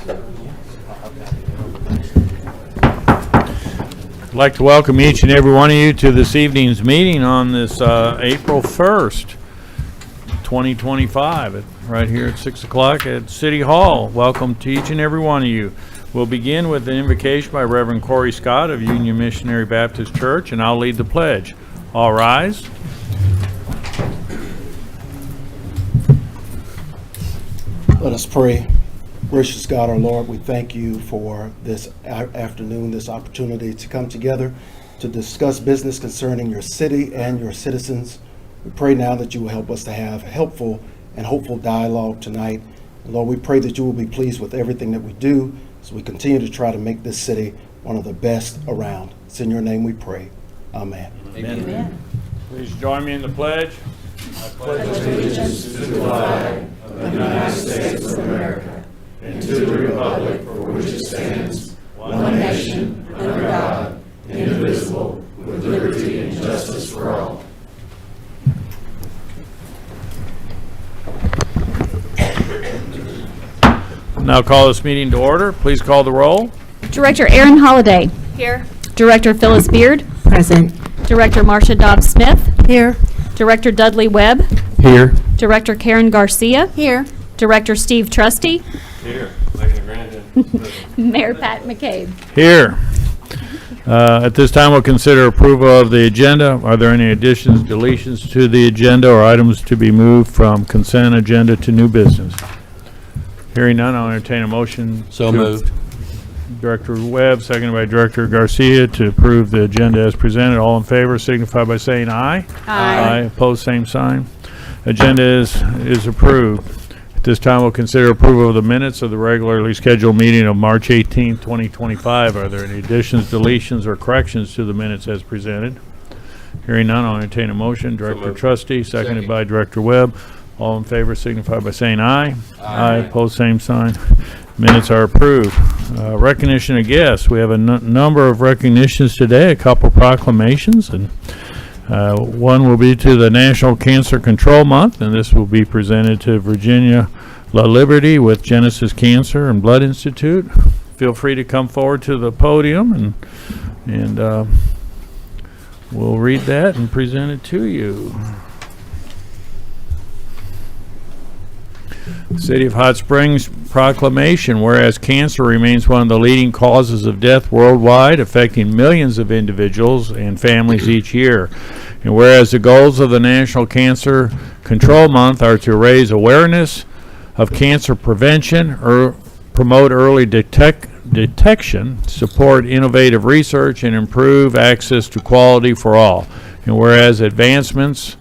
I'd like to welcome each and every one of you to this evening's meeting on this April 1st, 2025, right here at 6 o'clock at City Hall. Welcome to each and every one of you. We'll begin with an invocation by Reverend Corey Scott of Union Missionary Baptist Church, and I'll lead the pledge. All rise. Let us pray. Gracious God, our Lord, we thank you for this afternoon, this opportunity to come together to discuss business concerning your city and your citizens. We pray now that you will help us to have helpful and hopeful dialogue tonight. And Lord, we pray that you will be pleased with everything that we do as we continue to try to make this city one of the best around. It's in your name we pray. Amen. Amen. Amen. Please join me in the pledge. I pledge allegiance to the flag of the United States of America and to the republic for which it stands, one nation, under God, indivisible, with liberty and justice for all. Now call this meeting to order. Please call the roll. Director Aaron Holliday. Here. Director Phyllis Beard. Present. Director Marcia Dobbs-Smith. Here. Director Dudley Webb. Here. Director Karen Garcia. Here. Director Steve Trusty. Here, like a granddad. Mayor Pat McCabe. Here. At this time, we'll consider approval of the agenda. Are there any additions, deletions to the agenda, or items to be moved from consent agenda to new business? Hearing none, I'll entertain a motion. So moved. Director Webb, seconded by Director Garcia, to approve the agenda as presented. All in favor signify by saying aye. Aye. Opposed, same sign. Agenda is approved. At this time, we'll consider approval of the minutes of the regularly scheduled meeting of March 18, 2025. Are there any additions, deletions, or corrections to the minutes as presented? Hearing none, I'll entertain a motion. Director Trustee, seconded by Director Webb. All in favor signify by saying aye. Aye. Opposed, same sign. Minutes are approved. Recognition of guests. We have a number of recognitions today, a couple proclamations, and one will be to the National Cancer Control Month, and this will be presented to Virginia La Liberty with Genesis Cancer and Blood Institute. Feel free to come forward to the podium, and we'll read that and present it to you. City of Hot Springs proclamation. Whereas cancer remains one of the leading causes of death worldwide, affecting millions of individuals and families each year. And whereas the goals of the National Cancer Control Month are to raise awareness of cancer prevention, or promote early detection, support innovative research, and improve access to quality for all. And whereas advancements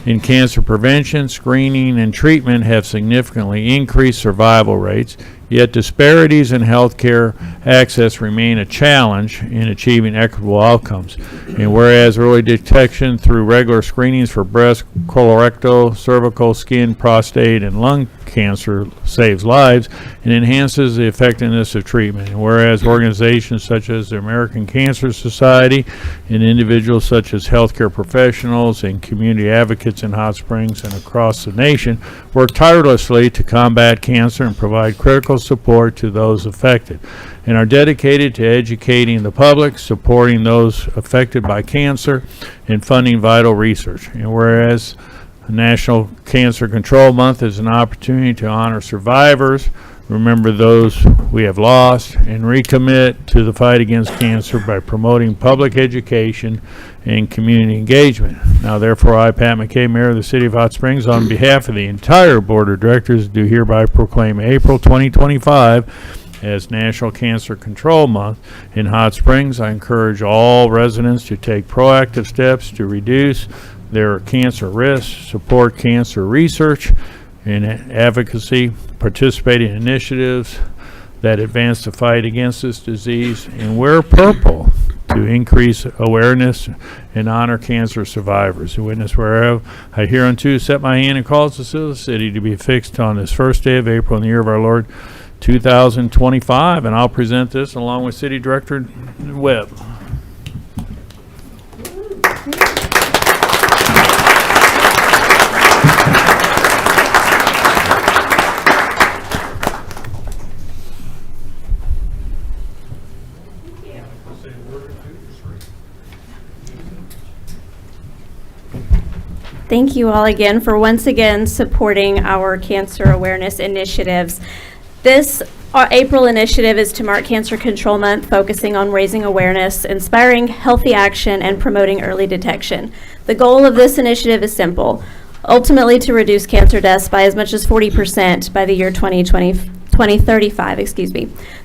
in cancer prevention, screening, and treatment have significantly increased survival rates, yet disparities in healthcare access remain a challenge in achieving equitable outcomes. And whereas early detection through regular screenings for breast, colorectal, cervical, skin, prostate, and lung cancer saves lives and enhances the effectiveness of treatment. And whereas organizations such as the American Cancer Society and individuals such as healthcare professionals and community advocates in Hot Springs and across the nation work tirelessly to combat cancer and provide critical support to those affected, and are dedicated to educating the public, supporting those affected by cancer, and funding vital research. And whereas National Cancer Control Month is an opportunity to honor survivors, remember those we have lost, and recommit to the fight against cancer by promoting public education and community engagement. Now, therefore, I, Pat McCabe, Mayor of the City of Hot Springs, on behalf of the entire Board of Directors, do hereby proclaim April 2025 as National Cancer Control Month in Hot Springs. I encourage all residents to take proactive steps to reduce their cancer risks, support cancer research and advocacy, participate in initiatives that advance the fight against this disease, and wear purple to increase awareness and honor cancer survivors. Who witness whereof I hereunto set my hand and cause the seal of the city to be fixed on this first day of April in the year of our Lord 2025, and I'll present this along with City Director Webb. Thank you all again for once again supporting our cancer awareness initiatives. This April initiative is to mark Cancer Control Month, focusing on raising awareness, inspiring healthy action, and promoting early detection. The goal of this initiative is simple: ultimately to reduce cancer deaths by as much as 40% by the year 2035.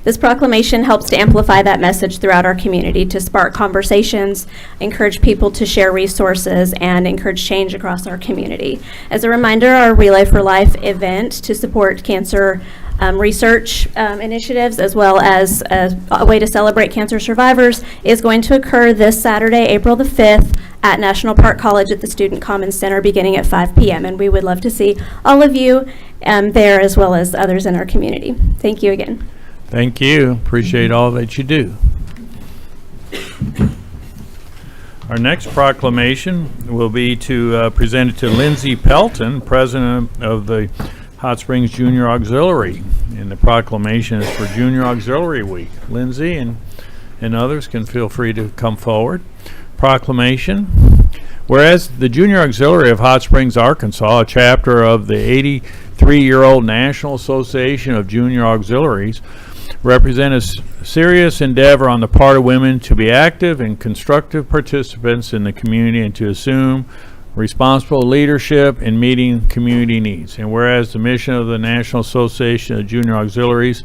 This proclamation helps to amplify that message throughout our community, to spark conversations, encourage people to share resources, and encourage change across our community. As a reminder, our Relay for Life event to support cancer research initiatives, as well as a way to celebrate cancer survivors, is going to occur this Saturday, April the 5th, at National Park College at the Student Commons Center, beginning at 5 p.m. And we would love to see all of you there, as well as others in our community. Thank you again. Thank you. Appreciate all that you do. Our next proclamation will be to present it to Lindsay Pelton, President of the Hot Springs Junior Auxiliary. And the proclamation is for Junior Auxiliary Week. Lindsay and others can feel free to come forward. Proclamation. Whereas the Junior Auxiliary of Hot Springs, Arkansas, a chapter of the 83-year-old National Association of Junior Auxiliaries, represent a serious endeavor on the part of women to be active and constructive participants in the community and to assume responsible leadership in meeting community needs. And whereas the mission of the National Association of Junior Auxiliaries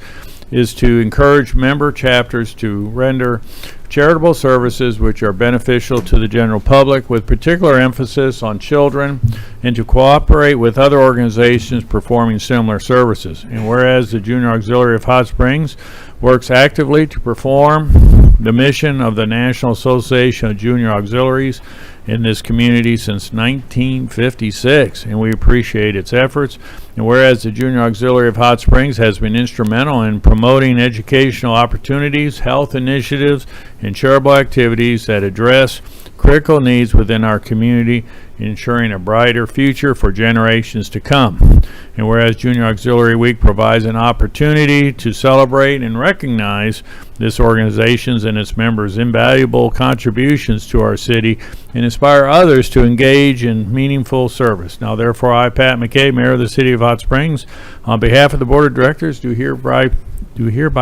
is to encourage member chapters to render charitable services which are beneficial to the general public, with particular emphasis on children, and to cooperate with other organizations performing similar services. And whereas the Junior Auxiliary of Hot Springs works actively to perform the mission of the National Association of Junior Auxiliaries in this community since 1956, and we appreciate its efforts. And whereas the Junior Auxiliary of Hot Springs has been instrumental in promoting educational opportunities, health initiatives, and charitable activities that address critical needs within our community, ensuring a brighter future for generations to come. And whereas Junior Auxiliary Week provides an opportunity to celebrate and recognize this organization's and its members' invaluable contributions to our city and inspire others to engage in meaningful service. Now, therefore, I, Pat McCabe, Mayor of the City of Hot Springs, on behalf of the Board of Directors, do hereby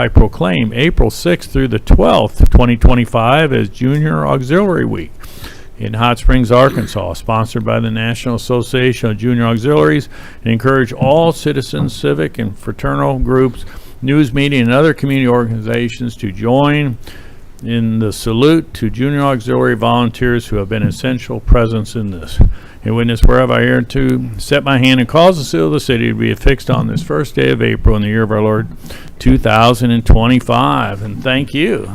proclaim April 6th through the 12th, 2025 as Junior Auxiliary Week in Hot Springs, Arkansas, sponsored by the National Association of Junior Auxiliaries, and encourage all citizens, civic and fraternal groups, news media, and other community organizations to join in the salute to junior auxiliary volunteers who have been essential presence in this. And witness whereof I hear to set my hand and cause the seal of the city to be affixed on this first day of April in the year of our Lord 2025. And thank you.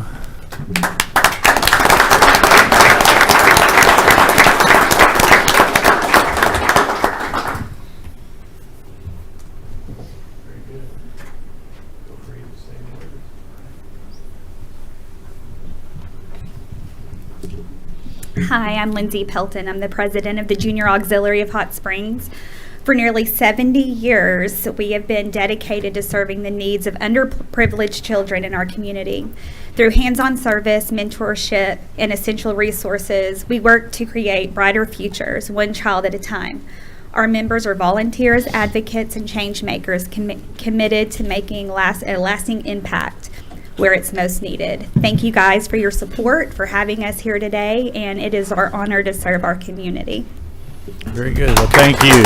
Hi, I'm Lindsay Pelton. I'm the president of the Junior Auxiliary of Hot Springs. For nearly 70 years, we have been dedicated to serving the needs of underprivileged children in our community. Through hands-on service, mentorship, and essential resources, we work to create brighter futures, one child at a time. Our members are volunteers, advocates, and change makers committed to making a lasting impact where it's most needed. Thank you guys for your support, for having us here today, and it is our honor to serve our community. Very good. Well, thank you.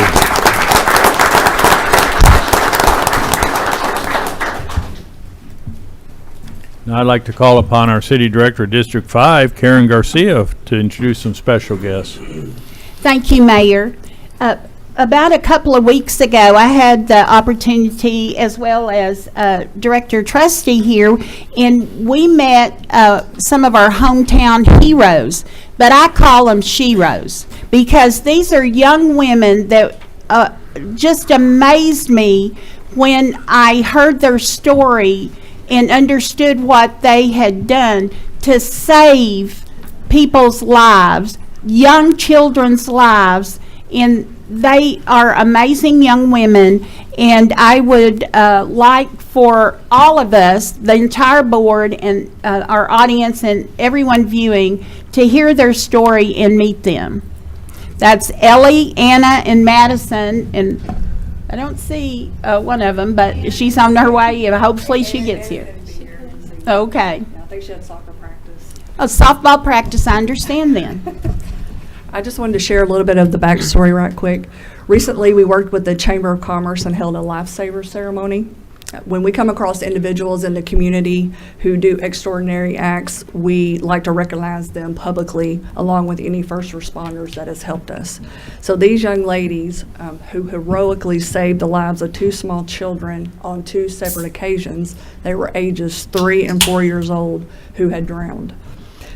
Now I'd like to call upon our City Director of District 5, Karen Garcia, to introduce some special guests. Thank you, Mayor. About a couple of weeks ago, I had the opportunity, as well as Director Trustee here, and we met some of our hometown heroes, but I call them sheroes, because these are young women that just amazed me when I heard their story and understood what they had done to save people's lives, young children's lives, and they are amazing young women, and I would like for all of us, the entire board and our audience and everyone viewing, to hear their story and meet them. That's Ellie, Anna, and Madison, and I don't see one of them, but she's on her way. Hopefully she gets here. Okay. I think she had soccer practice. Oh, softball practice, I understand then. I just wanted to share a little bit of the backstory right quick. Recently, we worked with the Chamber of Commerce and held a lifesaver ceremony. When we come across individuals in the community who do extraordinary acts, we like to recognize them publicly along with any first responders that has helped us. So these young ladies who heroically saved the lives of 2 small children on 2 separate occasions, they were ages 3 and 4 years old, who had drowned.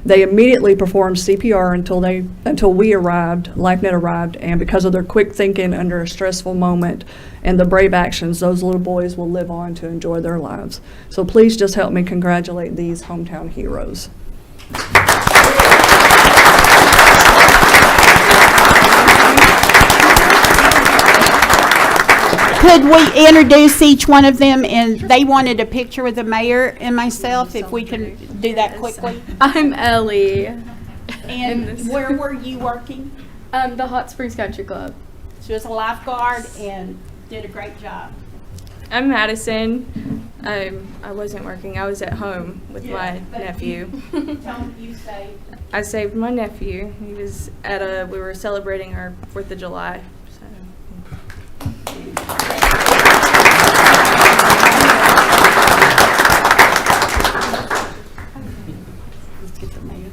They immediately performed CPR until we arrived, LifeNet arrived, and because of their quick thinking under a stressful moment and the brave actions, those little boys will live on to enjoy their lives. So please just help me congratulate these hometown heroes. Could we introduce each one of them? And they wanted a picture with the mayor and myself, if we can do that quickly. I'm Ellie. And where were you working? The Hot Springs Country Club. She was a lifeguard and did a great job. I'm Madison. I wasn't working. I was at home with my nephew. Tell them you saved. I saved my nephew. He was at we were celebrating our 4th of July. So. Let's get the mayor.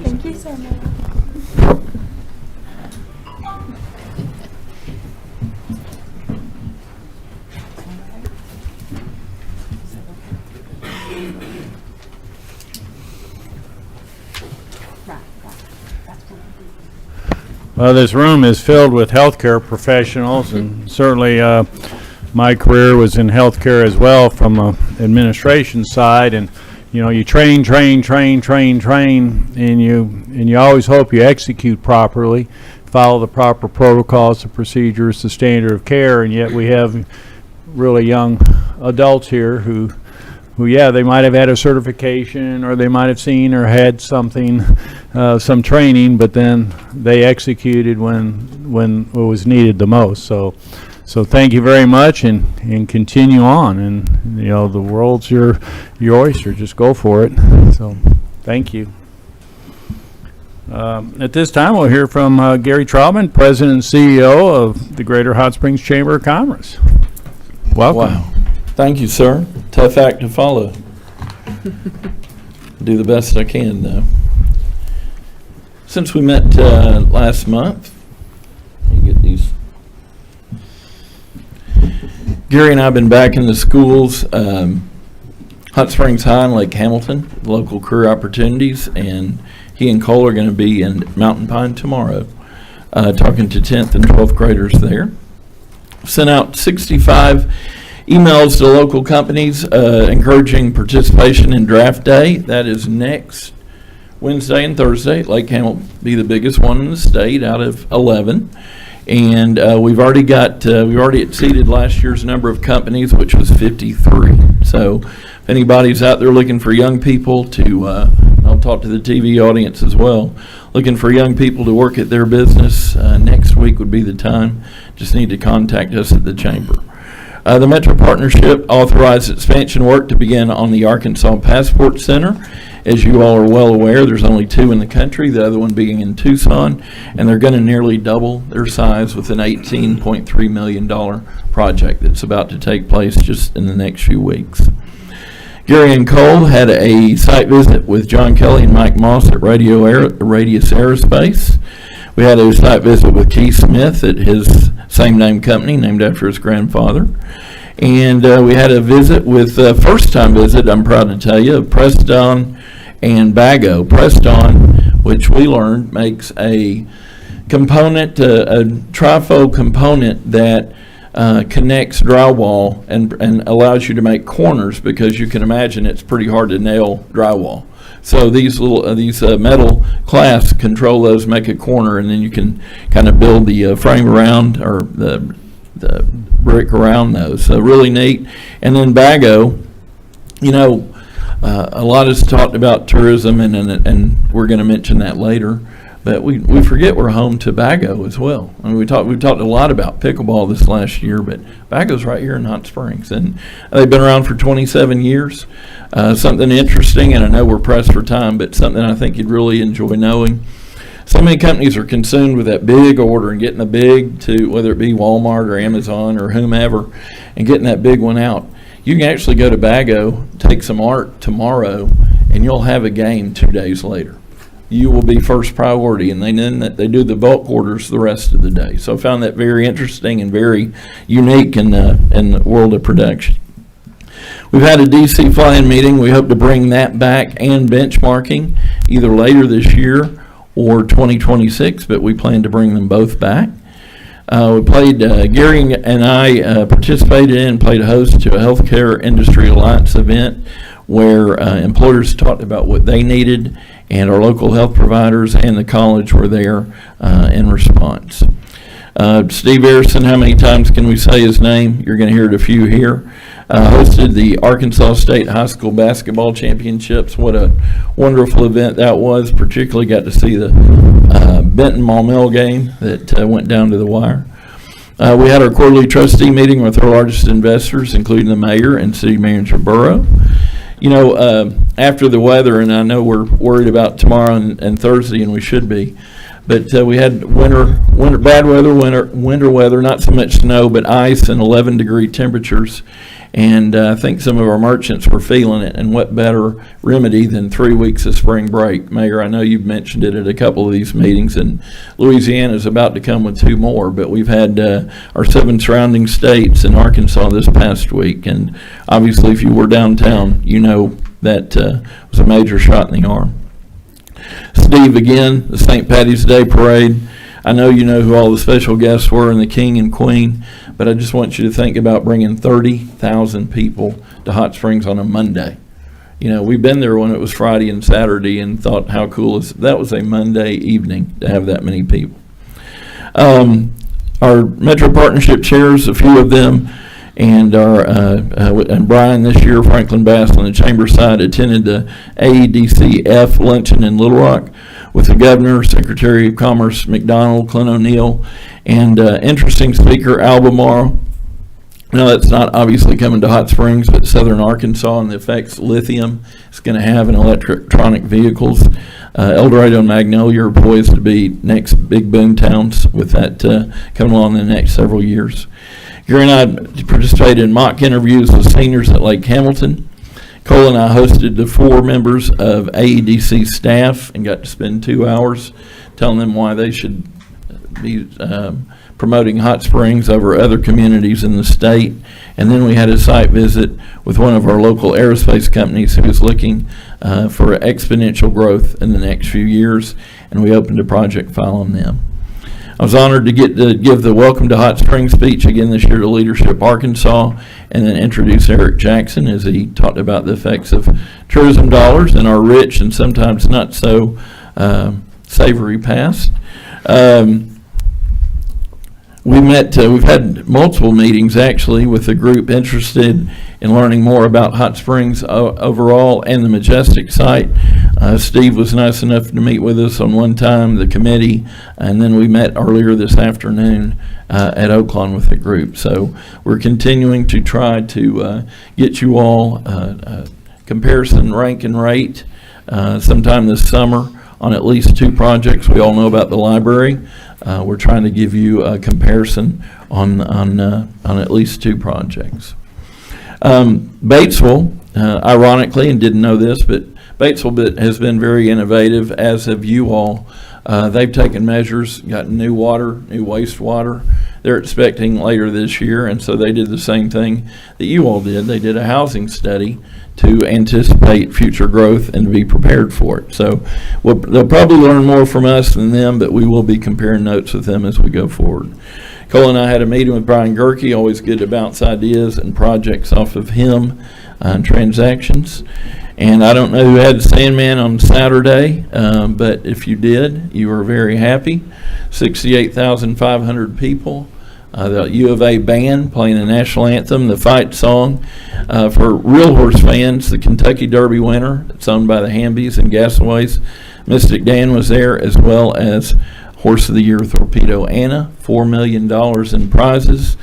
Thank you so much. Well, this room is filled with healthcare professionals, and certainly my career was in healthcare as well from a administration side. And you know, you train, and you always hope you execute properly, follow the proper protocols, the procedures, the standard of care. And yet we have really young adults here who yeah, they might have had a certification, or they might have seen or had something, some training, but then they executed when it was needed the most. So thank you very much, and continue on. And you know, the world's your oyster. Just go for it. So thank you. At this time, we'll hear from Gary Trautman, President and CEO of the Greater Hot Springs Chamber of Commerce. Welcome. Wow. Thank you, sir. Tough act to follow. Do the best I can, though. Since we met last month, let me get these. Gary and I have been back in the schools, Hot Springs High and Lake Hamilton, local career opportunities, and he and Cole are going to be in Mountain Pine tomorrow, talking to 10th and 12th graders there. Sent out 65 emails to local companies encouraging participation in draft day. That is next Wednesday and Thursday. Lake Hamilton will be the biggest one in the state out of 11. And we've already exceeded last year's number of companies, which was 53. So if anybody's out there looking for young people to, I'll talk to the TV audience as well, looking for young people to work at their business, next week would be the time. Just need to contact us at the chamber. The Metro Partnership authorized expansion work to begin on the Arkansas Passport Center. As you all are well aware, there's only 2 in the country, the other one being in Tucson, and they're going to nearly double their size with an $18.3 million project that's about to take place just in the next few weeks. Gary and Cole had a site visit with John Kelly and Mike Moss at Radius Aerospace. We had a site visit with Keith Smith at his same name company, named after his grandfather. And we had a visit with, first-time visit, I'm proud to tell you, of Preston and Bago. Preston, which we learned, makes a component, a trifold component that connects drywall and allows you to make corners, because you can imagine it's pretty hard to nail drywall. So these metal clasps control those, make a corner, and then you can kind of build the frame around, or the brick around those. So really neat. And then Bago, you know, a lot is talked about tourism, and we're going to mention that later. But we forget we're home to Bago as well. I mean, we've talked a lot about pickleball this last year, but Bago's right here in Hot Springs, and they've been around for 27 years. Something interesting, and I know we're pressed for time, but something I think you'd really enjoy knowing. So many companies are consumed with that big order and getting a big, to whether it be Walmart or Amazon or whomever, and getting that big one out. You can actually go to Bago, take some art tomorrow, and you'll have a game 2 days later. You will be first priority, and then they do the bulk orders the rest of the day. So I found that very interesting and very unique in the world of production. We've had a DC fly-in meeting. We hope to bring that back and benchmarking either later this year or 2026, but we plan to bring them both back. We played, Gary and I participated in and played host to a healthcare industry alliance event where employers talked about what they needed, and our local health providers and the college were there in response. Steve Harrison, how many times can we say his name? You're going to hear it a few here. Hosted the Arkansas State High School Basketball Championships. What a wonderful event that was. Particularly got to see the Benton Maumelle game that went down to the wire. We had our quarterly trustee meeting with our largest investors, including the mayor and city manager Burrow. You know, after the weather, and I know we're worried about tomorrow and Thursday, and we should be, but we had bad weather, winter weather, not so much snow, but ice and 11-degree temperatures. And I think some of our merchants were feeling it, and what better remedy than 3 weeks of spring break? Mayor, I know you've mentioned it at a couple of these meetings, and Louisiana is about to come with 2 more, but we've had our 7 surrounding states and Arkansas this past week, and obviously if you were downtown, you know that was a major shot in the arm. Steve, again, the St. Patty's Day Parade. I know you know who all the special guests were and the king and queen, but I just want you to think about bringing 30,000 people to Hot Springs on a Monday. You know, we've been there when it was Friday and Saturday and thought how cool is that. Was a Monday evening to have that many people. Our Metro Partnership chairs, a few of them, and our and Brian this year, Franklin Bass on the chamber side, attended the AEDCF luncheon in Little Rock with the governor, Secretary of Commerce McDonald, Clint O'Neill, and interesting speaker Albemarle. Now that's not obviously coming to Hot Springs, but Southern Arkansas and the effects lithium is going to have in electronic vehicles. El Dorado and Magnolia are poised to be next big boom towns with that coming along in the next several years. Gary and I participated in mock interviews with seniors at Lake Hamilton. Cole and I hosted the 4 members of AEDC staff and got to spend 2 hours telling them why they should be promoting Hot Springs over other communities in the state. And then we had a site visit with one of our local aerospace companies who is looking for exponential growth in the next few years, and we opened a project file on them. I was honored to get to give the Welcome to Hot Springs speech again this year to Leadership Arkansas, and then introduce Eric Jackson as he talked about the effects of tourism dollars in our rich and sometimes not so savory past. We've had multiple meetings actually with a group interested in learning more about Hot Springs overall and the Majestic site. Steve was nice enough to meet with us on one time, the committee, and then we met earlier this afternoon at Oaklawn with the group. So we're continuing to try to get you all comparison rank and rate sometime this summer on at least 2 projects. We all know about the library. We're trying to give you a comparison on at least 2 projects. Batesville, ironically, and didn't know this, but Batesville has been very innovative, as have you all. They've taken measures, got new water, new wastewater. They're expecting later this year, and so they did the same thing that you all did. They did a housing study to anticipate future growth and to be prepared for it. So they'll probably learn more from us than them, but we will be comparing notes with them as we go forward. Cole and I had a meeting with Brian Gerke, always good to bounce ideas and projects off of him and transactions. And I don't know who had Sandman on Saturday, but if you did, you were very happy. 68,500 people. The U of A band playing the national anthem, the fight song. For real horse fans, the Kentucky Derby winner, it's owned by the Hambies and Gassaways. Mystic Dan was there, as well as Horse of the Year Torpedo Anna, $4 million in prizes.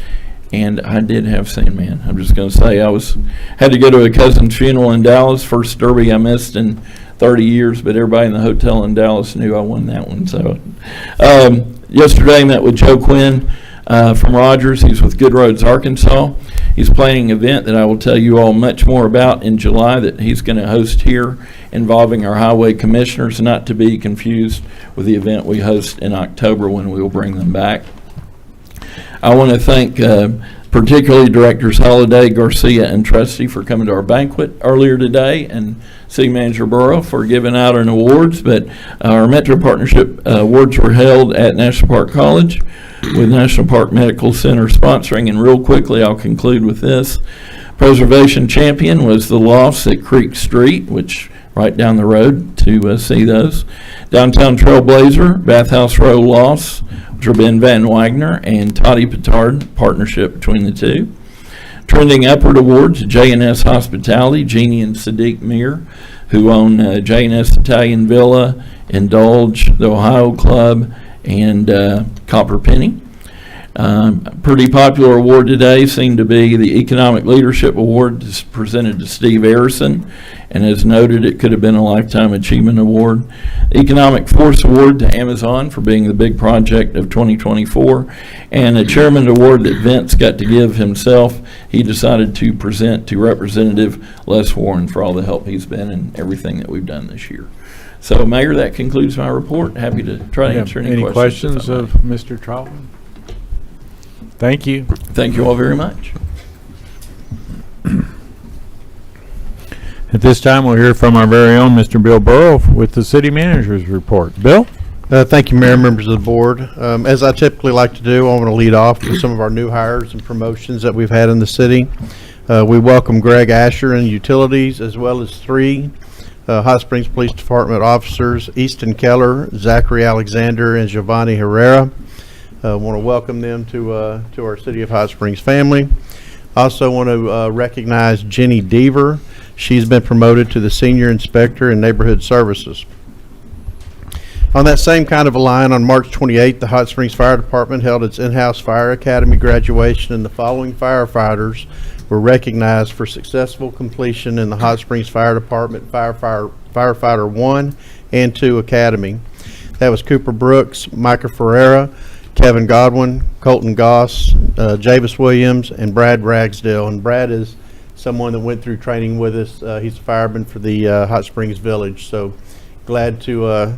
And I did have Sandman. I'm just going to say had to go to a cousin's funeral in Dallas. First Derby I missed in 30 years, but everybody in the hotel in Dallas knew I won that one. So yesterday I met with Joe Quinn from Rogers. He's with Good Roads, Arkansas. He's planning an event that I will tell you all much more about in July that he's going to host here, involving our highway commissioners, not to be confused with the event we host in October when we will bring them back. I want to thank particularly Directors Holliday, Garcia, and Trustee for coming to our banquet earlier today, and City Manager Burrow for giving out an awards. But our Metro Partnership awards were held at National Park College with National Park Medical Center sponsoring. And real quickly, I'll conclude with this. Preservation champion was the Lofts at Creek Street, which right down the road to see those. Downtown Trailblazer, Bathhouse Row Lofts, which are Ben Van Wagner and Toddy Petard, partnership between the two. Trending Upward Awards, J&S Hospitality, Jeannie and Sadiq Mir, who own J&S Italian Villa, Indulge, the Ohio Club, and Copper Penny. Pretty popular award today seemed to be the Economic Leadership Award presented to Steve Arison, and as noted, it could have been a Lifetime Achievement Award. Economic Force Award to Amazon for being the big project of 2024, and a Chairman Award that Vince got to give himself. He decided to present to Representative Les Warren for all the help he's been in everything that we've done this year. So, Mayor, that concludes my report. Happy to try to answer any questions. Any questions of Mr. Trotman? Thank you. Thank you all very much. At this time, we'll hear from our very own Mr. Bill Burrow with the City Manager's report. Bill? Thank you, Mayor, members of the board. As I typically like to do, I want to lead off with some of our new hires and promotions that we've had in the city. We welcome Greg Asher in Utilities, as well as 3 Hot Springs Police Department officers, Easton Keller, Zachary Alexander, and Giovanni Herrera. I want to welcome them to our City of Hot Springs family. Also want to recognize Jenny Deaver. She's been promoted to the Senior Inspector in Neighborhood Services. On that same kind of a line, on March 28th, the Hot Springs Fire Department held its in-house Fire Academy graduation, and the following firefighters were recognized for successful completion in the Hot Springs Fire Department Firefighter 1 and 2 Academy. That was Cooper Brooks, Micah Ferreira, Kevin Godwin, Colton Goss, Javis Williams, and Brad Ragsdale. And Brad is someone that went through training with us. He's a fireman for the Hot Springs Village. So glad to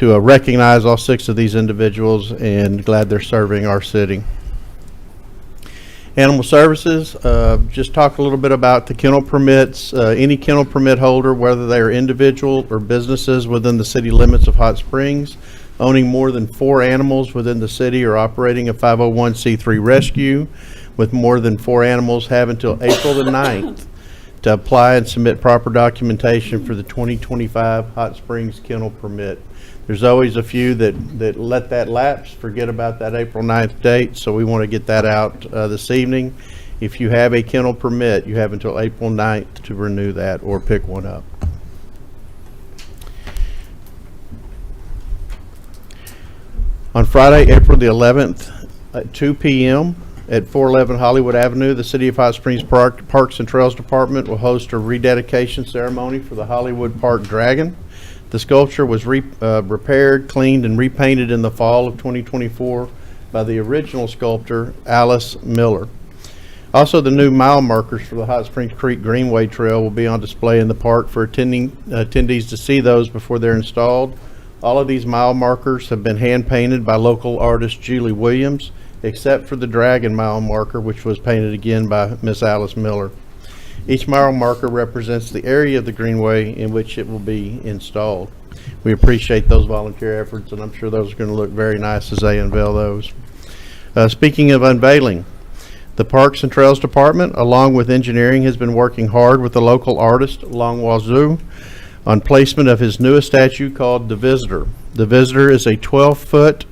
recognize all 6 of these individuals, and glad they're serving our city. Animal Services, just talk a little bit about the kennel permits. Any kennel permit holder, whether they are individual or businesses within the city limits of Hot Springs, owning more than 4 animals within the city, or operating a 501c3 rescue with more than 4 animals, have until April the 9th to apply and submit proper documentation for the 2025 Hot Springs Kennel Permit. There's always a few that let that lapse, forget about that April 9th date, so we want to get that out this evening. If you have a kennel permit, you have until April 9th to renew that or pick one up. On Friday, April the 11th at 2 p.m. at 411 Hollywood Avenue, the City of Hot Springs Parks and Trails Department will host a rededication ceremony for the Hollywood Park Dragon. The sculpture was repaired, cleaned, and repainted in the fall of 2024 by the original sculptor, Alice Miller. Also, the new mile markers for the Hot Springs Creek Greenway Trail will be on display in the park for attendees to see those before they're installed. All of these mile markers have been hand-painted by local artist Julie Williams, except for the dragon mile marker, which was painted again by Miss Alice Miller. Each mile marker represents the area of the greenway in which it will be installed. We appreciate those volunteer efforts, and I'm sure those are going to look very nice as they unveil those. Speaking of unveiling, The Parks and Trails Department, along with engineering, has been working hard with the local artist, Long Wazoo, on placement of his newest statue called The Visitor. The Visitor is a 12-foot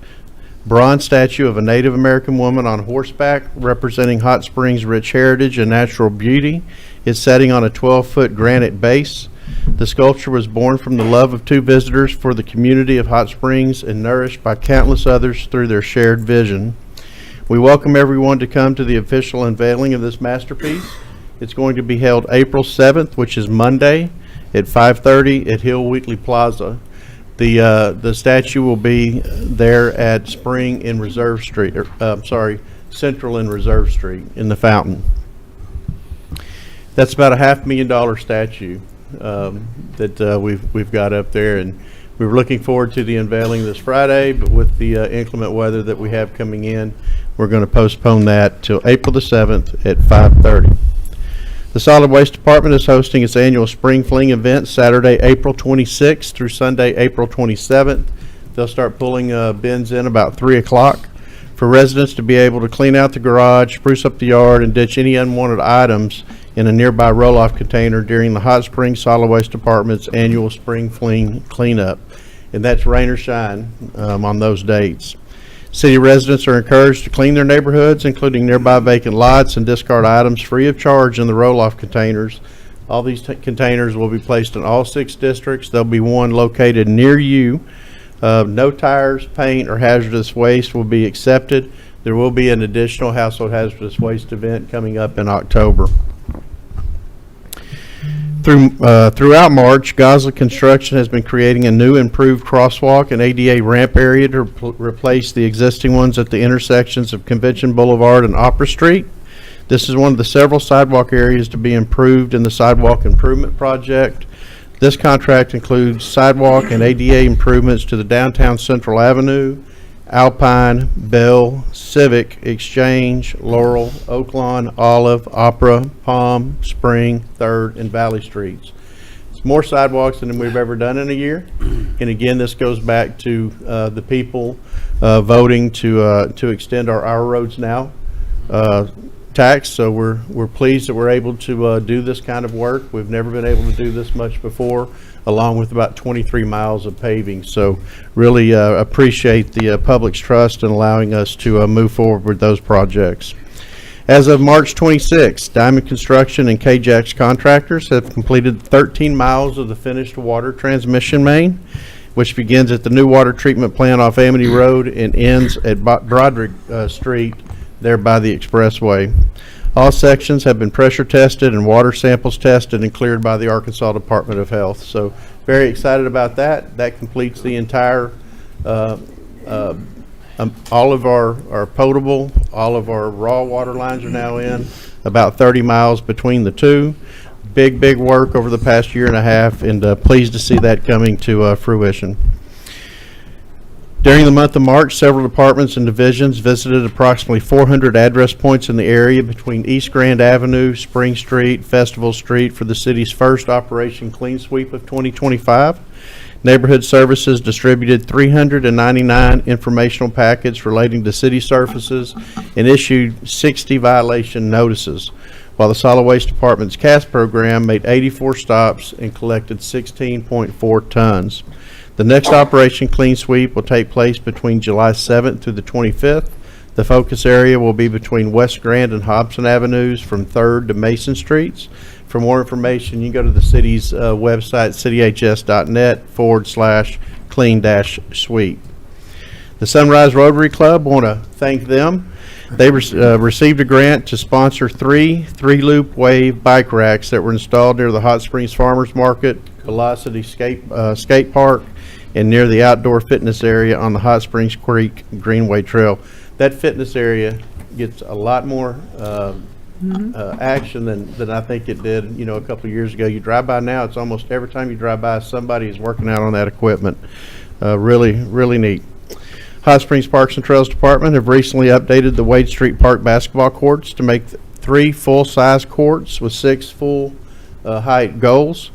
bronze statue of a Native American woman on horseback representing Hot Springs' rich heritage and natural beauty. It's setting on a 12-foot granite base. The sculpture was born from the love of two visitors for the community of Hot Springs and nourished by countless others through their shared vision. We welcome everyone to come to the official unveiling of this masterpiece. It's going to be held April 7th, which is Monday, at 5:30 at Hill Wheatley Plaza. The statue will be there at Spring in Reserve Street, Central in Reserve Street in the fountain. That's about a $500,000 statue that we've got up there, and we were looking forward to the unveiling this Friday, but with the inclement weather that we have coming in, we're going to postpone that till April the 7th at 5:30. The Solid Waste Department is hosting its annual Spring Fling event Saturday, April 26th through Sunday, April 27th. They'll start pulling bins in about 3 o'clock for residents to be able to clean out the garage, spruce up the yard, and ditch any unwanted items in a nearby roll-off container during the Hot Springs Solid Waste Department's annual Spring Fling cleanup. And that's rain or shine on those dates. City residents are encouraged to clean their neighborhoods, including nearby vacant lots, and discard items free of charge in the roll-off containers. All these containers will be placed in all 6 districts. There'll be one located near you. No tires, paint, or hazardous waste will be accepted. There will be an additional household hazardous waste event coming up in October. Throughout March, Gosling Construction has been creating a new improved crosswalk and ADA ramp area to replace the existing ones at the intersections of Convention Boulevard and Opera Street. This is one of the several sidewalk areas to be improved in the Sidewalk Improvement Project. This contract includes sidewalk and ADA improvements to the downtown Central Avenue, Alpine, Bell, Civic, Exchange, Laurel, Oaklawn, Olive, Opera, Palm, Spring, 3rd, and Valley Streets. It's more sidewalks than we've ever done in a year. And again, this goes back to the people voting to extend our Roads Now tax. So we're pleased that we're able to do this kind of work. We've never been able to do this much before, along with about 23 miles of paving. So really appreciate the public's trust in allowing us to move forward with those projects. As of March 26, Diamond Construction and KJAX contractors have completed 13 miles of the finished water transmission main, which begins at the new water treatment plant off Amity Road and ends at Broderick Street, there by the expressway. All sections have been pressure tested and water samples tested and cleared by the Arkansas Department of Health. So very excited about that. That completes the entire, all of our potable, all of our raw water lines are now in, about 30 miles between the two. Big work over the past year and a half, and pleased to see that coming to fruition. During the month of March, several departments and divisions visited approximately 400 address points in the area between East Grand Avenue, Spring Street, Festival Street for the city's first Operation Clean Sweep of 2025. Neighborhood Services distributed 399 informational packets relating to city surfaces and issued 60 violation notices, while the Solid Waste Department's CAS program made 84 stops and collected 16.4 tons. The next Operation Clean Sweep will take place between July 7th through the 25th. The focus area will be between West Grand and Hobson Avenues from 3rd to Mason Streets. For more information, you can go to the city's website, cityhs.net/clean-sweep. The Sunrise Rotary Club, want to thank them. They received a grant to sponsor 3 three-loop wave bike racks that were installed near the Hot Springs Farmers Market, Velocity Skate Park, and near the outdoor fitness area on the Hot Springs Creek Greenway Trail. That fitness area gets a lot more action than I think it did, a couple of years ago. You drive by now, it's almost every time you drive by, somebody is working out on that equipment. Really neat. Hot Springs Parks and Trails Department have recently updated the Wade Street Park basketball courts to make 3 full-size courts with 6 full height goals.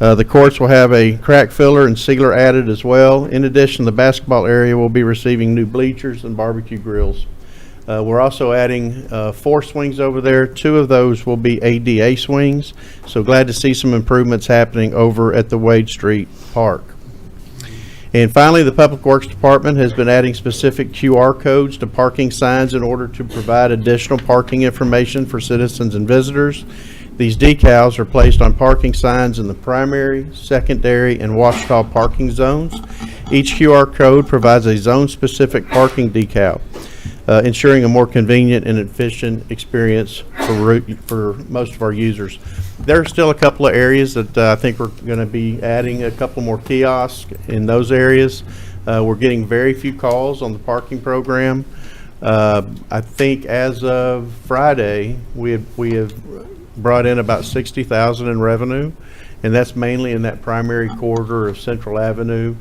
The courts will have a crack filler and sealer added as well. In addition, the basketball area will be receiving new bleachers and barbecue grills. We're also adding 4 swings over there. 2 of those will be ADA swings. So glad to see some improvements happening over at the Wade Street Park. And finally, the Public Works Department has been adding specific QR codes to parking signs in order to provide additional parking information for citizens and visitors. These decals are placed on parking signs in the primary, secondary, and watchtall parking zones. Each QR code provides a zone-specific parking decal, ensuring a more convenient and efficient experience for most of our users. There are still a couple of areas that I think we're going to be adding a couple more kiosks in those areas. We're getting very few calls on the parking program. I think as of Friday, we have brought in about $60,000 in revenue, and that's mainly in that primary corridor of Central Avenue.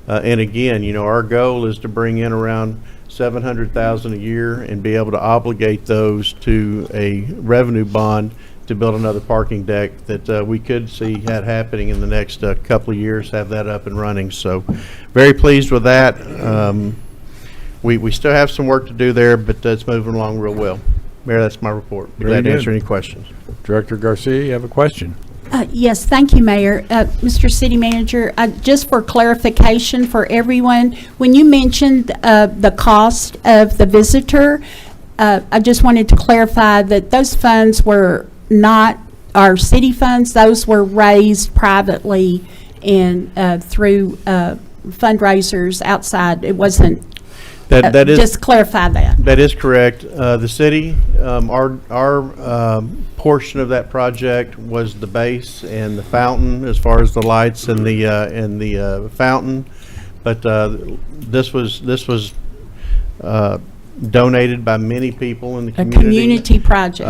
And again, you know, our goal is to bring in around $700,000 a year and be able to obligate those to a revenue bond to build another parking deck that we could see that happening in the next couple of years, have that up and running. So very pleased with that. We still have some work to do there, but it's moving along real well. Mayor, that's my report. Be Very glad to good. answer any questions. Director Garcia, you have a question? Yes, thank you, Mayor. Mr. City Manager, just for clarification for everyone, when you mentioned the cost of the visitor, I just wanted to clarify that those funds were not our city funds. Those were raised privately and through fundraisers outside. It wasn't, That is just clarify that. That is correct. The city, our portion of that project was the base and the fountain, as far as the lights and the fountain. But this was donated by many people in the A community. community project.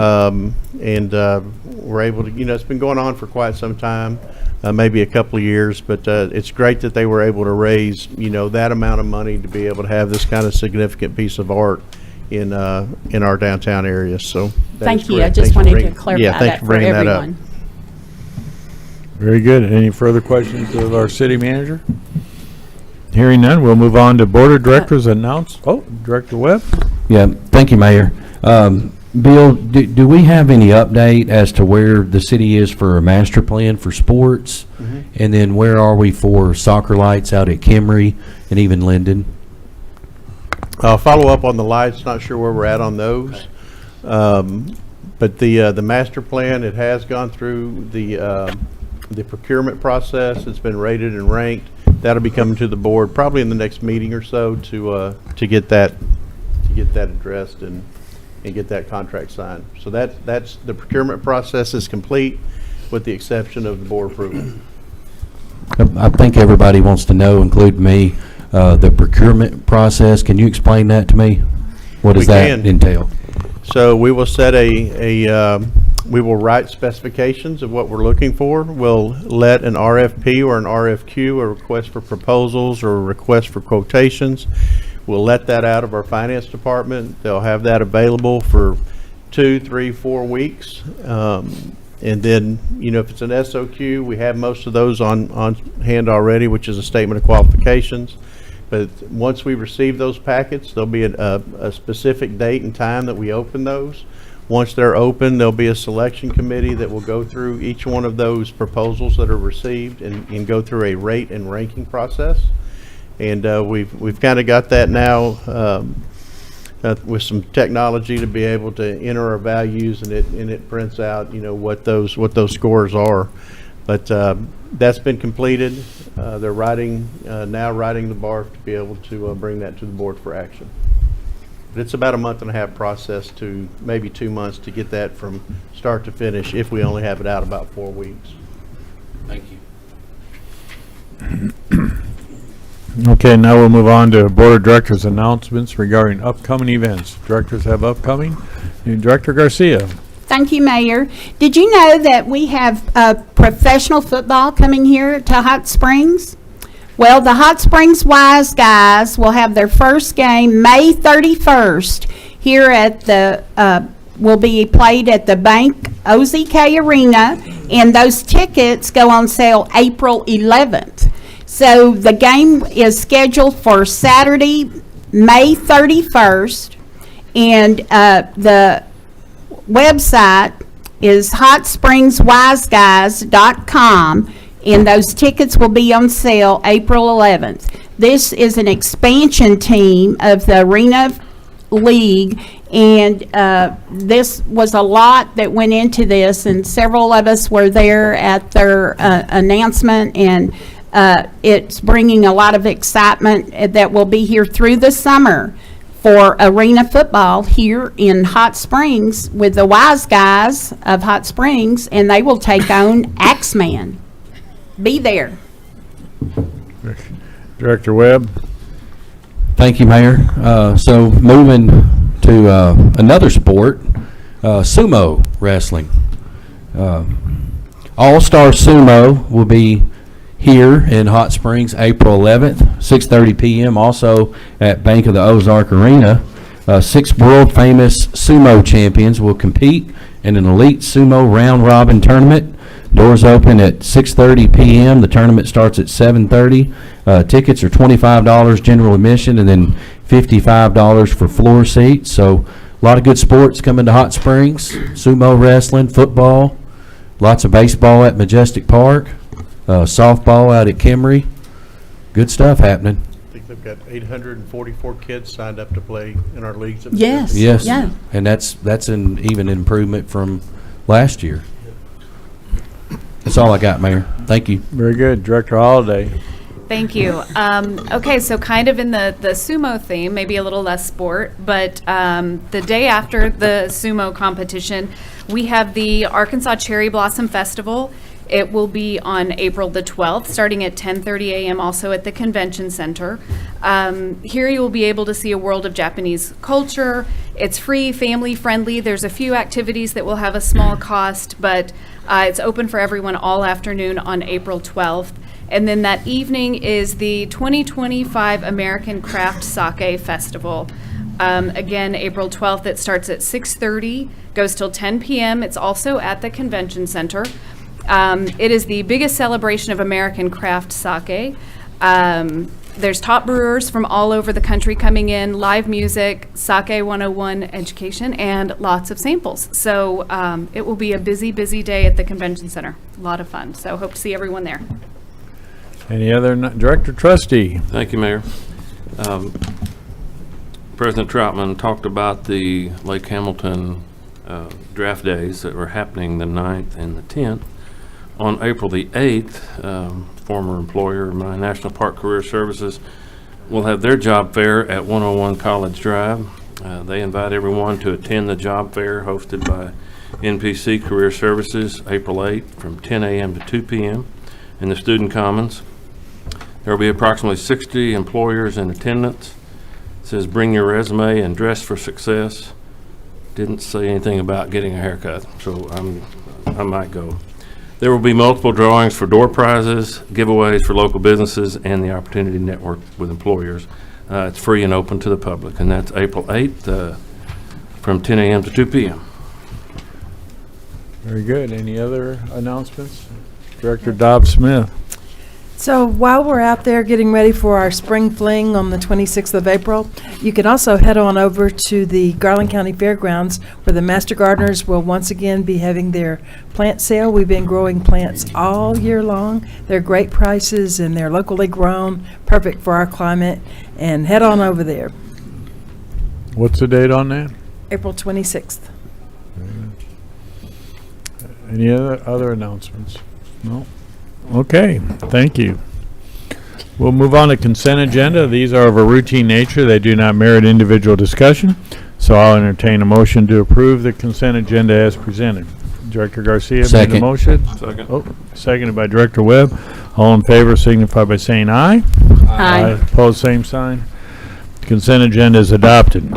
And we're able to, you know, it's been going on for quite some time. Maybe a couple of years, but it's great that they were able to raise, you know, that amount of money to be able to have this kind of significant piece of art in our downtown area. So that Thank is you. I correct. just Thanks for wanted to bringing- clarify yeah, thanks that for for bringing that up. everyone. Very good. Any further questions of our city manager? Hearing none, we'll move on to Board of Directors announce. Oh, Director Webb? Yeah, thank you, Mayor. Bill, do we have any update as to where the city is for a master plan for sports? And then where are we for soccer lights out at Kimry and even Linden? I'll follow up on the lights, not sure where we're at on those. But the master plan, it has gone through the procurement process. It's been rated and ranked. That'll be coming to the board probably in the next meeting or so to get that addressed and get that contract signed. So that's the procurement process is complete with the exception of the board approval. I think everybody wants to know, including me, the procurement process. Can you explain that to me? What does We that can. entail? So we will set we will write specifications of what we're looking for. We'll let an RFP or an RFQ, a request for proposals or a request for quotations. We'll let that out of our finance department. They'll have that available for 2, 3, 4 weeks. And then, you know, if it's an SOQ, we have most of those on hand already, which is a statement of qualifications. But once we receive those packets, there'll be a specific date and time that we open those. Once they're open, there'll be a selection committee that will go through each one of those proposals that are received and go through a rate and ranking process. And we've kind of got that now with some technology to be able to enter our values, and it prints out, you know, what those scores are. But that's been completed. They're now writing the BARF to be able to bring that to the board for action. But it's about a month and a half process to maybe 2 months to get that from start to finish if we only have it out about 4 weeks. Thank you. Okay, now we'll move on to Board of Directors announcements regarding upcoming events. Directors have upcoming. And Director Garcia. Thank you, Mayor. Did you know that we have professional football coming here to Hot Springs? Well, the Hot Springs Wise Guys will have their first game May 31st here at will be played at the Bank OZK Arena, and those tickets go on sale April 11th. So the game is scheduled for Saturday, May 31st, And the website is hotspringswiseguys.com, and those tickets will be on sale April 11th. This is an expansion team of the Arena League, and this was a lot that went into this, and several of us were there at their announcement, and it's bringing a lot of excitement that will be here through the summer for arena football here in Hot Springs with the Wise Guys of Hot Springs, and they will take on Axeman. Be there. Director Webb? Thank you, Mayor. So moving to another sport, sumo wrestling. All-Star Sumo will be here in Hot Springs, April 11th, 6:30 p.m. Also at Bank of the Ozark Arena. 6 world-famous sumo champions will compete in an elite sumo round-robin tournament. Doors open at 6:30 p.m. The tournament starts at 7:30. Tickets are $25 general admission, and then $55 for floor seats. So a lot of good sports coming to Hot Springs. Sumo wrestling, football, lots of baseball at Majestic Park. Softball out at Kimry. Good stuff happening. I think they've got 844 kids signed up to play in our leagues. Yes. Yes. Yeah. And that's an even improvement from last year. That's all I got, Mayor. Thank you. Very good. Director Holliday? Thank you. Okay, so kind of in the sumo theme, maybe a little less sport, but the day after the sumo competition, we have the Arkansas Cherry Blossom Festival. It will be on April the 12th, starting at 10:30 a.m. also at the Convention Center. Here you will be able to see a world of Japanese culture. It's free, family friendly. There's a few activities that will have a small cost, but it's open for everyone all afternoon on April 12th. And then that evening is the 2025 American Craft Sake Festival. Again, April 12th, it starts at 6:30, goes till 10 p.m. It's also at the Convention Center. It is the biggest celebration of American craft sake. There's top brewers from all over the country coming in, live music, Sake 101 education, and lots of samples. So it will be a busy, busy day at the Convention Center. A lot of fun. So hope to see everyone there. Any other, Director Trustee? Thank you, Mayor. President Troutman talked about the Lake Hamilton draft days that were happening the 9th and the 10th. On April the 8th, former employer of mine, National Park Career Services, will have their job fair at 101 College Drive. They invite everyone to attend the job fair hosted by NPC Career Services, April 8th from 10 a.m. to 2 p.m. in the Student Commons. There will be approximately 60 employers in attendance. It says bring your resume and dress for success. Didn't say anything about getting a haircut, so I might go. There will be multiple drawings for door prizes, giveaways for local businesses, and the opportunity to network with employers. It's free and open to the public, and that's April 8th from 10 a.m. to 2 p.m. Very good. Any other announcements? Director Dobbs-Smith? So while we're out there getting ready for our spring fling on the 26th of April, you can also head on over to the Garland County Fairgrounds, where the Master Gardeners will once again be having their plant sale. We've been growing plants all year long. They're great prices and they're locally grown, perfect for our climate, and head on over there. What's the date on that? April 26th. Any other announcements? No? Okay, thank you. We'll move on to consent agenda. These are of a routine nature. They do not merit individual discussion, so I'll entertain a motion to approve the consent agenda as presented. Director Garcia made the Second. motion. Second. Oh, seconded by Director Webb. All in favor signify by saying aye. Aye. Opposed, same sign. Consent agenda is adopted.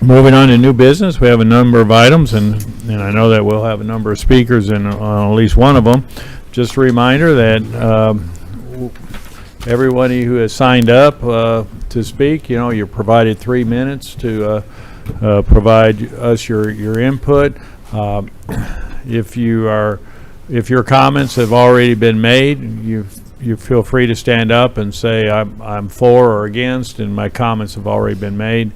Moving on to new business, we have a number of items, and I know that we'll have a number of speakers on at least one of them. Just a reminder that everybody who has signed up to speak, you're provided 3 minutes to provide us your input. If your comments have already been made, you feel free to stand up and say I'm for or against, and my comments have already been made.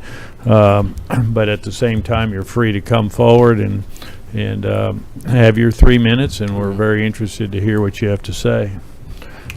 But at the same time, you're free to come forward and have your 3 minutes, and we're very interested to hear what you have to say.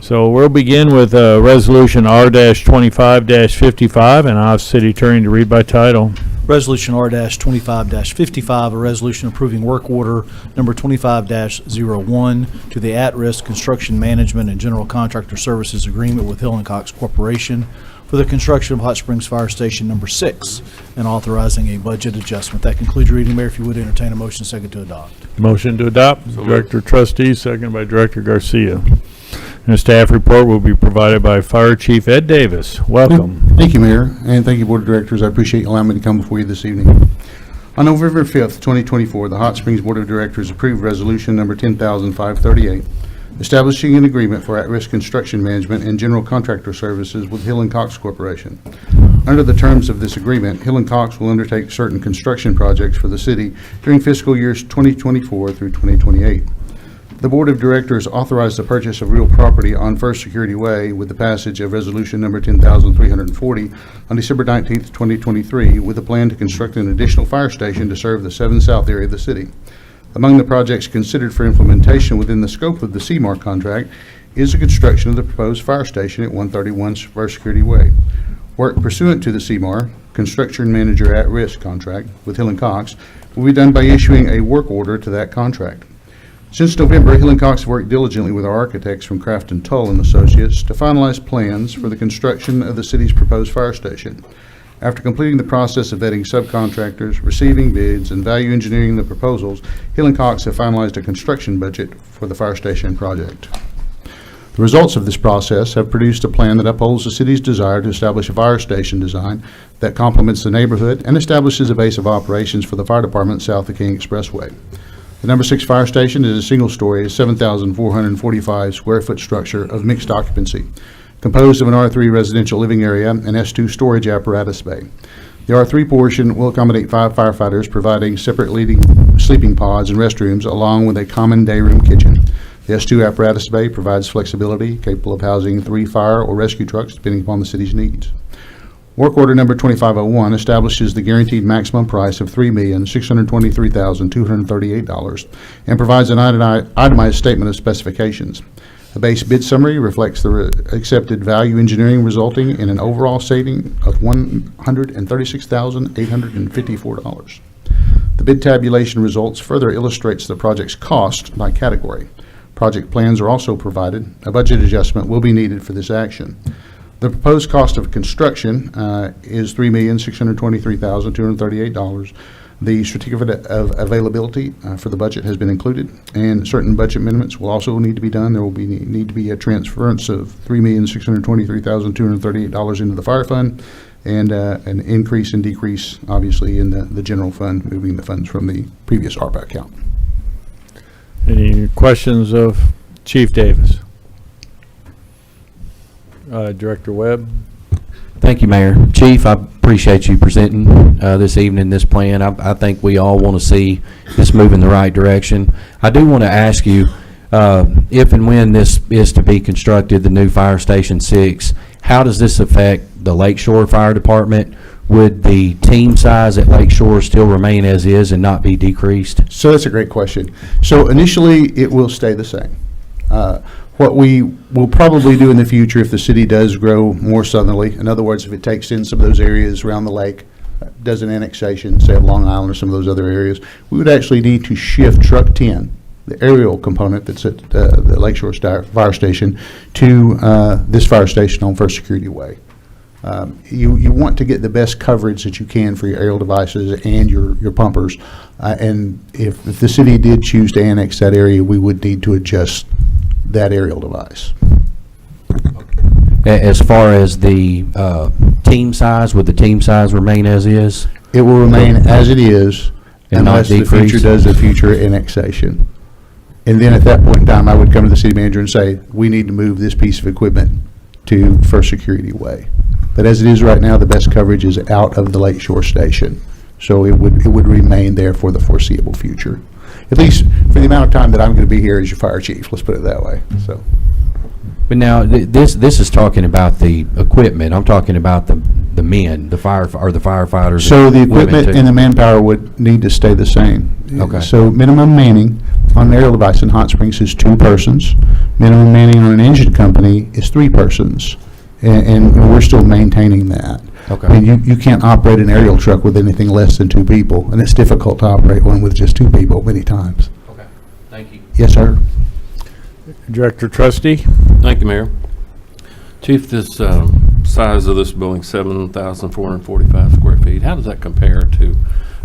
So we'll begin with Resolution R-25-55, and I'll ask City Attorney to read by title. Resolution R-25-55, a resolution approving work order number 25-01 to the at-risk construction management and general contractor services agreement with Hill & Cox Corporation for the construction of Hot Springs Fire Station number 6 and authorizing a budget adjustment. That concludes your reading, Mayor. If you would entertain a motion second to adopt. Motion to adopt, Director Trustee, second by Director Garcia. And a staff report will be provided by Fire Chief Ed Davis. Welcome. Thank you, Mayor, and thank you, Board of Directors. I appreciate you allowing me to come before you this evening. On November 5th, 2024, the Hot Springs Board of Directors approved Resolution number 10,538, establishing an agreement for at-risk construction management and general contractor services with Hill & Cox Corporation. Under the terms of this agreement, Hill & Cox will undertake certain construction projects for the city during fiscal years 2024 through 2028. The Board of Directors authorized the purchase of real property on First Security Way with the passage of Resolution number 10,340 on December 19th, 2023, with a plan to construct an additional fire station to serve the 7 South area of the city. Among the projects considered for implementation within the scope of the CMAR contract is the construction of the proposed fire station at 131 First Security Way. Work pursuant to the CMAR, Construction Manager at Risk contract with Hill & Cox, will be done by issuing a work order to that contract. Since November, Hill & Cox worked diligently with our architects from Craft & Tull & Associates to finalize plans for the construction of the city's proposed fire station. After completing the process of vetting subcontractors, receiving bids, and value engineering the proposals, Hill & Cox have finalized a construction budget for the fire station project. The results of this process have produced a plan that upholds the city's desire to establish a fire station design that complements the neighborhood and establishes a base of operations for the fire department south of King Expressway. The number 6 fire station is a single-story, 7,445 square foot structure of mixed occupancy, composed of an R3 residential living area and S2 storage apparatus bay. The R3 portion will accommodate 5 firefighters, providing separate sleeping pods and restrooms, along with a common day room kitchen. The S2 apparatus bay provides flexibility, capable of housing 3 fire or rescue trucks, depending upon the city's needs. Work order number 2501 establishes the guaranteed maximum price of $3,623,238 and provides an itemized statement of specifications. The base bid summary reflects the accepted value engineering, resulting in an overall saving of $136,854. The bid tabulation results further illustrates the project's cost by category. Project plans are also provided. A budget adjustment will be needed for this action. The proposed cost of construction is $3,623,238. The certificate of availability for the budget has been included, and certain budget amendments will also need to be done. There will need to be a transference of $3,623,238 into the fire fund, and an increase and decrease, obviously, in the general fund, moving the funds from the previous ARPA account. Any questions of Chief Davis? Director Webb. Thank you, Mayor. Chief, I appreciate you presenting this evening this plan. I think we all want to see this move in the right direction. I do want to ask you, if and when this is to be constructed, the new Fire Station 6, how does this affect the Lakeshore Fire Department? Would the team size at Lakeshore still remain as is and not be decreased? So that's a great question. So initially, it will stay the same. What we will probably do in the future, if the city does grow more southerly, in other words, if it takes in some of those areas around the lake, does an annexation, say of Long Island or some of those other areas, we would actually need to shift Truck 10, the aerial component that's at the Lakeshore Fire Station, to this fire station on First Security Way. You want to get the best coverage that you can for your aerial devices and your pumpers, and if the city did choose to annex that area, we would need to adjust that aerial device. As far as the team size, would the team size remain as is? It will remain as it is and unless not the future does a future annexation. And then at that point in time, I would come to the city manager and say, we need to move this piece of equipment to First Security Way. But as it is right now, the best coverage is out of the Lakeshore Station. So it would remain there for the foreseeable future. At least for the amount of time that I'm going to be here as your fire chief, let's put it that way. But now this is talking about the equipment. I'm talking about the the men, the firefighters? So the and women equipment too? and the manpower would need to stay the same. Okay. So minimum manning on an aerial device in Hot Springs is 2 persons. Minimum manning on an engine company is 3 persons. And we're still maintaining that. Okay. I mean, you can't operate an aerial truck with anything less than 2 people, and it's difficult to operate one with just 2 people many times. Okay, thank you. Yes, sir. Director Trustee? Thank you, Mayor. Chief, this size of this building, 7,445 square feet, how does that compare to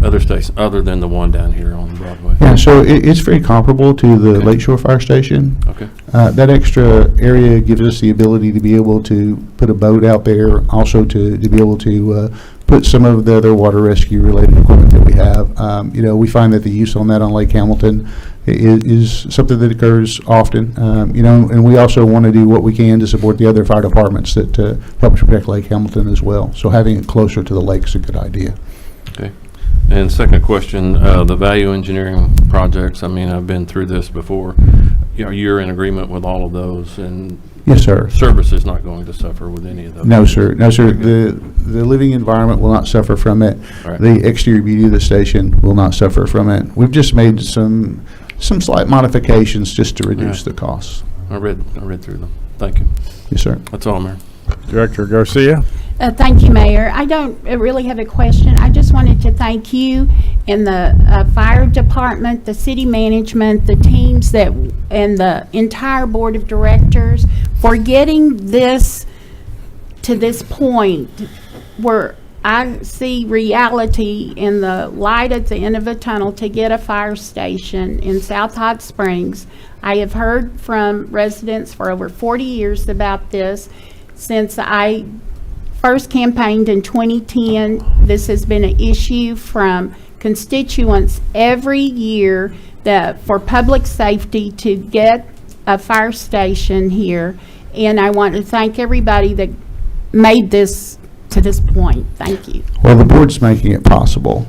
other stations, other than the one down here on Broadway? Yeah, so it's very comparable to the Lakeshore Fire Station. Okay. That extra area gives us the ability to be able to put a boat out there, also to be able to put some of the other water rescue related equipment that we have. We find that the use on that on Lake Hamilton is something that occurs often. And we also want to do what we can to support the other fire departments that help protect Lake Hamilton as well. So having it closer to the lake is a good idea. Okay. And second question, the value engineering projects, I mean, I've been through this before. You're in agreement with all of those, and Yes, sir. service is not going to suffer with any of those? No, sir. No, sir. The living environment will not suffer from it. Right. The exterior beauty of the station will not suffer from it. We've just made some slight modifications just to reduce the costs. I read through them. Thank you. Yes, sir. That's all, Mayor. Director Garcia? Thank you, Mayor. I don't really have a question. I just wanted to thank you and the fire department, the city management, the teams and the entire board of directors for getting this to this point where I see reality in the light at the end of a tunnel to get a fire station in South Hot Springs. I have heard from residents for over 40 years about this. Since I first campaigned in 2010, this has been an issue from constituents every year for public safety to get a fire station here. And I want to thank everybody that made this to this point. Thank you. Well, the board's making it possible.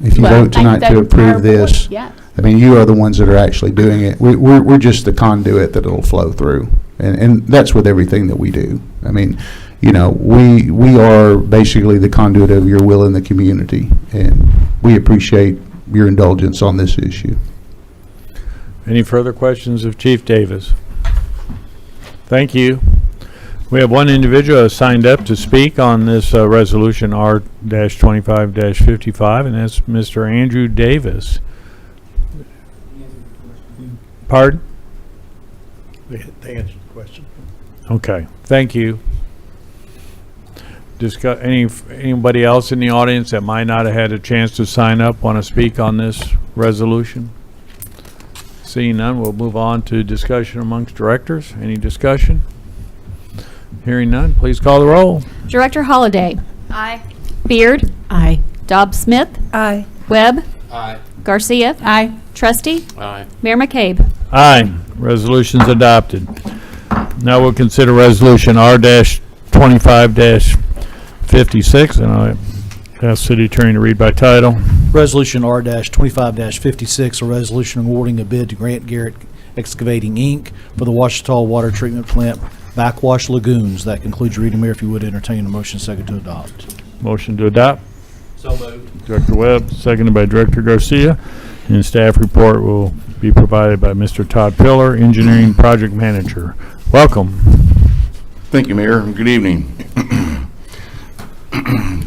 If you Well, vote thank tonight the to entire approve this, board, yeah. I mean, you are the ones that are actually doing it. We're just the conduit that it'll flow through. And that's with everything that we do. I mean, we are basically the conduit of your will in the community, and we appreciate your indulgence on this issue. Any further questions of Chief Davis? Thank you. We have one individual who signed up to speak on this resolution R-25-55, and that's Mr. Andrew Davis. Pardon? They answered the question. Okay, thank you. Anybody else in the audience that might not have had a chance to sign up want to speak on this resolution? Seeing none, we'll move on to discussion amongst directors. Any discussion? Hearing none, please call the roll. Director Holliday. Aye. Beard. Aye. Dobbs Smith. Aye. Webb. Aye. Garcia. Aye. Trustee. Aye. Mayor McCabe. Aye. Resolution's adopted. Now we'll consider resolution R-25-56, and I ask City Attorney to read by title. Resolution R-25-56, a resolution awarding a bid to Grant Garrett Excavating, Inc. for the Washita Water Treatment Plant Backwash Lagoons. That concludes your reading, Mayor. If you would entertain a motion second to adopt. Motion to adopt. So moved. Director Webb, seconded by Director Garcia. And staff report will be provided by Mr. Todd Pillar, Engineering Project Manager. Welcome. Thank you, Mayor, and good evening.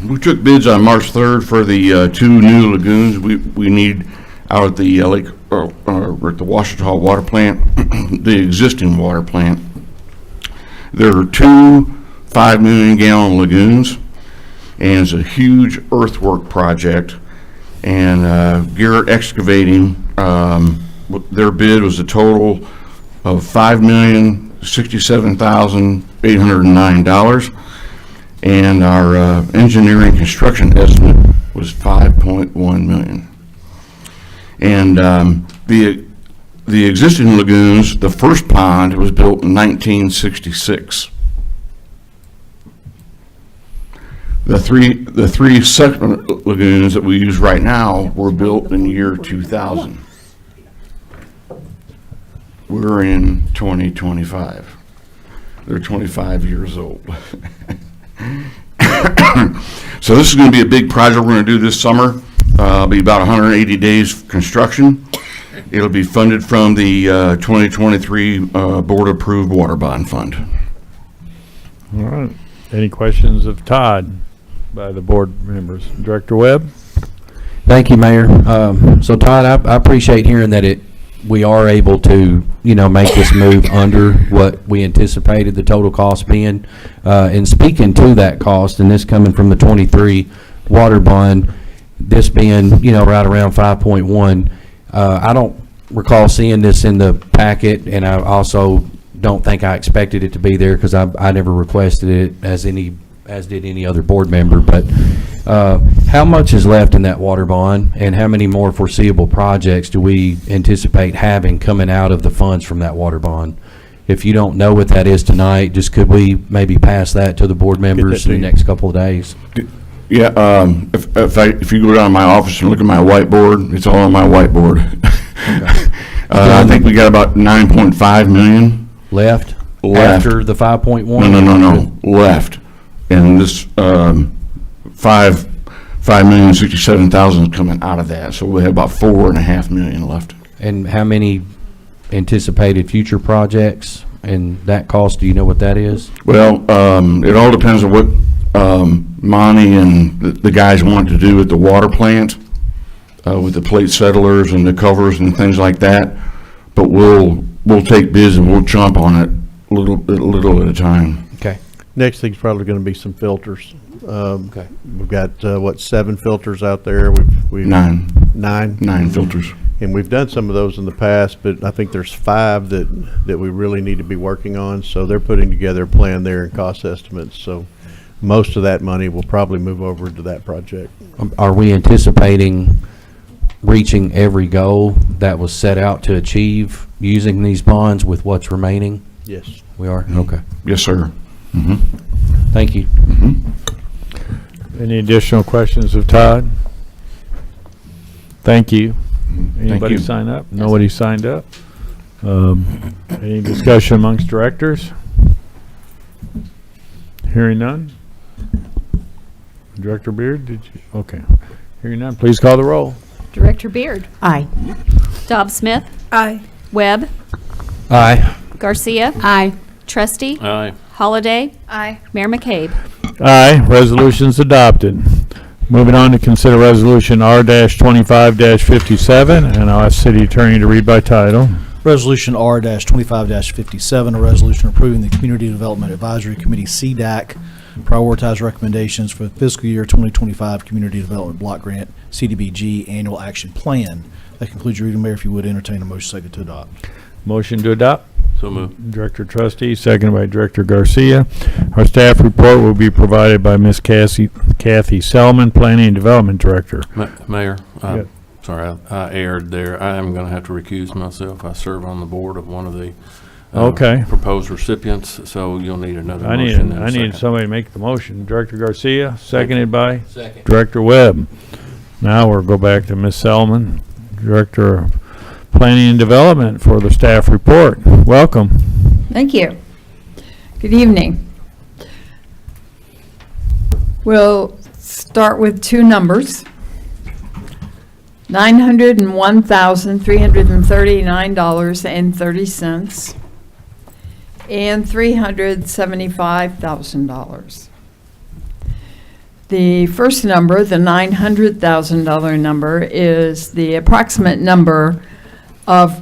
We took bids on March 3rd for the 2 new lagoons we need out at the lake, or at the Washita Water Plant, the existing water plant. There are 2 5 million gallon lagoons, and it's a huge earthwork project. And Garrett Excavating, their bid was a total of $5,067,809, and our engineering construction estimate was $5.1 million. And the existing lagoons, the first pond was built in 1966. The three second lagoons that we use right now were built in the year 2000. We're in 2025. They're 25 years old. So this is going to be a big project we're going to do this summer. It'll be about 180 days construction. It'll be funded from the 2023 board-approved water bond fund. All right. Any questions of Todd by the board members? Director Webb? Thank you, Mayor. So Todd, I appreciate hearing that we are able to, make this move under what we anticipated the total cost being. And speaking to that cost, and this coming from the 23 water bond, this being, right around 5.1, I don't recall seeing this in the packet, and I also don't think I expected it to be there because I never requested it as did any other board member. But how much is left in that water bond, and how many more foreseeable projects do we anticipate having coming out of the funds from that water bond? If you don't know what that is tonight, just could we maybe pass that to the board members in the next couple of days? Yeah, if you go down to my office and look at my whiteboard, it's all on my whiteboard. Okay. I think we got about 9.5 million. Left? After the 5.1? No, left. And this, 5,067,000 is coming out of that, so we have about 4.5 million left. And how many anticipated future projects and that cost, do you know what that is? Well, it all depends on what, Monty and the guys want to do at the water plant, with the plate settlers and the covers and things like that. But we'll take bids and we'll jump on it a little at a time. Okay. Next thing's probably going to be some filters. Okay. We've got, 7 filters out there? We've 9. 9? 9 filters. And we've done some of those in the past, but I think there's 5 that we really need to be working on. So they're putting together a plan there and cost estimates. So most of that money will probably move over to that project. Are we anticipating reaching every goal that was set out to achieve using these bonds with what's remaining? Yes. We are? Okay. Yes, sir. Thank you. Any additional questions of Todd? Thank you. Anybody you. sign up? Nobody signed up. Any discussion amongst directors? Hearing none? Director Beard, did you? Okay. Hearing none, please call the roll. Director Beard. Aye. Dobbs Smith. Aye. Webb. Aye. Garcia. Aye. Trustee. Aye. Holliday. Aye. Mayor McCabe. Aye, resolution's adopted. Moving on to consider resolution R-25-57, and I'll ask city attorney to read by title. Resolution R-25-57, a resolution approving the Community Development Advisory Committee CDAC prioritized recommendations for the fiscal year 2025 Community Development Block Grant CDBG Annual Action Plan. That concludes your reading, Mayor. If you would entertain a motion second to adopt. Motion to adopt. So moved. Director Trustee, seconded by Director Garcia. Our staff report will be provided by Ms. Kathy Selman, Planning and Development Director. Mayor, Yeah. sorry, I erred there. I am going to have to recuse myself. I serve on the board of one of the Okay. proposed recipients, so you'll need another I motion. in a need second. somebody to make the motion. Director Garcia, seconded by Second. Director Webb. Now we'll go back to Ms. Selman, Director of Planning and Development, for the staff report. Welcome. Thank you. Good evening. We'll start with two numbers. $901,339.30 and $375,000. The first number, the $900,000 number, is the approximate number of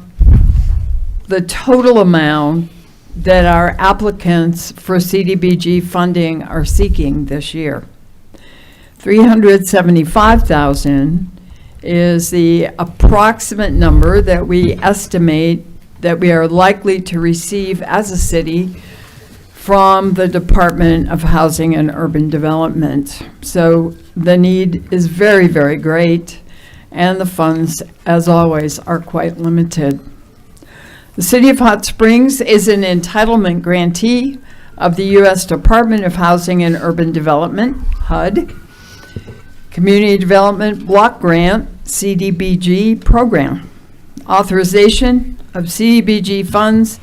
the total amount that our applicants for CDBG funding are seeking this year. $375,000 is the approximate number that we estimate that we are likely to receive as a city from the Department of Housing and Urban Development. So the need is very, very great, and the funds, as always, are quite limited. The City of Hot Springs is an entitlement grantee of the U.S. Department of Housing and Urban Development, HUD, Community Development Block Grant, CDBG program. Authorization of CDBG funds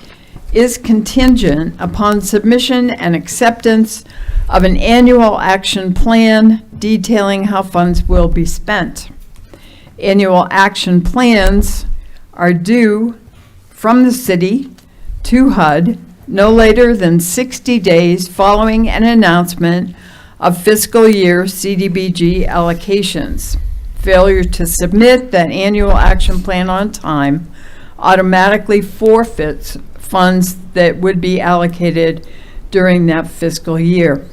is contingent upon submission and acceptance of an annual action plan detailing how funds will be spent. Annual action plans are due from the city to HUD no later than 60 days following an announcement of fiscal year CDBG allocations. Failure to submit that annual action plan on time automatically forfeits funds that would be allocated during that fiscal year.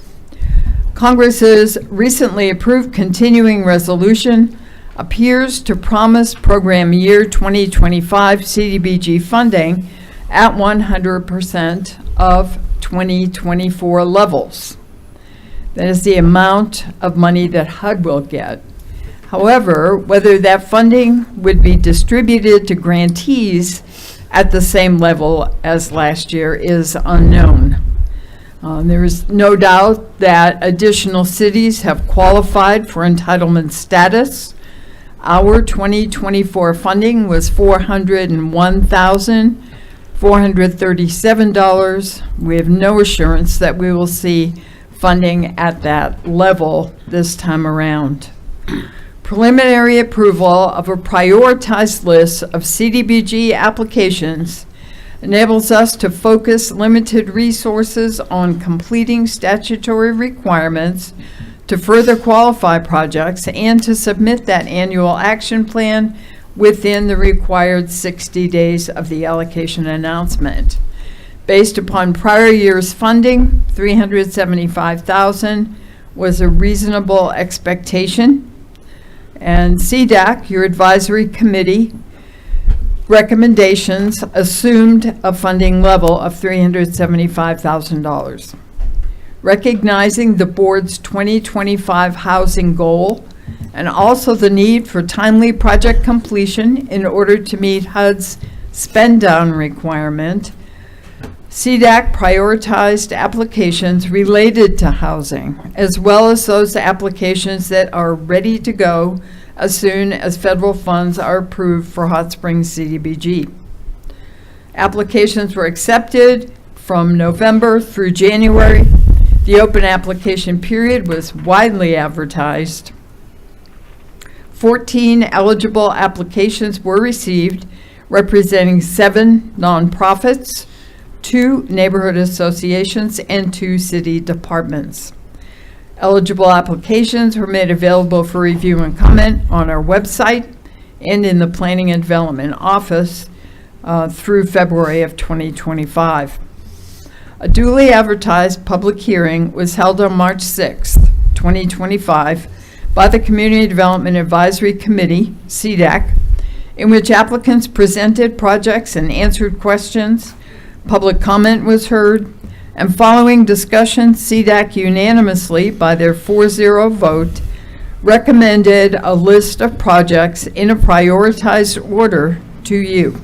Congress's recently approved continuing resolution appears to promise program year 2025 CDBG funding at 100% of 2024 levels. That is the amount of money that HUD will get. However, whether that funding would be distributed to grantees at the same level as last year is unknown. There is no doubt that additional cities have qualified for entitlement status. Our 2024 funding was $401,437. We have no assurance that we will see funding at that level this time around. Preliminary approval of a prioritized list of CDBG applications enables us to focus limited resources on completing statutory requirements to further qualify projects and to submit that annual action plan within the required 60 days of the allocation announcement. Based upon prior year's funding, $375,000 was a reasonable expectation. And CDAC, your advisory committee, recommendations assumed a funding level of $375,000. Recognizing the board's 2025 housing goal and also the need for timely project completion in order to meet HUD's spend down requirement, CDAC prioritized applications related to housing, as well as those applications that are ready to go as soon as federal funds are approved for Hot Springs CDBG. Applications were accepted from November through January. The open application period was widely advertised. 14 eligible applications were received, representing 7 nonprofits, 2 neighborhood associations, and 2 city departments. Eligible applications were made available for review and comment on our website and in the Planning and Development Office through February of 2025. A duly advertised public hearing was held on March 6th, 2025, by the Community Development Advisory Committee, CDAC, in which applicants presented projects and answered questions. Public comment was heard, and following discussion, CDAC unanimously, by their 4-0 vote, recommended a list of projects in a prioritized order to you.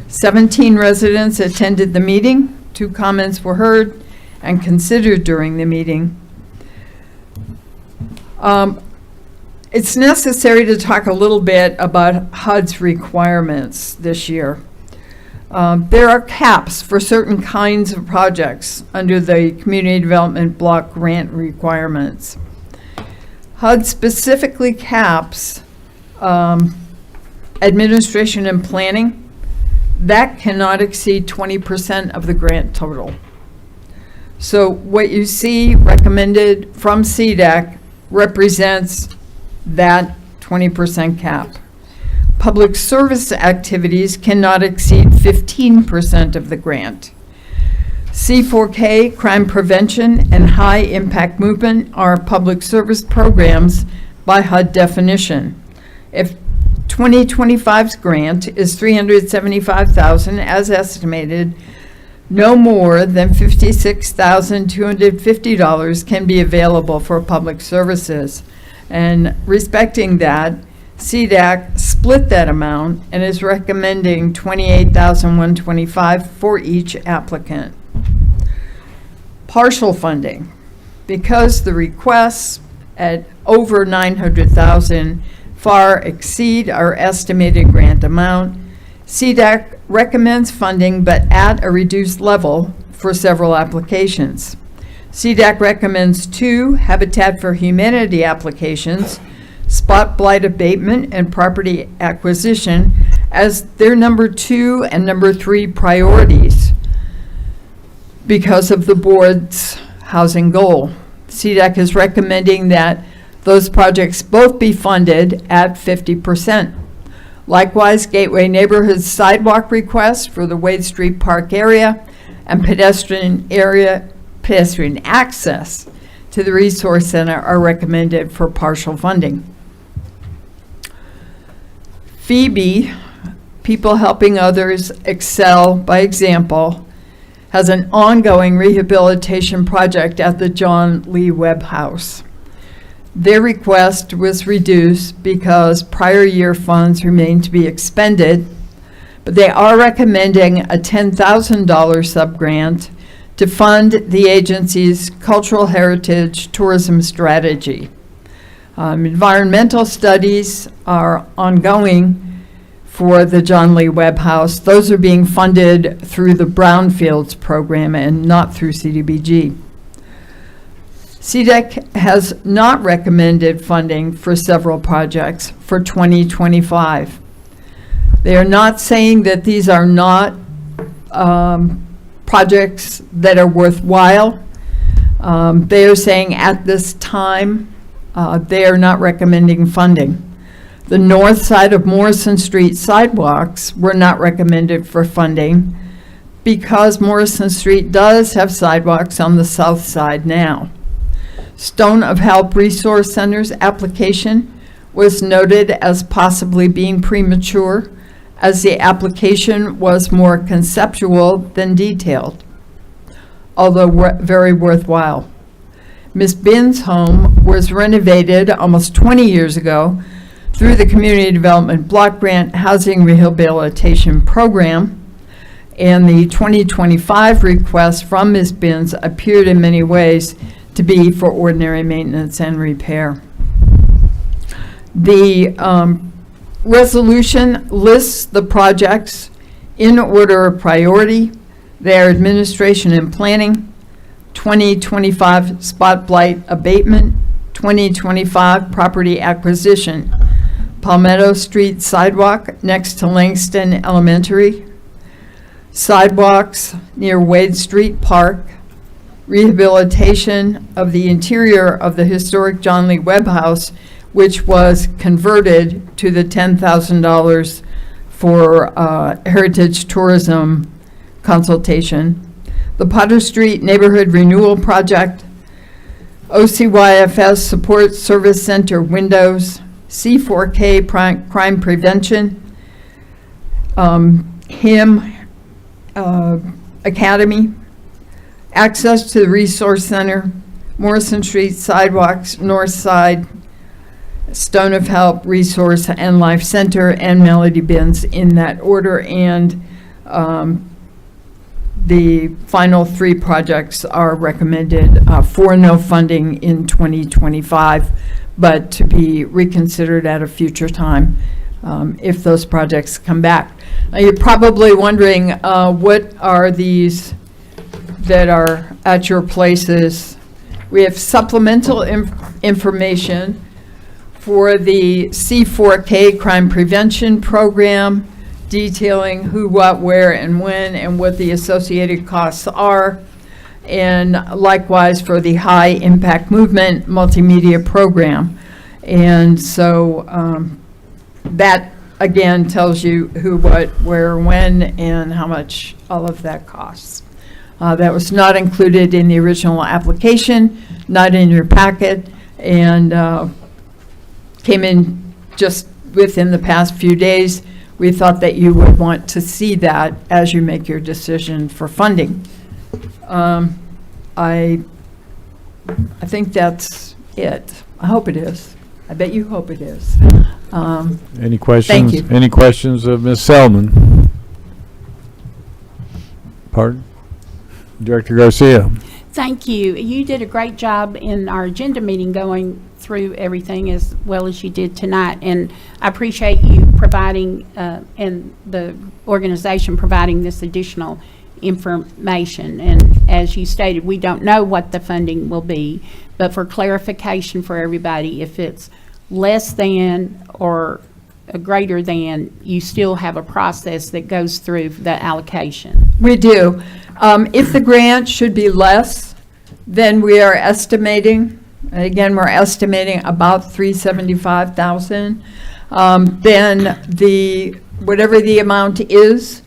17 residents attended the meeting. 2 comments were heard and considered during the meeting. It's necessary to talk a little bit about HUD's requirements this year. There are caps for certain kinds of projects under the Community Development Block Grant requirements. HUD specifically caps administration and planning. That cannot exceed 20% of the grant total. So what you see recommended from CDAC represents that 20% cap. Public service activities cannot exceed 15% of the grant. C4K, crime prevention, and high impact movement are public service programs by HUD definition. If 2025's grant is $375,000 as estimated, no more than $56,250 can be available for public services. And respecting that, CDAC split that amount and is recommending $28,125 for each applicant. Partial funding. Because the requests at over $900,000 far exceed our estimated grant amount, CDAC recommends funding, but at a reduced level for several applications. CDAC recommends 2 Habitat for Humanity applications, spot blight abatement and property acquisition, as their number 2 and number 3 priorities because of the board's housing goal. CDAC is recommending that those projects both be funded at 50%. Likewise, Gateway Neighborhood's sidewalk request for the Wade Street Park area and pedestrian access to the Resource Center are recommended for partial funding. Phoebe, People Helping Others Excel by Example, has an ongoing rehabilitation project at the John Lee Webb House. Their request was reduced because prior year funds remain to be expended, but they are recommending a $10,000 subgrant to fund the agency's cultural heritage tourism strategy. Environmental studies are ongoing for the John Lee Webb House. Those are being funded through the Brownfields program and not through CDBG. CDEC has not recommended funding for several projects for 2025. They are not saying that these are not projects that are worthwhile. They are saying at this time they are not recommending funding. The north side of Morrison Street sidewalks were not recommended for funding because Morrison Street does have sidewalks on the south side now. Stone of Help Resource Center's application was noted as possibly being premature, as the application was more conceptual than detailed, although very worthwhile. Ms. Bin's home was renovated almost 20 years ago through the Community Development Block Grant Housing Rehabilitation Program, and the 2025 request from Ms. Bin's appeared in many ways to be for ordinary maintenance and repair. The resolution lists the projects in order of priority. They are administration and planning, 2025 spot blight abatement, 2025 property acquisition, Palmetto Street sidewalk next to Langston Elementary, sidewalks near Wade Street Park, rehabilitation of the interior of the historic John Lee Webb House, which was converted to the $10,000 for heritage tourism consultation, the Potter Street Neighborhood Renewal Project, OCYFS Support Service Center windows, C4K crime prevention, HIM Academy, access to the Resource Center, Morrison Street sidewalks, north side, Stone of Help, Resource and Life Center, and Melody Bins in that order. And the final 3 projects are recommended for no funding in 2025, but to be reconsidered at a future time if those projects come back. Now, you're probably wondering what are these that are at your places. We have supplemental information for the C4K crime prevention program, detailing who, what, where, and when, and what the associated costs are. And likewise for the high impact movement multimedia program. And so that again tells you who, what, where, when, and how much all of that costs. That was not included in the original application, not in your packet, and came in just within the past few days. We thought that you would want to see that as you make your decision for funding. I think that's it. I hope it is. I bet you hope it is. Any questions? Thank you. Any questions of Ms. Selman? Pardon? Director Garcia. Thank you. You did a great job in our agenda meeting going through everything as well as you did tonight, and I appreciate you providing, and the organization providing this additional information. And as you stated, we don't know what the funding will be, but for clarification for everybody, if it's less than or greater than, you still have a process that goes through the allocation. We do. If the grant should be less, then we are estimating, again, we're estimating about $375,000. Then whatever the amount is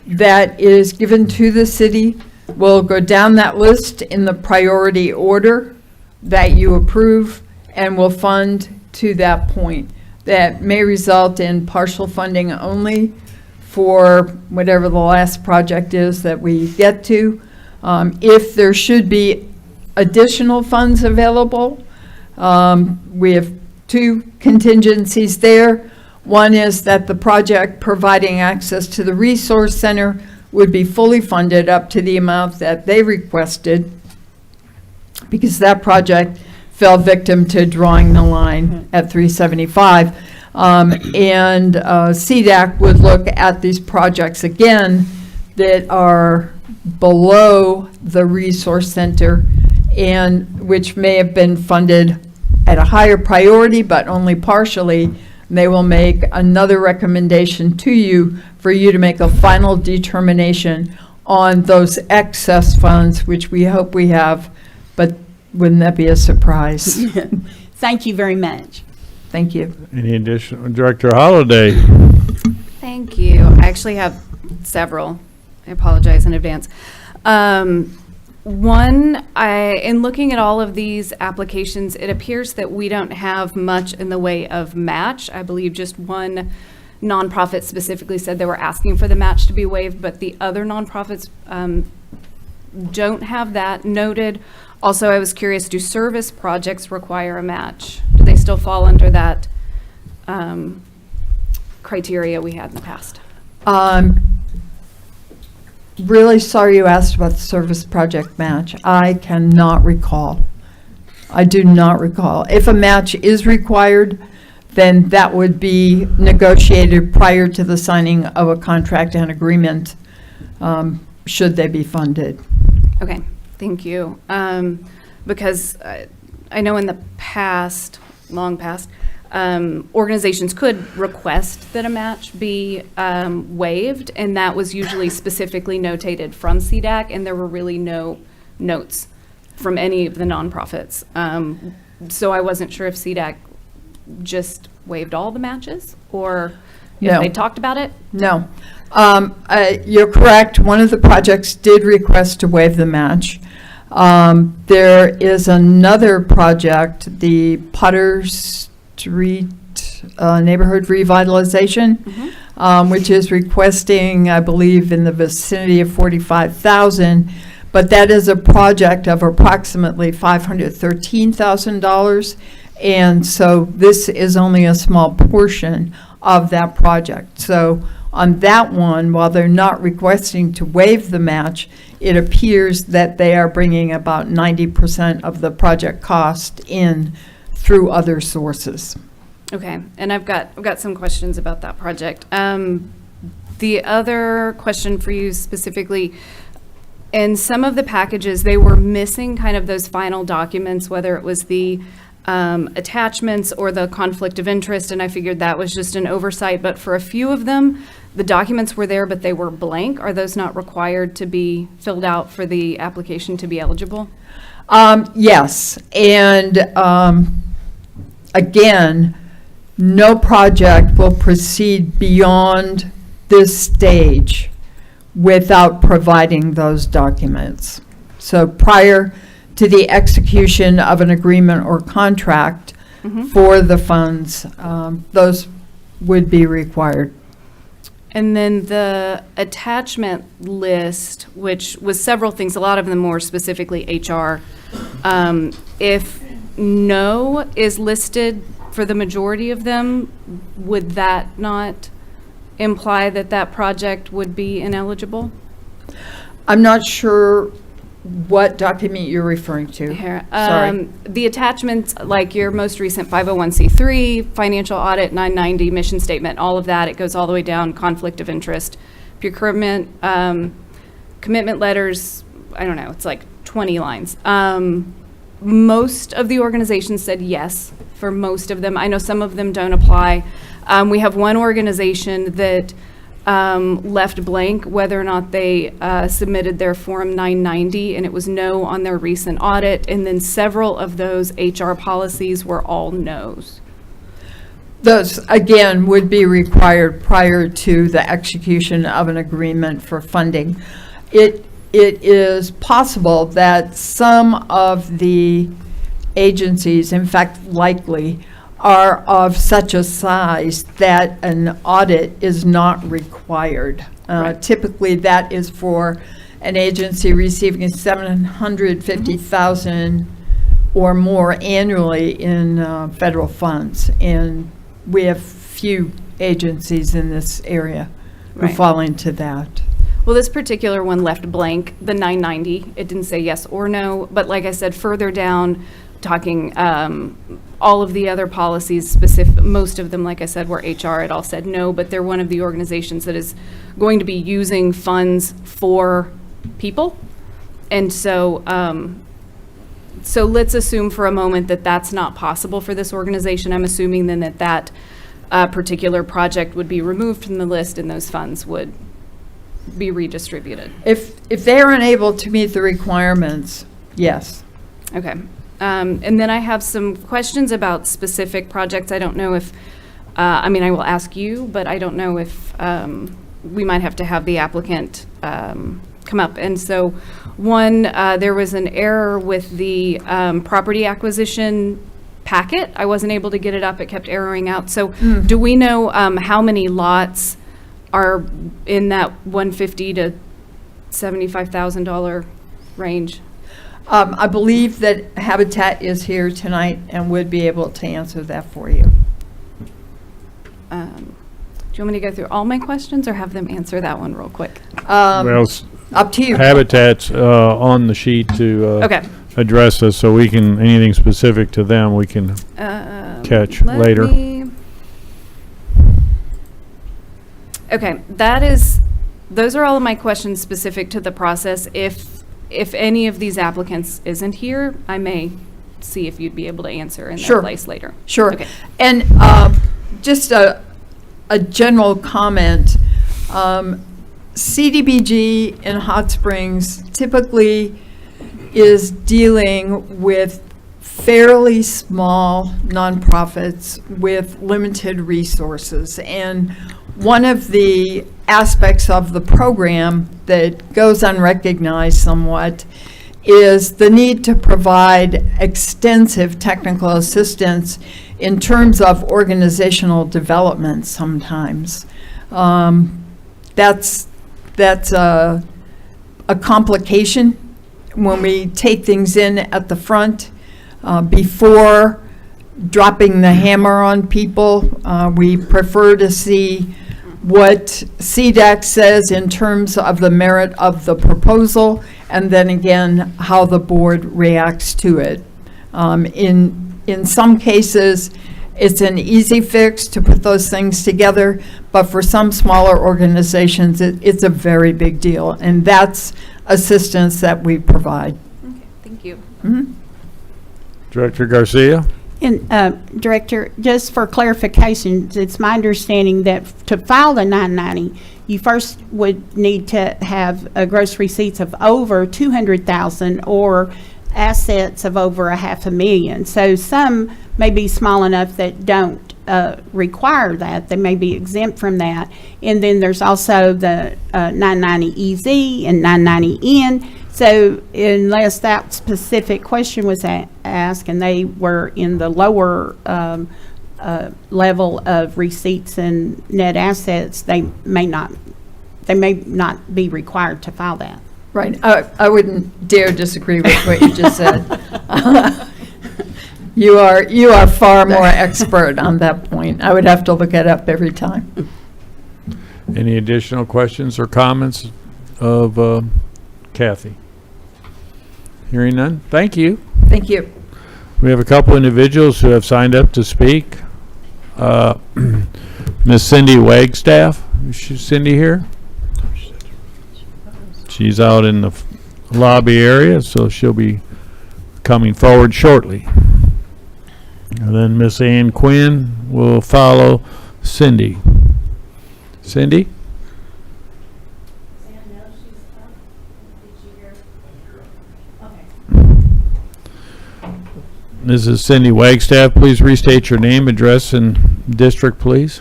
that is given to the city will go down that list in the priority order that you approve, and will fund to that point. That may result in partial funding only for whatever the last project is that we get to. If there should be additional funds available, we have two contingencies there. One is that the project providing access to the resource center would be fully funded up to the amount that they requested, because that project fell victim to drawing the line at 375. And CDAC would look at these projects again that are below the resource center, and which may have been funded at a higher priority but only partially. They will make another recommendation to you for you to make a final determination on those excess funds, which we hope we have, but wouldn't that be a surprise? Thank you very much. Thank you. Any additional, Director Holliday? Thank you. I actually have several. I apologize in advance. One, in looking at all of these applications, it appears that we don't have much in the way of match. I believe just one nonprofit specifically said they were asking for the match to be waived, but the other nonprofits don't have that noted. Also, I was curious, do service projects require a match? Do they still fall under that criteria we had in the past? Really sorry you asked about the service project match. I cannot recall. I do not recall. If a match is required, then that would be negotiated prior to the signing of a contract and agreement, should they be funded. Okay, thank you. Because I know in the past, long past, organizations could request that a match be waived, and that was usually specifically notated from CDAC, and there were really no notes from any of the nonprofits. So I wasn't sure if CDAC just waived all the matches, or if No. they talked about it. No. You're correct. One of the projects did request to waive the match. There is another project, the Potter Street Neighborhood Revitalization, which is requesting, I believe, in the vicinity of $45,000, but that is a project of approximately $513,000, and so this is only a small portion of that project. So on that one, while they're not requesting to waive the match, it appears that they are bringing about 90% of the project cost in through other sources. Okay, and I've got some questions about that project. The other question for you specifically, in some of the packages, they were missing kind of those final documents, whether it was the attachments or the conflict of interest, and I figured that was just an oversight, but for a few of them, the documents were there, but they were blank. Are those not required to be filled out for the application to be eligible? Yes, and again, no project will proceed beyond this stage without providing those documents. So prior to the execution of an agreement or contract for the funds, those would be required. And then the attachment list, which was several things, a lot of them more specifically HR. If no is listed for the majority of them, would that not imply that that project would be ineligible? I'm not sure what document you're referring to. Here, Sorry. the attachments, like your most recent 501c3, financial audit, 990, mission statement, all of that, it goes all the way down, conflict of interest, procurement, commitment letters, I don't know, it's like 20 lines. Most of the organizations said yes for most of them. I know some of them don't apply. We have one organization that left blank whether or not they submitted their Form 990, and it was no on their recent audit. And then several of those HR policies were all no's. Those, again, would be required prior to the execution of an agreement for funding. It is possible that some of the agencies, in fact, likely, are of such a size that an audit is not required. Typically, that is for an agency receiving $750,000 or more annually in federal funds. And we have few agencies in this area who fall into that. Well, this particular one left blank, the 990. It didn't say yes or no, but like I said, further down, talking all of the other policies, specific, most of them, like I said, were HR. It all said no, but they're one of the organizations that is going to be using funds for people. And so, so let's assume for a moment that that's not possible for this organization. I'm assuming then that that particular project would be removed from the list and those funds would be redistributed. If they are unable to meet the requirements, yes. Okay. And then I have some questions about specific projects. I don't know if, I mean, I will ask you, but I don't know if we might have to have the applicant come up. And so one, there was an error with the property acquisition packet. I wasn't able to get it up. It kept erroring out. So do we know how many lots are in that $150,000 to $75,000 range? I believe that Habitat is here tonight and would be able to answer that for you. Do you want me to go through all my questions or have them answer that one real quick? Well, up to you. Habitat's on the sheet to address this, so we can, anything specific to them, we can catch later. Okay, those are all of my questions specific to the process. If any of these applicants isn't here, I may see if you'd be able to answer in their place later. Sure. Okay. And just a general comment, CDBG in Hot Springs typically is dealing with fairly small nonprofits with limited resources. And one of the aspects of the program that goes unrecognized somewhat is the need to provide extensive technical assistance in terms of organizational development sometimes. That's a complication when we take things in at the front before dropping the hammer on people. We prefer to see what CDAC says in terms of the merit of the proposal, and then again, how the board reacts to it. In some cases, it's an easy fix to put those things together, but for some smaller organizations, it's a very big deal, and that's assistance that we provide. Okay, thank you. Mm-hmm. Director Garcia? And Director, just for clarification, it's my understanding that to file the 990, you first would need to have gross receipts of over 200,000 or assets of over $500,000. So some may be small enough that don't require that. They may be exempt from that. And then there's also the 990EZ and 990N. So unless that specific question was asked and they were in the lower level of receipts and net assets, they may not be required to file that. Right. I wouldn't dare disagree with what you just said. You are far more expert on that point. I would have to look it up every time. Any additional questions or comments of Kathy? Hearing none, thank you. Thank you. We have a couple individuals who have signed up to speak. Miss Cindy Wagstaff, is Cindy here? She's out in the lobby area, so she'll be coming forward shortly. And then Miss Ann Quinn will follow Cindy. Cindy? Mrs. Cindy Wagstaff, please restate your name, address, and district, please.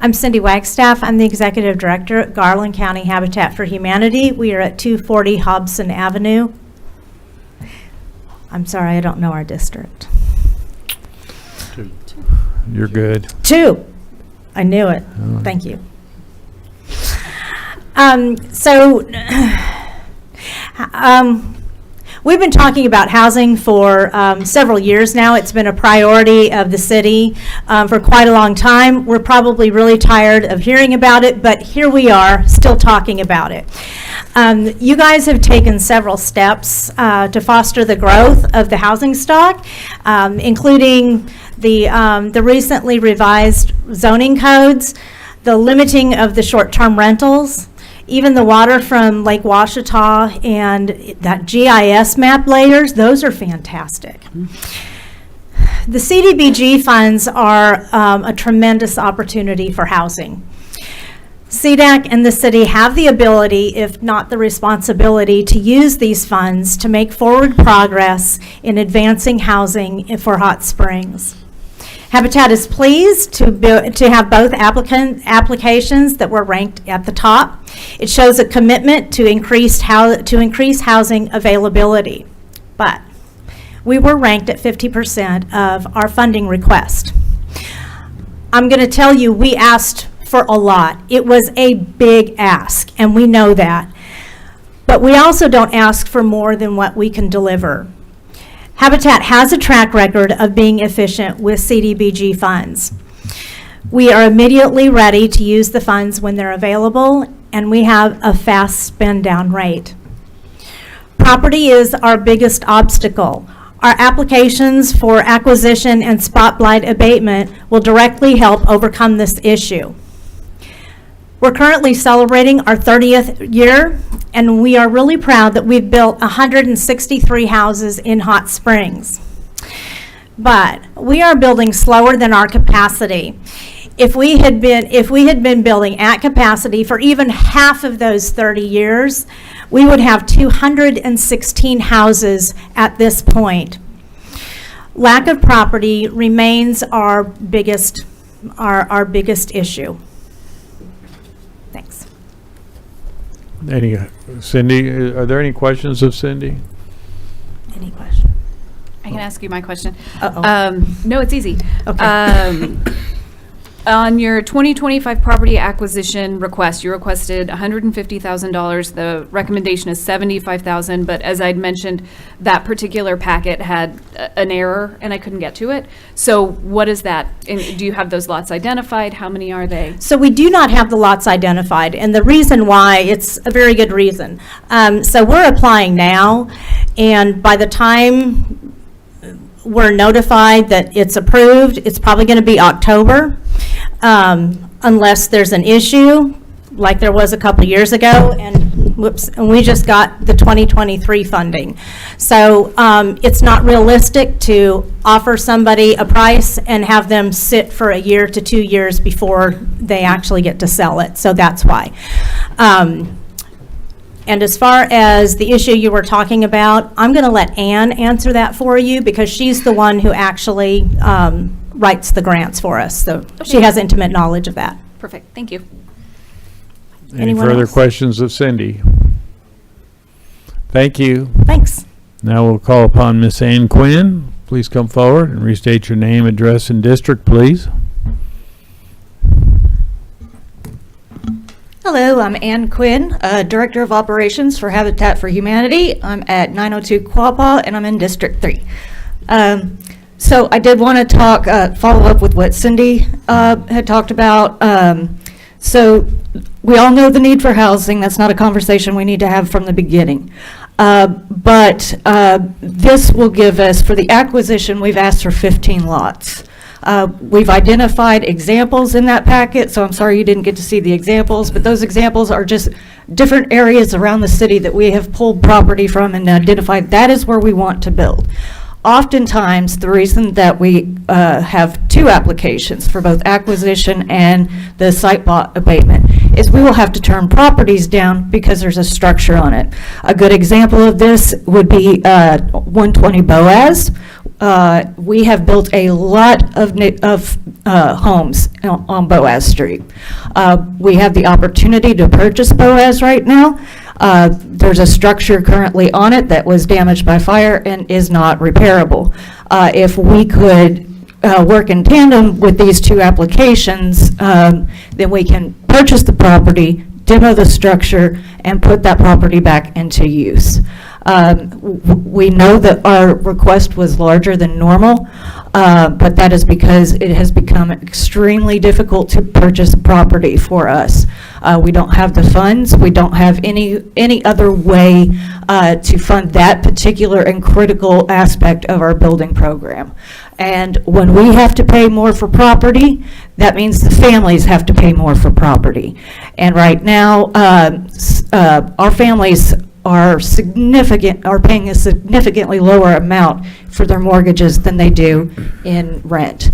I'm Cindy Wagstaff. I'm the Executive Director at Garland County Habitat for Humanity. We are at 240 Hobson Avenue. I'm sorry, I don't know our district. You're good. 2. I knew it. Thank you. We've been talking about housing for several years now. It's been a priority of the city for quite a long time. We're probably really tired of hearing about it, but here we are still talking about it. You guys have taken several steps to foster the growth of the housing stock, including the recently revised zoning codes, the limiting of the short-term rentals, even the water from Lake Washita and that GIS map layers, those are fantastic. The CDBG funds are a tremendous opportunity for housing. CDAC and the city have the ability, if not the responsibility, to use these funds to make forward progress in advancing housing for Hot Springs. Habitat is pleased to have both applications that were ranked at the top. It shows a commitment to increase housing availability, but we were ranked at 50% of our funding request. I'm going to tell you, we asked for a lot. It was a big ask, and we know that. But we also don't ask for more than what we can deliver. Habitat has a track record of being efficient with CDBG funds. We are immediately ready to use the funds when they're available, and we have a fast spend down rate. Property is our biggest obstacle. Our applications for acquisition and spot blight abatement will directly help overcome this issue. We're currently celebrating our 30th year, and we are really proud that we've built 163 houses in Hot Springs. But we are building slower than our capacity. If we had been building at capacity for even half of those 30 years, we would have 216 houses at this point. Lack of property remains our biggest issue. Thanks. Cindy, are there any questions of Cindy? Any question? I can ask you my question. Uh-oh. No, it's easy. Okay. On your 2025 property acquisition request, you requested $150,000. The recommendation is $75,000, but as I'd mentioned, that particular packet had an error and I couldn't get to it. So what is that? And do you have those lots identified? How many are they? So we do not have the lots identified, and the reason why, it's a very good reason. So we're applying now, and by the time we're notified that it's approved, it's probably going to be October, unless there's an issue, like there was a couple years ago, and we just got the 2023 funding. So it's not realistic to offer somebody a price and have them sit for a year to 2 years before they actually get to sell it. So that's why. And as far as the issue you were talking about, I'm going to let Ann answer that for you because she's the one who actually writes the grants for us. So she has intimate knowledge of that. Perfect. Thank you. Any Anyone further else? questions of Cindy? Thank you. Thanks. Now we'll call upon Miss Ann Quinn. Please come forward and restate your name, address, and district, please. Hello, I'm Ann Quinn, Director of Operations for Habitat for Humanity. I'm at 902 Quapaw, and I'm in District 3. So I did want to follow up with what Cindy had talked about. So we all know the need for housing. That's not a conversation we need to have from the beginning. But this will give us, for the acquisition, we've asked for 15 lots. We've identified examples in that packet, so I'm sorry you didn't get to see the examples, but those examples are just different areas around the city that we have pulled property from and identified that is where we want to build. Oftentimes, the reason that we have two applications for both acquisition and the site plot abatement is we will have to turn properties down because there's a structure on it. A good example of this would be 120 Boaz. We have built a lot of homes on Boaz Street. We have the opportunity to purchase Boaz right now. There's a structure currently on it that was damaged by fire and is not repairable. If we could work in tandem with these two applications, then we can purchase the property, demo the structure, and put that property back into use. We know that our request was larger than normal, but that is because it has become extremely difficult to purchase property for us. We don't have the funds. We don't have any other way to fund that particular and critical aspect of our building program. And when we have to pay more for property, that means the families have to pay more for property. And right now, our families are paying a significantly lower amount for their mortgages than they do in rent.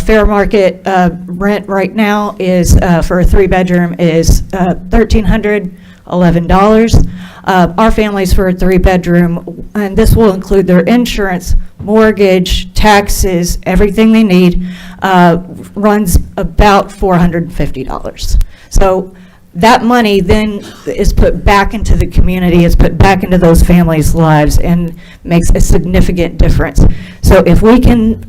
Fair market rent right now is for a 3-bedroom is $1,311. Our families for a 3-bedroom, and this will include their insurance, mortgage, taxes, everything they need, runs about $450. So that money then is put back into the community, is put back into those families' lives, and makes a significant difference. So if we can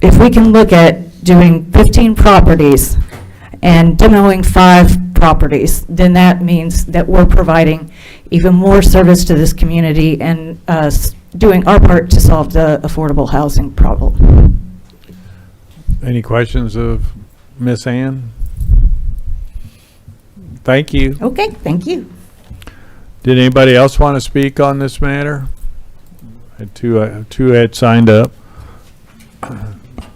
look at doing 15 properties and demoing 5 properties, then that means that we're providing even more service to this community and doing our part to solve the affordable housing problem. Any questions of Miss Ann? Thank you. Okay, thank you. Did anybody else want to speak on this matter? Had two had signed up.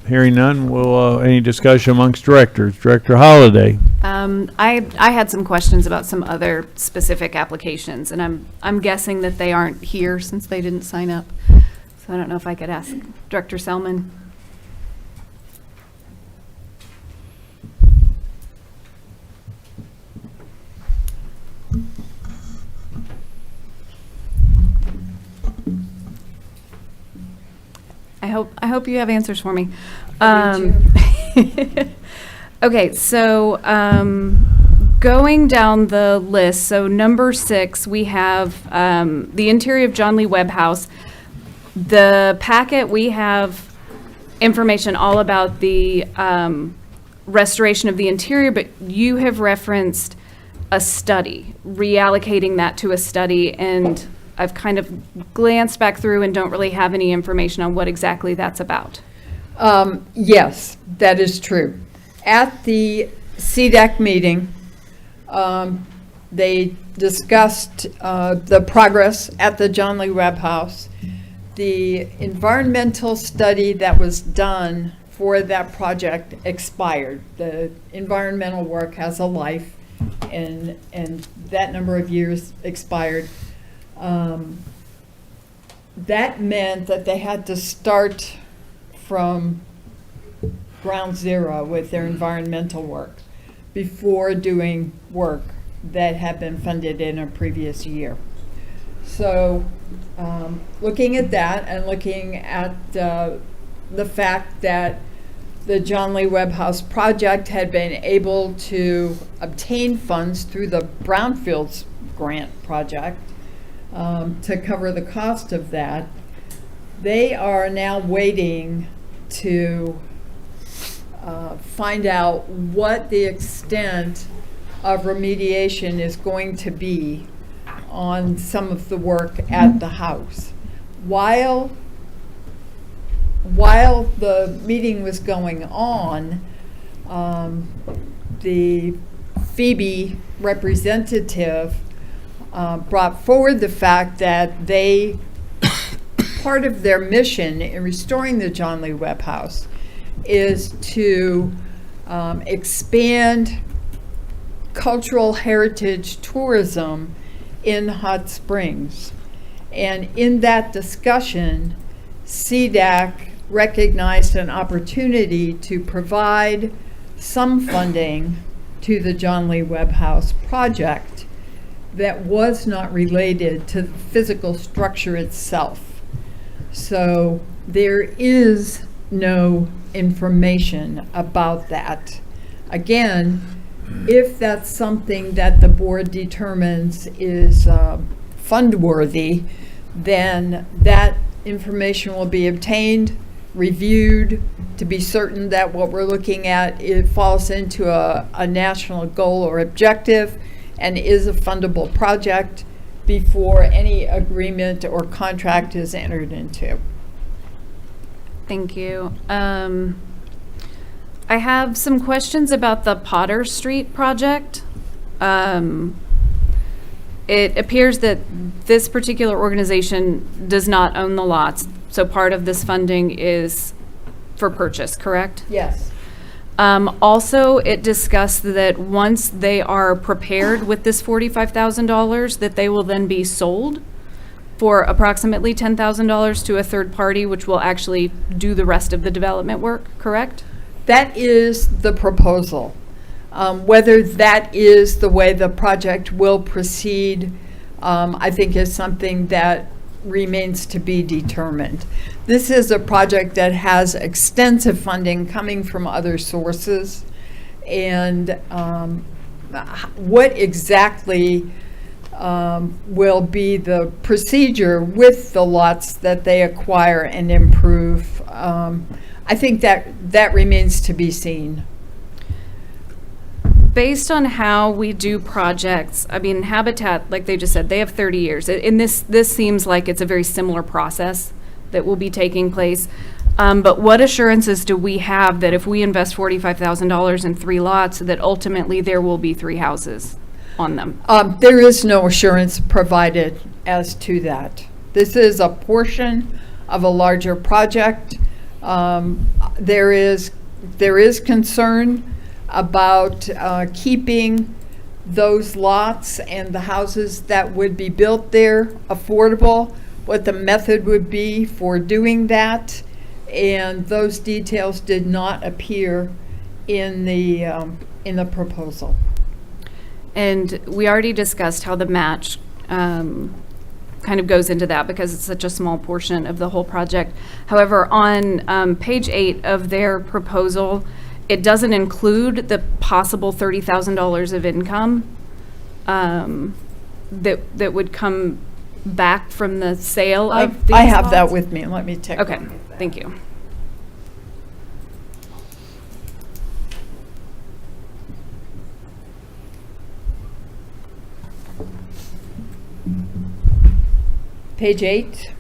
Hearing none, will any discussion amongst directors? Director Holliday. I had some questions about some other specific applications, and I'm guessing that they aren't here since they didn't sign up. So I don't know if I could ask Director Selman. I hope you have answers for me. Okay, so going down the list, so number 6, we have the interior of John Lee Webb House. The packet, we have information all about the restoration of the interior, but you have referenced a study, reallocating that to a study, and I've kind of glanced back through and don't really have any information on what exactly that's about. Yes, that is true. At the CDEC meeting, they discussed the progress at the John Lee Webb House. The environmental study that was done for that project expired. The environmental work has a life, and that number of years expired. That meant that they had to start from ground zero with their environmental work before doing work that had been funded in a previous year. So looking at that and looking at the fact that the John Lee Webb House project had been able to obtain funds through the Brownfields grant project to cover the cost of that, they are now waiting to find out what the extent of remediation is going to be on some of the work at the house. While the meeting was going on, the Phoebe representative brought forward the fact that they, part of their mission in restoring the John Lee Webb House is to expand cultural heritage tourism in Hot Springs. And in that discussion, CDAC recognized an opportunity to provide some funding to the John Lee Webb House project that was not related to the physical structure itself. So there is no information about that. Again, if that's something that the board determines is fund-worthy, then that information will be obtained, reviewed, to be certain that what we're looking at, it falls into a national goal or objective and is a fundable project before any agreement or contract is entered into. Thank you. I have some questions about the Potter Street project. It appears that this particular organization does not own the lots, so part of this funding is for purchase, correct? Yes. Also, it discussed that once they are prepared with this $45,000, that they will then be sold for approximately $10,000 to a third party, which will actually do the rest of the development work, correct? That is the proposal. Whether that is the way the project will proceed, I think is something that remains to be determined. This is a project that has extensive funding coming from other sources, and what exactly will be the procedure with the lots that they acquire and improve, I think that remains to be seen. Based on how we do projects, I mean, Habitat, like they just said, they have 30 years. And this seems like it's a very similar process that will be taking place. But what assurances do we have that if we invest $45,000 in 3 lots, that ultimately there will be 3 houses on them? There is no assurance provided as to that. This is a portion of a larger project. There is concern about keeping those lots and the houses that would be built there affordable, what the method would be for doing that, and those details did not appear in the proposal. And we already discussed how the match kind of goes into that because it's such a small portion of the whole project. However, on page 8 of their proposal, it doesn't include the possible $30,000 of income that would come back from the sale of these I have that lots. with me. Let me take Okay, a look at that. thank you. Page 8.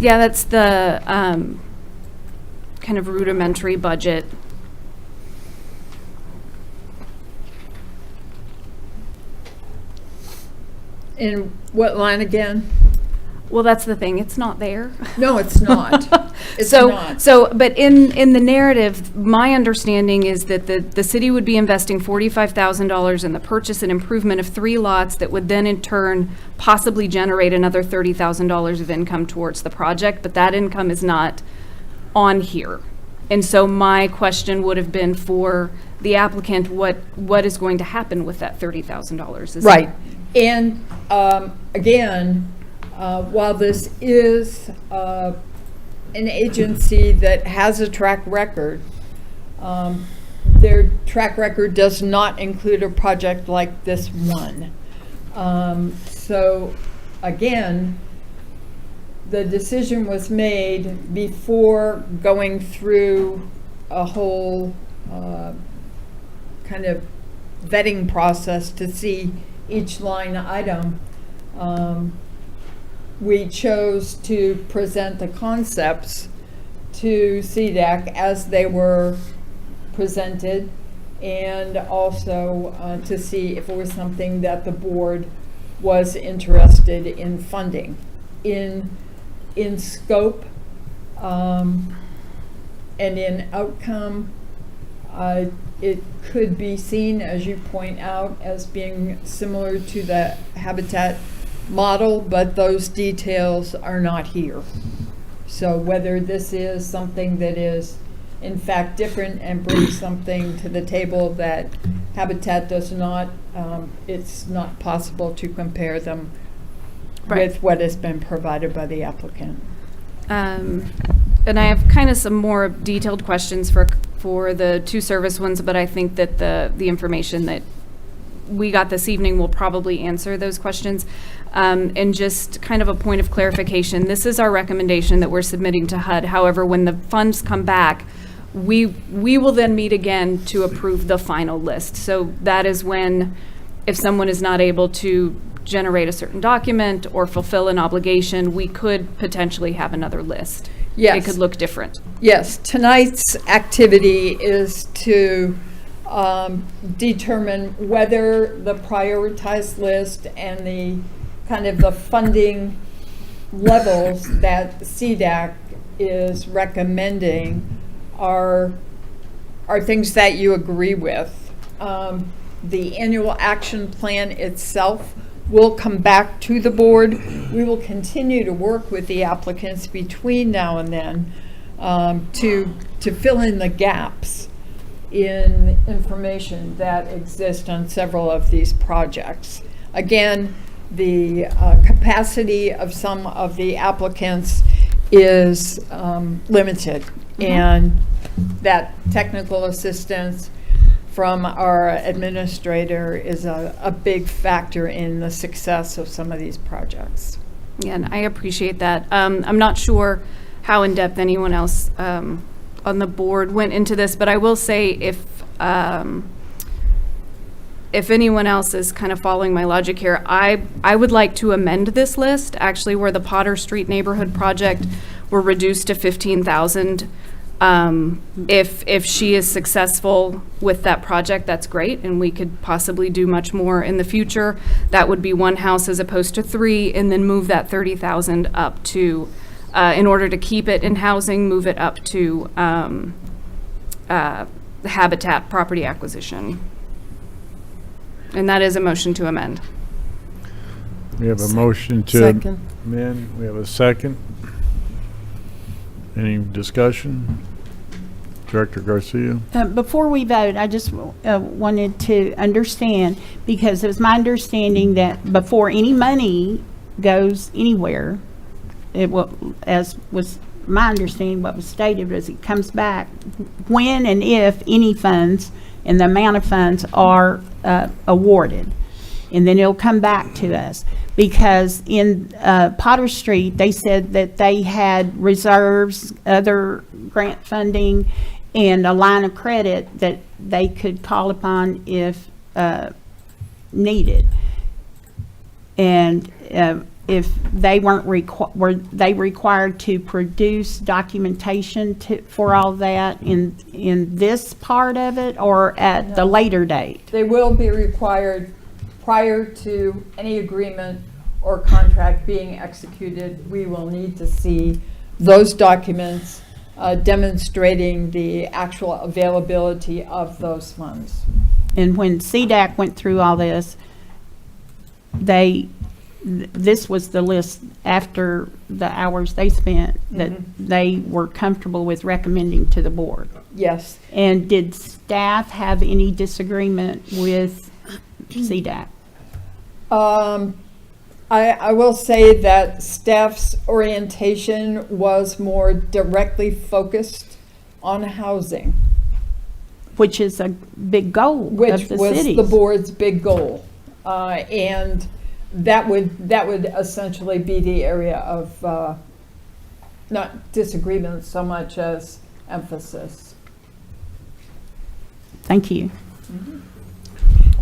Yeah, that's the kind of rudimentary budget. In what line again? Well, that's the thing, it's not there. No, it's not. It's So, not. but in the narrative, my understanding is that the city would be investing $45,000 in the purchase and improvement of 3 lots that would then in turn possibly generate another $30,000 of income towards the project, but that income is not on here. And so my question would have been for the applicant, what is going to happen with that $30,000? Right. And again, while this is an agency that has a track record, their track record does not include a project like this one. So again, the decision was made before going through a whole kind of vetting process to see each line item. We chose to present the concepts to CDAC as they were presented, and also to see if it was something that the board was interested in funding. In scope and in outcome, it could be seen, as you point out, as being similar to the Habitat model, but those details are not here. So whether this is something that is in fact different and brings something to the table that Habitat does not, it's not possible to compare them with what has been provided by the applicant. And I have kind of some more detailed questions for the two service ones, but I think that the information that we got this evening will probably answer those questions. And just kind of a point of clarification, this is our recommendation that we're submitting to HUD. However, when the funds come back, we will then meet again to approve the final list. So that is when, if someone is not able to generate a certain document or fulfill an obligation, we could potentially have another list. Yes. It could look different. Yes, tonight's activity is to determine whether the prioritized list and the kind of the funding levels that CDAC is recommending are things that you agree with. The annual action plan itself will come back to the board. We will continue to work with the applicants between now and then to fill in the gaps in information that exist on several of these projects. Again, the capacity of some of the applicants is limited, and that technical assistance from our administrator is a big factor in the success of some of these projects. Yeah, and I appreciate that. I'm not sure how in-depth anyone else on the board went into this, but I will say if anyone else is kind of following my logic here, I would like to amend this list, actually, where the Potter Street neighborhood project were reduced to 15,000. If she is successful with that project, that's great, and we could possibly do much more in the future. That would be one house as opposed to three, and then move that 30,000 up to, in order to keep it in housing, move it up to the Habitat property acquisition. And that is a motion to amend. We have a motion to Second. amend. We have a second. Any discussion? Director Garcia? Before we vote, I just wanted to understand, because it was my understanding that before any money goes anywhere, it will, as was my understanding, what was stated was it comes back when and if any funds and the amount of funds are awarded. And then it'll come back to us. Because in Potter Street, they said that they had reserves, other grant funding, and a line of credit that they could call upon if needed. And if they weren't were they required to produce documentation for all that in this part of it, or at the later date? They will be required prior to any agreement or contract being executed. We will need to see those documents demonstrating the actual availability of those funds. And when CDAC went through all this, this was the list after the hours they spent that they were comfortable with recommending to the board. Yes. And did staff have any disagreement with CDAC? I will say that staff's orientation was more directly focused on housing. Which is a big goal of the Which cities. was the board's big goal. And that would essentially be the area of not disagreement so much as emphasis. Thank you.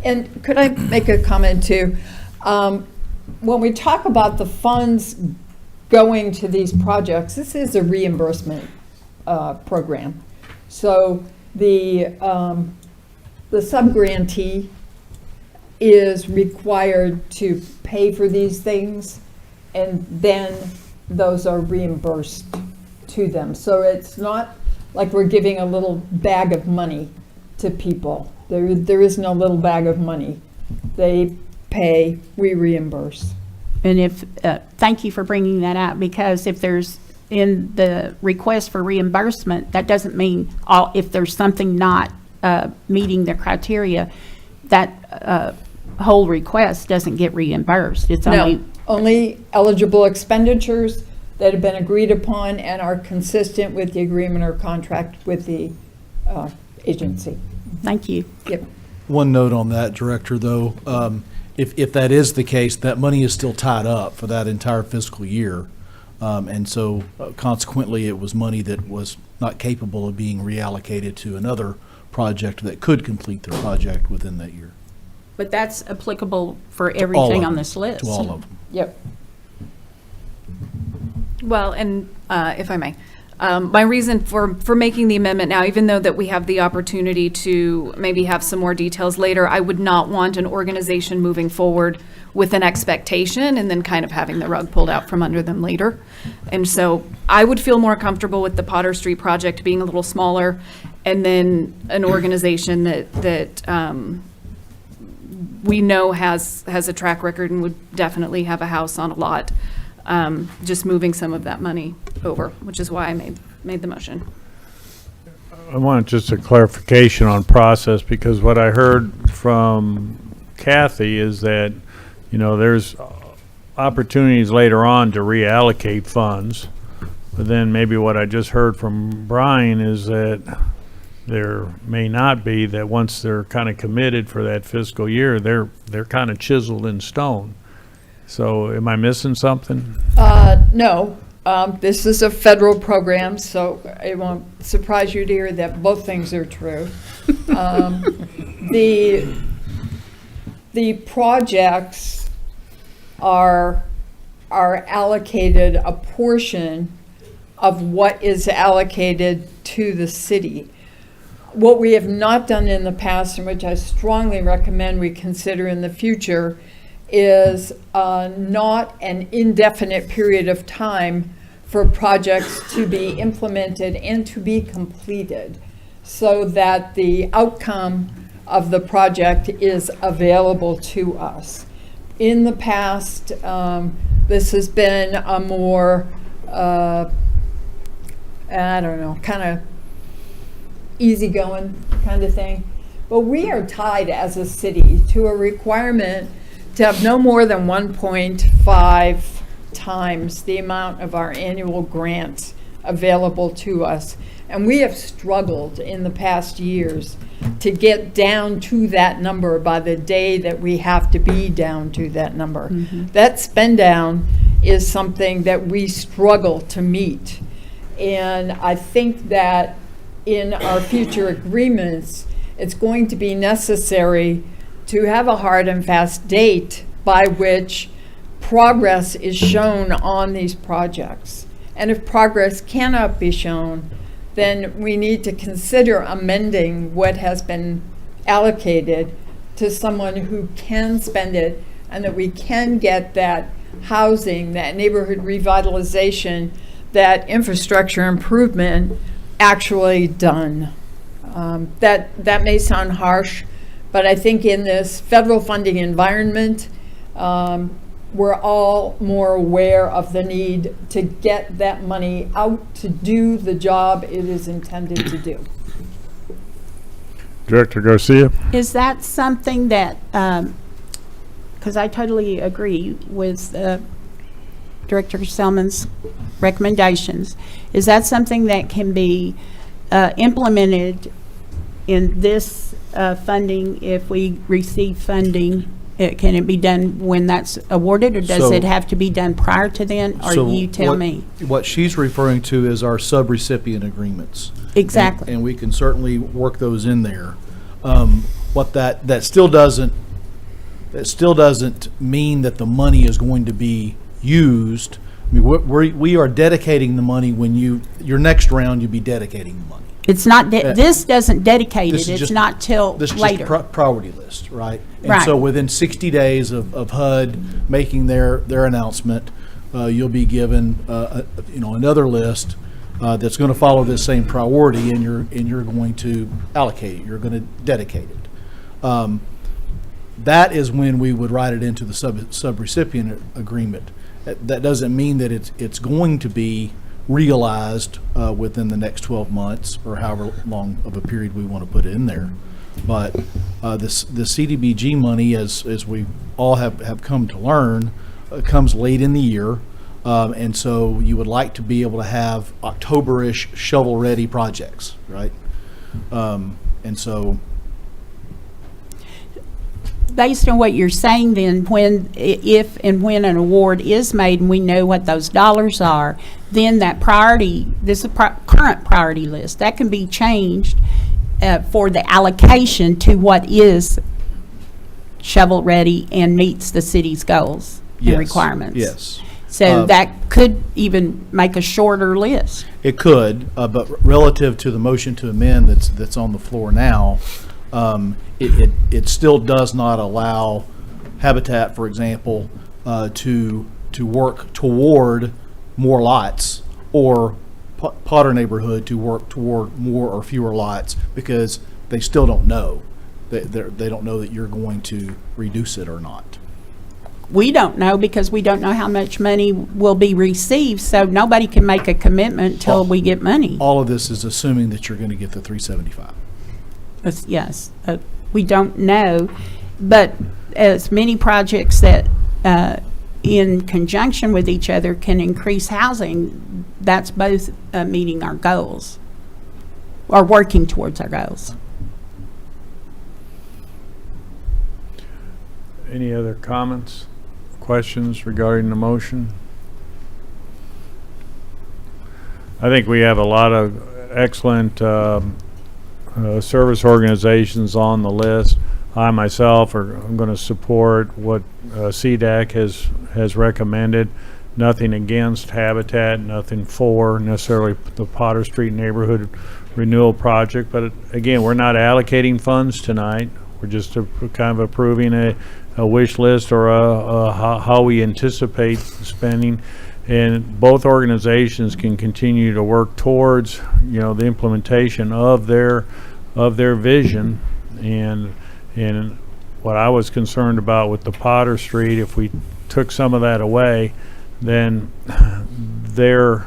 And could I make a comment too? When we talk about the funds going to these projects, this is a reimbursement program. So the subgrantee is required to pay for these things, and then those are reimbursed to them. So it's not like we're giving a little bag of money to people. There is no little bag of money. They pay, we reimburse. And if, thank you for bringing that out, because if there's, in the request for reimbursement, that doesn't mean if there's something not meeting the criteria, that whole request doesn't get reimbursed. It's Only eligible expenditures that have been agreed upon and are consistent with the agreement or contract with the agency. Thank you. Yep. One note on that, Director, though, if that is the case, that money is still tied up for that entire fiscal year. And so consequently, it was money that was not capable of being reallocated to another project that could complete the project within that year. But that's applicable for To all everything of on them, this list. To all of them. Yep. Well, and if I may, my reason for making the amendment now, even though that we have the opportunity to maybe have some more details later, I would not want an organization moving forward with an expectation and then kind of having the rug pulled out from under them later. And so I would feel more comfortable with the Potter Street project being a little smaller, and then an organization that we know has a track record and would definitely have a house on a lot. Just moving some of that money over, which is why I made the motion. I want just a clarification on process, because what I heard from Kathy is that, you know, there's opportunities later on to reallocate funds. But then maybe what I just heard from Brian is that there may not be, that once they're kind of committed for that fiscal year, they're kind of chiseled in stone. So am I missing something? No, this is a federal program, so it won't surprise you to hear that both things are true. The projects are allocated a portion of what is allocated to the city. What we have not done in the past, and which I strongly recommend we consider in the future, is not an indefinite period of time for projects to be implemented and to be completed, so that the outcome of the project is available to us. In the past, this has been a more, I don't know, kind of easygoing kind of thing. But we are tied as a city to a requirement to have no more than 1.5 times the amount of our annual grants available to us. And we have struggled in the past years to get down to that number by the day that we have to be down to that number. Mm-hmm. That spend down is something that we struggle to meet. And I think that in our future agreements, it's going to be necessary to have a hard and fast date by which progress is shown on these projects. And if progress cannot be shown, then we need to consider amending what has been allocated to someone who can spend it, and that we can get that housing, that neighborhood revitalization, that infrastructure improvement actually done. That may sound harsh, but I think in this federal funding environment, we're all more aware of the need to get that money out to do the job it is intended to do. Director Garcia? Is that something that, because I totally agree with Director Selman's recommendations, is that something that can be implemented in this funding if we receive funding? Can it be done when that's awarded, or does it have to be done prior to then, or you tell me? What she's referring to is our sub-recipient agreements. Exactly. And we can certainly work those in there. What that still doesn't mean that the money is going to be used. I mean, we are dedicating the money when your next round, you'll be dedicating the money. It's not, this doesn't dedicate This it, is it's just- not till This is later. just priority list, right? And Right. so within 60 days of HUD making their announcement, you'll be given, another list that's going to follow this same priority, and you're going to allocate it. You're going to dedicate it. That is when we would write it into the subrecipient agreement. That doesn't mean that it's going to be realized within the next 12 months or however long of a period we want to put it in there. But the CDBG money, as we all have come to learn, comes late in the year. And so you would like to be able to have October-ish shovel-ready projects, right? And so Based on what you're saying then, if and when an award is made and we know what those dollars are, then that priority, this is current priority list, that can be changed for the allocation to what is shovel-ready and meets the city's goals and requirements. Yes. So that could even make a shorter list. It could, but relative to the motion to amend that's on the floor now, it still does not allow Habitat, for example, to work toward more lots, or Potter Neighborhood to work toward more or fewer lots, because they still don't know. They don't know that you're going to reduce it or not. We don't know because we don't know how much money will be received, so nobody can make a commitment till we get money. All of this is assuming that you're going to get the 375. Yes, we don't know, but as many projects that in conjunction with each other can increase housing, that's both meeting our goals or working towards our goals. Any other comments, questions regarding the motion? I think we have a lot of excellent service organizations on the list. I myself I'm going to support what CDAC has recommended. Nothing against Habitat, nothing for necessarily the Potter Street Neighborhood Renewal Project, but again, we're not allocating funds tonight. We're just kind of approving a wish list or how we anticipate spending, and both organizations can continue to work towards the implementation of their vision. And what I was concerned about with the Potter Street, if we took some of that away, then their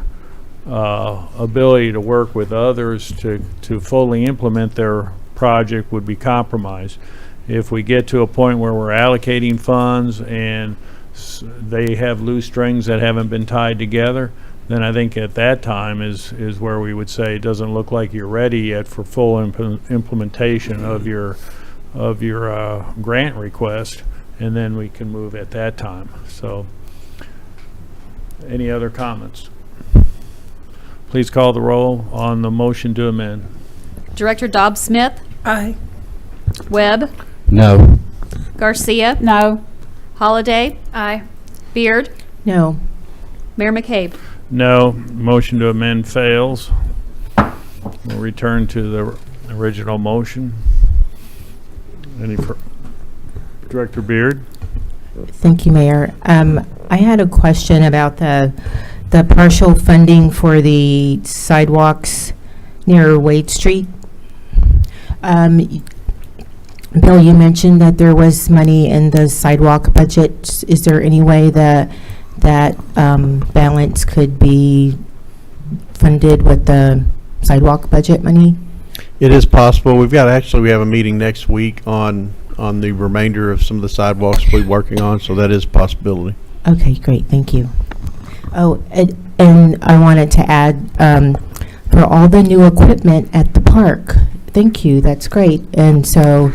ability to work with others to fully implement their project would be compromised. If we get to a point where we're allocating funds and they have loose strings that haven't been tied together, then I think at that time is where we would say it doesn't look like you're ready yet for full implementation of your grant request, and then we can move at that time. So, any other comments? Please call the roll on the motion to amend. Director Dobbs Smith? Aye. Webb? No. Garcia? No. Holliday? Aye. Beard? No. Mayor McCabe? No. Motion to amend fails. We'll return to the original motion. Director Beard? Thank you, Mayor. I had a question about the partial funding for the sidewalks near Wade Street. Bill, you mentioned that there was money in the sidewalk budget. Is there any way that balance could be funded with the sidewalk budget money? It is possible. We have a meeting next week on the remainder of some of the sidewalks we're working on, so that is a possibility. Okay, great, thank you. Oh, and I wanted to add, for all the new equipment at the park, thank you, that's great. And so,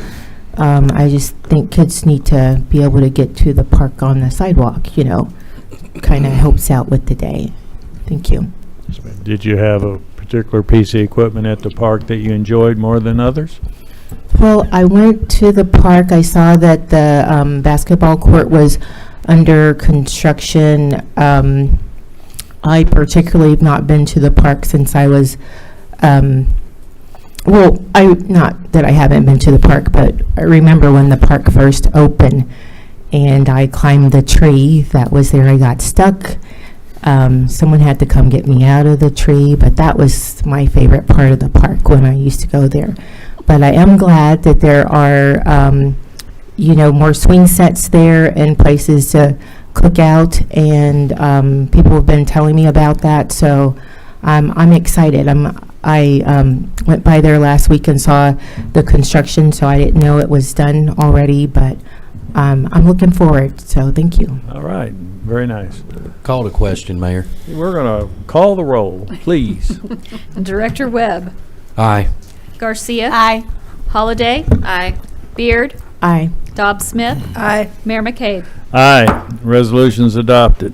I just think kids need to be able to get to the park on the sidewalk, kind of helps out with the day. Thank you. Did you have a particular piece of equipment at the park that you enjoyed more than others? Well, I went to the park. I saw that the basketball court was under construction. I particularly have not been to the park since I was well, not that I haven't been to the park, but I remember when the park first opened and I climbed the tree that was there. I got stuck. Someone had to come get me out of the tree, but that was my favorite part of the park when I used to go there. But I am glad that there are, more swing sets there and places to cook out, and people have been telling me about that, so I'm excited. I went by there last week and saw the construction, so I didn't know it was done already, but I'm looking forward, so thank you. All right, very nice. Call to question, Mayor. We're going to call the roll, please. Director Webb. Aye. Garcia. Aye. Holliday. Aye. Beard. Aye. Dobbs Smith. Aye. Mayor McCabe. Aye, resolution's adopted.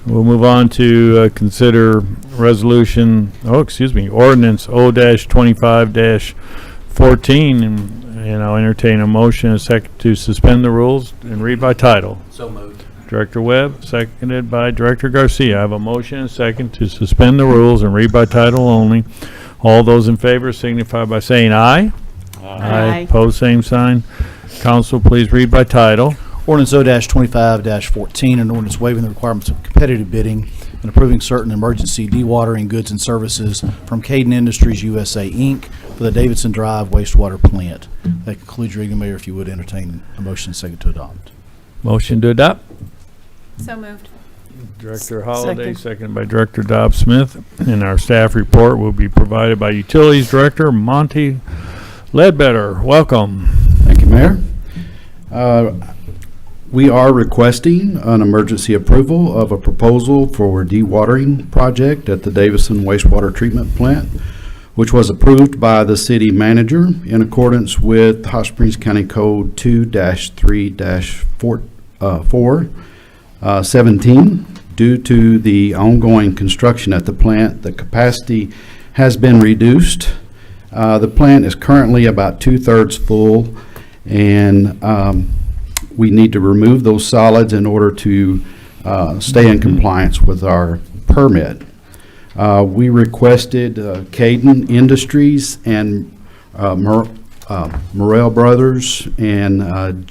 We'll move on to consider ordinance O-25-14, and I'll entertain a motion, a second, to suspend the rules and read by title. So moved. Director Webb, seconded by Director Garcia. I have a motion and a second to suspend the rules and read by title only. All those in favor signify by saying aye. Aye. Pose same sign. Council, please read by title. Ordinance O-25-14, an ordinance waiving the requirements of competitive bidding and approving certain emergency dewatering goods and services from Caden Industries USA, Inc. for the Davidson Drive wastewater plant. That concludes your reading, Mayor. If you would entertain a motion second to adopt. Motion to adopt. So moved. Director Holliday, seconded by Director Dobbs Smith. And our staff report will be provided by Utilities Director Monty Ledbetter. Welcome. Thank you, Mayor. We are requesting an emergency approval of a proposal for dewatering project at the Davison Wastewater Treatment Plant, which was approved by the city manager in accordance with Hot Springs County Code 2-3-417. Due to the ongoing construction at the plant, the capacity has been reduced. The plant is currently about 2/3 full, and we need to remove those solids in order to stay in compliance with our permit. We requested Caden Industries and Morrell Brothers and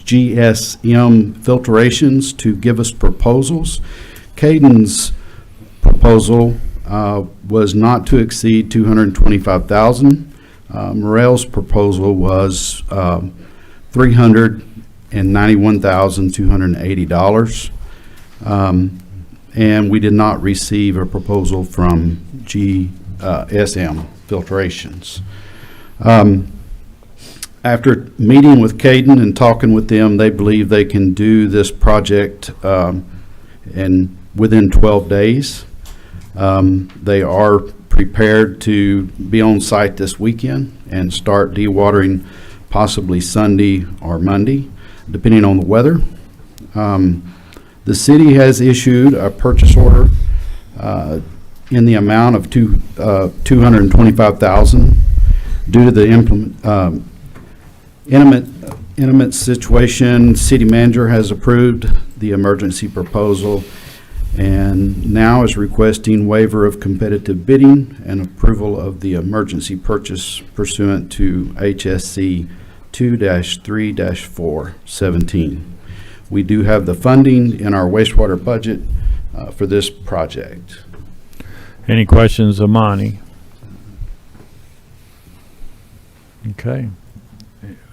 GSM Filtrations to give us proposals. Caden's proposal was not to exceed $225,000. Morrell's proposal was $391,280. And we did not receive a proposal from GSM Filtrations. After meeting with Caden and talking with them, they believe they can do this project within 12 days. They are prepared to be on site this weekend and start dewatering possibly Sunday or Monday, depending on the weather. The city has issued a purchase order in the amount of $225,000 due to the intimate situation. City manager has approved the emergency proposal and now is requesting waiver of competitive bidding and approval of the emergency purchase pursuant to HSC 2-3-417. We do have the funding in our wastewater budget for this project. Any questions of Monty? Okay.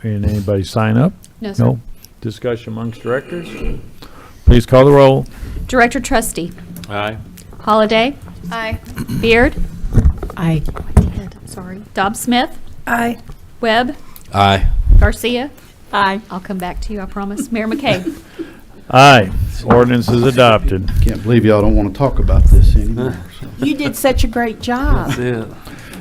And anybody sign up? No, sir. No. Discussion amongst directors? Please call the roll. Director Trustee. Aye. Holliday. Aye. Beard. Aye. Sorry. Dobbs Smith. Aye. Webb. Aye. Garcia. Aye. I'll come back to you, I promise. Mayor McCabe. Aye. Ordinance is adopted. Can't believe y'all don't want to talk about this anymore. You did such a great job. That's it.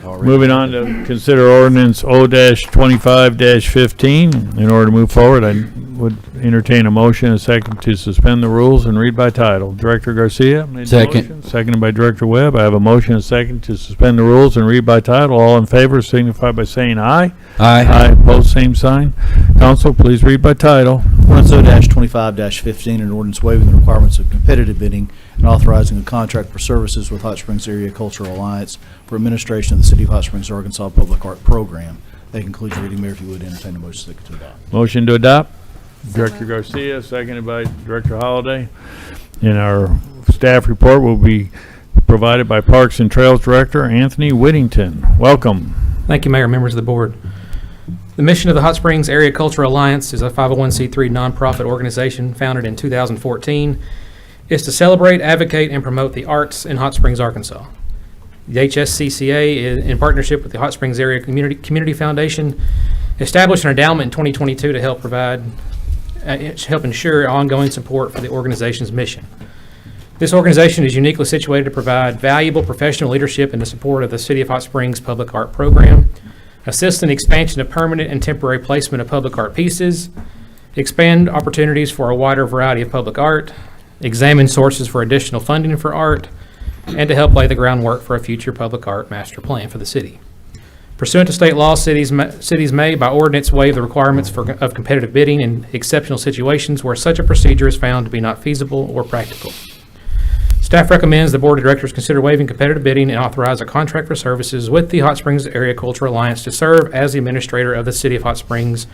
Moving on to consider ordinance O-25-15. In order to move forward, I would entertain a motion and a second to suspend the rules and read by title. Director Garcia made the Second. motion, seconded by Director Webb. I have a motion and a second to suspend the rules and read by title. All in favor signify by saying aye. Aye, opposed, same sign. Council, please read by title. Ordinance O-25-15, an ordinance waiving the requirements of competitive bidding and authorizing a contract for services with Hot Springs Area Cultural Alliance for administration of the City of Hot Springs, Arkansas Public Art Program. That concludes reading, Mayor, if you would entertain a motion to adopt. Motion to adopt. Director Garcia, seconded by Director Holliday. And our staff report will be provided by Parks and Trails Director Anthony Whittington. Welcome. Thank you, Mayor, members of the board. The mission of the Hot Springs Area Cultural Alliance is a 501c3 nonprofit organization founded in 2014. Is to celebrate, advocate, and promote the arts in Hot Springs, Arkansas. The HSCCA, in partnership with the Hot Springs Area Community Foundation, established an endowment in 2022 to help ensure ongoing support for the organization's mission. This organization is uniquely situated to provide valuable professional leadership in the support of the City of Hot Springs Public Art Program, assist in the expansion of permanent and temporary placement of public art pieces, expand opportunities for a wider variety of public art, examine sources for additional funding for art, and to help lay the groundwork for a future public art master plan for the city. Pursuant to state law, cities may, by ordinance, waive the requirements of competitive bidding in exceptional situations where such a procedure is found to be not feasible or practical. Staff recommends the Board of Directors consider waiving competitive bidding and authorize a contract for services with the Hot Springs Area Cultural Alliance to serve as the administrator of the City of Hot Springs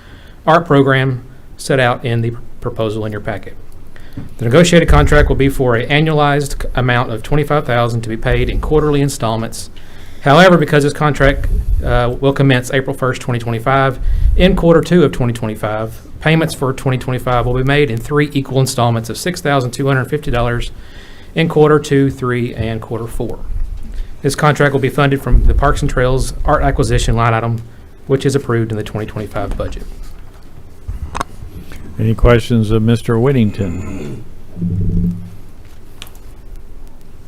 art program set out in the proposal in your packet. The negotiated contract will be for an annualized amount of $25,000 to be paid in quarterly installments. However, because this contract will commence April 1st, 2025, in quarter 2 of 2025, payments for 2025 will be made in 3 equal installments of $6,250 in quarter 2, 3, and quarter 4. This contract will be funded from the Parks and Trails art acquisition line item, which is approved in the 2025 budget. Any questions of Mr. Whittington?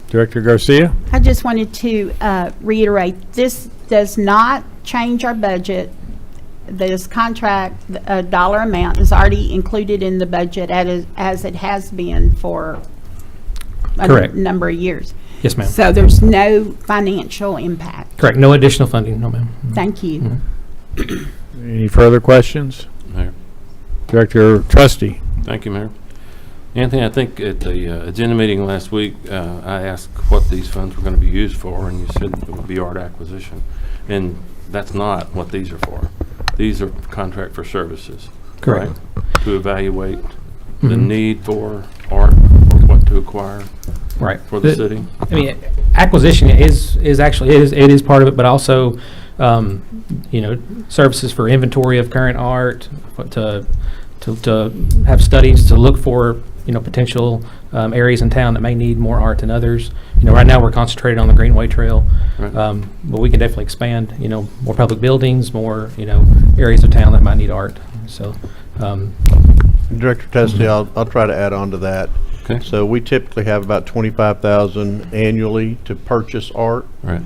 Director Garcia? I just wanted to reiterate, this does not change our budget. This contract, dollar amount is already included in the budget as it has been for Correct. a number of years. Yes, ma'am. So there's no financial impact. Correct. No additional funding. No, ma'am. Thank you. Any further questions? Mayor. Director Trustee? Thank you, Mayor. Anthony, I think at the agenda meeting last week, I asked what these funds were going to be used for, and you said it would be art acquisition. And that's not what these are for. These are contract for services. Correct. Right? To evaluate the need for art or what to acquire for the city. I mean, acquisition is actually, it is part of it, but also, services for inventory of current art, to have studies to look for, potential areas in town that may need more art than others. Right now we're concentrated on the Greenway Trail, but we can definitely expand, more public buildings, more, areas of town that might need art. So, Director Testy, I'll try to add on to that. Okay. So we typically have about $25,000 annually to purchase art. Right.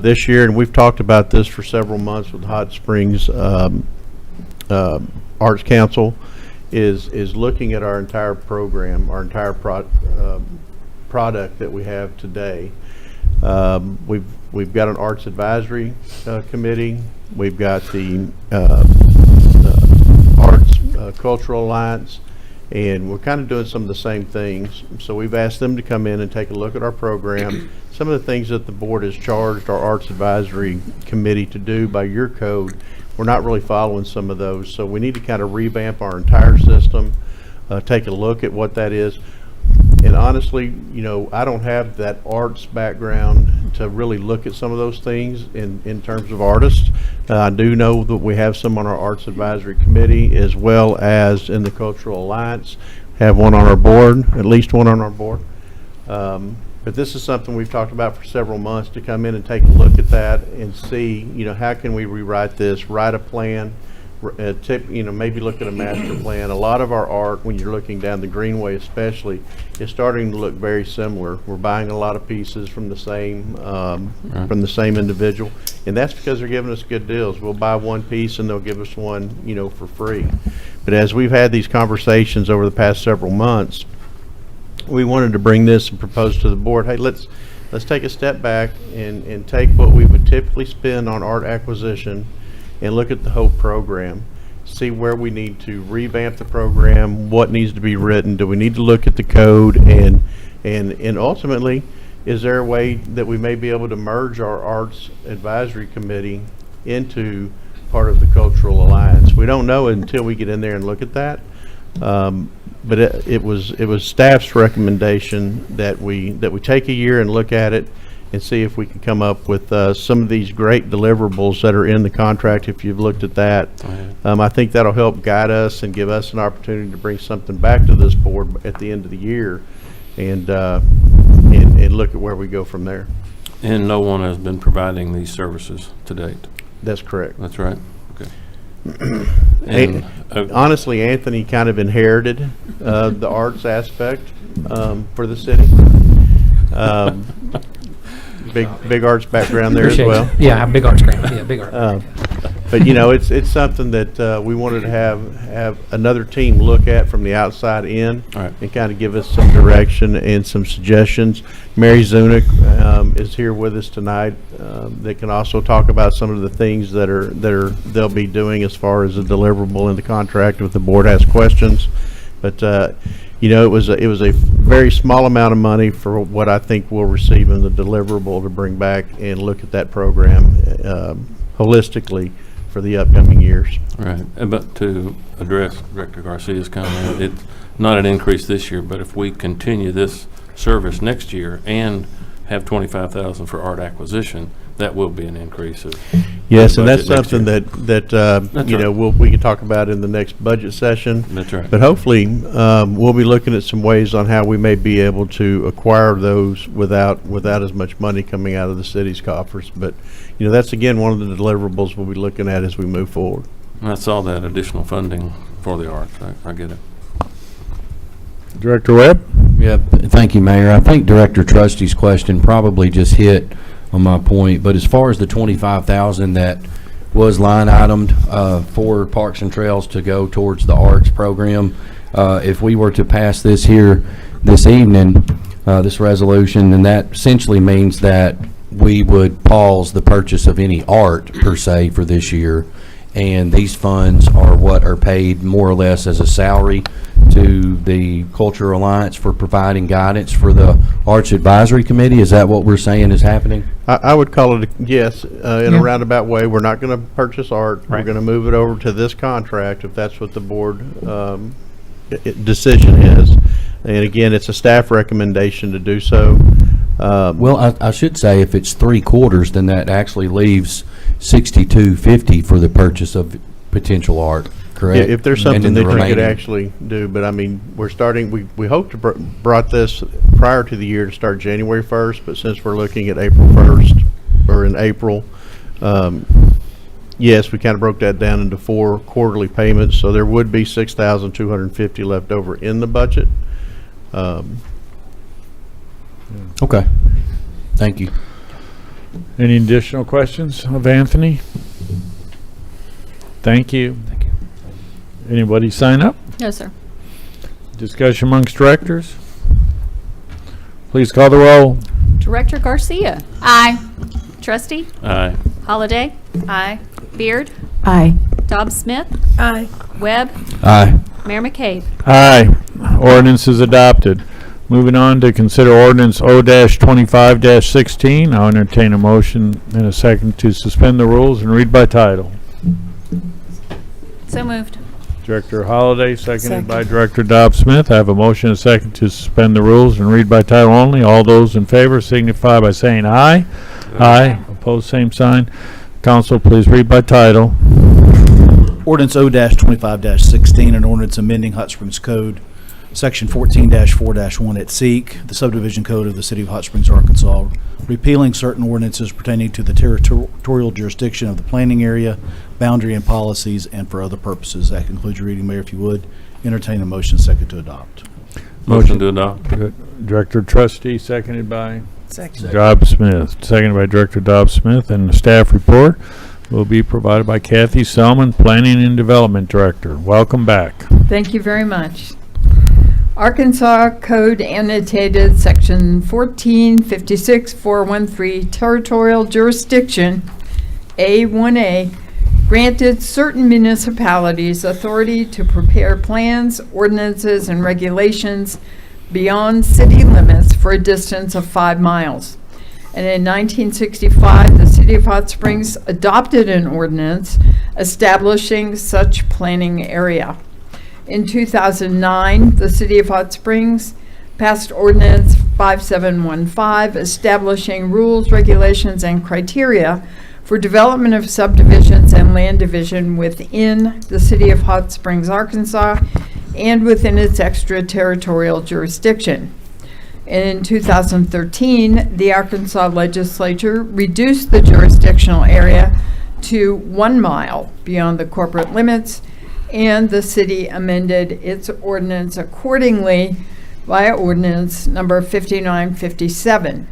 This year, and we've talked about this for several months with Hot Springs Arts Council, is looking at our entire program, our entire product that we have today. We've got an Arts Advisory Committee. We've got the Arts Cultural Alliance, and we're kind of doing some of the same things. So we've asked them to come in and take a look at our program. Some of the things that the board has charged our Arts Advisory Committee to do by your code, we're not really following some of those. So we need to kind of revamp our entire system, take a look at what that is. And honestly, I don't have that arts background to really look at some of those things in terms of artists. I do know that we have some on our Arts Advisory Committee as well as in the Cultural Alliance. Have one on our board, at least one on our board. But this is something we've talked about for several months, to come in and take a look at that and see, how can we rewrite this, write a plan, maybe look at a master plan. A lot of our art, when you're looking down the Greenway especially, is starting to look very similar. We're buying a lot of pieces from the same individual, and that's because they're giving us good deals. We'll buy one piece and they'll give us one, for free. But as we've had these conversations over the past several months, we wanted to bring this and propose to the board, hey, let's take a step back and take what we would typically spend on art acquisition and look at the whole program. See where we need to revamp the program, what needs to be written, do we need to look at the code, and ultimately, is there a way that we may be able to merge our Arts Advisory Committee into part of the Cultural Alliance? We don't know until we get in there and look at that. But it was staff's recommendation that we take a year and look at it and see if we can come up with some of these great deliverables that are in the contract. If you've looked at that, I think that'll help guide us and give us an opportunity to bring something back to this board at the end of the year, and look at where we go from there. And no one has been providing these services to date. That's correct. That's right. Okay. And honestly, Anthony kind of inherited the arts aspect for the city. Big arts background there as well. Yeah, I have big arts background. Yeah, big art. But you know, it's something that we wanted to have another team look at from the outside in, and kind of give us some direction and some suggestions. Mary Zunick is here with us tonight. That can also talk about some of the things that they'll be doing as far as a deliverable in the contract if the board has questions. But you know, it was a very small amount of money for what I think we'll receive in the deliverable to bring back and look at that program holistically for the upcoming years. Right. But to address Director Garcia's comment, it's not an increase this year, but if we continue this service next year and have $25,000 for art acquisition, that will be an increase of yes, and that's budget something that you know we can talk about in the next budget session. That's right. But hopefully we'll be looking at some ways on how we may be able to acquire those without as much money coming out of the city's coffers. But you know, that's again one of the deliverables we'll be looking at as we move forward. And that's all that additional funding for the arts. I get it. Director Webb? Yeah, thank you, Mayor. I think Director Trustee's question probably just hit on my point, but as far as the $25,000 that was line itemed for Parks and Trails to go towards the arts program, if we were to pass this here this evening, this resolution, then that essentially means that we would pause the purchase of any art per se for this year, and these funds are what are paid more or less as a salary to the Cultural Alliance for providing guidance for the Arts Advisory Committee. Is that what we're saying is happening? I would call it yes, in a roundabout way. We're not going to purchase art. Right. We're going to move it over to this contract if that's what the board decision is. And again, it's a staff recommendation to do so. Well, I should say if it's 3/4, then that actually leaves $62.50 for the purchase of potential art, correct? If there's And something then that the you could remaining- actually do, but I mean, we're starting, we hope to brought this prior to the year to start January 1st, but since we're looking at April 1st, or in April, yes, we kind of broke that down into 4 quarterly payments, so there would be $6,250 left over in the budget. Okay, thank you. Any additional questions of Anthony? Thank you. Thank you. Anybody sign up? No, sir. Discussion amongst directors? Please call the roll. Director Garcia. Aye. Trustee? Aye. Holliday? Aye. Beard? Aye. Dobbs Smith? Aye. Webb? Aye. Mayor McCabe? Aye. Ordinance is adopted. Moving on to consider ordinance O-25-16. I'll entertain a motion in a second to suspend the rules and read by title. So moved. Director Holliday, seconded by Director Dobbs Smith. I have a motion and a second to suspend the rules and read by title only. All those in favor signify by saying aye. Aye. Opposed, same sign. Council, please read by title. Ordinance O-25-16, an ordinance amending Hot Springs Code, Section 14-4-1 at Seek, the subdivision code of the City of Hot Springs, Arkansas, repealing certain ordinances pertaining to the territorial jurisdiction of the planning area, boundary and policies, and for other purposes. That concludes your reading, Mayor. If you would, entertain a motion second to adopt. Motion to adopt. Director Trustee, seconded by Second. Dobbs Smith. Seconded by Director Dobbs Smith. And the staff report. will be provided by Kathy Selman, Planning and Development Director. Welcome back. Thank you very much. Arkansas Code Annotated Section 1456413 Territorial Jurisdiction A1A granted certain municipalities authority to prepare plans, ordinances, and regulations beyond city limits for a distance of 5 miles. And in 1965, the City of Hot Springs adopted an ordinance establishing such planning area. In 2009, the City of Hot Springs passed Ordinance 5715 establishing rules, regulations, and criteria for development of subdivisions and land division within the City of Hot Springs, Arkansas, and within its extraterritorial jurisdiction. In 2013, the Arkansas legislature reduced the jurisdictional area to 1 mile beyond the corporate limits, and the city amended its ordinance accordingly via ordinance number 5957.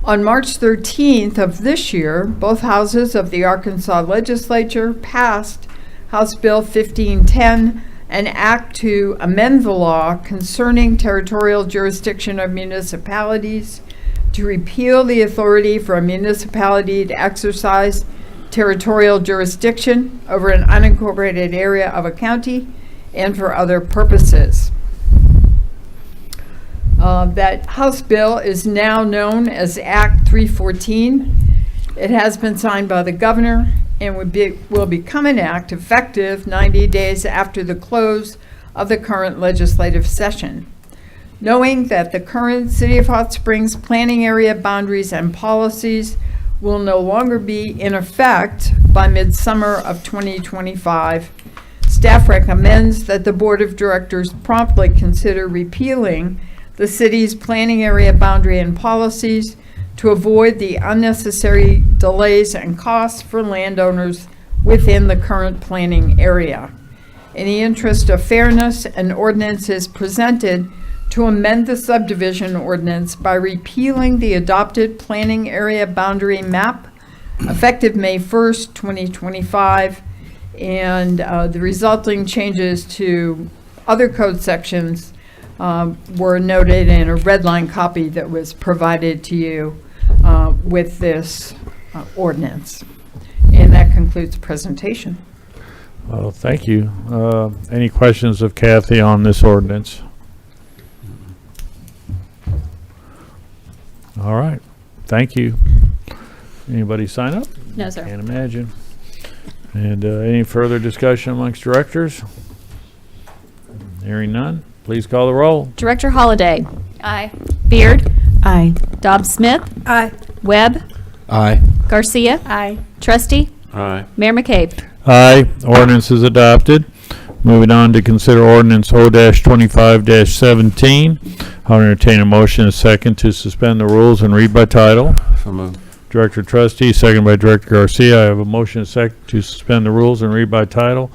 On March 13th of this year, both houses of the Arkansas legislature passed House Bill 1510, an act to amend the law concerning territorial jurisdiction of municipalities, to repeal the authority for a municipality to exercise territorial jurisdiction over an unincorporated area of a county and for other purposes. That House bill is now known as Act 314. It has been signed by the governor and will become an act effective 90 days after the close of the current legislative session. Knowing that the current City of Hot Springs planning area boundaries and policies will no longer be in effect by midsummer of 2025, staff recommends that the Board of Directors promptly consider repealing the city's planning area boundary and policies to avoid the unnecessary delays and costs for landowners within the current planning area. In the interest of fairness, an ordinance is presented to amend the subdivision ordinance by repealing the adopted planning area boundary map effective May 1st, 2025, and the resulting changes to other code sections were noted in a red line copy that was provided to you with this ordinance. And that concludes the presentation. Well, thank you. Any questions of Kathy on this ordinance? All right. Thank you. Anybody sign up? No, sir. Can't imagine. And any further discussion amongst directors? Hearing none. Please call the roll. Director Holliday. Aye. Beard. Aye. Dobbs Smith. Aye. Webb. Aye. Garcia. Aye. Trustee. Aye. Mayor McCabe. Aye. Ordinance is adopted. Moving on to consider ordinance O-25-17. I'll entertain a motion and a second to suspend the rules and read by title. So moved. Director Trustee, second by Director Garcia. I have a motion and a second to suspend the rules and read by title.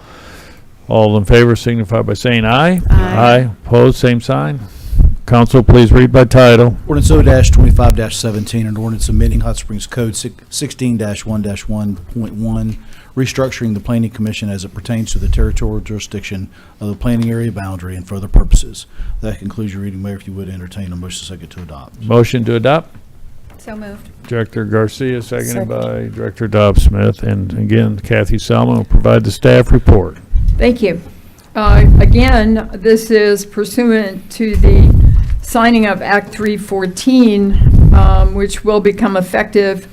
All in favor signify by saying aye. Aye. Opposed, same sign. Council, please read by title. Ordinance O-25-17, an ordinance amending Hot Springs Code 16-1-1.1, restructuring the Planning Commission as it pertains to the territorial jurisdiction of the planning area boundary and for other purposes. That concludes your reading, Mayor. If you would entertain a motion second to adopt. Motion to adopt. So moved. Director Garcia, seconded by Director Dobbs Smith. And again, Kathy Selma will provide the staff report. Thank you. Again, this is pursuant to the signing of Act 314, which will become effective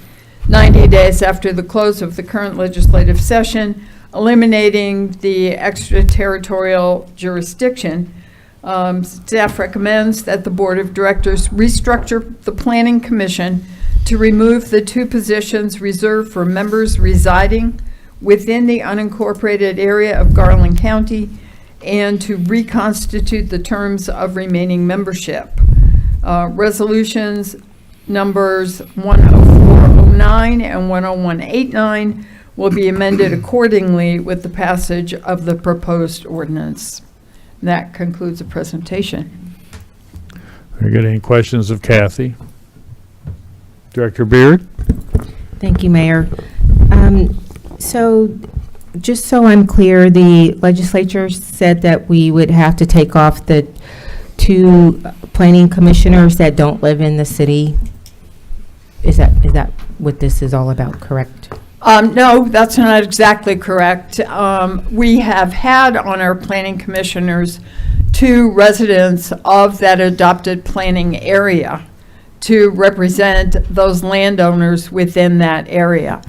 90 days after the close of the current legislative session, eliminating the extraterritorial jurisdiction. Staff recommends that the Board of Directors restructure the Planning Commission to remove the 2 positions reserved for members residing within the unincorporated area of Garland County and to reconstitute the terms of remaining membership. Resolutions numbers 10409 and 10189 will be amended accordingly with the passage of the proposed ordinance. That concludes the presentation. Very good. Any questions of Kathy? Director Beard? Thank you, Mayor. So, just so I'm clear, the legislature said that we would have to take off the 2 planning commissioners that don't live in the city. Is that what this is all about, correct? No, that's not exactly correct. We have had on our planning commissioners 2 residents of that adopted planning area to represent those landowners within that area.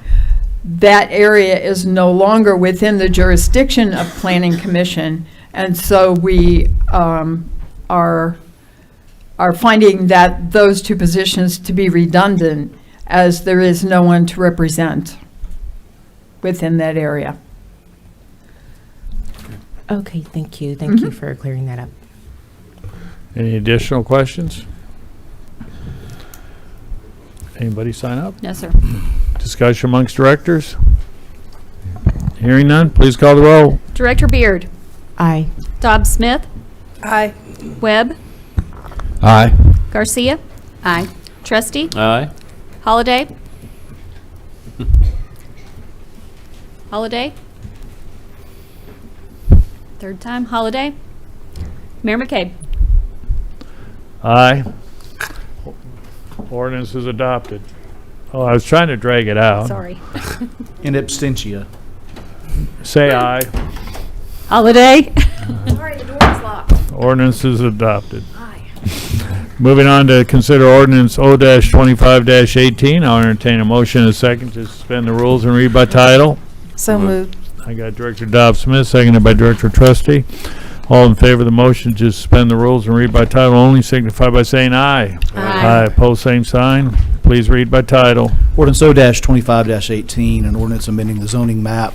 That area is no longer within the jurisdiction of Planning Commission, and so we are finding that those 2 positions to be redundant, as there is no one to represent within that area. Okay, thank you. Thank you for clearing that up. Any additional questions? Anybody sign up? No, sir. Discussion amongst directors? Hearing none, please call the roll. Director Beard. Aye. Dobbs Smith. Aye. Webb. Aye. Garcia. Aye. Trustee. Aye. Holliday. Holliday. Third time. Holliday. Mayor McCabe. Aye. Ordinance is adopted. Oh, I was trying to drag it out. Sorry. In absentia. Say aye. Holliday. Sorry, the door is locked. Ordinance is adopted. Moving on to consider ordinance O-25-18. I'll entertain a motion and a second to suspend the rules and read by title. So moved. I got Director Dobbs Smith, seconded by Director Trustee. All in favor of the motion to suspend the rules and read by title only signify by saying aye. Aye. Pose same sign. Please read by title. Ordinance O-25-18, an ordinance amending the zoning map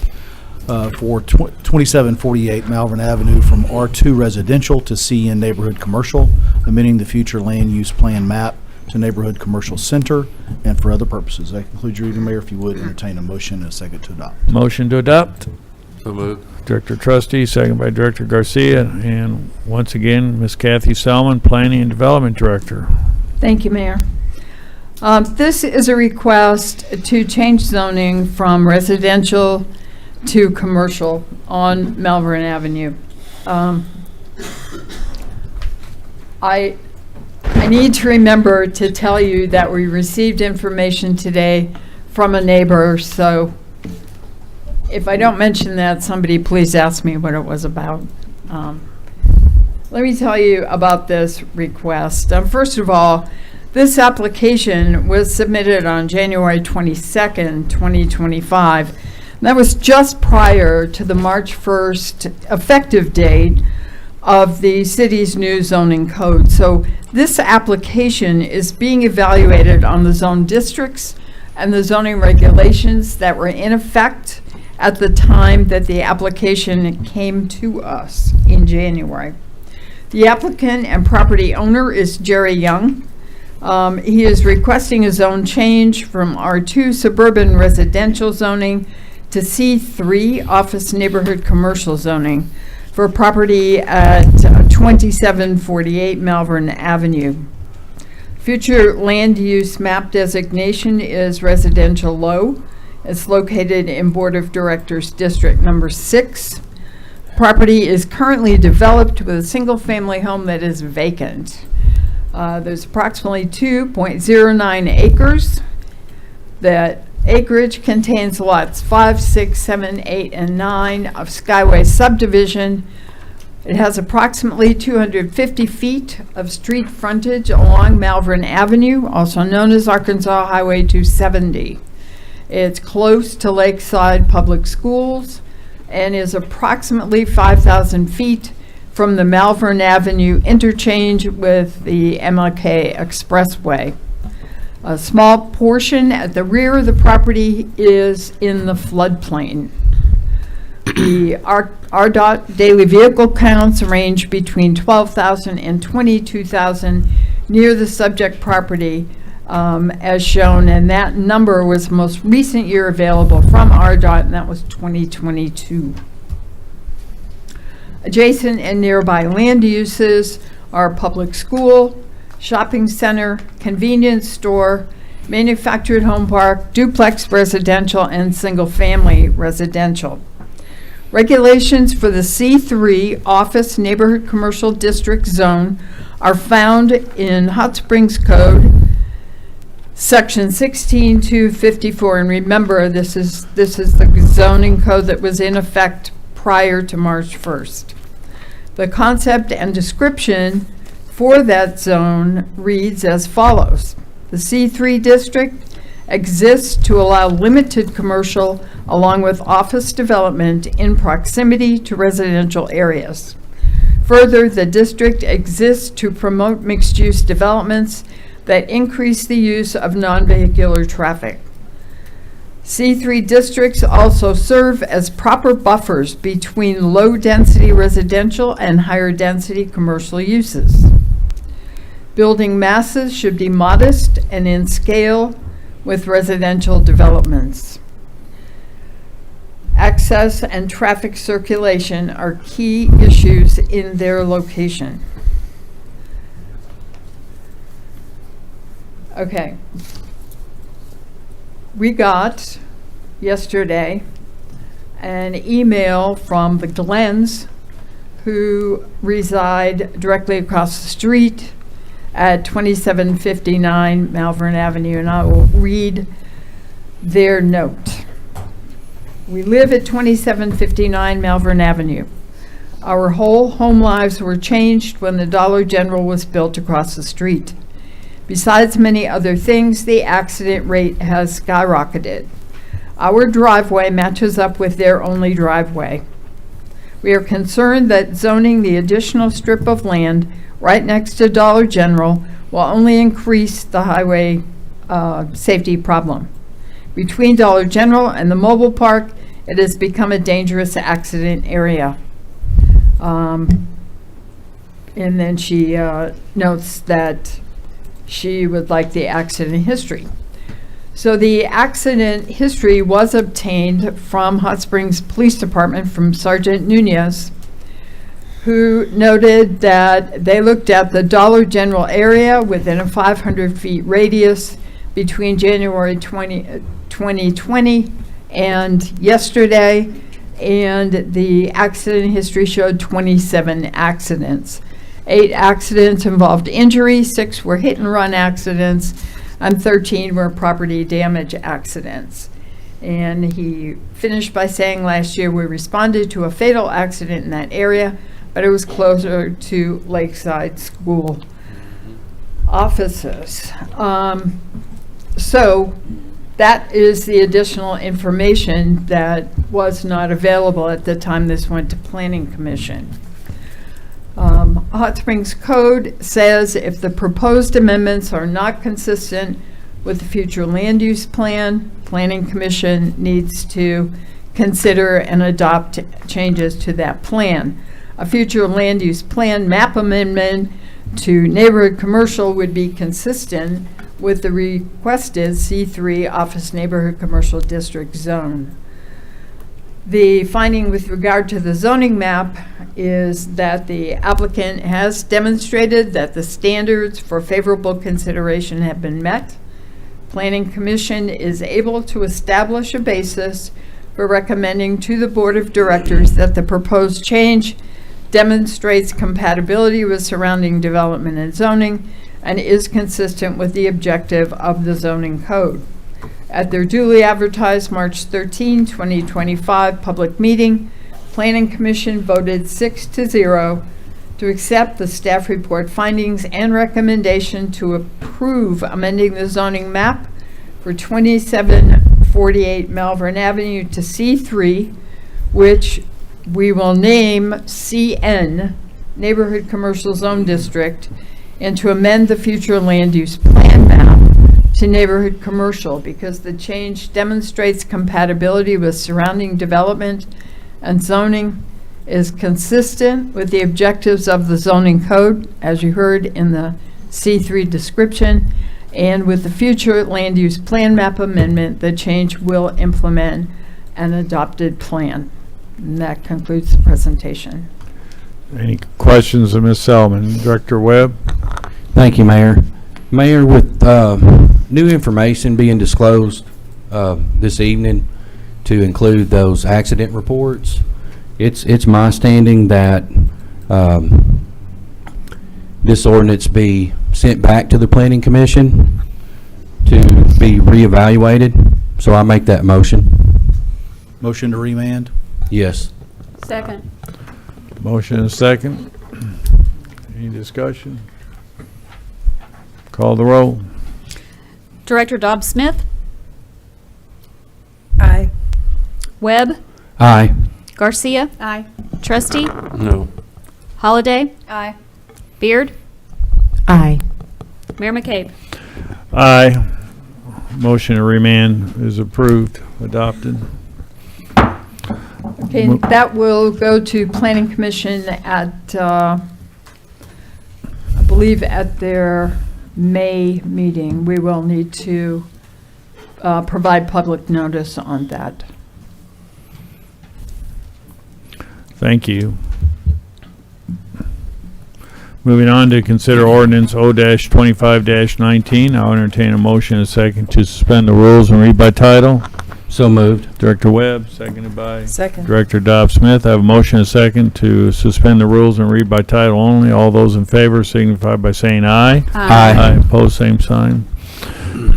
for 2748 Malvern Avenue from R2 residential to CN neighborhood commercial, amending the future land use plan map to neighborhood commercial center, and for other purposes. That concludes your reading, Mayor. If you would entertain a motion and a second to adopt. Motion to adopt. So moved. Director Trustee, second by Director Garcia, and once again, Ms. Kathy Selman, Planning and Development Director. Thank you, Mayor. This is a request to change zoning from residential to commercial on Malvern Avenue. I need to remember to tell you that we received information today from a neighbor, so if I don't mention that, somebody please ask me what it was about. Let me tell you about this request. First of all, this application was submitted on January 22nd, 2025. That was just prior to the March 1st effective date of the city's new zoning code. So this application is being evaluated on the zone districts and the zoning regulations that were in effect at the time that the application came to us in January. The applicant and property owner is Jerry Young. He is requesting a zone change from R2 suburban residential zoning to C3 office neighborhood commercial zoning for property at 2748 Malvern Avenue. Future land use map designation is residential low. It's located in Board of Directors District Number 6. Property is currently developed with a single-family home that is vacant. There's approximately 2.09 acres. That acreage contains lots 5, 6, 7, 8, and 9 of Skyway Subdivision. It has approximately 250 feet of street frontage along Malvern Avenue, also known as Arkansas Highway 270. It's close to Lakeside Public Schools and is approximately 5,000 feet from the Malvern Avenue interchange with the MLK Expressway. A small portion at the rear of the property is in the floodplain. The RDOT daily vehicle counts range between 12,000 and 22,000 near the subject property, as shown, and that number was the most recent year available from RDOT, and that was 2022. Adjacent and nearby land uses are public school, shopping center, convenience store, manufactured home park, duplex residential, and single-family residential. Regulations for the C3 Office Neighborhood Commercial District Zone are found in Hot Springs Code, Section 16-254. And remember, this is the zoning code that was in effect prior to March 1st. The concept and description for that zone reads as follows. The C3 district exists to allow limited commercial along with office development in proximity to residential areas. Further, the district exists to promote mixed-use developments that increase the use of non-vehicular traffic. C3 districts also serve as proper buffers between low-density residential and higher-density commercial uses. Building masses should be modest and in scale with residential developments. Access and traffic circulation are key issues in their location. Okay. We got yesterday an email from the Glens who reside directly across the street at 2759 Malvern Avenue, and I will read their note. We live at 2759 Malvern Avenue. Our whole home lives were changed when the Dollar General was built across the street. Besides many other things, the accident rate has skyrocketed. Our driveway matches up with their only driveway. We are concerned that zoning the additional strip of land right next to Dollar General will only increase the highway safety problem. Between Dollar General and the mobile park, it has become a dangerous accident area. And then she notes that she would like the accident history. So the accident history was obtained from Hot Springs Police Department from Sergeant Nunez, who noted that they looked at the Dollar General area within a 500 feet radius between January 2020 and yesterday, and the accident history showed 27 accidents. 8 accidents involved injury, 6 were hit-and-run accidents, and 13 were property damage accidents. And he finished by saying, last year we responded to a fatal accident in that area, but it was closer to Lakeside School offices. So that is the additional information that was not available at the time this went to Planning Commission. Hot Springs Code says if the proposed amendments are not consistent with the future land use plan, Planning Commission needs to consider and adopt changes to that plan. A future land use plan map amendment to neighborhood commercial would be consistent with the requested C3 Office Neighborhood Commercial District Zone. The finding with regard to the zoning map is that the applicant has demonstrated that the standards for favorable consideration have been met. Planning Commission is able to establish a basis for recommending to the Board of Directors that the proposed change demonstrates compatibility with surrounding development and zoning and is consistent with the objective of the zoning code. At their duly advertised March 13, 2025 public meeting, Planning Commission voted 6-0 to accept the staff report findings and recommendation to approve amending the zoning map for 2748 Malvern Avenue to C3, which we will name CN, Neighborhood Commercial Zone District, and to amend the future land use plan map to neighborhood commercial because the change demonstrates compatibility with surrounding development and zoning, is consistent with the objectives of the zoning code, as you heard in the C3 description, and with the future land use plan map amendment, the change will implement an adopted plan. And that concludes the presentation. Any questions of Ms. Selman? Director Webb? Thank you, Mayor. Mayor, with new information being disclosed this evening to include those accident reports. It's my standing that this ordinance be sent back to the Planning Commission to be reevaluated. So I make that motion. Motion to remand? Yes. Second. Motion and second. Any discussion? Call the roll. Director Dobbs-Smith, Aye. Webb, Aye. Garcia, Aye. Trustee, No. Holliday, Aye. Beard, Aye. Mayor McCabe. Aye. Motion to remand is approved, adopted. Okay, that will go to Planning Commission at, I believe at their May meeting. We will need to provide public notice on that. Thank you. Moving on to consider ordinance O-25-19. I'll entertain a motion and a second to suspend the rules and read by title. So moved. Director Webb, seconded by Second. Director Dobbs-Smith. I have a motion and a second to suspend the rules and read by title only. All those in favor signify by saying aye. Aye. Opposed, same sign.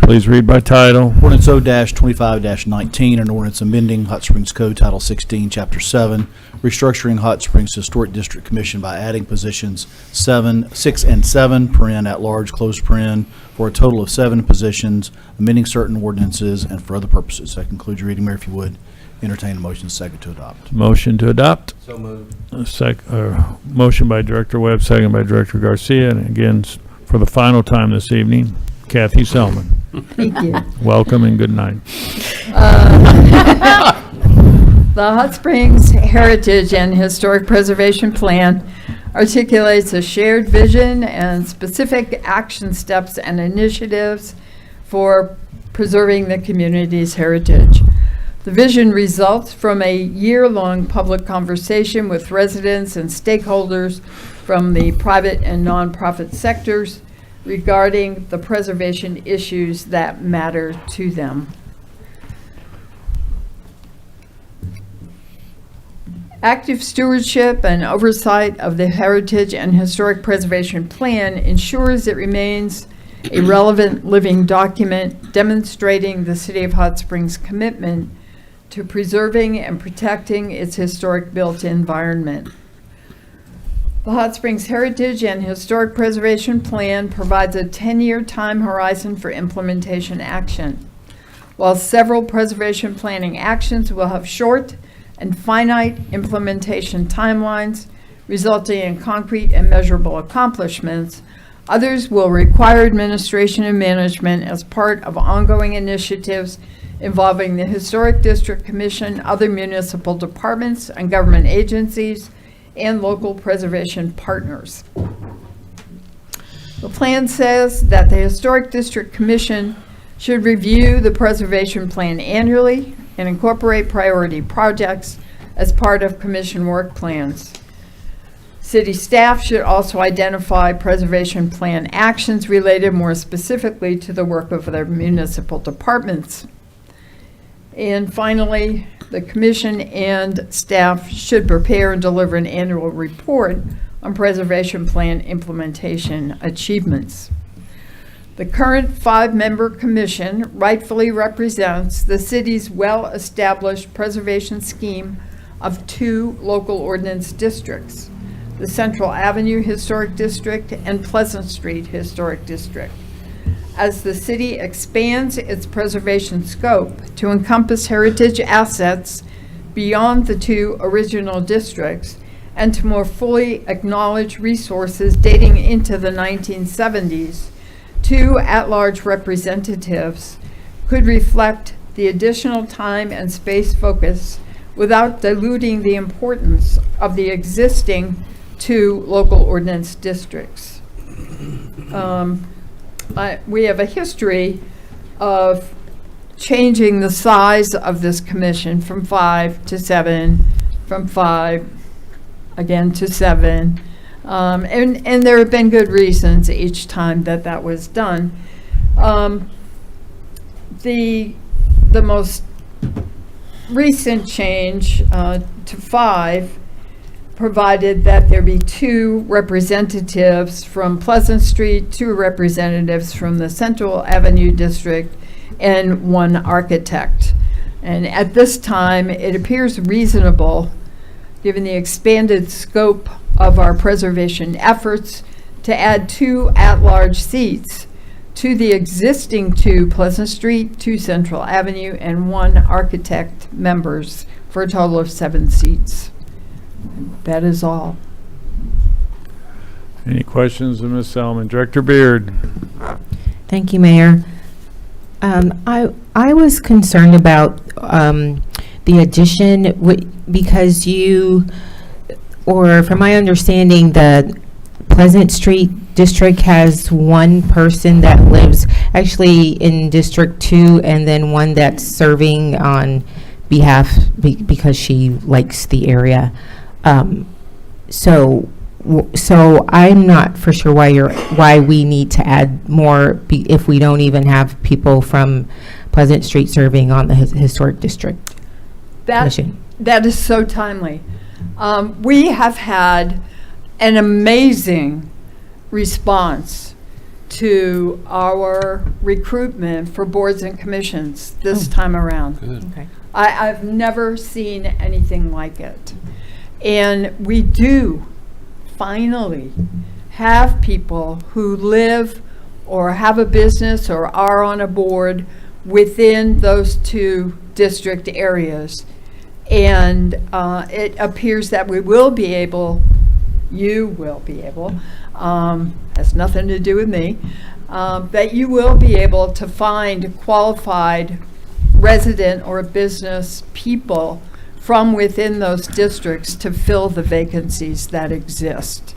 Please read by title. Ordinance O-25-19, an ordinance amending Hot Springs Code Title 16, Chapter 7, restructuring Hot Springs Historic District Commission by adding positions 6 and 7, paren at large, close paren, for a total of 7 positions, amending certain ordinances, and for other purposes. That concludes your reading, Mayor. If you would, entertain a motion second to adopt. Motion to adopt. So moved. Motion by Director Webb, second by Director Garcia. And again, for the final time this evening, Kathy Selman. Thank you. Welcome and good night. The Hot Springs Heritage and Historic Preservation Plan articulates a shared vision and specific action steps and initiatives for preserving the community's heritage. The vision results from a year-long public conversation with residents and stakeholders from the private and nonprofit sectors regarding the preservation issues that matter to them. Active stewardship and oversight of the Heritage and Historic Preservation Plan ensures it remains a relevant living document demonstrating the City of Hot Springs' commitment to preserving and protecting its historic built environment. The Hot Springs Heritage and Historic Preservation Plan provides a 10-year time horizon for implementation action. While several preservation planning actions will have short and finite implementation timelines, resulting in concrete and measurable accomplishments, others will require administration and management as part of ongoing initiatives involving the Historic District Commission, other municipal departments and government agencies, and local preservation partners. The plan says that the Historic District Commission should review the preservation plan annually and incorporate priority projects as part of commission work plans. City staff should also identify preservation plan actions related more specifically to the work of their municipal departments. And finally, the commission and staff should prepare and deliver an annual report on preservation plan implementation achievements. The current 5-member commission rightfully represents the city's well-established preservation scheme of 2 local ordinance districts, the Central Avenue Historic District and Pleasant Street Historic District. As the city expands its preservation scope to encompass heritage assets beyond the 2 original districts and to more fully acknowledge resources dating into the 1970s, 2 at-large representatives could reflect the additional time and space focus without diluting the importance of the existing 2 local ordinance districts. We have a history of changing the size of this commission from 5 to 7, from 5 again to 7. And there have been good reasons each time that was done. The most recent change to 5 provided that there be 2 representatives from Pleasant Street, 2 representatives from the Central Avenue District, and 1 architect. And at this time, it appears reasonable, given the expanded scope of our preservation efforts, to add 2 at-large seats to the existing 2 Pleasant Street, 2 Central Avenue, and 1 architect members, for a total of 7 seats. That is all. Any questions of Ms. Selman? Director Beard? Thank you, Mayor. I was concerned about the addition because from my understanding, the Pleasant Street District has 1 person that lives actually in District 2 and then 1 that's serving on behalf because she likes the area. So I'm not for sure why we need to add more if we don't even have people from Pleasant Street serving on the Historic District Commission. That is so timely. We have had an amazing response to our recruitment for boards and commissions this time around. Good. Okay. I've never seen anything like it. And we do finally have people who live or have a business or are on a board within those 2 district areas. And it appears that we will be able, you will be able, has nothing to do with me, that you will be able to find qualified resident or business people from within those districts to fill the vacancies that exist.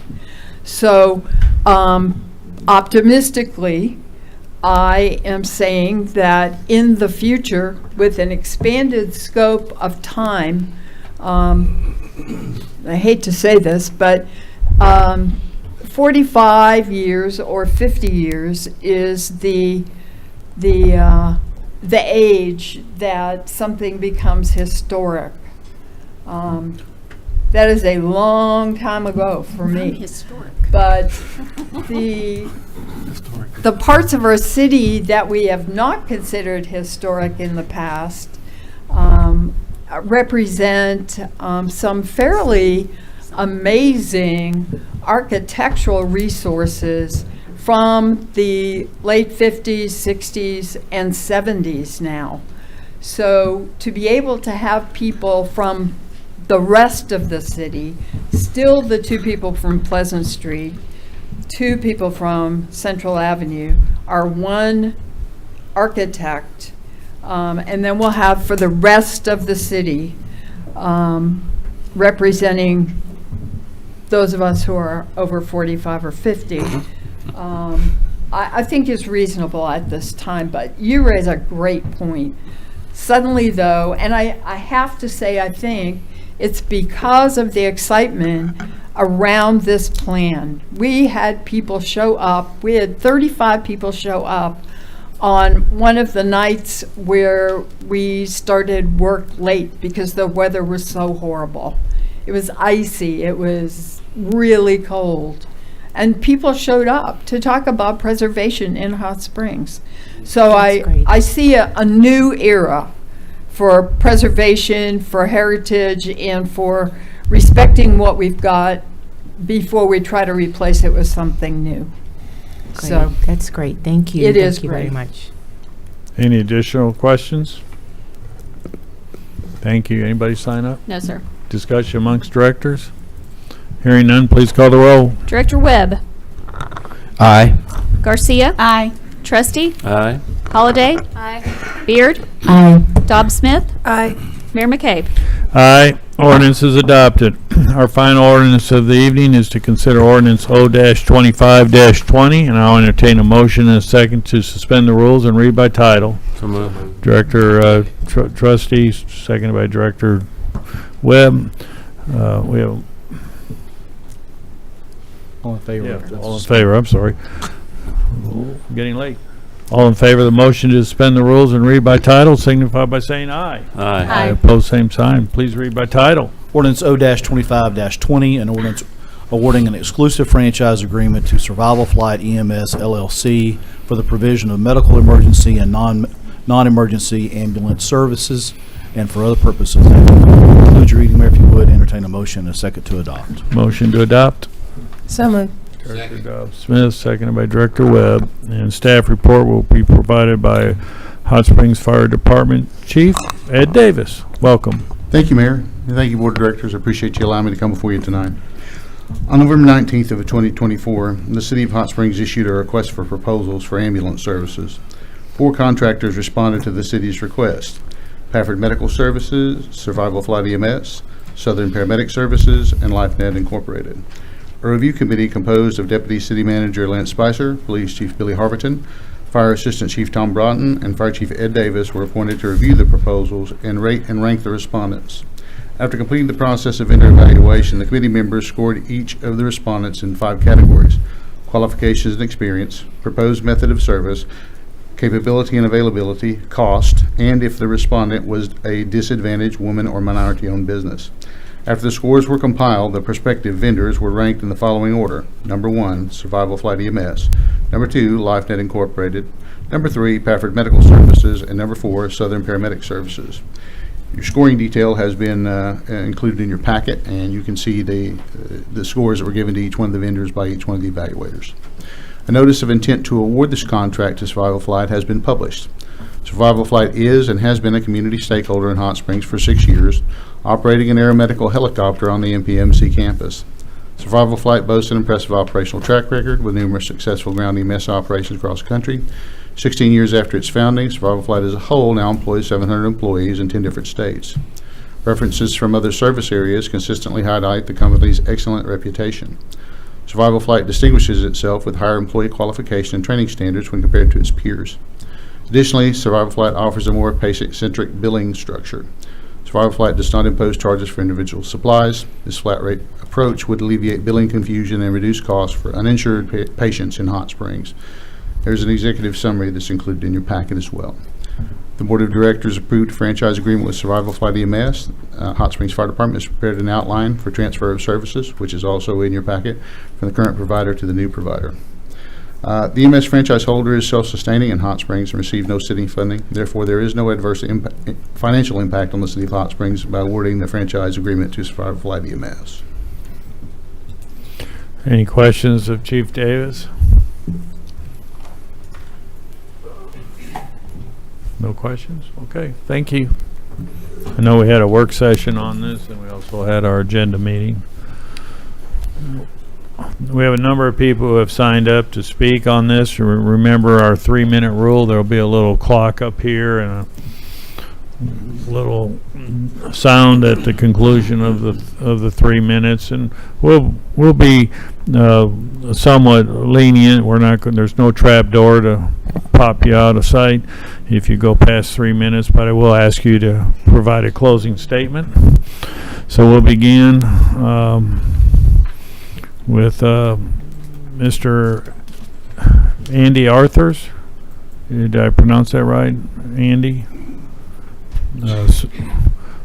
So optimistically, I am saying that in the future, with an expanded scope of time, I hate to say this, but 45 years or 50 years is the age that something becomes historic. That is a long time ago for me. Historic. But the parts of our city that we have not considered historic in the past represent some fairly amazing architectural resources from the late 50s, 60s, and 70s now. So to be able to have people from the rest of the city, still the 2 people from Pleasant Street, 2 people from Central Avenue, our 1 architect, and then we'll have for the rest of the city representing those of us who are over 45 or 50. I think is reasonable at this time, but you raise a great point. Suddenly, though, and I have to say, I think it's because of the excitement around this plan. We had people show up. We had 35 people show up on one of the nights where we started work late because the weather was so horrible. It was icy. It was really cold. And people showed up to talk about preservation in Hot Springs. So I see a new era for preservation, for heritage, and for respecting what we've got before we try to replace it with something new. Great. So That's great. Thank you. It is Thank you very great. much. Any additional questions? Thank you. Anybody sign up? No, sir. Discussion amongst directors? Hearing none, please call the roll. Director Webb. Aye. Garcia. Aye. Trustee. Aye. Holliday. Aye. Beard. Aye. Dobbs Smith. Aye. Mayor McCabe. Aye. Ordinance is adopted. Our final ordinance of the evening is to consider ordinance O-25-20, and I'll entertain a motion and a second to suspend the rules and read by title. So moved. Director Trustee, seconded by Director Webb. We have All in favor? all in favor. I'm sorry. Getting late. All in favor of the motion to suspend the rules and read by title signify by saying aye. Aye. Opposed, same sign. Please read by title. Ordinance O-25-20, an ordinance awarding an exclusive franchise agreement to Survival Flight EMS LLC for the provision of medical emergency and non-emergency ambulance services and for other purposes. Conclude your reading, Mayor, if you would. Entertain a motion and a second to adopt. Motion to adopt. So moved. Director Dobbs-Smith, seconded by Director Webb. And staff report will be provided by Hot Springs Fire Department Chief Ed Davis. Welcome. Thank you, Mayor, and thank you, Board of Directors. I appreciate you allowing me to come before you tonight. On November 19th of 2024, the City of Hot Springs issued a request for proposals for ambulance services. 4 contractors responded to the city's request: Pafford Medical Services, Survival Flight EMS, Southern Paramedic Services, and LifeNet Incorporated. A review committee composed of Deputy City Manager Lance Spicer, Police Chief Billy Harverton, Fire Assistant Chief Tom Broughton, and Fire Chief Ed Davis were appointed to review the proposals and rate and rank the respondents. After completing the process of vendor evaluation, the committee members scored each of the respondents in 5 categories: qualifications and experience, proposed method of service, capability and availability, cost, and if the respondent was a disadvantaged woman or minority-owned business. After the scores were compiled, the prospective vendors were ranked in the following order: Number 1, Survival Flight EMS; Number 2, LifeNet Incorporated; Number 3, Pafford Medical Services; and Number 4, Southern Paramedic Services. Your scoring detail has been included in your packet, and you can see the scores that were given to each one of the vendors by each one of the evaluators. A notice of intent to award this contract to Survival Flight has been published. Survival Flight is and has been a community stakeholder in Hot Springs for 6 years, operating an aeromedical helicopter on the MPMC campus. Survival Flight boasts an impressive operational track record with numerous successful ground EMS operations across the country. 16 years after its founding, Survival Flight as a whole now employs 700 employees in 10 different states. References from other service areas consistently highlight the company's excellent reputation. Survival Flight distinguishes itself with higher employee qualification and training standards when compared to its peers. Additionally, Survival Flight offers a more patient-centric billing structure. Survival Flight does not impose charges for individual supplies. This flat rate approach would alleviate billing confusion and reduce costs for uninsured patients in Hot Springs. There's an executive summary that's included in your packet as well. The Board of Directors approved a franchise agreement with Survival Flight EMS. Hot Springs Fire Department has prepared an outline for transfer of services, which is also in your packet, from the current provider to the new provider. The EMS franchise holder is self-sustaining in Hot Springs and received no city funding. Therefore, there is no adverse financial impact on the City of Hot Springs by awarding the franchise agreement to Survival Flight EMS. Any questions of Chief Davis? No questions? Okay, thank you. I know we had a work session on this, and we also had our agenda meeting. We have a number of people who have signed up to speak on this. Remember our 3-minute rule. There'll be a little clock up here and a little sound at the conclusion of the 3 minutes, and we'll be somewhat lenient. We're not going. There's no trap door to pop you out of sight if you go past 3 minutes, but I will ask you to provide a closing statement. So we'll begin with Mr. Andy Arthurs. Did I pronounce that right, Andy?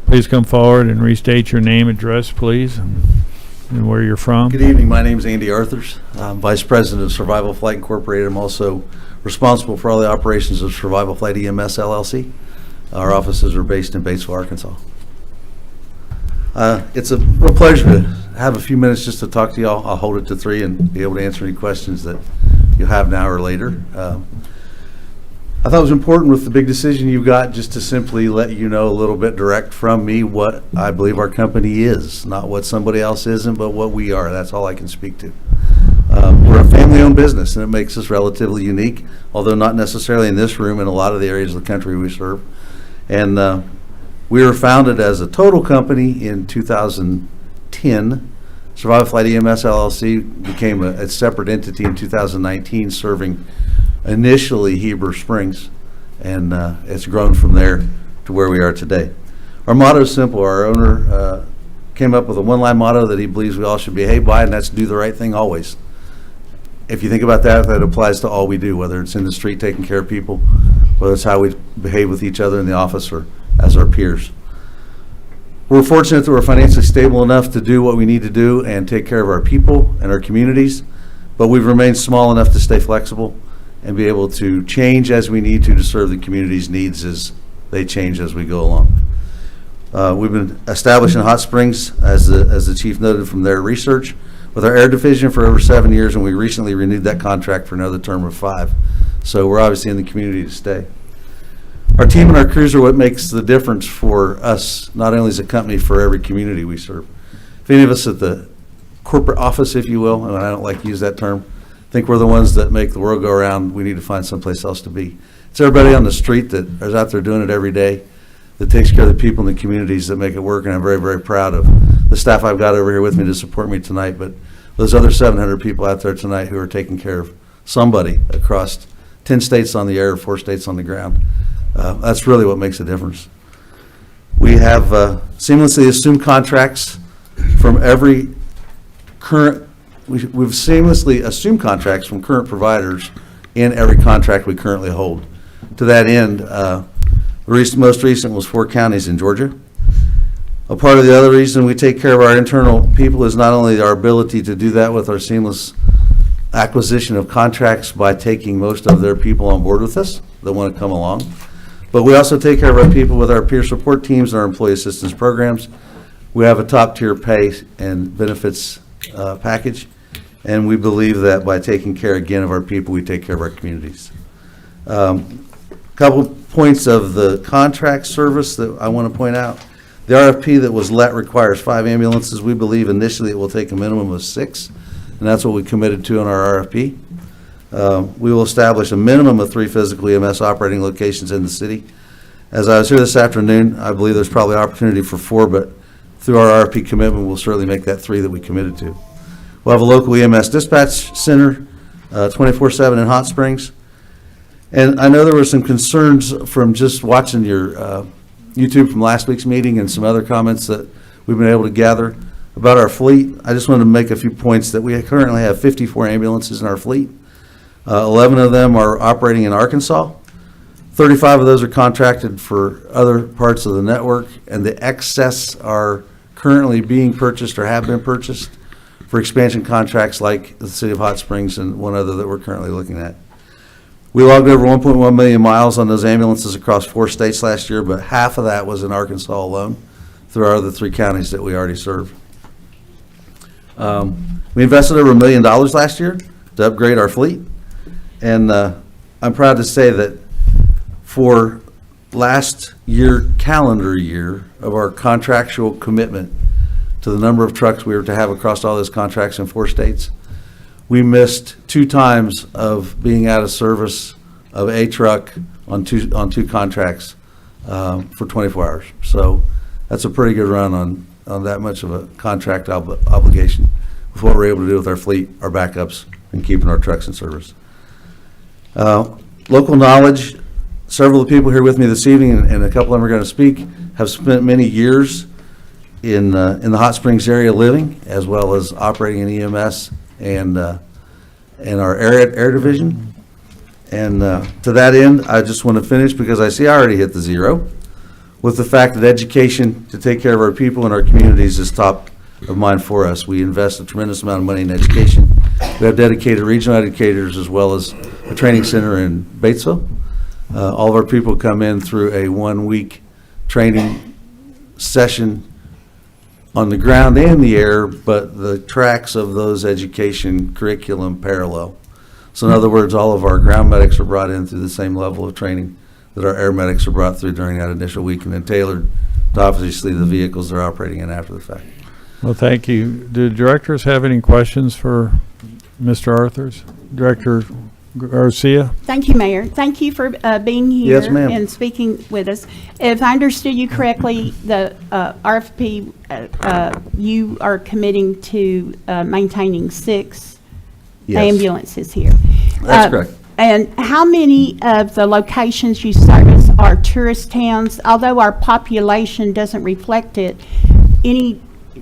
Please come forward and restate your name, address, please, and where you're from. Good evening. My name is Andy Arthurs. I'm Vice President of Survival Flight Incorporated. I'm also responsible for all the operations of Survival Flight EMS LLC. Our offices are based in Batesville, Arkansas. It's a real pleasure to have a few minutes just to talk to you all. I'll hold it to 3 and be able to answer any questions that you have now or later. I thought it was important with the big decision you got just to simply let you know a little bit direct from me what I believe our company is, not what somebody else isn't, but what we are. That's all I can speak to. We're a family-owned business, and it makes us relatively unique, although not necessarily in this room, in a lot of the areas of the country we serve. And we were founded as a total company in 2010. Survival Flight EMS LLC became a separate entity in 2019, serving initially Heber Springs, and it's grown from there to where we are today. Our motto is simple. Our owner came up with a one-line motto that he believes we all should behave by, and that's do the right thing always. if you think about that, that applies to all we do, whether it's in the street taking care of people, whether it's how we behave with each other in the office or as our peers. We're fortunate that we're financially stable enough to do what we need to do and take care of our people and our communities, but we've remained small enough to stay flexible and be able to change as we need to serve the community's needs as they change as we go along. We've been establishing Hot Springs, as the chief noted from their research, with our air division for over 7 years, and we recently renewed that contract for another term of 5. So we're obviously in the community to stay. Our team and our crews are what makes the difference for us, not only as a company, for every community we serve. If any of us at the corporate office, if you will, and I don't like to use that term, think we're the ones that make the world go around, we need to find someplace else to be. It's everybody on the street that is out there doing it every day, that takes care of the people in the communities that make it work, and I'm very, very proud of the staff I've got over here with me to support me tonight, but those other 700 people out there tonight who are taking care of somebody across 10 states on the air, 4 states on the ground. That's really what makes a difference. We have seamlessly assumed contracts from every current, we've seamlessly assumed contracts from current providers in every contract we currently hold. To that end, the most recent was 4 counties in Georgia. A part of the other reason we take care of our internal people is not only our ability to do that with our seamless acquisition of contracts by taking most of their people on board with us that want to come along, but we also take care of our people with our peer support teams and our employee assistance programs. We have a top-tier pay and benefits package, and we believe that by taking care, again, of our people, we take care of our communities. Couple points of the contract service that I want to point out. The RFP that was let requires 5 ambulances. We believe initially it will take a minimum of 6, and that's what we committed to in our RFP. We will establish a minimum of 3 physical EMS operating locations in the city. As I was here this afternoon, I believe there's probably opportunity for 4, but through our RFP commitment, we'll certainly make that 3 that we committed to. We'll have a local EMS dispatch center, 24/7 in Hot Springs. And I know there were some concerns from just watching your YouTube from last week's meeting and some other comments that we've been able to gather about our fleet. I just wanted to make a few points that we currently have 54 ambulances in our fleet. 11 of them are operating in Arkansas. 35 of those are contracted for other parts of the network, and the excess are currently being purchased or have been purchased for expansion contracts like the City of Hot Springs and one other that we're currently looking at. We logged over 1.1 million miles on those ambulances across 4 states last year, but half of that was in Arkansas alone through our other 3 counties that we already serve. We invested over $1 million last year to upgrade our fleet, and I'm proud to say that for last year, calendar year, of our contractual commitment to the number of trucks we were to have across all those contracts in 4 states, we missed 2 times of being out of service of a truck on two contracts for 24 hours. So that's a pretty good run on that much of a contract obligation with what we're able to do with our fleet, our backups, and keeping our trucks in service. Local knowledge. Several of the people here with me this evening, and a couple of them are going to speak, have spent many years in the Hot Springs area living, as well as operating in EMS and our air division. And to that end, I just want to finish, because I see I already hit the 0, with the fact that education to take care of our people and our communities is top of mind for us. We invest a tremendous amount of money in education. We have dedicated regional educators as well as a training center in Batesville. All of our people come in through a 1-week training session on the ground and the air, but the tracks of those education curriculum parallel. So in other words, all of our ground medics are brought in through the same level of training that our air medics are brought through during that initial week, and then tailored to obviously the vehicles they're operating in after the fact. Well, thank you. Do directors have any questions for Mr. Arthurs? Director Garcia? Thank you, Mayor. Thank you for being here. Yes, ma'am. And speaking with us. If I understood you correctly, the RFP, you are committing to maintaining 6 Yes. ambulances here. That's correct. And how many of the locations you service are tourist towns? Although our population doesn't reflect it,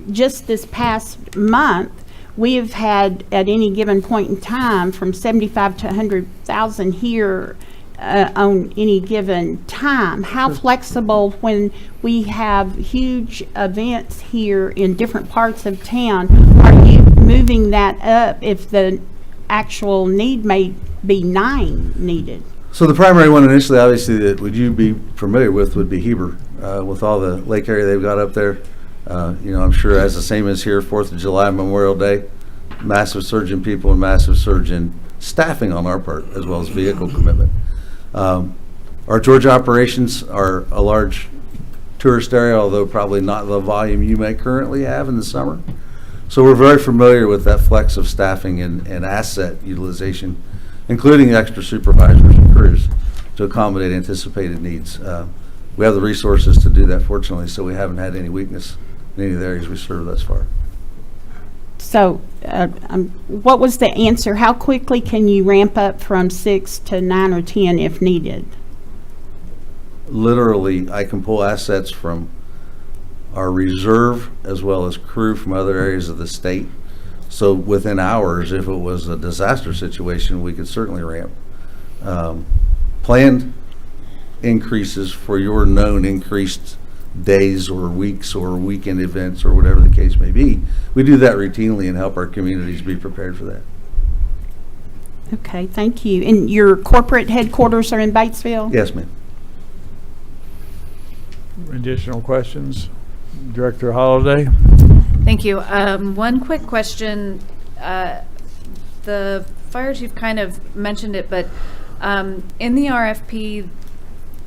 just this past month, we have had at any given point in time from 75 to 100,000 here on any given time. How flexible, when we have huge events here in different parts of town, are you moving that up if the actual need may be 9 needed? So the primary one initially, obviously, that would you be familiar with would be Heber, with all the lake area they've got up there. I'm sure as the same as here, 4th of July, Memorial Day, massive surge in people and massive surge in staffing on our part, as well as vehicle commitment. Our Georgia operations are a large tourist area, although probably not the volume you may currently have in the summer. So we're very familiar with that flex of staffing and asset utilization, including extra supervisors and crews to accommodate anticipated needs. We have the resources to do that, fortunately, so we haven't had any weakness in any of the areas we serve thus far. So what was the answer? How quickly can you ramp up from 6 to 9 or 10 if needed? Literally, I can pull assets from our reserve as well as crew from other areas of the state. So within hours, if it was a disaster situation, we could certainly ramp. Planned increases for your known increased days or weeks or weekend events or whatever the case may be, we do that routinely and help our communities be prepared for that. Okay, thank you. And your corporate headquarters are in Batesville? Yes, ma'am. Additional questions? Director Holliday? Thank you. One quick question. The fire chief kind of mentioned it, but in the RFP,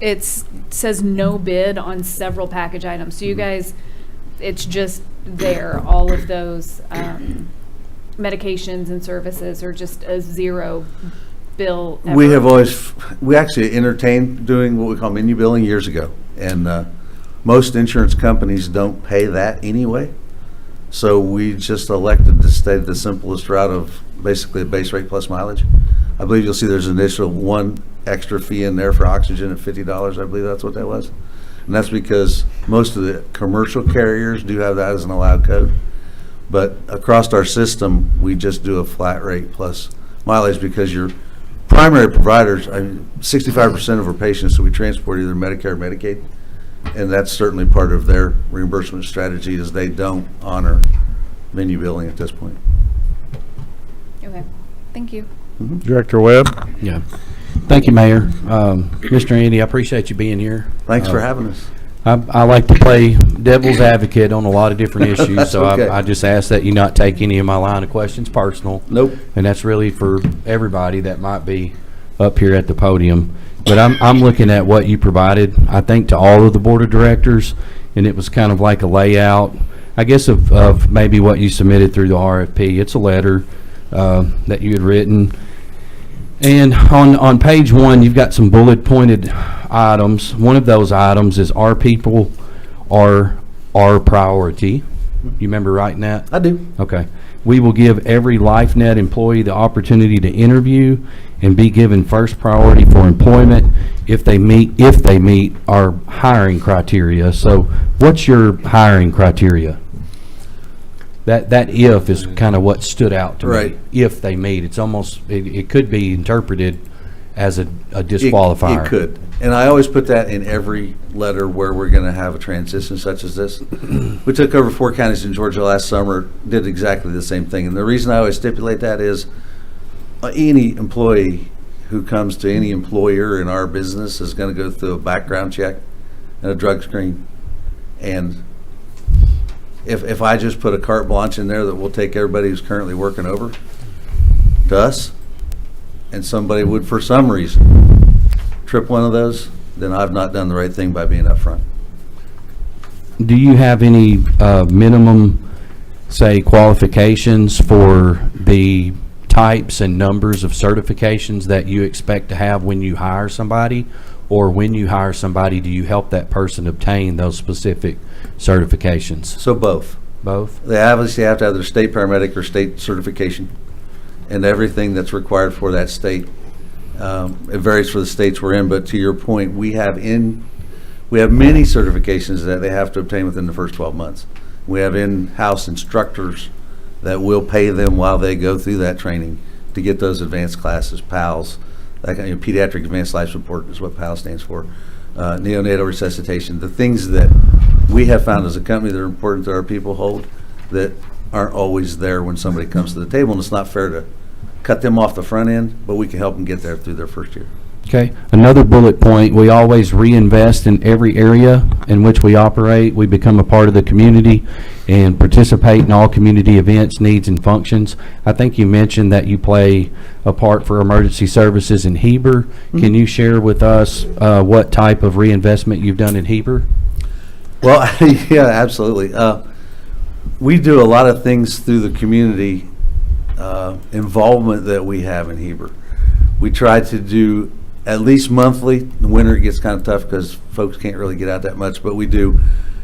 it says no bid on several package items. So you guys, it's just there, all of those medications and services are just a zero bill ever. We actually entertained doing what we call menu billing years ago. And most insurance companies don't pay that anyway. So we just elected to stay the simplest route of basically a base rate plus mileage. I believe you'll see there's an initial one extra fee in there for oxygen at $50. I believe that's what that was. And that's because most of the commercial carriers do have that as an allowed code. But across our system, we just do a flat rate plus mileage because your primary providers, 65% of our patients that we transport either Medicare or Medicaid. And that's certainly part of their reimbursement strategy is they don't honor menu billing at this point. Okay, thank you. Director Webb? Yeah. Thank you, Mayor. Mr. Andy, I appreciate you being here. Thanks for having us. I like to play devil's advocate on a lot of different issues, so okay. I just ask that you not take any of my line of questions personal. Nope. And that's really for everybody that might be up here at the podium. But I'm looking at what you provided, I think, to all of the board of directors, and it was kind of like a layout, I guess, of maybe what you submitted through the RFP. It's a letter that you had written. And on page 1, you've got some bullet pointed items. One of those items is our people are our priority. You remember writing that? I do. Okay. We will give every LifeNet employee the opportunity to interview and be given first priority for employment if they meet our hiring criteria. So what's your hiring criteria? That if is kind of what stood out to right. me. If they meet, it's almost, it could be interpreted as a disqualifier. It could. And I always put that in every letter where we're going to have a transition such as this. We took over 4 counties in Georgia last summer, did exactly the same thing. And the reason I always stipulate that is any employee who comes to any employer in our business is going to go through a background check and a drug screen. And if I just put a carte blanche in there that we'll take everybody who's currently working over to us, and somebody would, for some reason, trip one of those, then I've not done the right thing by being upfront. Do you have any minimum, say, qualifications for the types and numbers of certifications that you expect to have when you hire somebody? Or when you hire somebody, do you help that person obtain those specific certifications? So both. Both? They obviously have to have their state paramedic or state certification and everything that's required for that state. It varies for the states we're in, but to your point, we have many certifications that they have to obtain within the first 12 months. We have in-house instructors that will pay them while they go through that training to get those advanced classes, PALS, that kind of, Pediatric Advanced Life Support is what PALS stands for, neonatal resuscitation, the things that we have found as a company that are important that our people hold that aren't always there when somebody comes to the table, and it's not fair to cut them off the front end, but we can help them get there through their first year. Okay, another bullet point, we always reinvest in every area in which we operate. We become a part of the community and participate in all community events, needs, and functions. I think you mentioned that you play a part for emergency services in Heber. Can you share with us what type of reinvestment you've done in Heber? Well, yeah, absolutely. We do a lot of things through the community involvement that we have in Heber. We try to do at least monthly. In the winter it gets kind of tough because folks can't really get out that much, but we do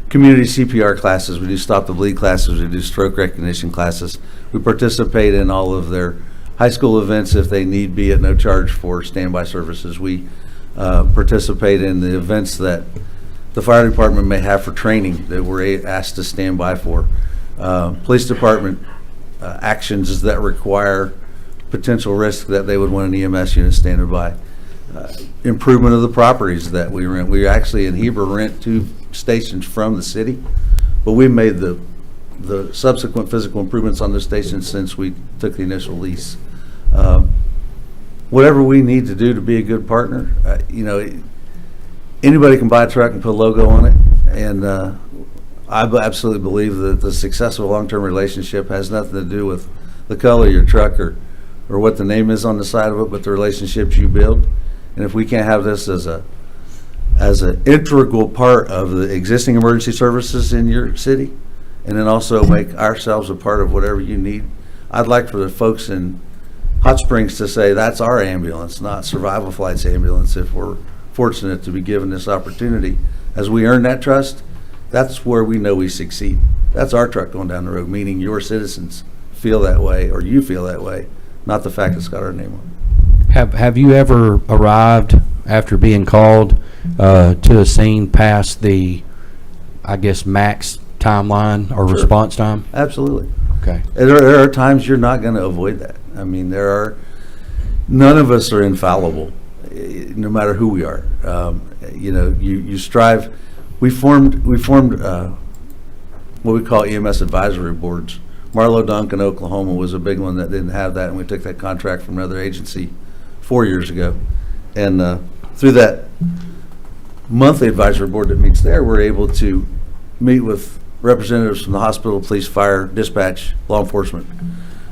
community CPR classes, we do stop the bleed classes, we do stroke recognition classes. We participate in all of their high school events if they need be at no charge for standby services. We participate in the events that the fire department may have for training that we're asked to stand by for. Police department actions that require potential risk that they would want an EMS unit standing by. Improvement of the properties that we rent. We actually in Heber rent 2 stations from the city, but we made the subsequent physical improvements on the stations since we took the initial lease. Whatever we need to do to be a good partner, anybody can buy a truck and put a logo on it, and I absolutely believe that the success of a long-term relationship has nothing to do with the color of your truck or what the name is on the side of it, but the relationships you build. And if we can't have this as an integral part of the existing emergency services in your city, and then also make ourselves a part of whatever you need, I'd like for the folks in Hot Springs to say that's our ambulance, not Survival Flight's ambulance. If we're fortunate to be given this opportunity, as we earn that trust, that's where we know we succeed. That's our truck going down the road, meaning your citizens feel that way, or you feel that way, not the fact it's got our name on it. Have you ever arrived after being called to a scene past the, I guess, max timeline or response time? Absolutely. Okay. There are times you're not going to avoid that. I mean, none of us are infallible, no matter who we are. You strive. We formed what we call EMS advisory boards. Marlow Duncan, Oklahoma was a big one that didn't have that, and we took that contract from another agency 4 years ago. And through that monthly advisory board that meets there, we're able to meet with representatives from the hospital, police, fire, dispatch, law enforcement.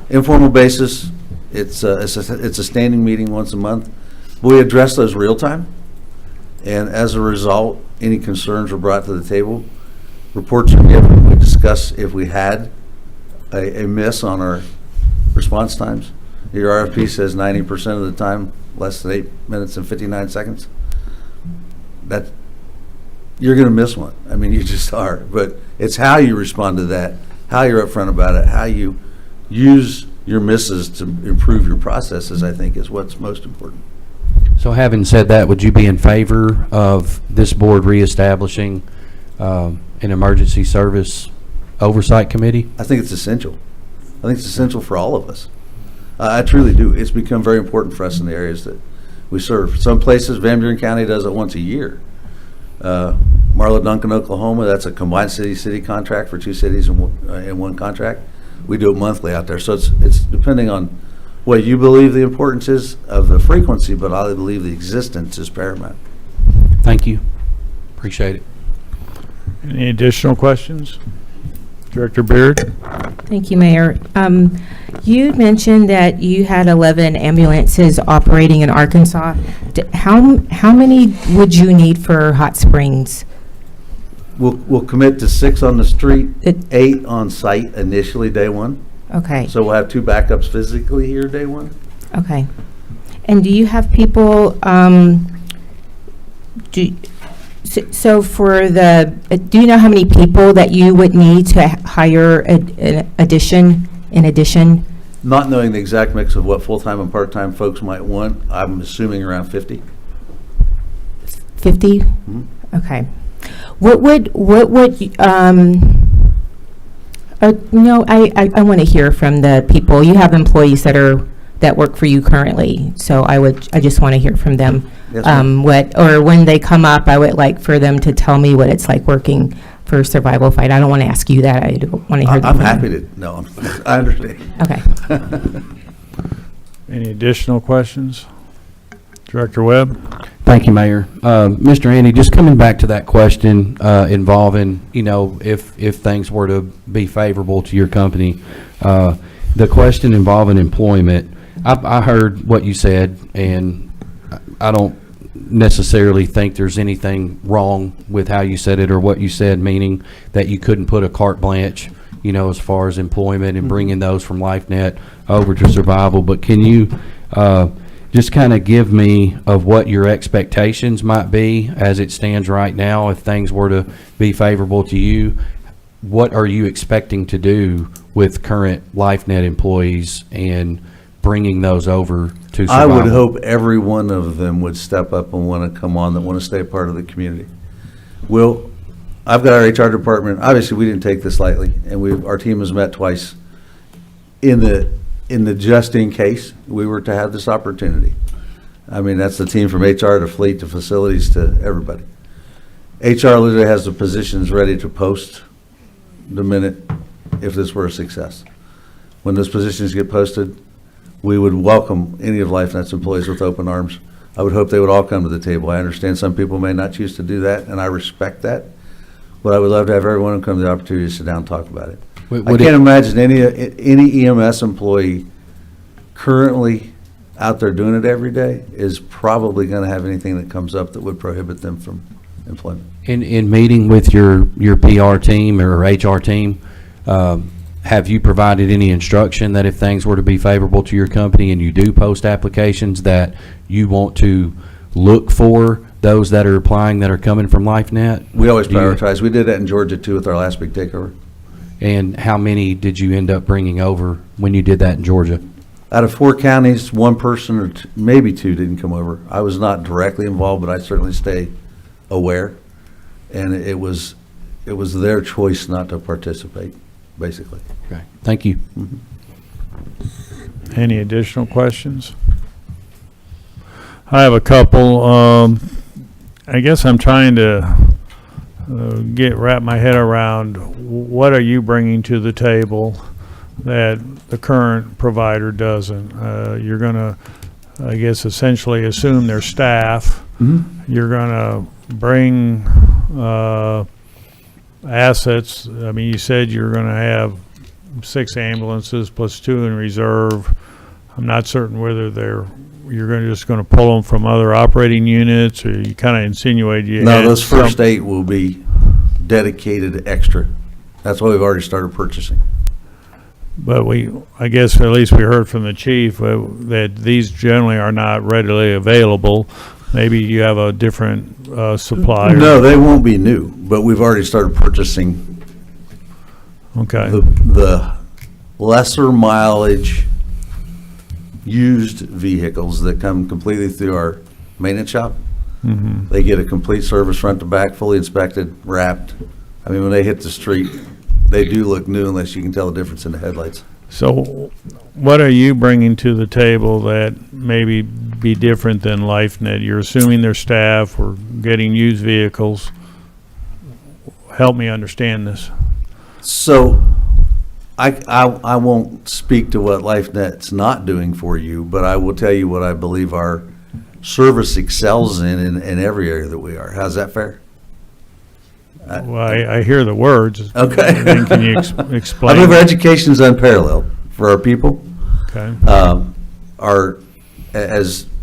Informal basis, it's a standing meeting once a month. We address those real time, and as a result, any concerns are brought to the table. Reports are given. We discuss if we had a miss on our response times. Your RFP says 90% of the time, less than 8 minutes and 59 seconds. That you're going to miss one. I mean, you just are. But it's how you respond to that, how you're upfront about it, how you use your misses to improve your processes, I think, is what's most important. So having said that, would you be in favor of this board reestablishing an emergency service oversight committee? I think it's essential. I think it's essential for all of us. I truly do. It's become very important for us in the areas that we serve. Some places, Van Buren County does it once a year. Marlow Duncan, Oklahoma, that's a combined city-city contract for 2 cities in one contract. We do it monthly out there. So it's depending on what you believe the importance is of the frequency, but I believe the existence is paramount. Thank you. Appreciate it. Any additional questions? Director Beard? Thank you, Mayor. You mentioned that you had 11 ambulances operating in Arkansas. How many would you need for Hot Springs? We'll commit to 6 on the street, 8 on site initially day one. Okay. So we'll have 2 backups physically here day one. Okay. And do you have people, so for do you know how many people that you would need to hire in addition? Not knowing the exact mix of what full-time and part-time folks might want, I'm assuming around 50. 50? Mm-hmm. Okay. What would No, I want to hear from the people. You have employees that work for you currently, so I just want to hear from them. Yes, ma'am. Or when they come up, I would like for them to tell me what it's like working for Survival Fight. I don't want to ask you that. I want to hear them. I'm from happy you. to, no, I understand. Okay. Any additional questions? Director Webb? Thank you, Mayor. Mr. Andy, just coming back to that question involving, if things were to be favorable to your company, the question involving employment, I heard what you said, and I don't necessarily think there's anything wrong with how you said it or what you said, meaning that you couldn't put a carte blanche, as far as employment and bringing those from LifeNet over to Survival. But can you just kind of give me of what your expectations might be as it stands right now if things were to be favorable to you? What are you expecting to do with current LifeNet employees and bringing those over to Survival? I would hope every one of them would step up and want to come on, that want to stay a part of the community. I've got our HR department. Obviously, we didn't take this lightly, and our team has met twice in the just in case we were to have this opportunity. I mean, that's the team from HR to fleet to facilities to everybody. HR literally has the positions ready to post the minute if this were a success. When those positions get posted, we would welcome any of LifeNet's employees with open arms. I would hope they would all come to the table. I understand some people may not choose to do that, and I respect that. But I would love to have everyone come to the opportunity to sit down and talk about it. I can't imagine any EMS employee currently out there doing it every day is probably going to have anything that comes up that would prohibit them from employment. In meeting with your PR team or HR team, have you provided any instruction that if things were to be favorable to your company and you do post applications that you want to look for those that are applying that are coming from LifeNet? We always prioritize. We did that in Georgia too with our last big takeover. And how many did you end up bringing over when you did that in Georgia? Out of 4 counties, 1 person or maybe 2 didn't come over. I was not directly involved, but I certainly stay aware. And it was their choice not to participate, basically. Okay. Thank you. Mm-hmm. Any additional questions? I have a couple. I guess I'm trying to wrap my head around what are you bringing to the table that the current provider doesn't. You're going to, I guess, essentially assume their staff. Mm-hmm. You're going to bring assets. I mean, you said you're going to have 6 ambulances plus 2 in reserve. I'm not certain whether you're just going to pull them from other operating units, or you kind of insinuate you No, had those first some- 8 will be dedicated extra. That's why we've already started purchasing. But I guess at least we heard from the chief that these generally are not readily available. Maybe you have a different supplier. No, they won't be new, but we've already started purchasing Okay. the lesser mileage used vehicles that come completely through our maintenance shop. Mhm. They get a complete service front to back, fully inspected, wrapped. I mean, when they hit the street, they do look new unless you can tell the difference in the headlights. So what are you bringing to the table that maybe be different than LifeNet? You're assuming their staff or getting used vehicles. Help me understand this. So I won't speak to what LifeNet's not doing for you, but I will tell you what I believe our service excels in every area that we are. How's that fair? Well, I hear the words. Okay. And then can you explain? I believe our education's unparalleled for our people. Okay.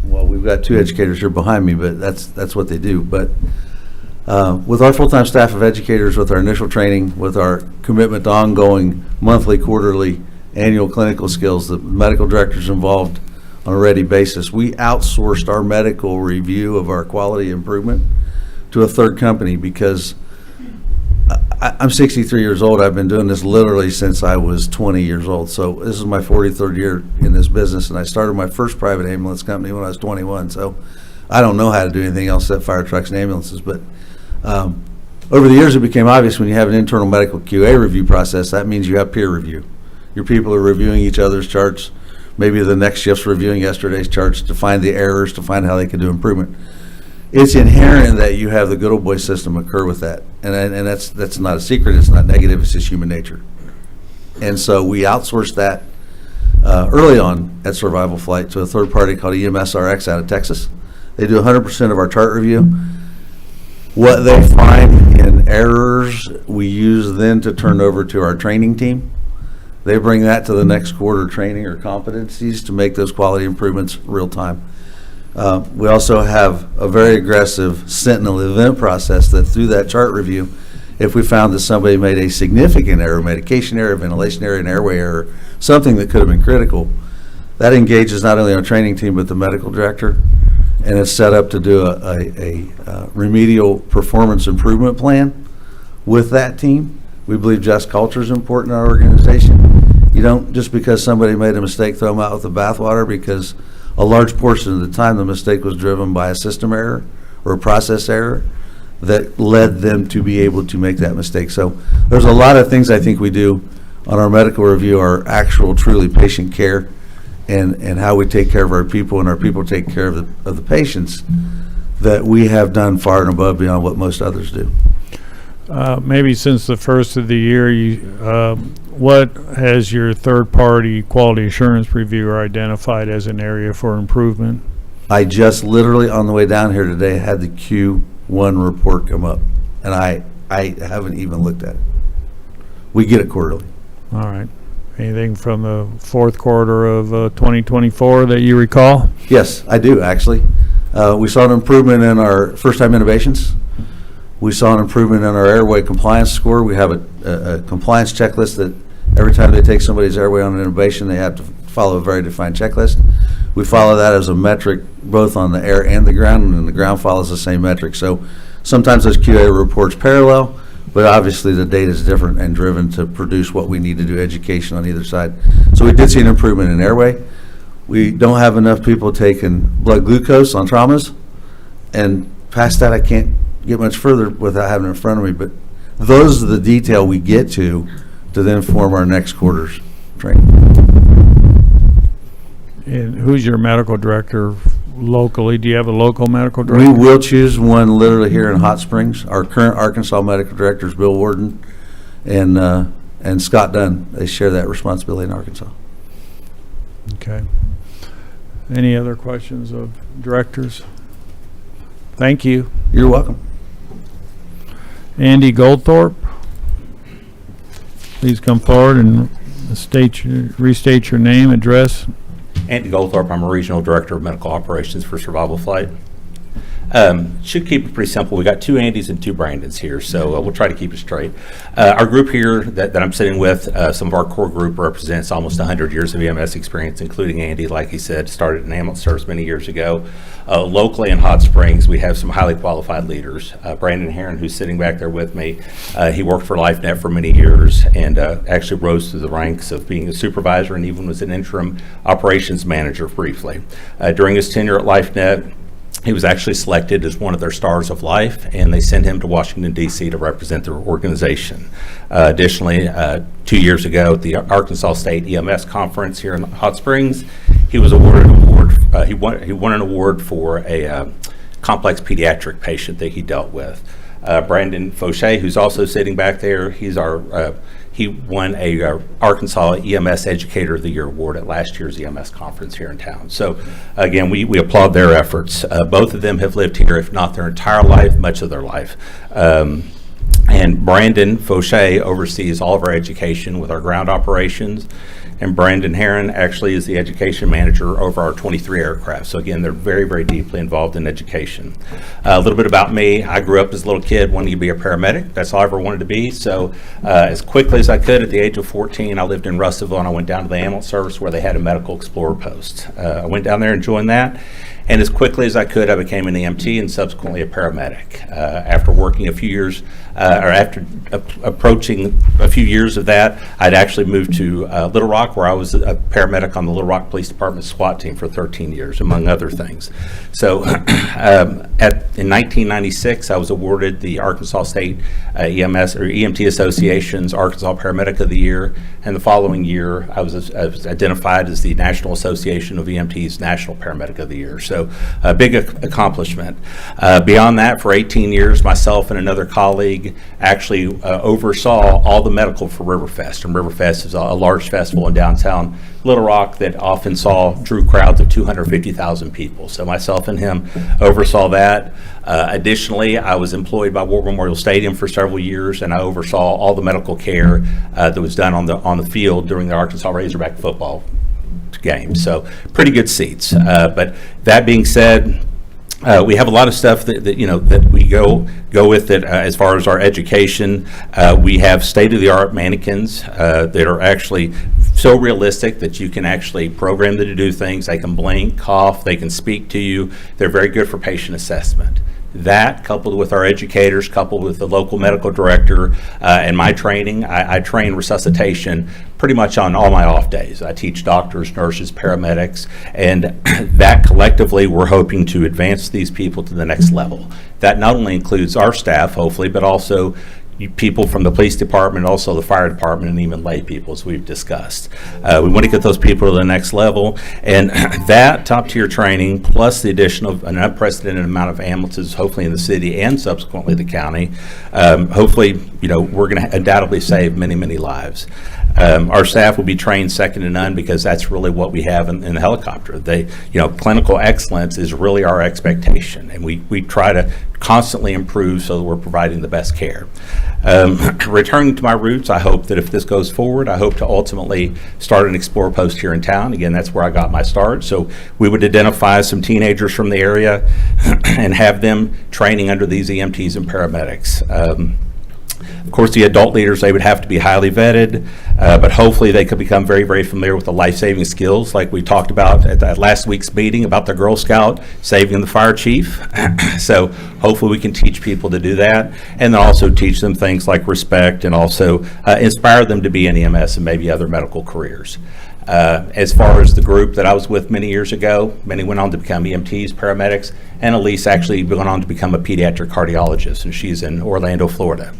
We've got 2 educators here behind me, but that's what they do. But with our full-time staff of educators, with our initial training, with our commitment to ongoing monthly, quarterly, annual clinical skills, the medical directors involved on a ready basis, we outsourced our medical review of our quality improvement to a third company because I'm 63 years old. I've been doing this literally since I was 20 years old. So this is my 43rd year in this business, and I started my first private ambulance company when I was 21. So I don't know how to do anything else except fire trucks and ambulances. But Over the years, it became obvious when you have an internal medical QA review process, that means you have peer review. Your people are reviewing each other's charts. Maybe the next shift's reviewing yesterday's charts to find the errors, to find how they can do improvement. It's inherent that you have the good old boy system occur with that. And that's not a secret, it's not negative, it's just human nature. And so we outsourced that early on at Survival Flight to a third party called EMSRX out of Texas. They do 100% of our chart review. What they find in errors, we use then to turn over to our training team. They bring that to the next quarter training or competencies to make those quality improvements real time. We also have a very aggressive sentinel event process that through that chart review, if we found that somebody made a significant error, medication error, ventilation error, an airway error, something that could have been critical, that engages not only our training team but the medical director, and it's set up to do a remedial performance improvement plan with that team. We believe just culture is important in our organization. You don't, just because somebody made a mistake, throw them out with the bathwater, because a large portion of the time the mistake was driven by a system error or a process error that led them to be able to make that mistake. So there's a lot of things I think we do on our medical review, our actual truly patient care, and how we take care of our people and our people take care of the patients, that we have done far and above beyond what most others do. Maybe since the first of the year, what has your third-party quality assurance reviewer identified as an area for improvement? I just literally on the way down here today had the Q1 report come up, and I haven't even looked at it. We get it quarterly. All right. Anything from the fourth quarter of 2024 that you recall? Yes, I do, actually. We saw an improvement in our first-time innovations. We saw an improvement in our airway compliance score. We have a compliance checklist that every time they take somebody's airway on an innovation, they have to follow a very defined checklist. We follow that as a metric both on the air and the ground, and the ground follows the same metric. So sometimes those QA reports parallel, but obviously the data is different and driven to produce what we need to do education on either side. So we did see an improvement in airway. We don't have enough people taking blood glucose on traumas, and past that I can't get much further without having it in front of me, but those are the detail we get to then form our next quarter's training. And who's your medical director locally? Do you have a local medical director? We will choose one literally here in Hot Springs. Our current Arkansas medical director is Bill Warden and Scott Dunn. They share that responsibility in Arkansas. Okay. Any other questions of directors? Thank you. You're welcome. Andy Goldthorpe, please come forward and restate your name, address. Andy Goldthorpe, I'm a Regional Director of Medical Operations for Survival Flight. Should keep it pretty simple. We got two Andys and two Brandons here, so we'll try to keep it straight. Our group here that I'm sitting with, some of our core group represents almost 100 years of EMS experience, including Andy, like he said, started in ambulance service many years ago. Locally in Hot Springs, we have some highly qualified leaders. Brandon Herron, who's sitting back there with me, he worked for LifeNet for many years and actually rose through the ranks of being a supervisor and even was an interim operations manager briefly. During his tenure at LifeNet, he was actually selected as one of their stars of life, and they sent him to Washington, D.C. to represent their organization. Additionally, 2 years ago at the Arkansas State EMS Conference here in Hot Springs, he was awarded an award. He won an award for a complex pediatric patient that he dealt with. Brandon Fauché, who's also sitting back there, he won a Arkansas EMS Educator of the Year award at last year's EMS conference here in town. So again, we applaud their efforts. Both of them have lived here, if not their entire life, much of their life. And Brandon Fauché oversees all of our education with our ground operations. And Brandon Herron actually is the education manager over our 23 aircraft. So again, they're very, very deeply involved in education. A little bit about me. I grew up as a little kid wanting to be a paramedic. That's all I ever wanted to be. So as quickly as I could at the age of 14, I lived in Russellville and I went down to the ambulance service where they had a medical explorer post. I went down there and joined that. And as quickly as I could, I became an EMT and subsequently a paramedic. After working a few years or after approaching a few years of that, I'd actually moved to Little Rock, where I was a paramedic on the Little Rock Police Department SWAT team for 13 years, among other things. So in 1996, I was awarded the Arkansas State EMS or EMT Association's Arkansas Paramedic of the Year, and the following year, I was identified as the National Association of EMT's National Paramedic of the Year. So a big accomplishment. Beyond that, for 18 years, myself and another colleague actually oversaw all the medical for Riverfest. And Riverfest is a large festival in downtown Little Rock that often drew crowds of 250,000 people. So myself and him oversaw that. Additionally, I was employed by War Memorial Stadium for several years, and I oversaw all the medical care that was done on the field during the Arkansas Razorback football game. So pretty good seats. But that being said, we have a lot of stuff that we go with it as far as our education. We have state-of-the-art mannequins that are actually so realistic that you can actually program them to do things. They can blink, cough, they can speak to you. They're very good for patient assessment. That, coupled with our educators, coupled with the local medical director and my training, I train resuscitation pretty much on all my off days. I teach doctors, nurses, paramedics, and that collectively we're hoping to advance these people to the next level. That not only includes our staff, hopefully, but also people from the police department, also the fire department, and even lay people, as we've discussed. We want to get those people to the next level, and that top-tier training, plus the addition of an unprecedented amount of ambulances, hopefully in the city and subsequently the county, hopefully, we're going to undoubtedly save many, many lives. Our staff will be trained second to none because that's really what we have in the helicopter. Clinical excellence is really our expectation, and we try to constantly improve so that we're providing the best care. Returning to my roots, I hope that if this goes forward, I hope to ultimately start an Explorer post here in town. Again, that's where I got my start. So we would identify some teenagers from the area and have them training under these EMTs and paramedics. Of course, the adult leaders, they would have to be highly vetted, but hopefully they could become very, very familiar with the life-saving skills like we talked about at that last week's meeting about the Girl Scout saving the fire chief. So hopefully we can teach people to do that, and then also teach them things like respect, and also inspire them to be in EMS and maybe other medical careers. As far as the group that I was with many years ago, many went on to become EMTs, paramedics, and Elise actually went on to become a pediatric cardiologist, and she's in Orlando, Florida.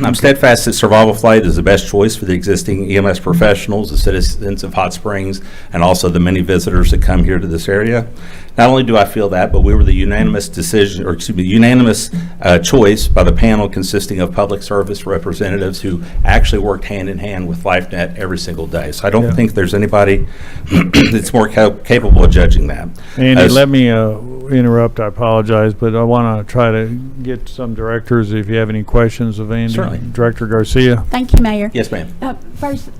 I'm steadfast that survival flight is the best choice for the existing EMS professionals, the citizens of Hot Springs, and also the many visitors that come here to this area. Not only do I feel that, but we were the unanimous choice by the panel consisting of public service representatives who actually worked hand in hand with LifeNet every single day. So I don't think there's anybody that's more capable of judging that. Andy, let me interrupt. I apologize, but I want to try to get some directors, if you have any questions of Andy. Certainly. Director Garcia. Thank you, Mayor. Yes, ma'am. First,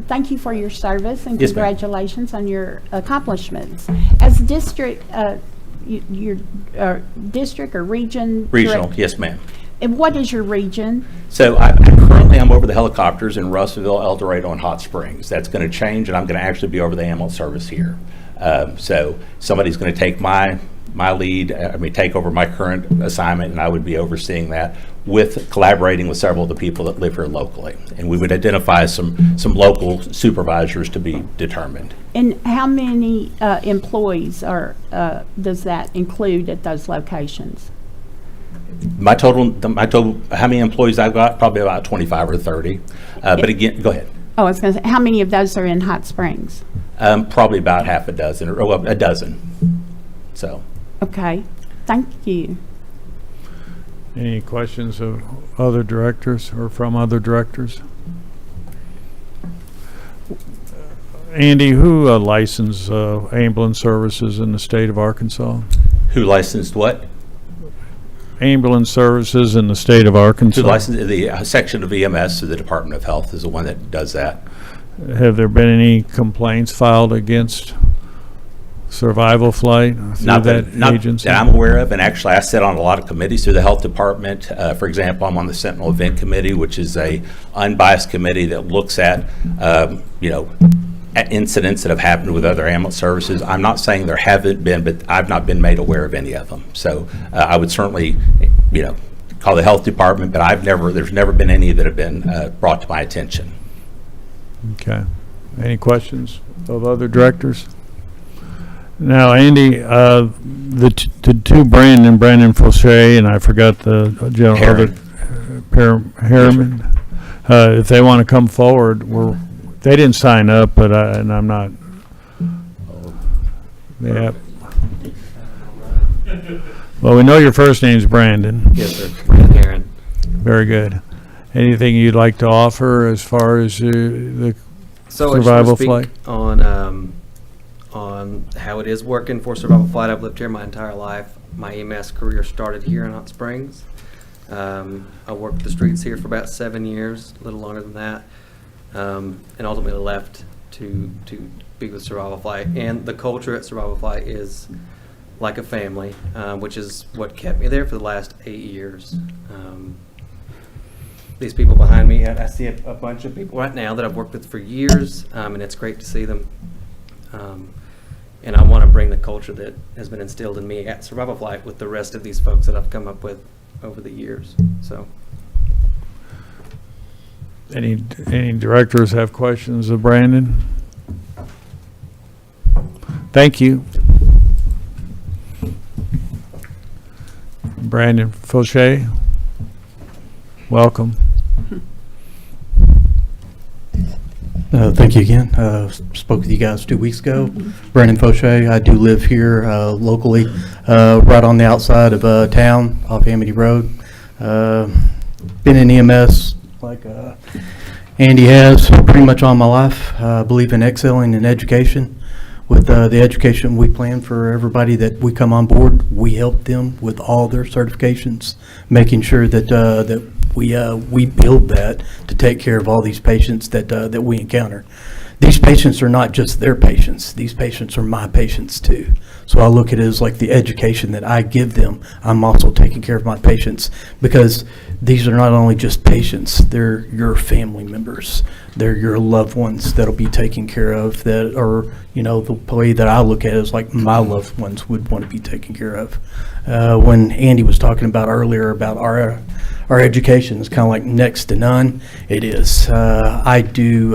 thank you for your service and Yes, ma'am. congratulations on your accomplishments. As district, your district or region? Regional, direct- yes, ma'am. And what is your region? So currently I'm over the helicopters in Russellville, El Dorado, and Hot Springs. That's going to change, and I'm going to actually be over the ambulance service here. So somebody's going to take my lead, take over my current assignment, and I would be overseeing that with collaborating with several of the people that live here locally. And we would identify some local supervisors to be determined. And how many employees does that include at those locations? My total, how many employees I've got? Probably about 25 or 30. But again, go ahead. Oh, I was going to say, how many of those are in Hot Springs? Probably about half a dozen, or a dozen. So. Okay, thank you. Any questions of other directors or from other directors? Andy, who licensed ambulance services in the state of Arkansas? Who licensed what? Ambulance services in the state of Arkansas. Who licensed the section of EMS to the Department of Health is the one that does that. Have there been any complaints filed against survival flight through that agency? That I'm aware of, and actually I sit on a lot of committees through the health department. For example, I'm on the Sentinel Event Committee, which is a unbiased committee that looks at at incidents that have happened with other ambulance services. I'm not saying there haven't been, but I've not been made aware of any of them. So I would certainly, call the health department, but there's never been any that have been brought to my attention. Okay. Any questions of other directors? Now, Andy, the two Brandon Fauché, and I forgot the gentleman, Harriman. If they want to come forward, they didn't sign up, but and I'm not. Yeah. Well, we know your first name's Brandon. Yes, sir. Brandon Aaron. Very good. Anything you'd like to offer as far as the survival flight? On how it is working for survival flight. I've lived here my entire life. My EMS career started here in Hot Springs. I worked the streets here for about 7 years, a little longer than that, and ultimately left to be with survival flight. And the culture at survival flight is like a family, which is what kept me there for the last 8 years. These people behind me, I see a bunch of people right now that I've worked with for years, and it's great to see them. And I want to bring the culture that has been instilled in me at survival flight with the rest of these folks that I've come up with over the years. So, any directors have questions of Brandon? Thank you. Brandon Fauché, welcome. Thank you again. Spoke with you guys 2 weeks ago. Brandon Fauché. I do live here locally, right on the outside of town off Amity Road. Been in EMS like Andy has pretty much all my life. Believe in excelling in education. With the education we plan for everybody that we come on board, we help them with all their certifications, making sure that we build that to take care of all these patients that we encounter. These patients are not just their patients. These patients are my patients too. So I look at it as like the education that I give them. I'm also taking care of my patients, because these are not only just patients, they're your family members. They're your loved ones that'll be taken care of, that are, the way that I look at it is like my loved ones would want to be taken care of. When Andy was talking about earlier about our education is kind of like next to none, it is. I do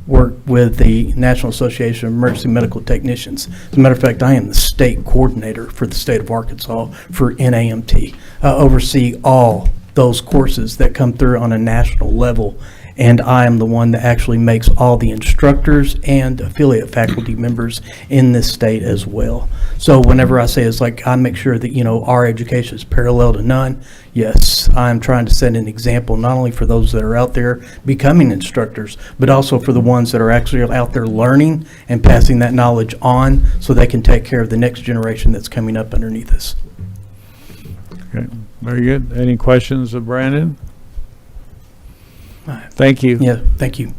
work with the National Association of Emergency Medical Technicians. As a matter of fact, I am the state coordinator for the state of Arkansas for NAMT. I oversee all those courses that come through on a national level, and I am the one that actually makes all the instructors and affiliate faculty members in this state as well. So whenever I say it's like I make sure that our education is parallel to none, yes, I'm trying to set an example not only for those that are out there becoming instructors, but also for the ones that are actually out there learning and passing that knowledge on so they can take care of the next generation that's coming up underneath us. Okay, very good. Any questions of Brandon? Thank you. Yeah, thank you.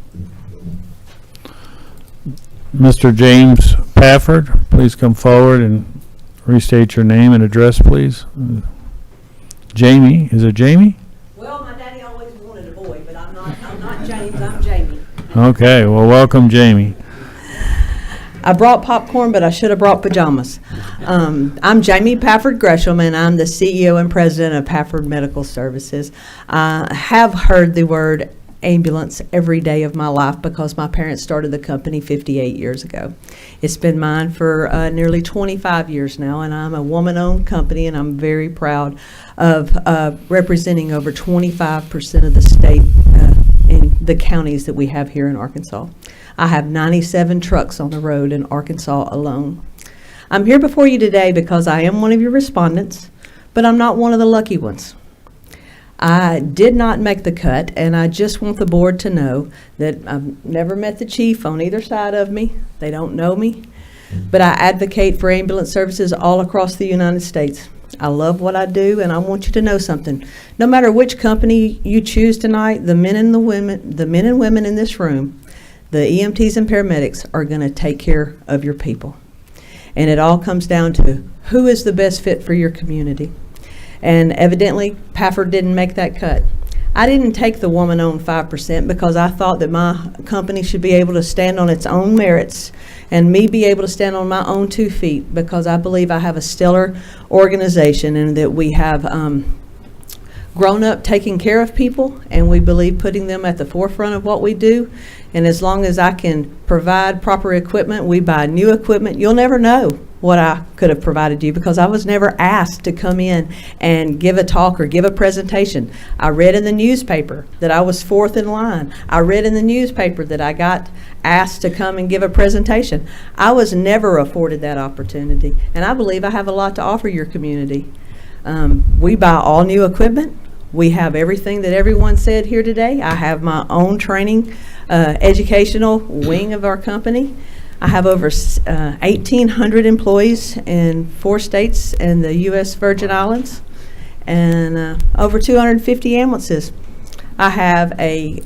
Mr. James Pafford, please come forward and restate your name and address, please. Jamie, is it Jamie? Well, my daddy always wanted a boy, but I'm not James, I'm Jamie. Okay, well, welcome, Jamie. I brought popcorn, but I should have brought pajamas. I'm Jamie Pafford Gresham, and I'm the CEO and president of Pafford Medical Services. I have heard the word ambulance every day of my life because my parents started the company 58 years ago. It's been mine for nearly 25 years now, and I'm a woman-owned company, and I'm very proud of representing over 25% of the state in the counties that we have here in Arkansas. I have 97 trucks on the road in Arkansas alone. I'm here before you today because I am one of your respondents, but I'm not one of the lucky ones. I did not make the cut, and I just want the board to know that I've never met the chief on either side of me. They don't know me, but I advocate for ambulance services all across the United States. I love what I do, and I want you to know something. No matter which company you choose tonight, the men and women in this room, the EMTs and paramedics are going to take care of your people. And it all comes down to who is the best fit for your community. And evidently, Pafford didn't make that cut. I didn't take the woman-owned 5% because I thought that my company should be able to stand on its own merits and me be able to stand on my own 2 feet, because I believe I have a stellar organization and that we have grown up taking care of people, and we believe putting them at the forefront of what we do. And as long as I can provide proper equipment, we buy new equipment. You'll never know what I could have provided you because I was never asked to come in and give a talk or give a presentation. I read in the newspaper that I was fourth in line. I read in the newspaper that I got asked to come and give a presentation. I was never afforded that opportunity, and I believe I have a lot to offer your community. We buy all new equipment. We have everything that everyone said here today. I have my own training, educational wing of our company. I have over 1,800 employees in 4 states and the U.S. Virgin Islands, and over 250 ambulances. I have a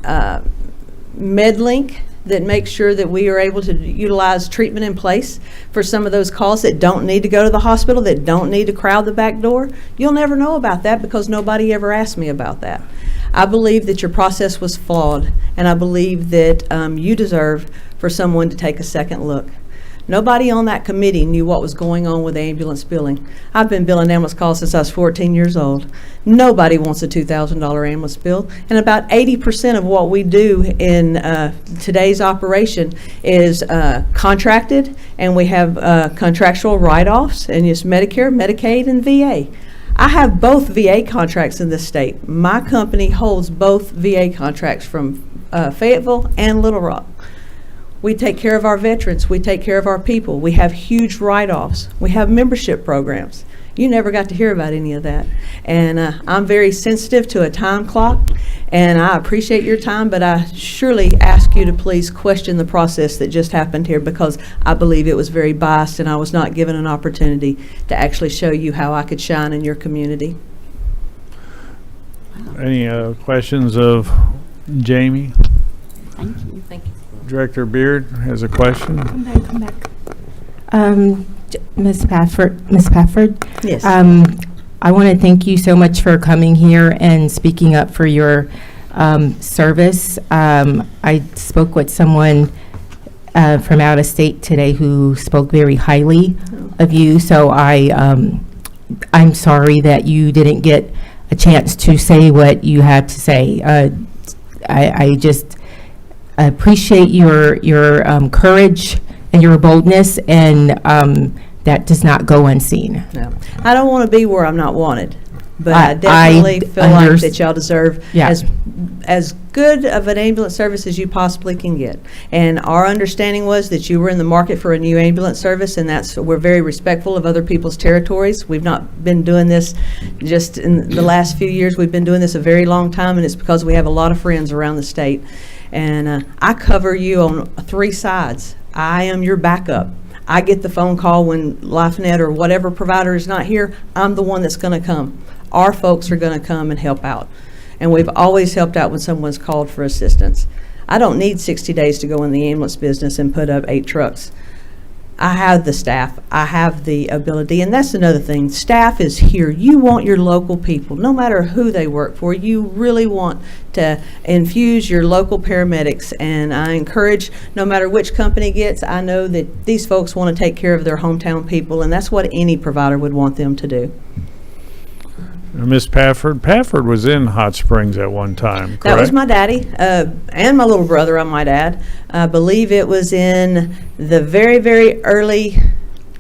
MedLink that makes sure that we are able to utilize treatment in place for some of those calls that don't need to go to the hospital, that don't need to crowd the back door. You'll never know about that because nobody ever asked me about that. I believe that your process was flawed, and I believe that you deserve for someone to take a second look. Nobody on that committee knew what was going on with ambulance billing. I've been billing ambulance calls since I was 14 years old. Nobody wants a $2,000 ambulance bill, and about 80% of what we do in today's operation is contracted, and we have contractual write-offs, and it's Medicare, Medicaid, and VA. I have both VA contracts in this state. My company holds both VA contracts from Fayetteville and Little Rock. We take care of our veterans. We take care of our people. We have huge write-offs. We have membership programs. You never got to hear about any of that. And I'm very sensitive to a time clock, and I appreciate your time, but I surely ask you to please question the process that just happened here because I believe it was very biased and I was not given an opportunity to actually show you how I could shine in your community. Any questions of Jamie? Thank you. Thank you. Director Beard has a question. Come back. Ms. Pafford? Yes. I want to thank you so much for coming here and speaking up for your service. I spoke with someone from out of state today who spoke very highly of you, so I'm sorry that you didn't get a chance to say what you had to say. I just appreciate your courage and your boldness, and that does not go unseen. No. I don't want to be where I'm not wanted, but I definitely feel like that y'all deserve as good of an ambulance service as you possibly can get. And our understanding was that you were in the market for a new ambulance service, and we're very respectful of other people's territories. We've not been doing this just in the last few years. We've been doing this a very long time, and it's because we have a lot of friends around the state. And I cover you on 3 sides. I am your backup. I get the phone call when LifeNet or whatever provider is not here. I'm the one that's going to come. Our folks are going to come and help out. And we've always helped out when someone's called for assistance. I don't need 60 days to go in the ambulance business and put up 8 trucks. I have the staff. I have the ability. And that's another thing. Staff is here. You want your local people, no matter who they work for. You really want to infuse your local paramedics. And I encourage, no matter which company gets, I know that these folks want to take care of their hometown people, and that's what any provider would want them to do. Miss Pafford. Pafford was in Hot Springs at one time, correct? That was my daddy and my little brother, I might add. I believe it was in the very, very early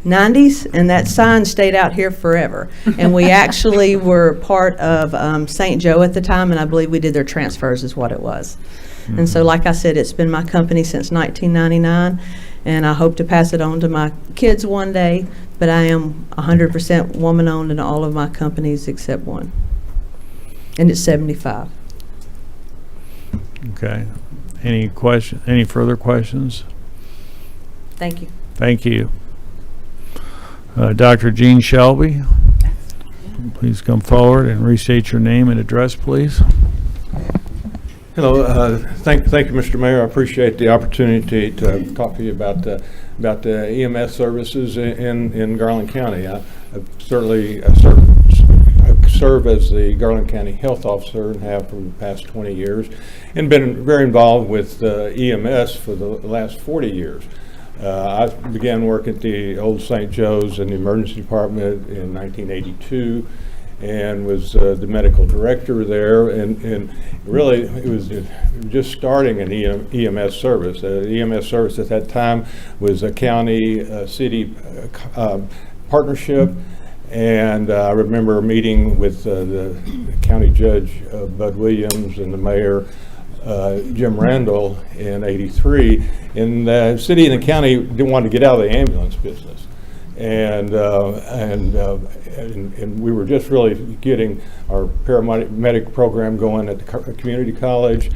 90s, and that sign stayed out here forever. And we actually were part of St. Joe at the time, and I believe we did their transfers is what it was. Mm-hmm. And so, like I said, it's been my company since 1999, and I hope to pass it on to my kids one day. But I am 100% woman-owned in all of my companies except one. And it's 75. Okay. Any further questions? Thank you. Thank you. Dr. Gene Shelby, please come forward and restate your name and address, please. Hello. Thank you, Mr. Mayor. I appreciate the opportunity to talk to you about EMS services in Garland County. I certainly serve as the Garland County Health Officer and have for the past 20 years, and been very involved with EMS for the last 40 years. I began work at the old St. Joe's in the emergency department in 1982, and was the medical director there, and really it was just starting an EMS service. EMS service at that time was a county-city partnership, and I remember meeting with the county judge, Bud Williams, and the mayor, Jim Randall, in '83, and the city and the county didn't want to get out of the ambulance business, and we were just really getting our paramedic program going at the community college,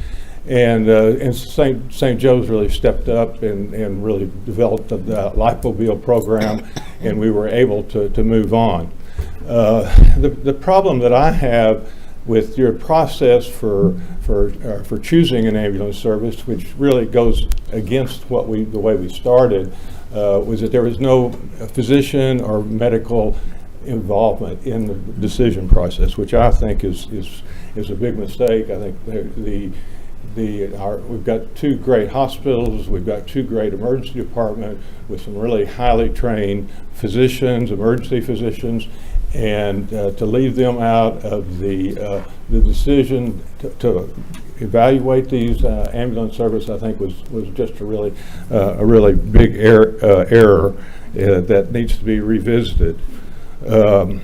and St. Joe's really stepped up and really developed the Lifemobile program, and we were able to move on. The problem that I have with your process for choosing an ambulance service, which really goes against the way we started, was that there was no physician or medical involvement in the decision process, which I think is a big mistake. I think we've got two great hospitals, we've got two great emergency departments with some really highly trained physicians, emergency physicians, and to leave them out of the decision to evaluate these ambulance service, I think was just a really big error that needs to be revisited. So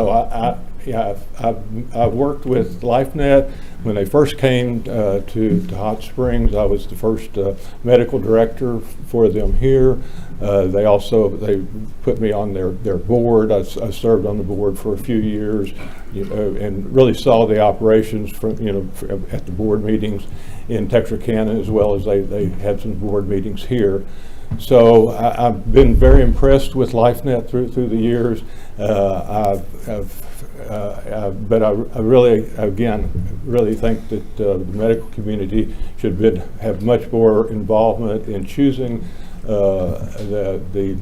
I've worked with LifeNet. When they first came to Hot Springs, I was the first medical director for them here. They put me on their board. I served on the board for a few years, and really saw the operations at the board meetings in Texarkana, as well as they had some board meetings here. So I've been very impressed with LifeNet through the years. But I really think that the medical community should have much more involvement in choosing the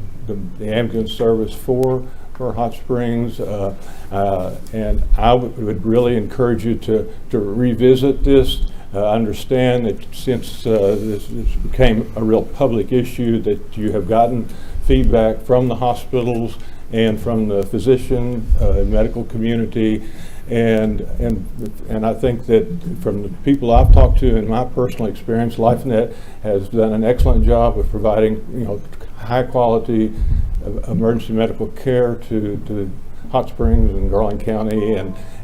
ambulance service for Hot Springs, and I would really encourage you to revisit this. Understand that since this became a real public issue, that you have gotten feedback from the hospitals and from the physician and medical community, and I think that from the people I've talked to in my personal experience, LifeNet has done an excellent job of providing high quality emergency medical care to Hot Springs and Garland County,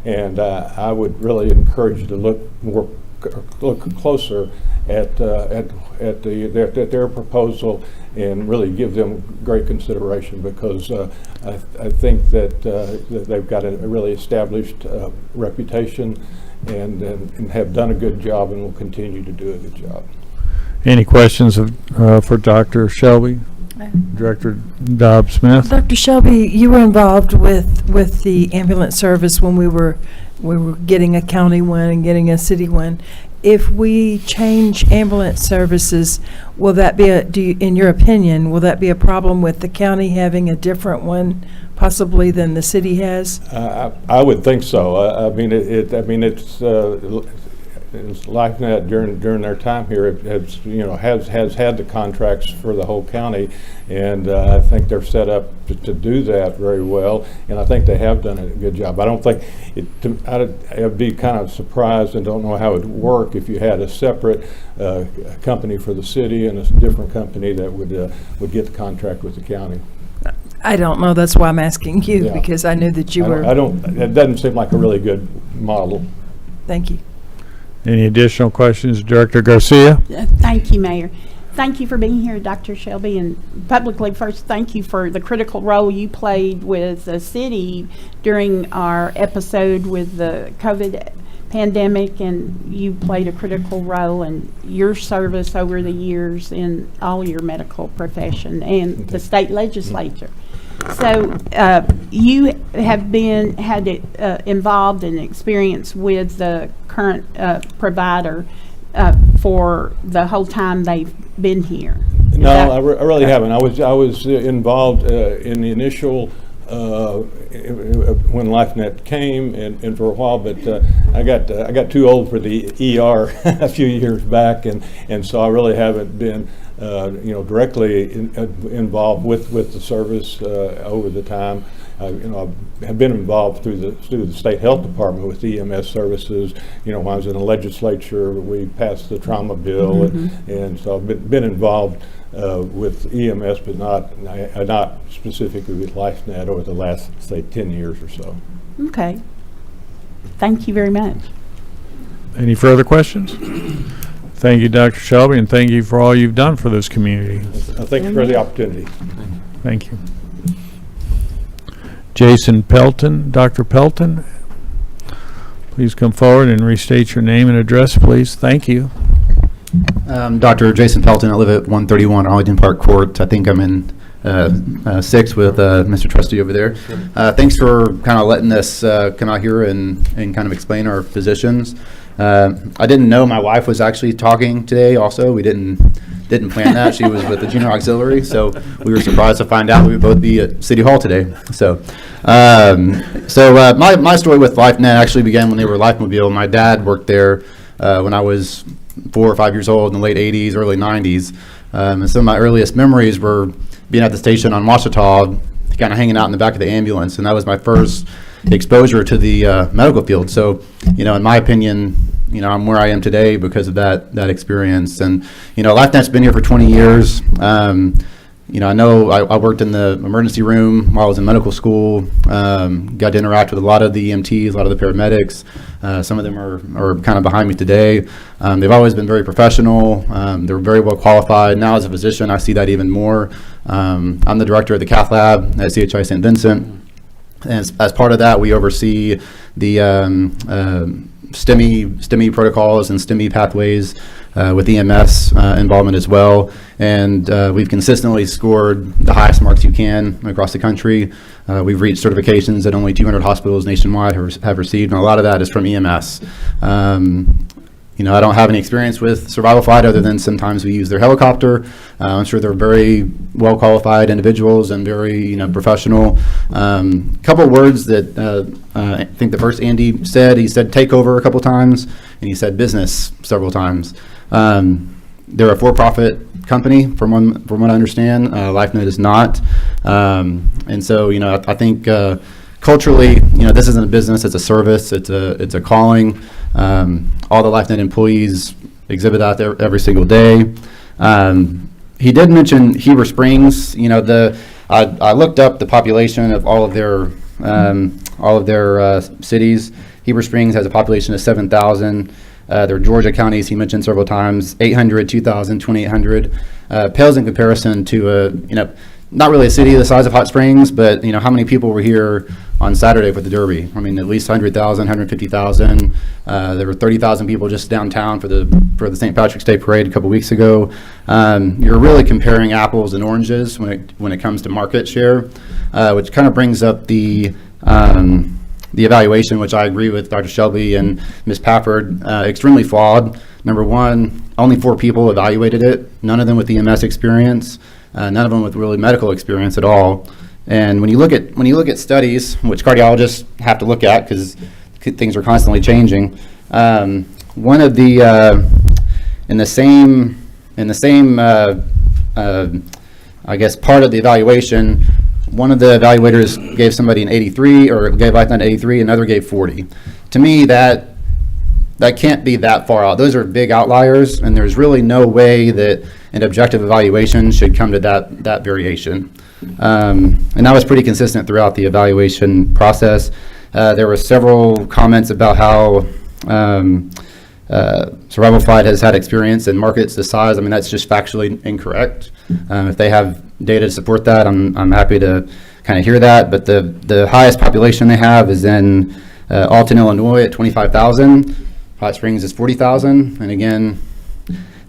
and I would really encourage you to look closer at their proposal and really give them great consideration, because I think that they've got a really established reputation and have done a good job and will continue to do a good job. Any questions for Dr. Shelby? Director Dobb Smith? Dr. Shelby, you were involved with the ambulance service when we were getting a county one and getting a city one. If we change ambulance services, will that be in your opinion, will that be a problem with the county having a different one possibly than the city has? I would think so. I mean, it's LifeNet during their time here has had the contracts for the whole county, and I think they're set up to do that very well, and I think they have done a good job. I don't think I'd be kind of surprised and don't know how it would work if you had a separate company for the city and a different company that would get the contract with the county. I don't know. That's why I'm asking you, Yeah. because I knew that you were. It doesn't seem like a really good model. Thank you. Any additional questions, Director Garcia? Thank you, Mayor. Thank you for being here, Dr. Shelby, and publicly first, thank you for the critical role you played with the city during our episode with the COVID pandemic, and you played a critical role in your service over the years in all your medical profession and the state legislature. So you have had involved in experience with the current provider for the whole time they've been here. No, I really haven't. I was involved in the initial when LifeNet came and for a while, but I got too old for the ER a few years back, and so I really haven't been directly involved with the service over the time. I have been involved through the state health department with EMS services. When I was in the legislature, we passed the trauma bill, and so I've been involved with EMS, but not specifically with LifeNet over the last, say, 10 years or so. Okay. Thank you very much. Any further questions? Thank you, Dr. Shelby, and thank you for all you've done for this community. Thank you for the opportunity. Thank you. Jason Pelton, Dr. Pelton, please come forward and restate your name and address, please. Thank you. Dr. Jason Pelton. I live at 131 Arlington Park Court. I think I'm in 6 with Mr. Trustee over there. Thanks for kind of letting us come out here and kind of explain our positions. I didn't know my wife was actually talking today also. We didn't plan that. She was with the junior auxiliary, so we were surprised to find out we would both be at City Hall today. So my story with LifeNet actually began when they were Lifemobile. My dad worked there when I was 4 or 5 years old in the late 80s, early 90s. And some of my earliest memories were being at the station on Washita, kind of hanging out in the back of the ambulance, and that was my first exposure to the medical field. So, in my opinion, I'm where I am today because of that experience. And, LifeNet's been here for 20 years. I know I worked in the emergency room while I was in medical school, got to interact with a lot of the EMTs, a lot of the paramedics. Some of them are kind of behind me today. They've always been very professional. They're very well qualified. Now as a physician, I see that even more. I'm the director of the cath lab at CHI St. Vincent. And as part of that, we oversee the STEMI protocols and STEMI pathways with EMS involvement as well. And we've consistently scored the highest marks you can across the country. We've reached certifications that only 200 hospitals nationwide have received, and a lot of that is from EMS. I don't have any experience with survival flight other than sometimes we use their helicopter. I'm sure they're very well qualified individuals and very professional. Couple words that I think the first Andy said. He said takeover a couple times, and he said business several times. They're a for-profit company, from what I understand. LifeNet is not, and so I think culturally, this isn't a business; it's a service. It's a calling. All the LifeNet employees exhibit that there every single day. He did mention Heber Springs. I looked up the population of all of their cities. Heber Springs has a population of 7,000. Their Georgia counties, he mentioned several times, 800, 2,000, 2,800. Pales in comparison to not really a city the size of Hot Springs, but how many people were here on Saturday for the Derby? I mean, at least 100,000, 150,000. There were 30,000 people just downtown for the St. Patrick's Day parade a couple weeks ago. You're really comparing apples and oranges when it comes to market share, which kind of brings up the evaluation, which I agree with Dr. Shelby and Ms. Pafford, extremely flawed. Number one, only 4 people evaluated it, none of them with EMS experience, none of them with really medical experience at all. And when you look at studies, which cardiologists have to look at because things are constantly changing, one of the in the same I guess part of the evaluation, one of the evaluators gave somebody an 83, or gave LifeNet an 83, another gave 40. To me, that can't be that far out. Those are big outliers, and there's really no way that an objective evaluation should come to that variation. And that was pretty consistent throughout the evaluation process. There were several comments about how Survival Flight has had experience in markets this size. I mean, that's just factually incorrect. If they have data to support that, I'm happy to kind of hear that. But the highest population they have is in Alton, Illinois at 25,000. Hot Springs is 40,000. And again,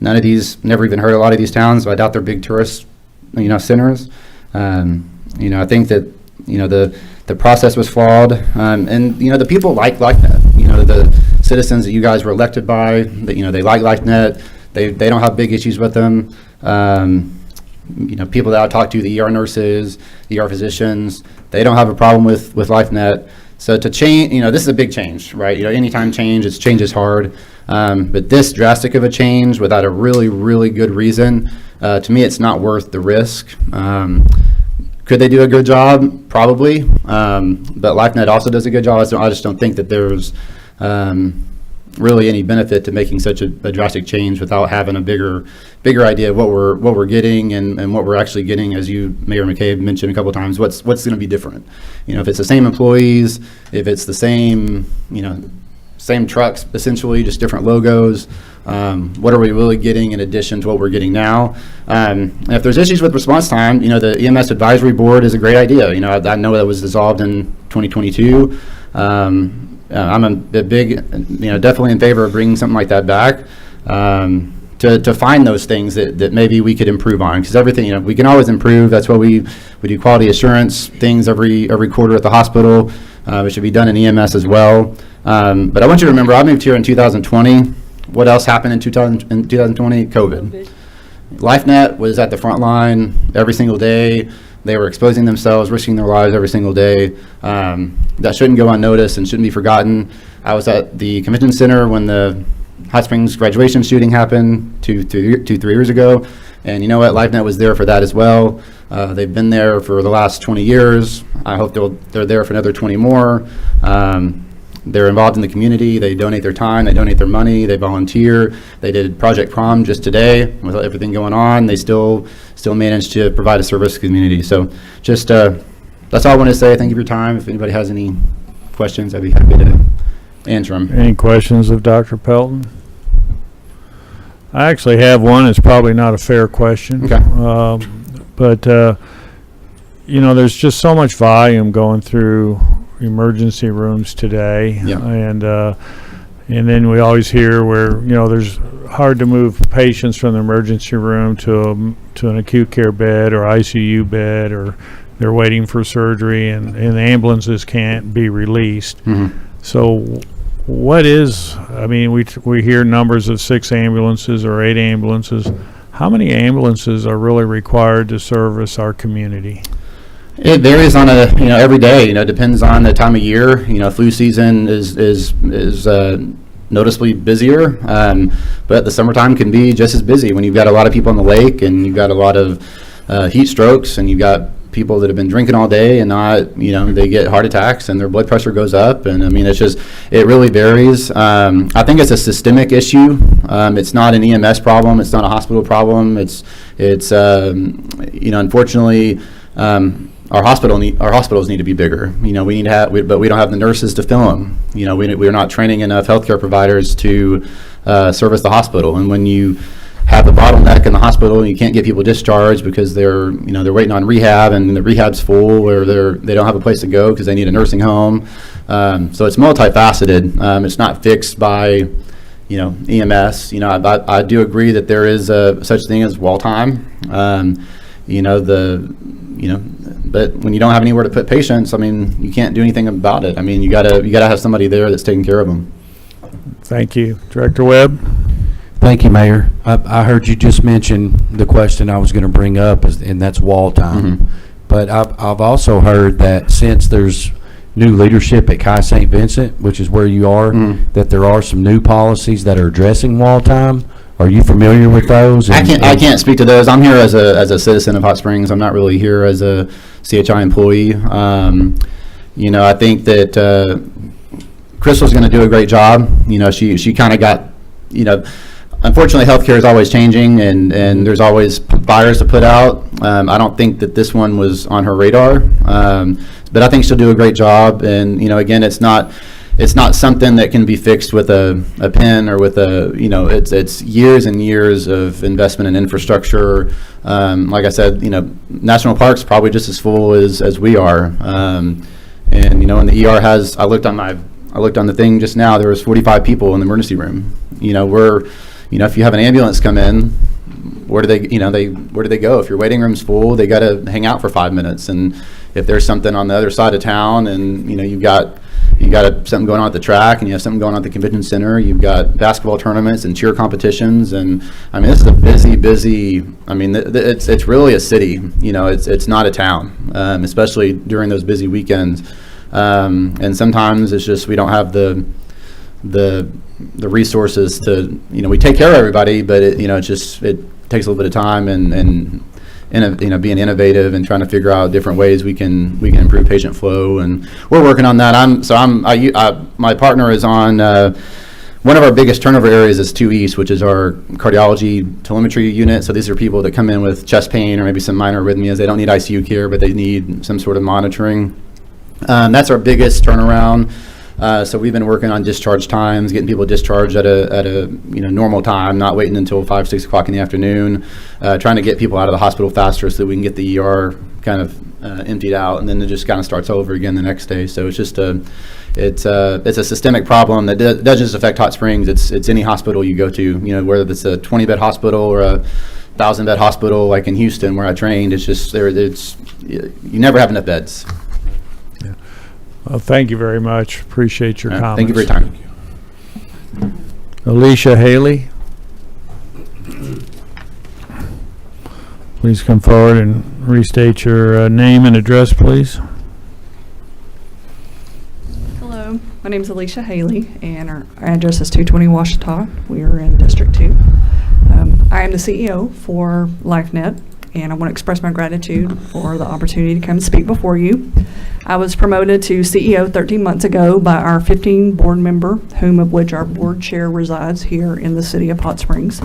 never even heard a lot of these towns, so I doubt they're big tourist, centers. I think that, the process was flawed. And, the people like LifeNet. The citizens that you guys were elected by, that, they like LifeNet. They don't have big issues with them. people that I talk to, the ER nurses, ER physicians, they don't have a problem with LifeNet. So to change, this is a big change, right? Anytime change is hard. But this drastic of a change without a really, really good reason, to me, it's not worth the risk. Could they do a good job? Probably. But LifeNet also does a good job. I just don't think that there's really any benefit to making such a drastic change without having a bigger idea of what we're getting and what we're actually getting. As Mayor McCabe mentioned a couple of times, what's going to be different? If it's the same employees, if it's the same same trucks, essentially just different logos. What are we really getting in addition to what we're getting now? And if there's issues with response time, the EMS advisory board is a great idea. I know that was dissolved in 2022. I'm a big, definitely in favor of bringing something like that back, to find those things that maybe we could improve on, because everything, we can always improve. That's why we do quality assurance things every quarter at the hospital. It should be done in EMS as well. But I want you to remember, I moved here in 2020. What else happened in 2020? COVID. LifeNet was at the front line every single day. They were exposing themselves, risking their lives every single day. That shouldn't go unnoticed and shouldn't be forgotten. I was at the convention center when the Hot Springs graduation shooting happened 3 years ago. And you know what? LifeNet was there for that as well. They've been there for the last 20 years. I hope they're there for another 20 more. They're involved in the community. They donate their time. They donate their money. They volunteer. They did Project Prom just today with everything going on. They still managed to provide a service to the community. So just that's all I want to say. Thank you for your time. If anybody has any questions, I'd be happy to answer them. Any questions of Dr. Pelton? I actually have one. It's probably not a fair question. Okay. But there's just so much volume going through emergency rooms today. Yeah. And then we always hear where, there's hard to move patients from the emergency room to an acute care bed or ICU bed, or they're waiting for surgery and the ambulances can't be released. Mm-hmm. So what is, we hear numbers of 6 ambulances or 8 ambulances. How many ambulances are really required to service our community? It varies on every day. It depends on the time of year. Flu season is noticeably busier, but the summertime can be just as busy when you've got a lot of people on the lake and you've got a lot of heat strokes and you've got people that have been drinking all day and not, they get heart attacks and their blood pressure goes up. And it really varies. I think it's a systemic issue. It's not an EMS problem. It's not a hospital problem. It's unfortunately, our hospitals need to be bigger. We need to have, but we don't have the nurses to fill them. We're not training enough healthcare providers to service the hospital. And when you have the bottleneck in the hospital and you can't get people discharged because they're waiting on rehab and the rehab's full, or they don't have a place to go because they need a nursing home. So it's multifaceted. It's not fixed by EMS. I do agree that there is such thing as wall time. But when you don't have anywhere to put patients, you can't do anything about it. You gotta have somebody there that's taking care of them. Thank you. Director Webb? Thank you, Mayor. I heard you just mention the question I was going to bring up, and that's wall time. Mm-hmm. But I've also heard that since there's new leadership at Chi St. Vincent, which is where you are, that there are some new policies that are addressing wall time. Are you familiar with those? I can't speak to those. I'm here as a citizen of Hot Springs. I'm not really here as a CHI employee. I think that Crystal's going to do a great job. She kind of got, unfortunately, healthcare is always changing, and there's always fires to put out. I don't think that this one was on her radar, but I think she'll do a great job. And again, it's not something that can be fixed with a pen or with it's years and years of investment in infrastructure. Like I said, National Park's probably just as full as we are. And the ER has, I looked on the thing just now, there was 45 people in the emergency room. If you have an ambulance come in, where do they go? If your waiting room's full, they got to hang out for 5 minutes. And if there's something on the other side of town and, you've got you got something going on at the track, and you have something going on at the convention center. You've got basketball tournaments and cheer competitions, and I mean, this is a busy. I mean, it's really a city. You know, it's not a town, especially during those busy weekends. And sometimes it's just we don't have the resources to, you know, we take care of everybody, but it takes a little bit of time and being innovative and trying to figure out different ways we can improve patient flow, and we're working on that. My partner is on one of our biggest turnover areas is 2 East, which is our cardiology telemetry unit. So these are people that come in with chest pain or maybe some minor arrhythmias. They don't need ICU care, but they need some sort of monitoring. That's our biggest turnaround. So we've been working on discharge times, getting people discharged at a normal time, not waiting until 5, 6 o'clock in the afternoon, trying to get people out of the hospital faster so that we can get the ER kind of emptied out, and then it just kind of starts over again the next day. So it's just it's a systemic problem that doesn't just affect Hot Springs. It's any hospital you go to, you know, whether it's a 20-bed hospital or a 1,000-bed hospital like in Houston where I trained. It's just you never have enough beds. Well, thank you very much. Appreciate your comments. Thank you for your time. Alicia Haley. Please come forward and restate your name and address, please. Hello, my name is Alicia Haley, and our address is 220 Washita. We are in District 2. I am the CEO for LifeNet, and I want to express my gratitude for the opportunity to come speak before you. I was promoted to CEO 13 months ago by our 15 board member, whom of which our board chair resides here in the city of Hot Springs.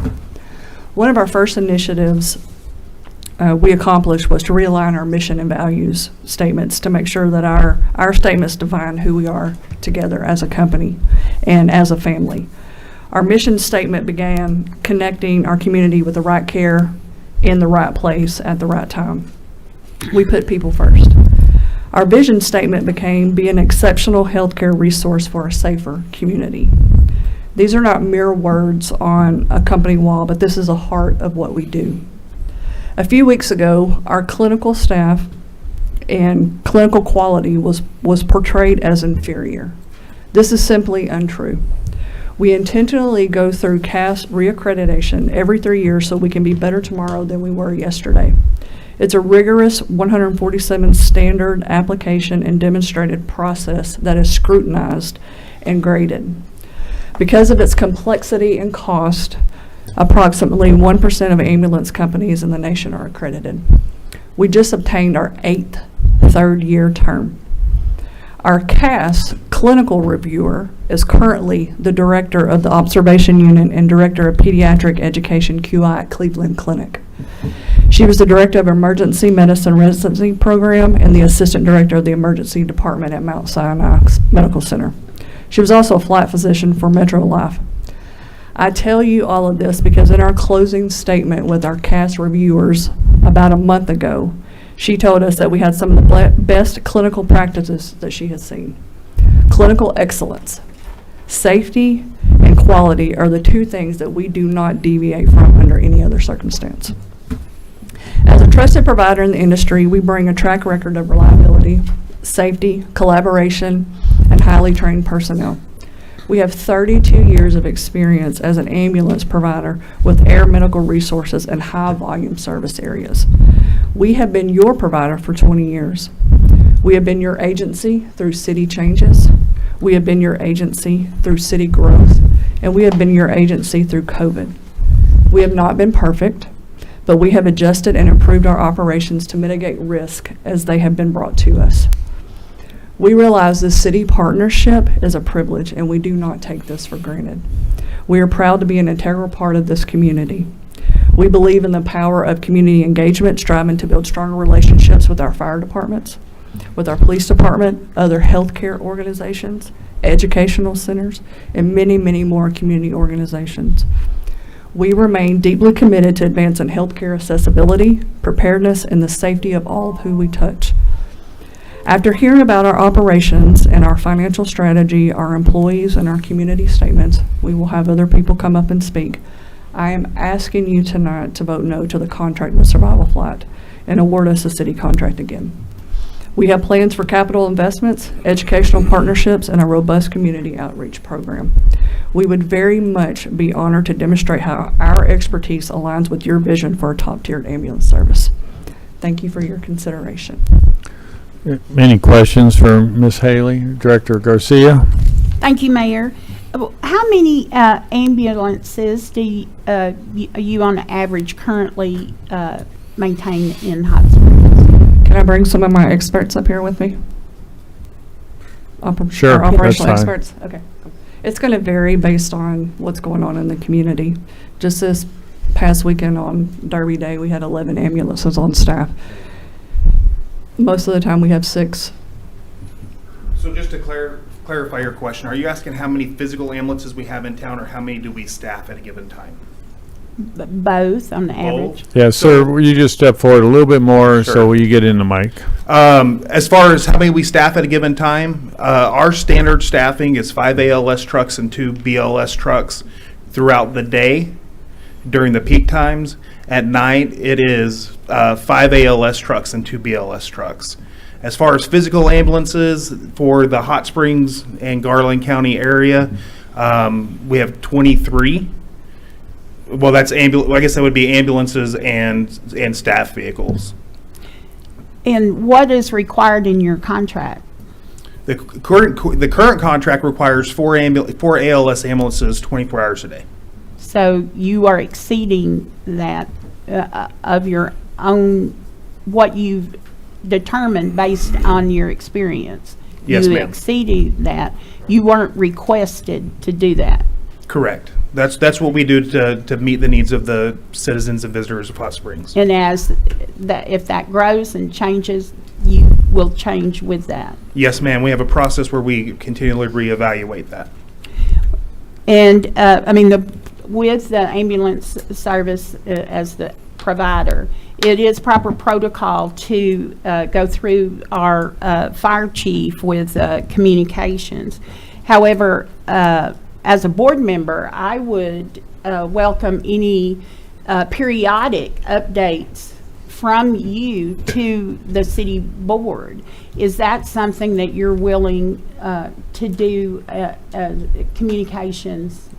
One of our first initiatives we accomplished was to realign our mission and values statements to make sure that our statements define who we are together as a company and as a family. Our mission statement began connecting our community with the right care in the right place at the right time. We put people first. Our vision statement became be an exceptional healthcare resource for a safer community. These are not mere words on a company wall, but this is a heart of what we do. A few weeks ago, our clinical staff and clinical quality was portrayed as inferior. This is simply untrue. We intentionally go through CAS reaccreditation every 3 years so we can be better tomorrow than we were yesterday. It's a rigorous 147 standard application and demonstrated process that is scrutinized and graded. Because of its complexity and cost, approximately 1% of ambulance companies in the nation are accredited. We just obtained our 8th third-year term. Our CAS clinical reviewer is currently the director of the observation unit and director of pediatric education QI at Cleveland Clinic. She was the director of emergency medicine residency program and the assistant director of the emergency department at Mount Sinai Medical Center. She was also a flight physician for Metro Life. I tell you all of this because in our closing statement with our CAS reviewers about a month ago, she told us that we had some of the best clinical practices that she has seen. Clinical excellence, safety, and quality are the two things that we do not deviate from under any other circumstance. As a trusted provider in the industry, we bring a track record of reliability, safety, collaboration, and highly trained personnel. We have 32 years of experience as an ambulance provider with air medical resources and high volume service areas. We have been your provider for 20 years. We have been your agency through city changes. We have been your agency through city growth. And we have been your agency through COVID. We have not been perfect, but we have adjusted and improved our operations to mitigate risk as they have been brought to us. We realize this city partnership is a privilege, and we do not take this for granted. We are proud to be an integral part of this community. We believe in the power of community engagement, striving to build stronger relationships with our fire departments, with our police department, other healthcare organizations, educational centers, and many, many more community organizations. We remain deeply committed to advancing healthcare accessibility, preparedness, and the safety of all of who we touch. After hearing about our operations and our financial strategy, our employees, and our community statements, we will have other people come up and speak. I am asking you tonight to vote no to the contract with Survival Flight and award us a city contract again. We have plans for capital investments, educational partnerships, and a robust community outreach program. We would very much be honored to demonstrate how our expertise aligns with your vision for a top-tiered ambulance service. Thank you for your consideration. Any questions for Ms. Haley? Director Garcia? Thank you, Mayor. How many ambulances do you on average currently maintain in Hot Springs? Can I bring some of my experts up here with me? Sure, Our operational that's fine. experts? Okay. It's going to vary based on what's going on in the community. Just this past weekend on Derby Day, we had 11 ambulances on staff. Most of the time we have 6. So just to clarify your question, are you asking how many physical ambulances we have in town, or how many do we staff at a given time? Both on the average. Yeah, sir, will you just step forward a little bit more so you get in the mic? As far as how many we staff at a given time, our standard staffing is 5 ALS trucks and 2 BLS trucks throughout the day during the peak times. At night, it is 5 ALS trucks and 2 BLS trucks. As far as physical ambulances for the Hot Springs and Garland County area, we have 23. Well, that's I guess that would be ambulances and staff vehicles. And what is required in your contract? The current contract requires 4 ALS ambulances 24 hours a day. So you are exceeding that of your own, what you've determined based on your experience. Yes, you ma'am. exceeded that. You weren't requested to do that. Correct. That's what we do to meet the needs of the citizens and visitors of Hot Springs. And if that grows and changes, you will change with that. Yes, ma'am. We have a process where we continually reevaluate that. And with the ambulance service as the provider, it is proper protocol to go through our fire chief with communications. However, as a board member, I would welcome any periodic updates from you to the city board. Is that something that you're willing to do, communications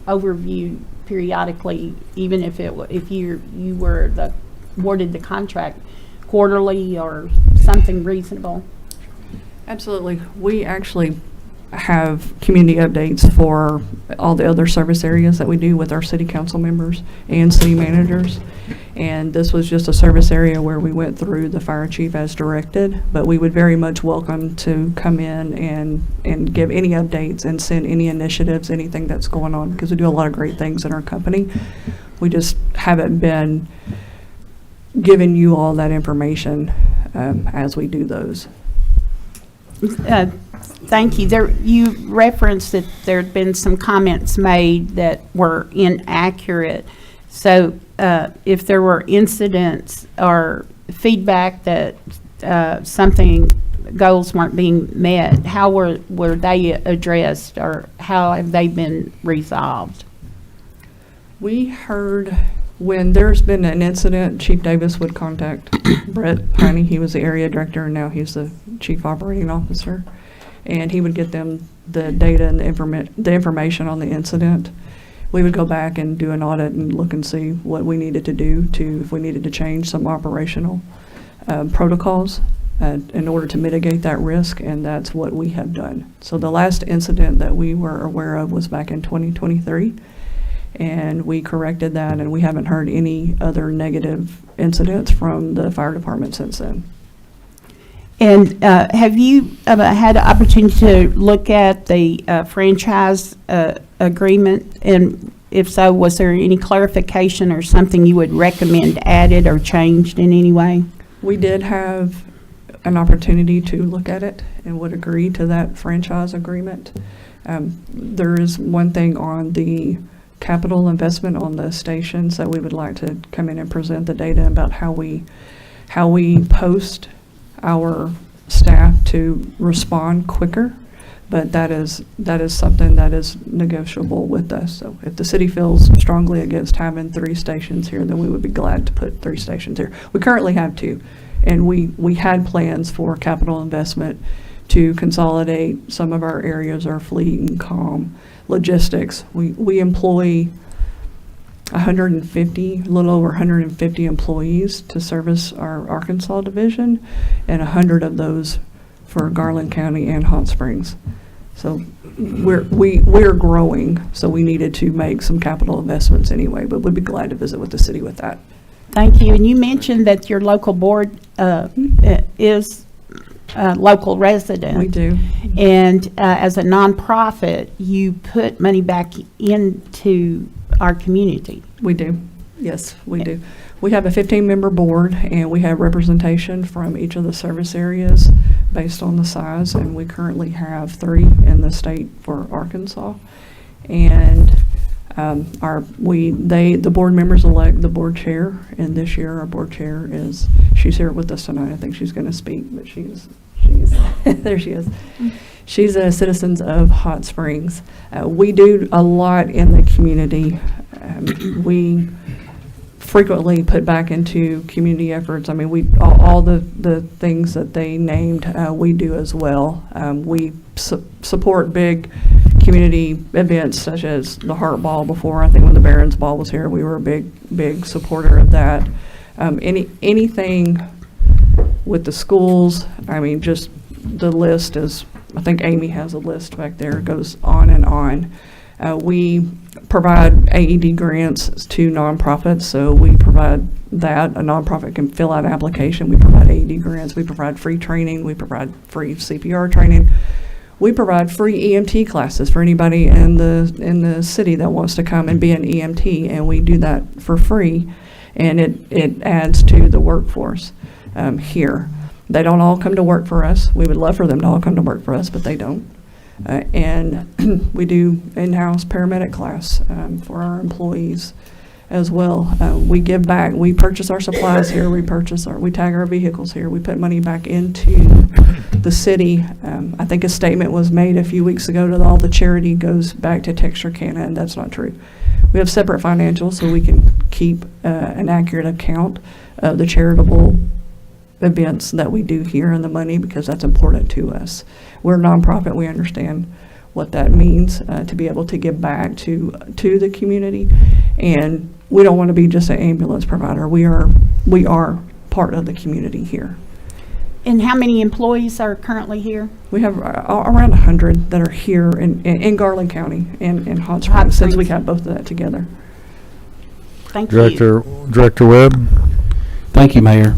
overview periodically, even if you were awarded the contract quarterly or something reasonable? Absolutely. We actually have community updates for all the other service areas that we do with our city council members and city managers. And this was just a service area where we went through the fire chief as directed, but we would very much welcome to come in and give any updates and send any initiatives, anything that's going on, because we do a lot of great things in our company. We just haven't been giving you all that information as we do those. Thank you. You referenced that there had been some comments made that were inaccurate. So if there were incidents or feedback that goals weren't being met, how were they addressed, or how have they been resolved? We heard when there's been an incident, Chief Davis would contact Brett Piney. He was the area director, and now he's the chief operating officer. And he would get them the data and the information on the incident. We would go back and do an audit and look and see what we needed to do if we needed to change some operational protocols in order to mitigate that risk, and that's what we have done. So the last incident that we were aware of was back in 2023, and we corrected that, and we haven't heard any other negative incidents from the fire department since then. And have you had an opportunity to look at the franchise agreement? And if so, was there any clarification or something you would recommend added or changed in any way? We did have an opportunity to look at it and would agree to that franchise agreement. There is one thing on the capital investment on the stations that we would like to come in and present the data about how we post our staff to respond quicker, but that is something that is negotiable with us. So if the city feels strongly against having 3 stations here, then we would be glad to put 3 stations here. We currently have 2, And we had plans for capital investment to consolidate some of our areas, our fleet and comm, logistics. We employ 150, a little over 150 employees to service our Arkansas division, and 100 of those for Garland County and Hot Springs. So we're growing, so we needed to make some capital investments anyway, but we'd be glad to visit with the city with that. Thank you. And you mentioned that your local board is a local resident. We do. And as a nonprofit, you put money back into our community. We do. Yes, we do. We have a 15-member board, and we have representation from each of the service areas based on the size, and we currently have 3 in the state for Arkansas. And the board members elect the board chair, and this year our board chair she's here with us tonight. I think she's going to speak, but she's there she is. She's a Citizens of Hot Springs. We do a lot in the community. We frequently put back into community efforts. I mean, all the things that they named, we do as well. We support big community events such as the Heart Ball before. I think when the Barons Ball was here, we were a big supporter of that. Anything with the schools, I mean, just the list is, I think Amy has a list back there, it goes on and on. We provide AED grants to nonprofits, so we provide that. A nonprofit can fill out an application. We provide AED grants. We provide free training. We provide free CPR training. We provide free EMT classes for anybody in the city that wants to come and be an EMT, and we do that for free, and it adds to the workforce here. They don't all come to work for us. We would love for them to all come to work for us, but they don't. And we do in-house paramedic class for our employees as well. We give back. We purchase our supplies here. We tag our vehicles here. We put money back into the city. I think a statement was made a few weeks ago that all the charity goes back to Texarkana, and that's not true. We have separate financials so we can keep an accurate account of the charitable events that we do here and the money, because that's important to us. We're a nonprofit. We understand what that means to be able to give back to the community, and we don't want to be just an ambulance provider. We are part of the community here. And how many employees are currently here? We have around 100 that are here in Garland County and in Hot Springs, since we have both of that together. Thank you. Director Webb. Thank you, Mayor.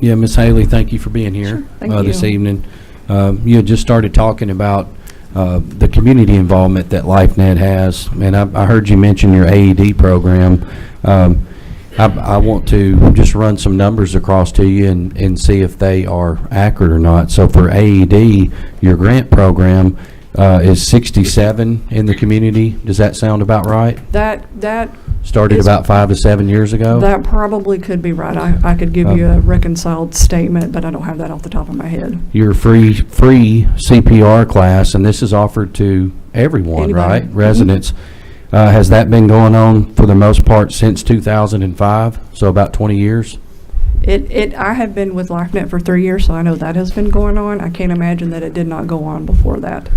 Yeah, Ms. Haley, thank you for being here this evening. You had just started talking about the community involvement that LifeNet has, and I heard you mention your AED program. I want to just run some numbers across to you and see if they are accurate or not. So for AED, your grant program is 67 in the community. Does that sound about right? That started about 5 to 7 years ago? That probably could be right. I could give you a reconciled statement, but I don't have that off the top of my head. Your free CPR class, and this is offered to everyone, Anybody. right? Residents. Has that been going on for the most part since 2005? So about 20 years? I have been with LifeNet for 3 years, so I know that has been going on. I can't imagine that it did not go on before that.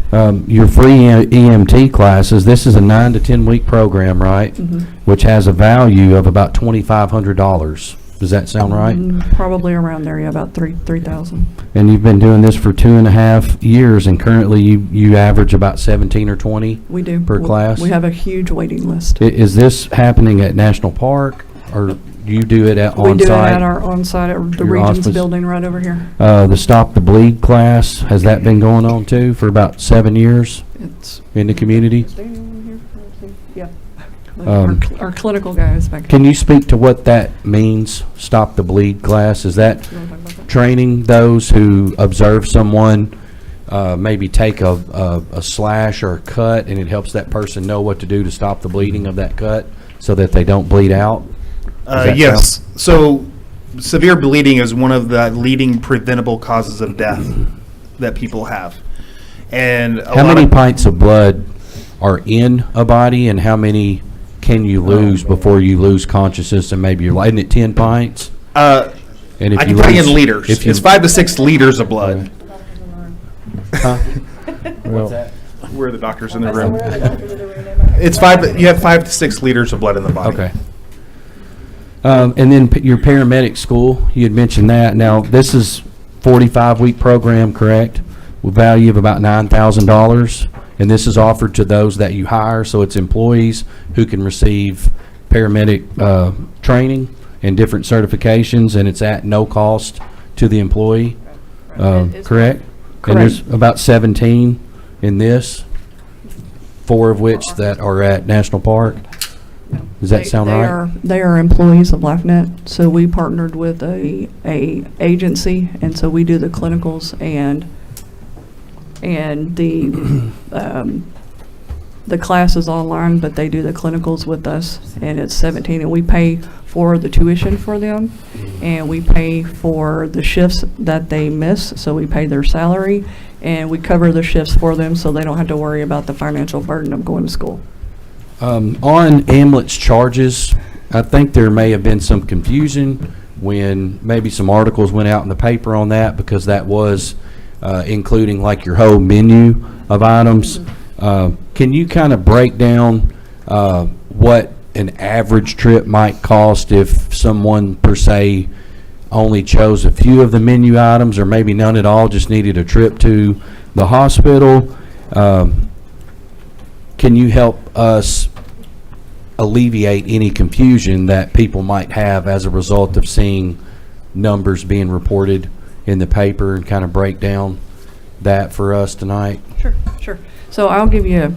Your free EMT classes, this is a 9 to 10 week program, right? Mm-hmm. Which has a value of about $2,500. Does that sound right? Probably around there, yeah, about 3,000. And you've been doing this for 2.5 years, and currently you average about 17 or 20 we do. per class? We have a huge waiting list. Is this happening at National Park, or do you do it at on-site? We do it at our on-site at the Your Regions hospice? building right over here. The Stop the Bleed class, has that been going on too for about 7 years It's in the community? yeah. Our clinical guys back. Can you speak to what that means, Stop the Bleed class? Is that training those who observe someone maybe take a slash or a cut, and it helps that person know what to do to stop the bleeding of that cut so that they don't bleed out? Yes. So severe bleeding is one of the leading preventable causes of death that people have. And how many pints of blood are in a body, and how many can you lose before you lose consciousness and maybe you're like, isn't it 10 pints? And if I you can tell you lose- in liters. if you- It's 5 to 6 liters of blood. Well, We're the doctors in the room. It's you have 5 to 6 liters of blood in the body. Okay. And then your paramedic school, you had mentioned that. Now, this is 45-week program, correct? With value of about $9,000. And this is offered to those that you hire, so it's employees who can receive paramedic training and different certifications, and it's at no cost to the employee, correct? And there's about 17 in this, 4 of which that are at National Park. Does that sound right? They are employees of LifeNet, so we partnered with a agency, and so we do the clinicals and the class is online, but they do the clinicals with us, and it's 17, and we pay for the tuition for them, and we pay for the shifts that they miss, so we pay their salary, and we cover the shifts for them, so they don't have to worry about the financial burden of going to school. On ambulance charges, I think there may have been some confusion when maybe some articles went out in the paper on that, because that was including like your whole menu of items. Can you kind of break down what an average trip might cost if someone per se only chose a few of the menu items, or maybe none at all, just needed a trip to the hospital? Can you help us alleviate any confusion that people might have as a result of seeing numbers being reported in the paper, and kind of break down that for us tonight? Sure. So I'll give you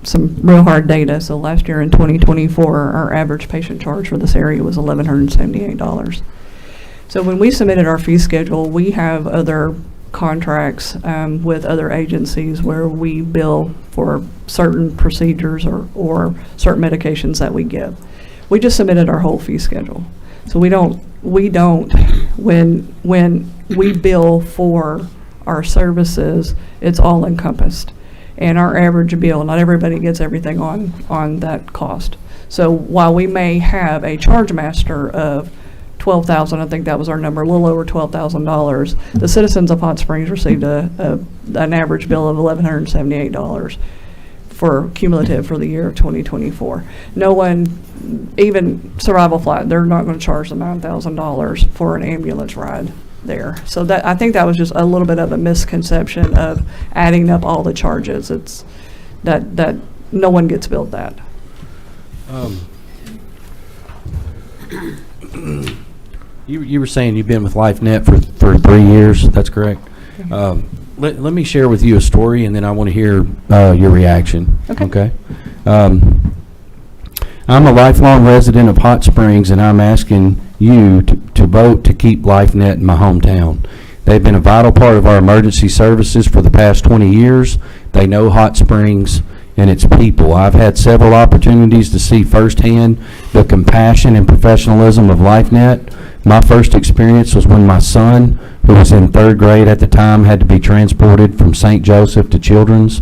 some real hard data. So last year in 2024, our average patient charge for this area was $1,178. So when we submitted our fee schedule, we have other contracts with other agencies where we bill for certain procedures or certain medications that we give. We just submitted our whole fee schedule. So we don't when we bill for our services, it's all encompassed. And our average bill, not everybody gets everything on that cost. So while we may have a charge master of $12,000, I think that was our number, a little over $12,000, the citizens of Hot Springs received an average bill of $1,178 for cumulative for the year of 2024. No one, even Survival Flight, they're not going to charge them $9,000 for an ambulance ride there. So that, I think that was just a little bit of a misconception of adding up all the charges. It's that no one gets billed that. You were saying you've been with LifeNet for 3 years, that's correct? Let me share with you a story, and then I want to hear your reaction. Okay? I'm a lifelong resident of Hot Springs, and I'm asking you to vote to keep LifeNet in my hometown. They've been a vital part of our emergency services for the past 20 years. They know Hot Springs and its people. I've had several opportunities to see firsthand the compassion and professionalism of LifeNet. My first experience was when my son, who was in 3rd grade at the time, had to be transported from St. Joseph to Children's.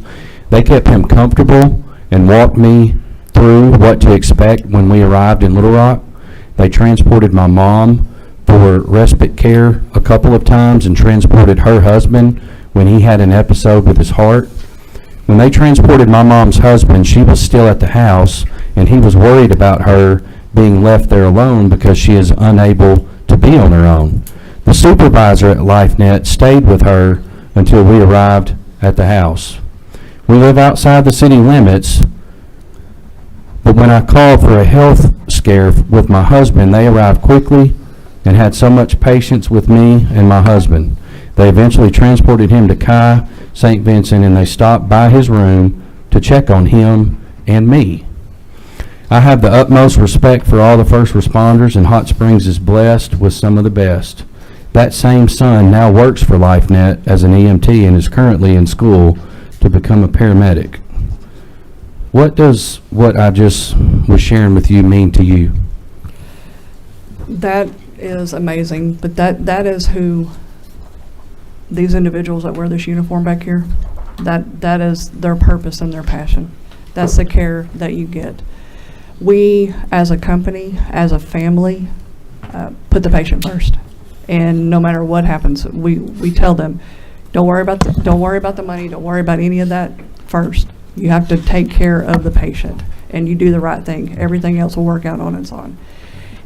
They kept him comfortable and walked me through what to expect when we arrived in Little Rock. They transported my mom for respite care a couple of times and transported her husband when he had an episode with his heart. When they transported my mom's husband, she was still at the house, and he was worried about her being left there alone because she is unable to be on her own. The supervisor at LifeNet stayed with her until we arrived at the house. We live outside the city limits, but when I called for a health scare with my husband, they arrived quickly and had so much patience with me and my husband. They eventually transported him to Chi St. Vincent, and they stopped by his room to check on him and me. I have the utmost respect for all the first responders, and Hot Springs is blessed with some of the best. That same son now works for LifeNet as an EMT and is currently in school to become a paramedic. What does what I just was sharing with you mean to you? That is amazing, but that is who these individuals that wear this uniform back here, that is their purpose and their passion. That's the care that you get. We, as a company, as a family, put the patient first. And no matter what happens, we tell them, don't worry about the money, don't worry about any of that first. You have to take care of the patient, and you do the right thing. Everything else will work out on its own.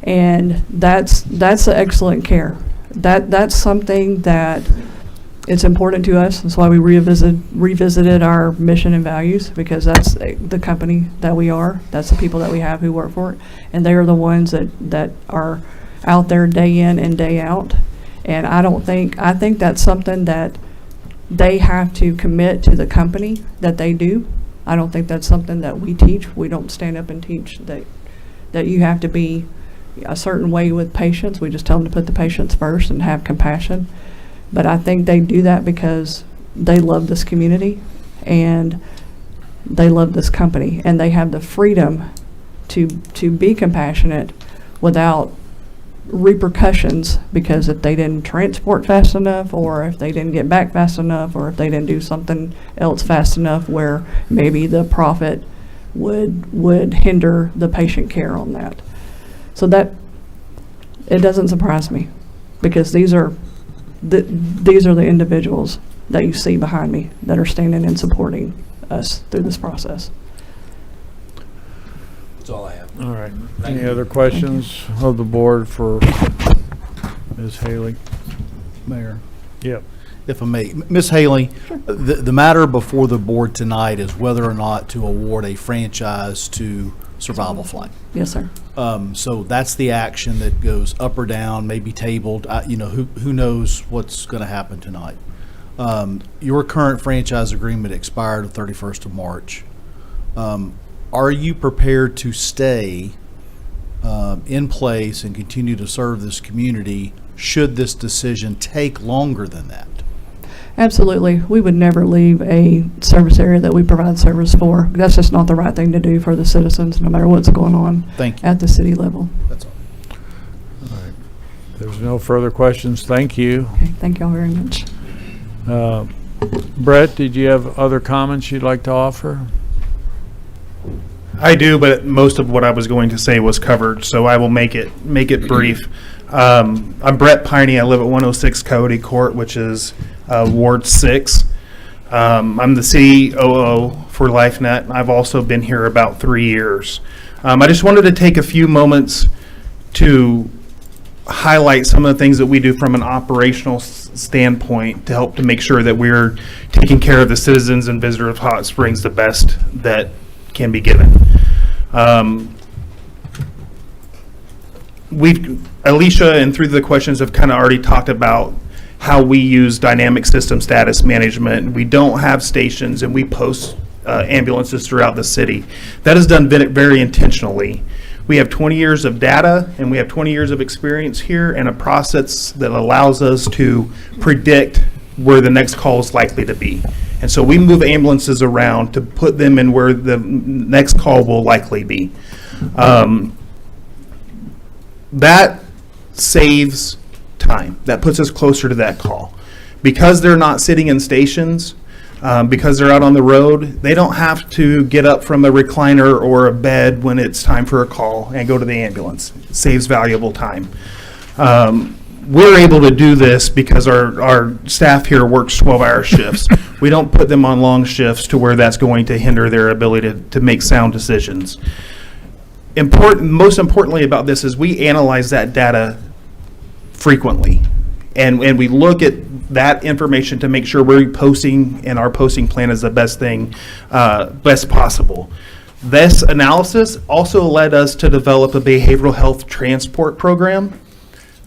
And that's the excellent care. That's something that it's important to us. That's why we revisited our mission and values, because that's the company that we are. That's the people that we have who work for it, and they are the ones that are out there day in and day out. And I think that's something that they have to commit to the company that they do. I don't think that's something that we teach. We don't stand up and teach that you have to be a certain way with patients. We just tell them to put the patients first and have compassion. But I think they do that because they love this community and they love this company, and they have the freedom to be compassionate without repercussions, because if they didn't transport fast enough, or if they didn't get back fast enough, or if they didn't do something else fast enough where maybe the profit would hinder the patient care on that. So that, it doesn't surprise me, because these are the individuals that you see behind me that are standing and supporting us through this process. That's all I have. All right. Any other questions of the board for Ms. Haley? Mayor, Yep. if I may. Ms. Haley, the matter before the board tonight is whether or not to award a franchise to Survival Flight. Yes, sir. So that's the action that goes up or down, maybe tabled. Who knows what's going to happen tonight. Your current franchise agreement expired the 31st of March. Are you prepared to stay in place and continue to serve this community should this decision take longer than that? Absolutely. We would never leave a service area that we provide service for. That's just not the right thing to do for the citizens, no matter what's going on at the city level. That's all. All right. There's no further questions. Thank you. Okay, thank y'all very much. Brett, did you have other comments you'd like to offer? I do, but most of what I was going to say was covered, so I will make it brief. I'm Brett Piney. I live at 106 Coyote Court, which is Ward 6. I'm the COO for LifeNet. I've also been here about 3 years. I just wanted to take a few moments to highlight some of the things that we do from an operational standpoint to help to make sure that we're taking care of the citizens and visitors of Hot Springs the best that can be given. Alicia and through the questions have kind of already talked about how we use dynamic system status management. We don't have stations, and we post ambulances throughout the city. That is done very intentionally. We have 20 years of data, and we have 20 years of experience here, and a process that allows us to predict where the next call is likely to be. And so we move ambulances around to put them in where the next call will likely be. That saves time. That puts us closer to that call. Because they're not sitting in stations, because they're out on the road, they don't have to get up from a recliner or a bed when it's time for a call and go to the ambulance. It saves valuable time. We're able to do this because our staff here works 12-hour shifts. We don't put them on long shifts to where that's going to hinder their ability to make sound decisions. Most importantly about this is we analyze that data frequently, and we look at that information to make sure we're posting, and our posting plan is the best possible. This analysis also led us to develop a behavioral health transport program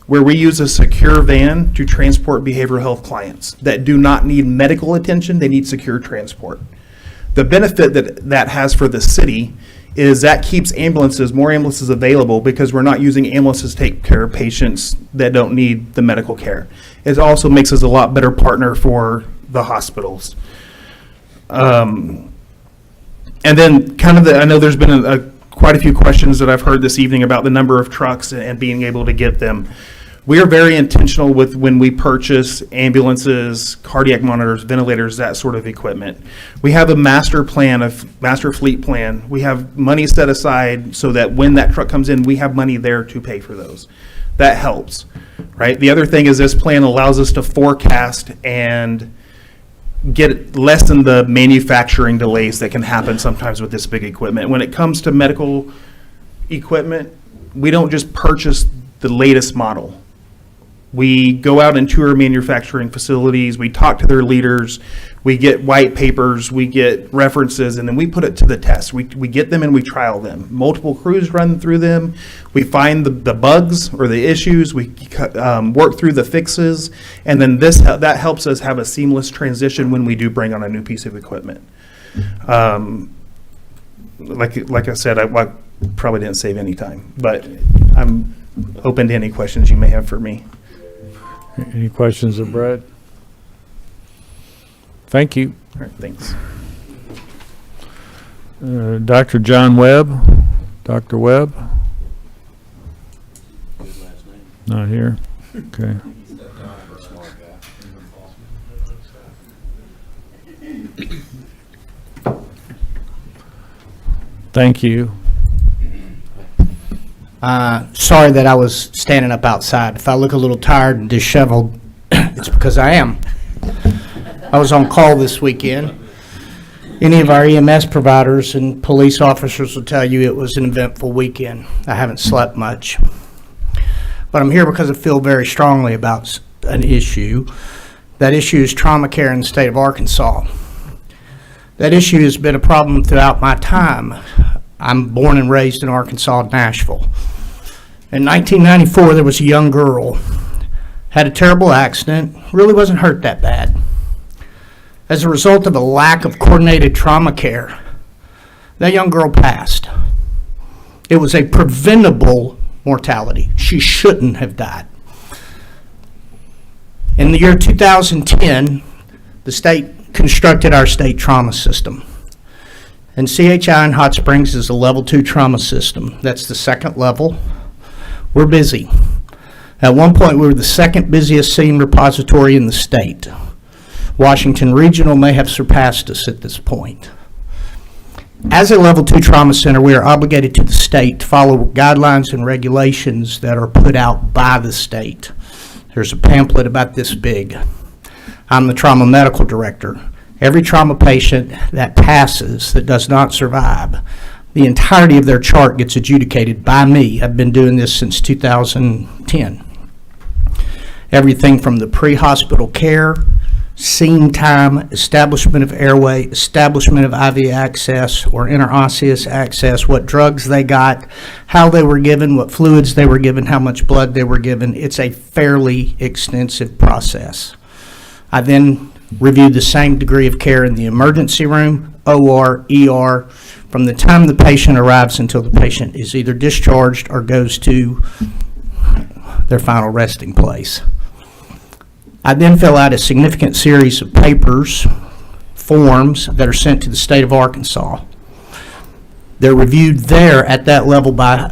where we use a secure van to transport behavioral health clients that do not need medical attention, they need secure transport. The benefit that has for the city is that keeps more ambulances available, because we're not using ambulances to take care of patients that don't need the medical care. It also makes us a lot better partner for the hospitals. And then I know there's been quite a few questions that I've heard this evening about the number of trucks and being able to get them. We are very intentional with when we purchase ambulances, cardiac monitors, ventilators, that sort of equipment. We have a master fleet plan. We have money set aside so that when that truck comes in, we have money there to pay for those. That helps, right? The other thing is this plan allows us to forecast and lessen the manufacturing delays that can happen sometimes with this big equipment. When it comes to medical equipment, we don't just purchase the latest model. We go out and tour manufacturing facilities, we talk to their leaders, we get white papers, we get references, and then we put it to the test. We get them and we trial them. Multiple crews run through them. We find the bugs or the issues, we work through the fixes, and then that helps us have a seamless transition when we do bring on a new piece of equipment. Like I said, I probably didn't save any time, but I'm open to any questions you may have for me. Any questions of Brett? Thank you. All right, thanks. Dr. John Webb. Dr. Webb? Not here. Okay. Thank you. Sorry that I was standing up outside. If I look a little tired and disheveled, it's because I am. I was on call this weekend. Any of our EMS providers and police officers will tell you it was an eventful weekend. I haven't slept much. But I'm here because I feel very strongly about an issue. That issue is trauma care in the state of Arkansas. That issue has been a problem throughout my time. I'm born and raised in Arkansas, Nashville. In 1994, there was a young girl, had a terrible accident, really wasn't hurt that bad. As a result of a lack of coordinated trauma care, that young girl passed. It was a preventable mortality. She shouldn't have died. In the year 2010, the state constructed our state trauma system. And CHI in Hot Springs is a level 2 trauma system. That's the second level. We're busy. At one point, we were the second busiest scene repository in the state. Washington Regional may have surpassed us at this point. As a level 2 trauma center, we are obligated to the state to follow guidelines and regulations that are put out by the state. There's a pamphlet about this big. I'm the trauma medical director. Every trauma patient that passes, that does not survive, the entirety of their chart gets adjudicated by me. I've been doing this since 2010. Everything from the pre-hospital care, scene time, establishment of airway, establishment of IV access or interosseous access, what drugs they got, how they were given, what fluids they were given, how much blood they were given. It's a fairly extensive process. I then reviewed the same degree of care in the emergency room, OR, ER, from the time the patient arrives until the patient is either discharged or goes to their final resting place. I then fill out a significant series of papers, forms that are sent to the state of Arkansas. They're reviewed there at that level by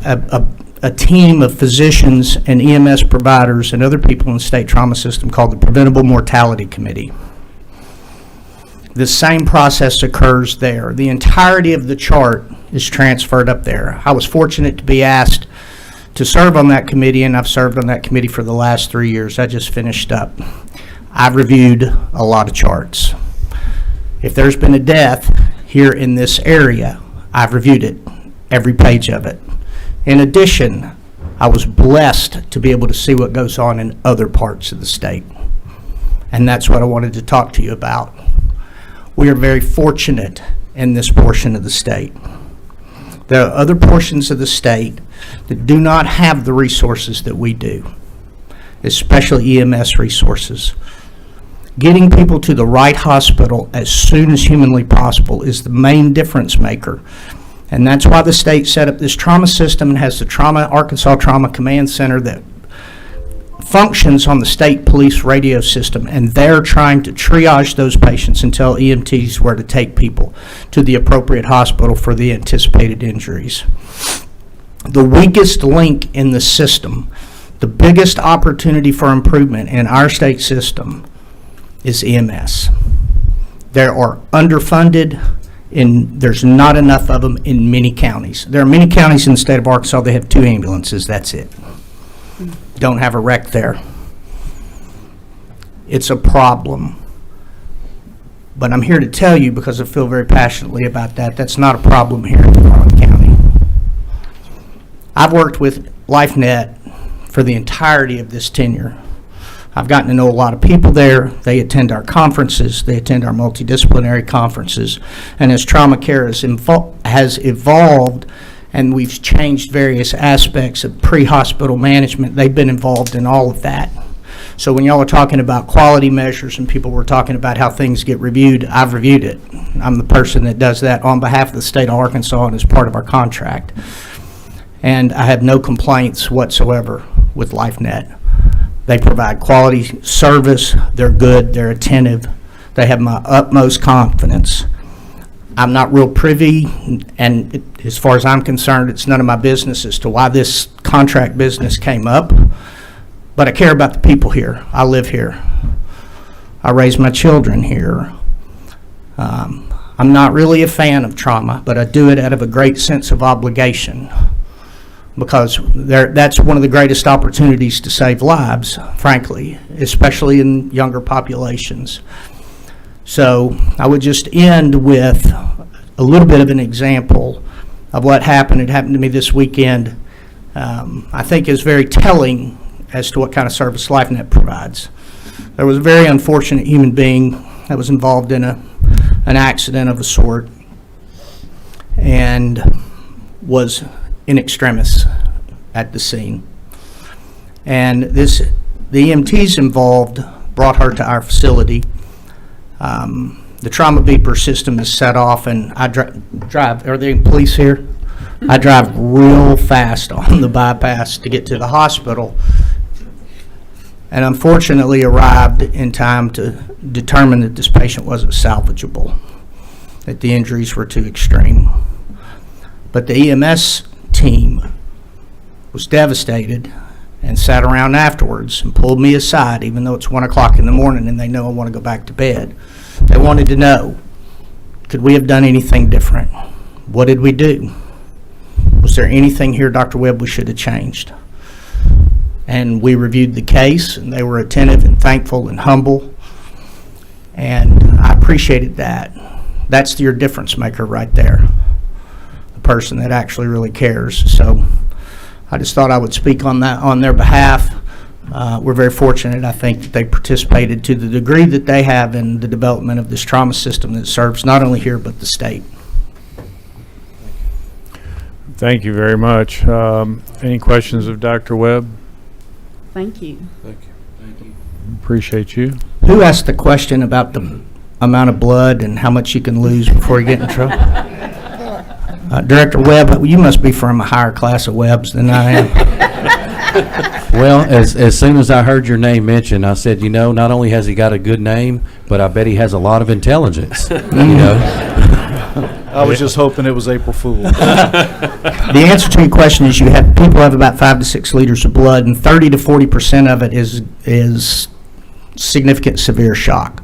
a team of physicians and EMS providers and other people in the state trauma system called the Preventable Mortality Committee. The same process occurs there. The entirety of the chart is transferred up there. I was fortunate to be asked to serve on that committee, and I've served on that committee for the last 3 years. I just finished up. I've reviewed a lot of charts. If there's been a death here in this area, I've reviewed it, every page of it. In addition, I was blessed to be able to see what goes on in other parts of the state. And that's what I wanted to talk to you about. We are very fortunate in this portion of the state. There are other portions of the state that do not have the resources that we do, especially EMS resources. Getting people to the right hospital as soon as humanly possible is the main difference maker. And that's why the state set up this trauma system and has the Arkansas Trauma Command Center that functions on the state police radio system, and they're trying to triage those patients and tell EMTs where to take people to the appropriate hospital for the anticipated injuries. The weakest link in the system, the biggest opportunity for improvement in our state system is EMS. There are underfunded, and there's not enough of them in many counties. There are many counties in the state of Arkansas that have 2 ambulances, that's it. don't have a wreck there. It's a problem. But I'm here to tell you, because I feel very passionately about that, that's not a problem here in Garland County. I've worked with LifeNet for the entirety of this tenure. I've gotten to know a lot of people there. They attend our conferences. They attend our multidisciplinary conferences. And as trauma care has evolved and we've changed various aspects of pre-hospital management, they've been involved in all of that. So when y'all are talking about quality measures and people were talking about how things get reviewed, I've reviewed it. I'm the person that does that on behalf of the state of Arkansas and as part of our contract. And I have no complaints whatsoever with LifeNet. They provide quality service, they're good, they're attentive, they have my utmost confidence. I'm not real privy, and as far as I'm concerned, it's none of my business as to why this contract business came up, but I care about the people here. I live here. I raise my children here. I'm not really a fan of trauma, but I do it out of a great sense of obligation, because that's one of the greatest opportunities to save lives, frankly, especially in younger populations. So I would just end with a little bit of an example of what happened. It happened to me this weekend. I think is very telling as to what kind of service LifeNet provides. There was a very unfortunate human being that was involved in an accident of a sort and was in extremis at the scene. And the EMTs involved brought her to our facility. The trauma beeper system is set off, and I drive, are there police here? I drive real fast on the bypass to get to the hospital, and unfortunately arrived in time to determine that this patient wasn't salvageable, that the injuries were too extreme. But the EMS team was devastated and sat around afterwards and pulled me aside, even though it's 1 o'clock in the morning and they know I want to go back to bed. They wanted to know, could we have done anything different? What did we do? Was there anything here, Dr. Webb, we should have changed? And we reviewed the case, and they were attentive and thankful and humble, and I appreciated that. That's your difference maker right there, the person that actually really cares. So I just thought I would speak on that on their behalf. We're very fortunate, I think, that they participated to the degree that they have in the development of this trauma system that serves not only here but the state. Thank you very much. Any questions of Dr. Webb? Thank you. Appreciate you. Who asked the question about the amount of blood and how much you can lose before you get in trouble? Director Webb, you must be from a higher class of Webbs than I am. Well, as soon as I heard your name mentioned, I said, you know, not only has he got a good name, but I bet he has a lot of intelligence, you know. I was just hoping it was April Fool. The answer to your question is people have about 5 to 6 liters of blood, and 30 to 40% of it is significant severe shock.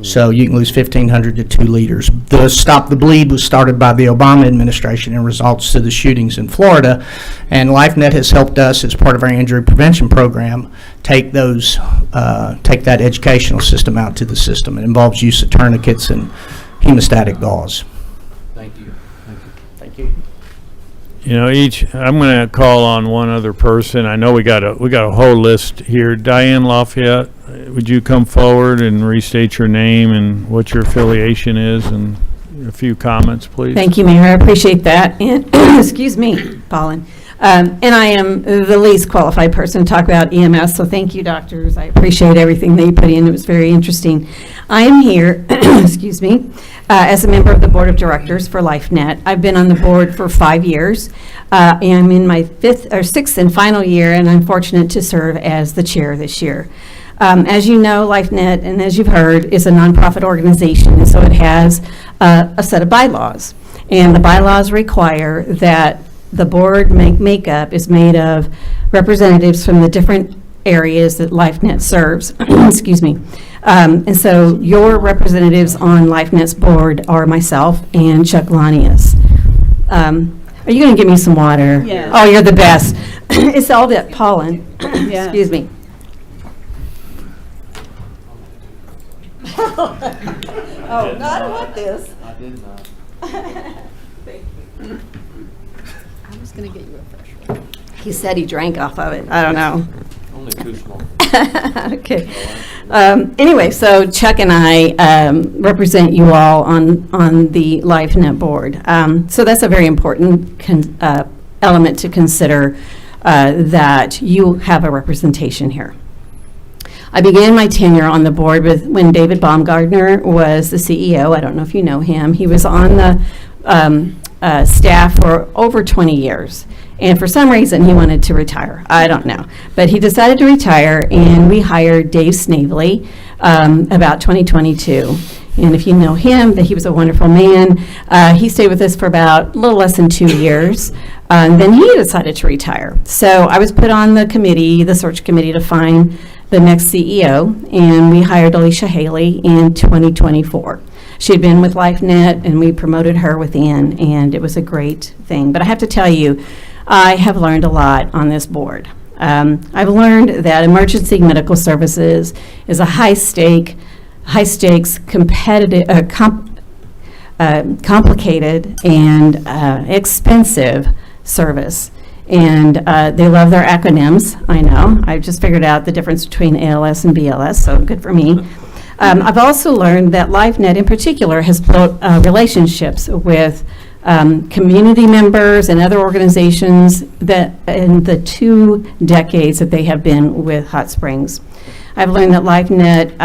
So you can lose 1,500 to 2 liters. The Stop the Bleed was started by the Obama administration in results to the shootings in Florida, and LifeNet has helped us as part of our injury prevention program take that educational system out to the system. It involves use of tourniquets and hemostatic gauze. Thank you. Thank you. You know, I'm going to call on one other person. I know we got a whole list here. Diane Lafayette, would you come forward and restate your name and what your affiliation is and a few comments, please? Thank you, Mayor. I appreciate that. And excuse me, Pollen. And I am the least qualified person to talk about EMS, so thank you, doctors. I appreciate everything that you put in. It was very interesting. I am here, excuse me, as a member of the Board of Directors for LifeNet. I've been on the board for 5 years. I'm in my 6th and final year, and I'm fortunate to serve as the chair this year. As you know, LifeNet, and as you've heard, is a nonprofit organization, and so it has a set of bylaws. And the bylaws require that the board makeup is made of representatives from the different areas that LifeNet serves. Excuse me. And so your representatives on LifeNet's board are myself and Chuck Lanius. Are you going to give me some water? Yes. Oh, you're the best. It's all that pollen. Yeah. Excuse me. Oh, no, I don't want this. I did not. I was going to get you a fresh one. He said he drank off of it. I don't know. Only too small. Okay. Anyway, so Chuck and I represent you all on the LifeNet board. So that's a very important element to consider, that you have a representation here. I began my tenure on the board when David Baumgartner was the CEO. I don't know if you know him. He was on the staff for over 20 years. And for some reason, he wanted to retire. I don't know. But he decided to retire, and we hired Dave Snavely about 2022. And if you know him, that he was a wonderful man. He stayed with us for about a little less than 2 years. And then he decided to retire. So I was put on the committee, the search committee, to find the next CEO, and we hired Alicia Haley in 2024. She had been with LifeNet, and we promoted her within, and it was a great thing. But I have to tell you, I have learned a lot on this board. I've learned that emergency medical services is a high-stakes, competitive, complicated, and expensive service. And they love their acronyms, I know. I've just figured out the difference between ALS and BLS, so good for me. I've also learned that LifeNet in particular has built relationships with community members and other organizations that in the 2 decades that they have been with Hot Springs. I've learned that LifeNet,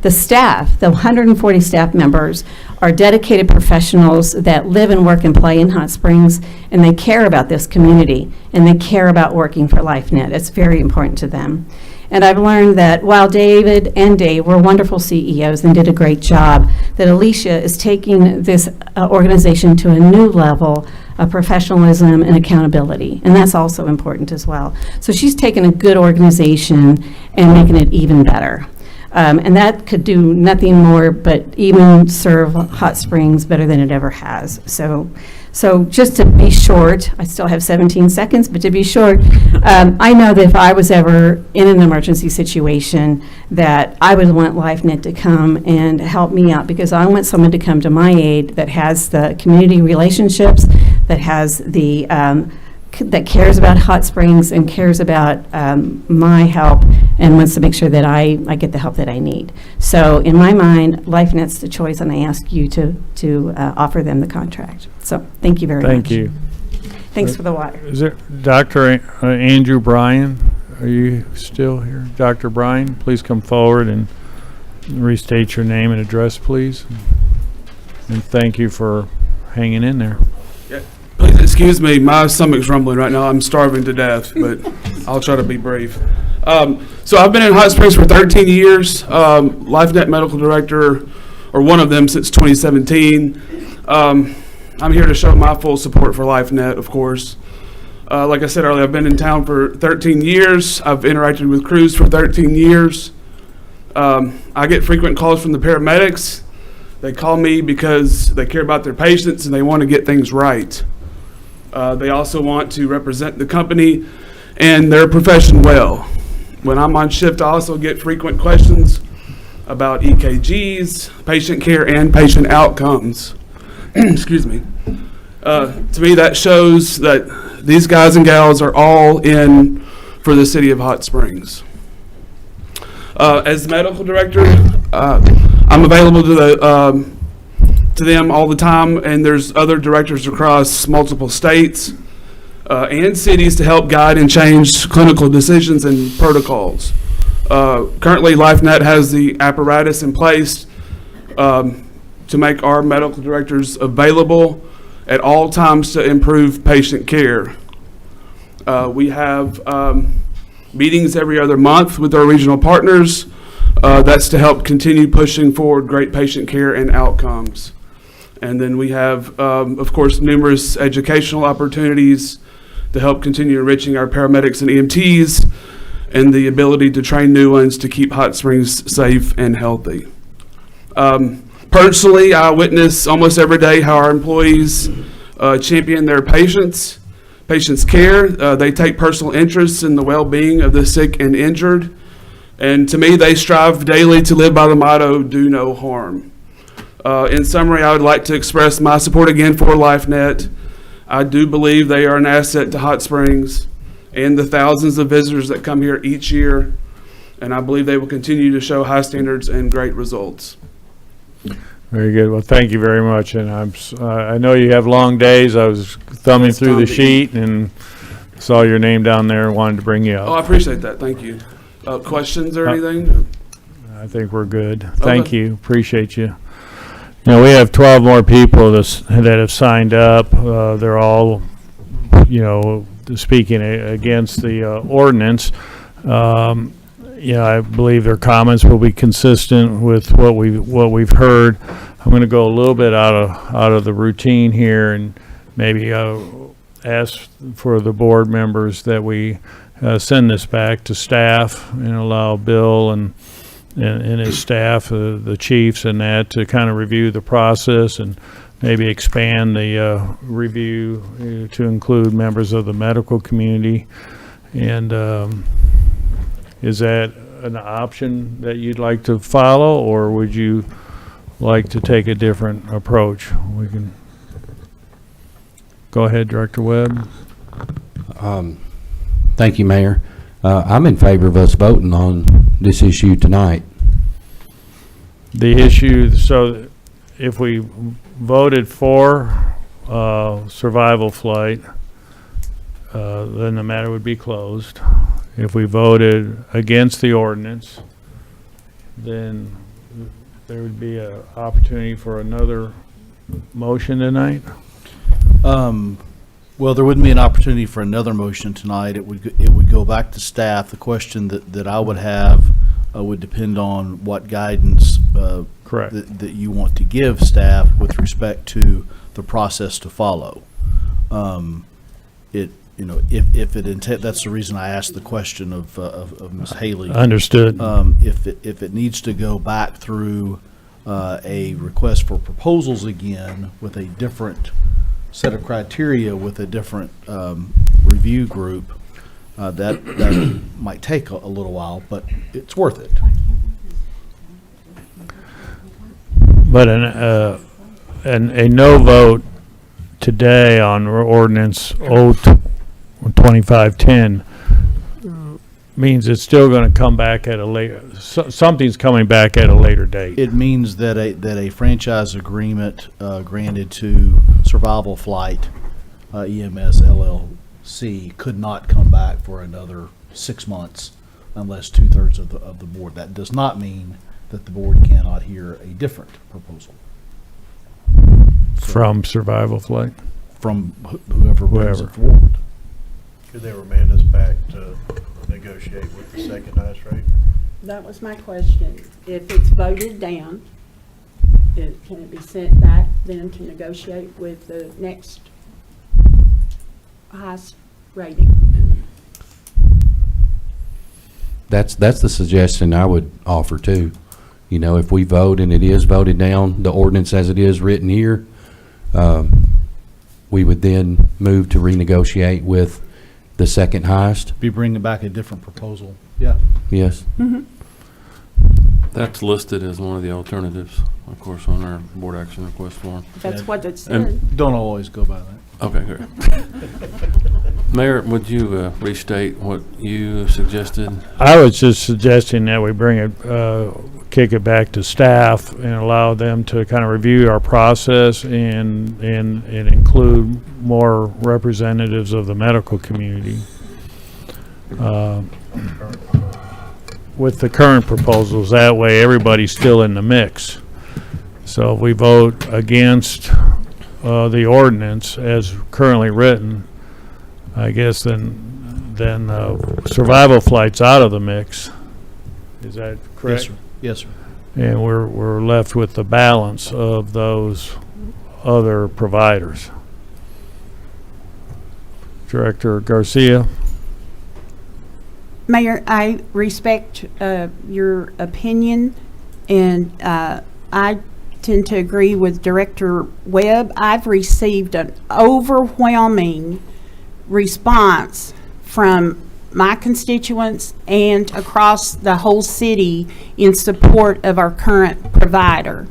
the staff, the 140 staff members, are dedicated professionals that live and work and play in Hot Springs, and they care about this community, and they care about working for LifeNet. It's very important to them. And I've learned that while David and Dave were wonderful CEOs and did a great job, that Alicia is taking this organization to a new level of professionalism and accountability. And that's also important as well. So she's taken a good organization and making it even better. And that could do nothing more but even serve Hot Springs better than it ever has. So just to be short, I still have 17 seconds, but to be short, I know that if I was ever in an emergency situation, that I would want LifeNet to come and help me out, because I want someone to come to my aid that has the community relationships, that has the that cares about Hot Springs and cares about my help and wants to make sure that I get the help that I need. So in my mind, LifeNet's the choice, and I ask you to offer them the contract. So thank you very much. Thank you. Thanks for the water. Is it Dr. Andrew Bryan? Are you still here? Dr. Bryan, please come forward and restate your name and address, please. And thank you for hanging in there. Yeah. Please excuse me, my stomach's rumbling right now. I'm starving to death, but I'll try to be brief. So I've been in Hot Springs for 13 years, LifeNet Medical Director, or one of them, since 2017. I'm here to show my full support for LifeNet, of course. Like I said earlier, I've been in town for 13 years. I've interacted with crews for 13 years. I get frequent calls from the paramedics. They call me because they care about their patients and they want to get things right. They also want to represent the company and their profession well. When I'm on shift, I also get frequent questions about EKGs, patient care, and patient outcomes. Excuse me. To me, that shows that these guys and gals are all in for the city of Hot Springs. As the medical director, I'm available to them all the time, and there's other directors across multiple states and cities to help guide and change clinical decisions and protocols. Currently, LifeNet has the apparatus in place to make our medical directors available at all times to improve patient care. We have meetings every other month with our regional partners. That's to help continue pushing forward great patient care and outcomes. And then we have, of course, numerous educational opportunities to help continue enriching our paramedics and EMTs and the ability to train new ones to keep Hot Springs safe and healthy. Personally, I witness almost every day how our employees champion their patients' care. They take personal interest in the well-being of the sick and injured. And to me, they strive daily to live by the motto, do no harm. In summary, I would like to express my support again for LifeNet. I do believe they are an asset to Hot Springs and the thousands of visitors that come here each year. And I believe they will continue to show high standards and great results. Very good. Well, thank you very much. And I know you have long days. I was thumbing through the sheet and saw your name down there and wanted to bring you up. Oh, I appreciate that. Thank you. Questions or anything? I think we're good. Thank you. Appreciate you. You know, we have 12 more people that have signed up. They're all, you know, speaking against the ordinance. You know, I believe their comments will be consistent with what we've heard. I'm going to go a little bit out of the routine here and maybe ask for the board members that we send this back to staff and allow Bill and his staff, the chiefs and that, to kind of review the process and maybe expand the review to include members of the medical community. And is that an option that you'd like to follow, or would you like to take a different approach? We can go ahead, Director Webb. Thank you, Mayor. I'm in favor of us voting on this issue tonight. The issue, so if we voted for survival flight, then the matter would be closed. If we voted against the ordinance, then there would be an opportunity for another motion tonight. Well, there wouldn't be an opportunity for another motion tonight. It would go back to staff. The question that I would have would depend on what guidance correct that you want to give staff with respect to the process to follow. You know, if it that's the reason I asked the question of Ms. Haley. Understood. If it needs to go back through a request for proposals again with a different set of criteria with a different review group, that might take a little while, but it's worth it. But a no vote today on ordinance 2510 means it's still going to come back at a later, something's coming back at a later date. It means that a franchise agreement granted to Survival Flight EMS LLC could not come back for another 6 months unless 2/3 of the board. That does not mean that the board cannot hear a different proposal. From Survival Flight? From whoever brings it forward. Could they remand us back to negotiate with the second highest rate? That was my question. If it's voted down, can it be sent back then to negotiate with the next highest rating? That's the suggestion I would offer too. You know, if we vote and it is voted down, the ordinance as it is written here, we would then move to renegotiate with the second highest. Be bringing back a different proposal. Yeah. Yes. Mm-hmm. That's listed as one of the alternatives, of course, on our board action request form. That's what it said. And don't always go by that. Okay, great. Mayor, would you restate what you suggested? I was just suggesting that we bring it, kick it back to staff and allow them to kind of review our process and include more representatives of the medical community. With the current proposals, that way everybody's still in the mix. So if we vote against the ordinance as currently written, I guess then Survival Flight's out of the mix. Is that correct? Yes, sir. Yes, sir. And we're left with the balance of those other providers. Director Garcia. Mayor, I respect your opinion, and I tend to agree with Director Webb. I've received an overwhelming response from my constituents and across the whole city in support of our current provider.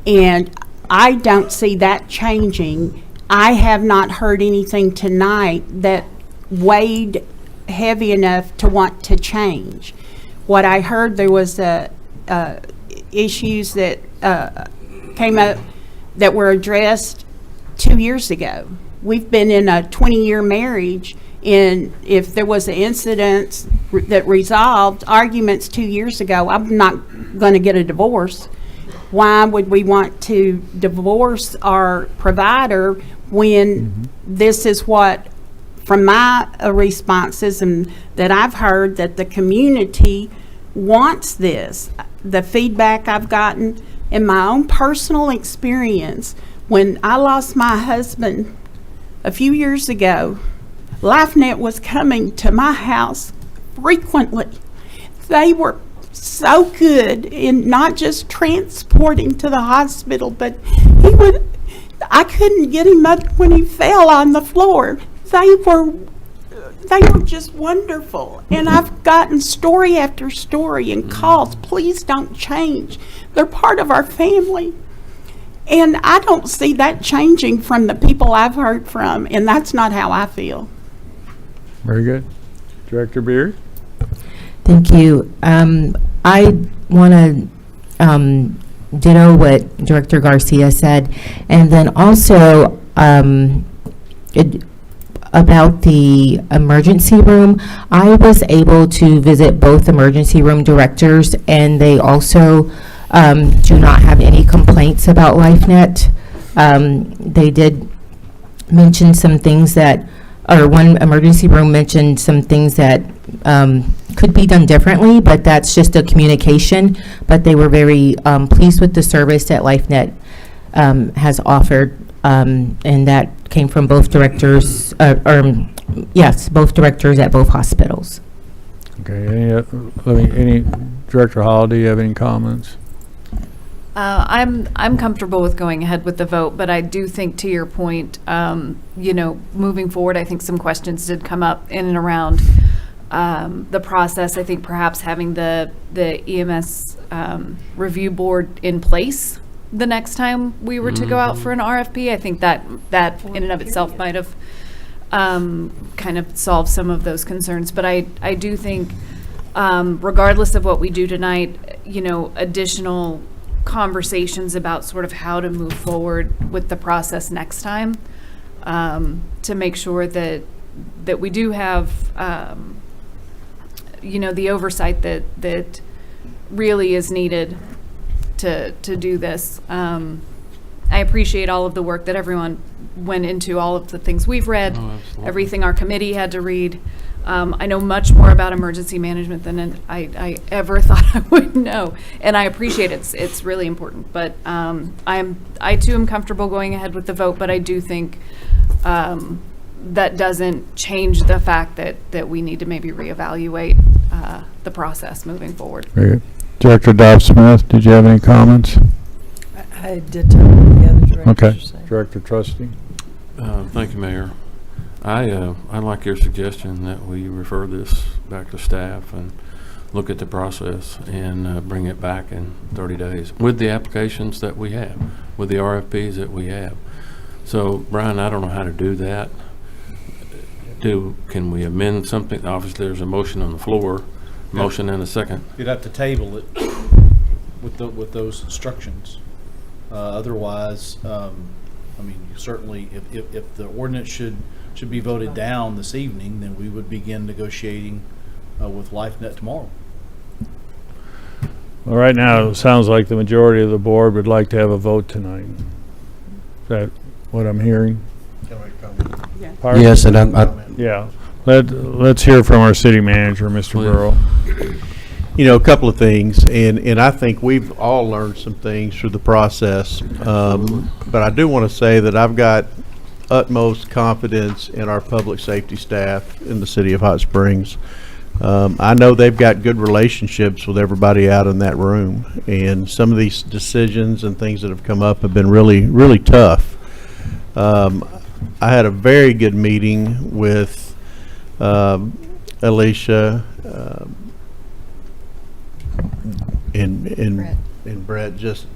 And I don't see that changing. I have not heard anything tonight that weighed heavy enough to want to change. What I heard, there was issues that came up that were addressed 2 years ago. We've been in a 20-year marriage, and if there was an incident that resolved arguments 2 years ago, I'm not going to get a divorce. Why would we want to divorce our provider when this is what, from my responses and that I've heard, that the community wants this? The feedback I've gotten in my own personal experience, when I lost my husband a few years ago, LifeNet was coming to my house frequently. They were so good in not just transporting to the hospital, but I couldn't get him up when he fell on the floor. They were just wonderful. And I've gotten story after story and calls. Please don't change. They're part of our family. And I don't see that changing from the people I've heard from, and that's not how I feel. Very good. Director Beard? Thank you. I want to ditto what Director Garcia said, and then also about the emergency room. I was able to visit both emergency room directors, and they also do not have any complaints about LifeNet. They did mention some things that, or one emergency room mentioned some things that could be done differently, but that's just a communication. But they were very pleased with the service that LifeNet has offered, and that came from both directors, yes, both directors at both hospitals. Okay, any Director Hall, do you have any comments? I'm comfortable with going ahead with the vote, but I do think, to your point, moving forward, I think some questions did come up in and around the process. I think perhaps having the EMS review board in place the next time we were to go out for an RFP, I think that in and of itself might have kind of solved some of those concerns. But I do think, regardless of what we do tonight, additional conversations about sort of how to move forward with the process next time, to make sure that we do have the oversight that really is needed to do this. I appreciate all of the work that everyone went into, all of the things we've read, everything our committee had to read. I know much more about emergency management than I ever thought I would know, and I appreciate it. It's really important. But I too am comfortable going ahead with the vote. But I do think that doesn't change the fact that we need to maybe reevaluate the process moving forward. Very good. Director Dobb-Smith, did you have any comments? I did tell the other directors. Okay. Director Trustee? Thank you, Mayor. I like your suggestion that we refer this back to staff and look at the process and bring it back in 30 days with the applications that we have, with the RFPs that we have. So, Brian, I don't know how to do that. Can we amend something? Obviously, there's a motion on the floor, motion and a second. You'd have to table it with those instructions. Otherwise, certainly, if the ordinance should be voted down this evening, then we would begin negotiating with LifeNet tomorrow. Well, right now, it sounds like the majority of the board would like to have a vote tonight. Is that what I'm hearing? Pardon? Yes, and yeah. Let's hear from our city manager, Mr. Burrow. A couple of things, and I think we've all learned some things through the process. But I do want to say that I've got utmost confidence in our public safety staff in the city of Hot Springs. I know they've got good relationships with everybody out in that room, and some of these decisions and things that have come up have been really, really tough. I had a very good meeting with Alicia and Brett just,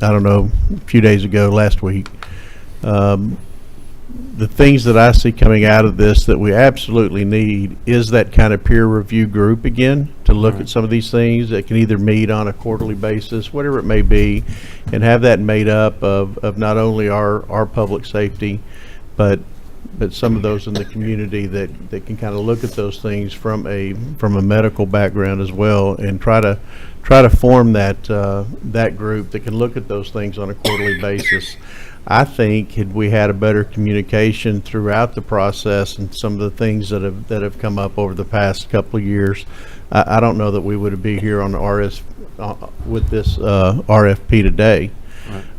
I don't know, a few days ago, last week. The things that I see coming out of this that we absolutely need is that kind of peer review group again to look at some of these things that can either meet on a quarterly basis, whatever it may be, and have that made up of not only our public safety, but some of those in the community that can kind of look at those things from a medical background as well, and try to form that group that can look at those things on a quarterly basis. I think had we had a better communication throughout the process and some of the things that have come up over the past couple of years, I don't know that we would be here on the with this RFP today.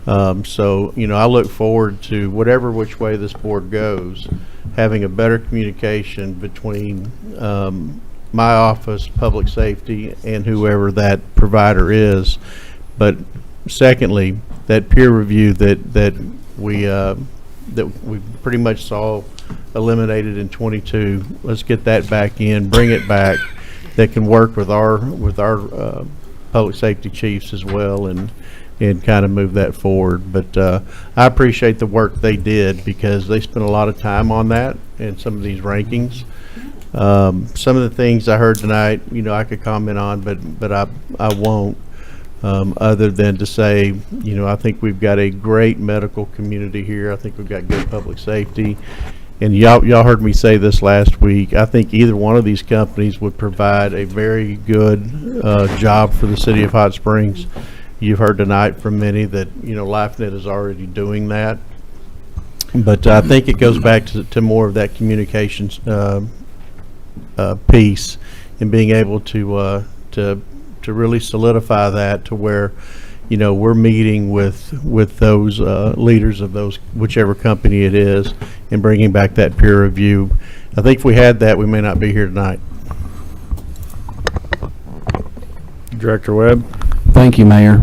So, I look forward to whatever which way this board goes, having a better communication between my office, public safety, and whoever that provider is. But secondly, that peer review that we pretty much saw eliminated in 22. Let's get that back in, bring it back. That can work with our public safety chiefs as well, and kind of move that forward. But I appreciate the work they did, because they spent a lot of time on that and some of these rankings. Some of the things I heard tonight, I could comment on, but I won't. Other than to say, I think we've got a great medical community here. I think we've got good public safety. And y'all heard me say this last week. I think either one of these companies would provide a very good job for the city of Hot Springs. You've heard tonight from many that, LifeNet is already doing that. But I think it goes back to more of that communications piece, and being able to really solidify that to where, we're meeting with those leaders of those, whichever company it is, and bringing back that peer review. I think if we had that, we may not be here tonight. Director Webb? Thank you, Mayor.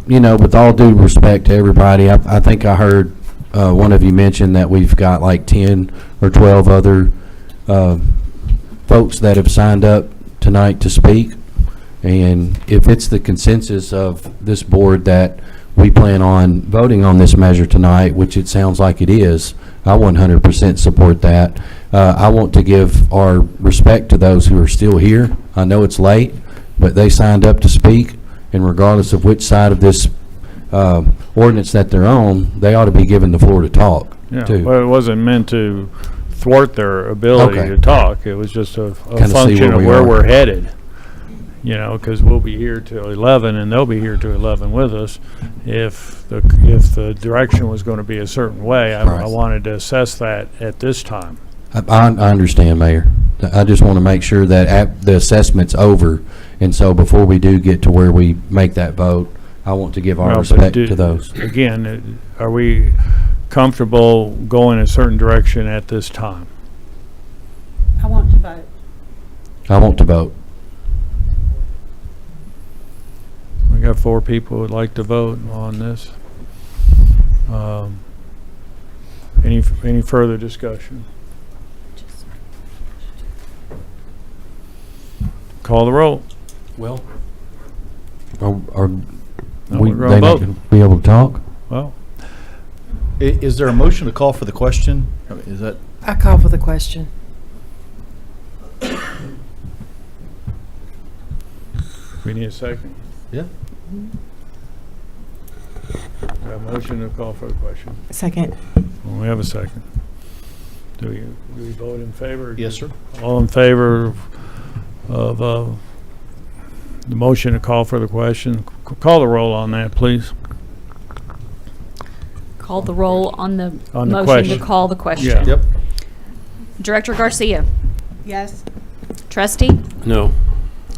With all due respect to everybody, I think I heard one of you mention that we've got like 10 or 12 other folks that have signed up tonight to speak. And if it's the consensus of this board that we plan on voting on this measure tonight, which it sounds like it is, I 100% support that. I want to give our respect to those who are still here. I know it's late, but they signed up to speak, and regardless of which side of this ordinance that they're on, they ought to be given the floor to talk, too. Well, it wasn't meant to thwart their ability to talk. It was just a function of where we're headed. Because we'll be here till 11, and they'll be here till 11 with us. If the direction was going to be a certain way, I wanted to assess that at this time. I understand, Mayor. I just want to make sure that the assessment's over, and so before we do get to where we make that vote, I want to give our respect to those. Again, are we comfortable going a certain direction at this time? I want to vote. I want to vote. We got 4 people who would like to vote on this. Any further discussion? Call the roll. Well, are No, we we're they gonna not vote. gonna be able to talk? Well, Is there a motion to call for the question? Is that? I call for the question. we need a second. Yeah. We have a motion to call for the question. Second. Well, we have a second. Do we vote in favor? Yes, sir. All in favor of the motion to call for the question? Call the roll on that, please. Call the roll on the On the motion question. to call the question. Yeah. Yep. Director Garcia. Yes. Trustee. No.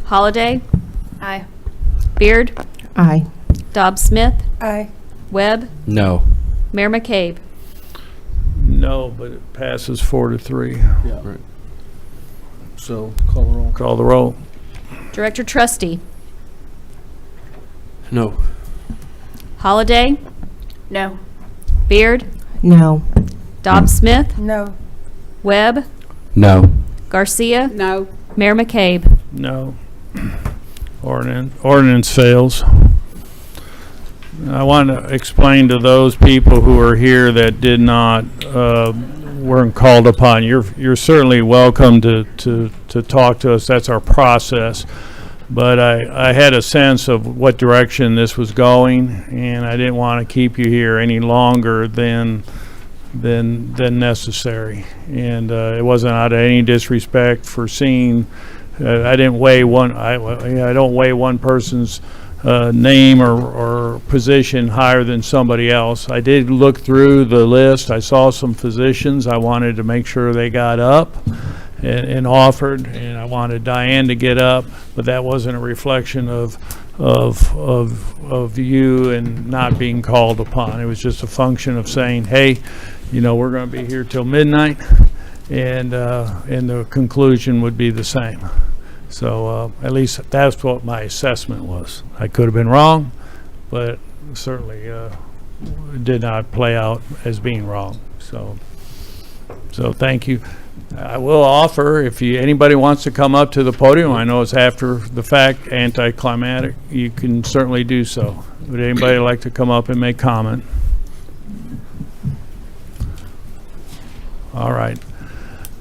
Holliday. Aye. Beard. Aye. Dobbs Smith. Aye. Webb. No. Mayor McCabe. No, but it passes 4-3. Yeah. Right. So, call the roll. Call the roll. Director Trustee. No. Holliday. No. Beard. No. Dobbs Smith. No. Webb. No. Garcia. No. Mayor McCabe. No. Ordinance fails. I want to explain to those people who are here that did not, weren't called upon. You're certainly welcome to talk to us. That's our process. But I had a sense of what direction this was going, and I didn't want to keep you here any longer than necessary. And it wasn't out of any disrespect for seeing. I didn't weigh one. I don't weigh one person's name or position higher than somebody else. I did look through the list. I saw some physicians. I wanted to make sure they got up and offered, and I wanted Diane to get up, but that wasn't a reflection of you and not being called upon. It was just a function of saying, hey, we're going to be here till midnight, and the conclusion would be the same. So at least that's what my assessment was. I could have been wrong, but certainly did not play out as being wrong. So thank you. I will offer, if anybody wants to come up to the podium, I know it's after the fact, anticlimactic, you can certainly do so. Would anybody like to come up and make comment? All right.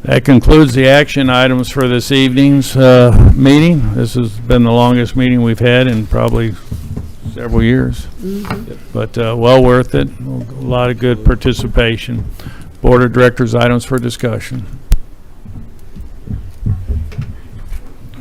That concludes the action items for this evening's meeting. This has been the longest meeting we've had in probably several years. But well worth it. A lot of good participation. Board of Directors items for discussion.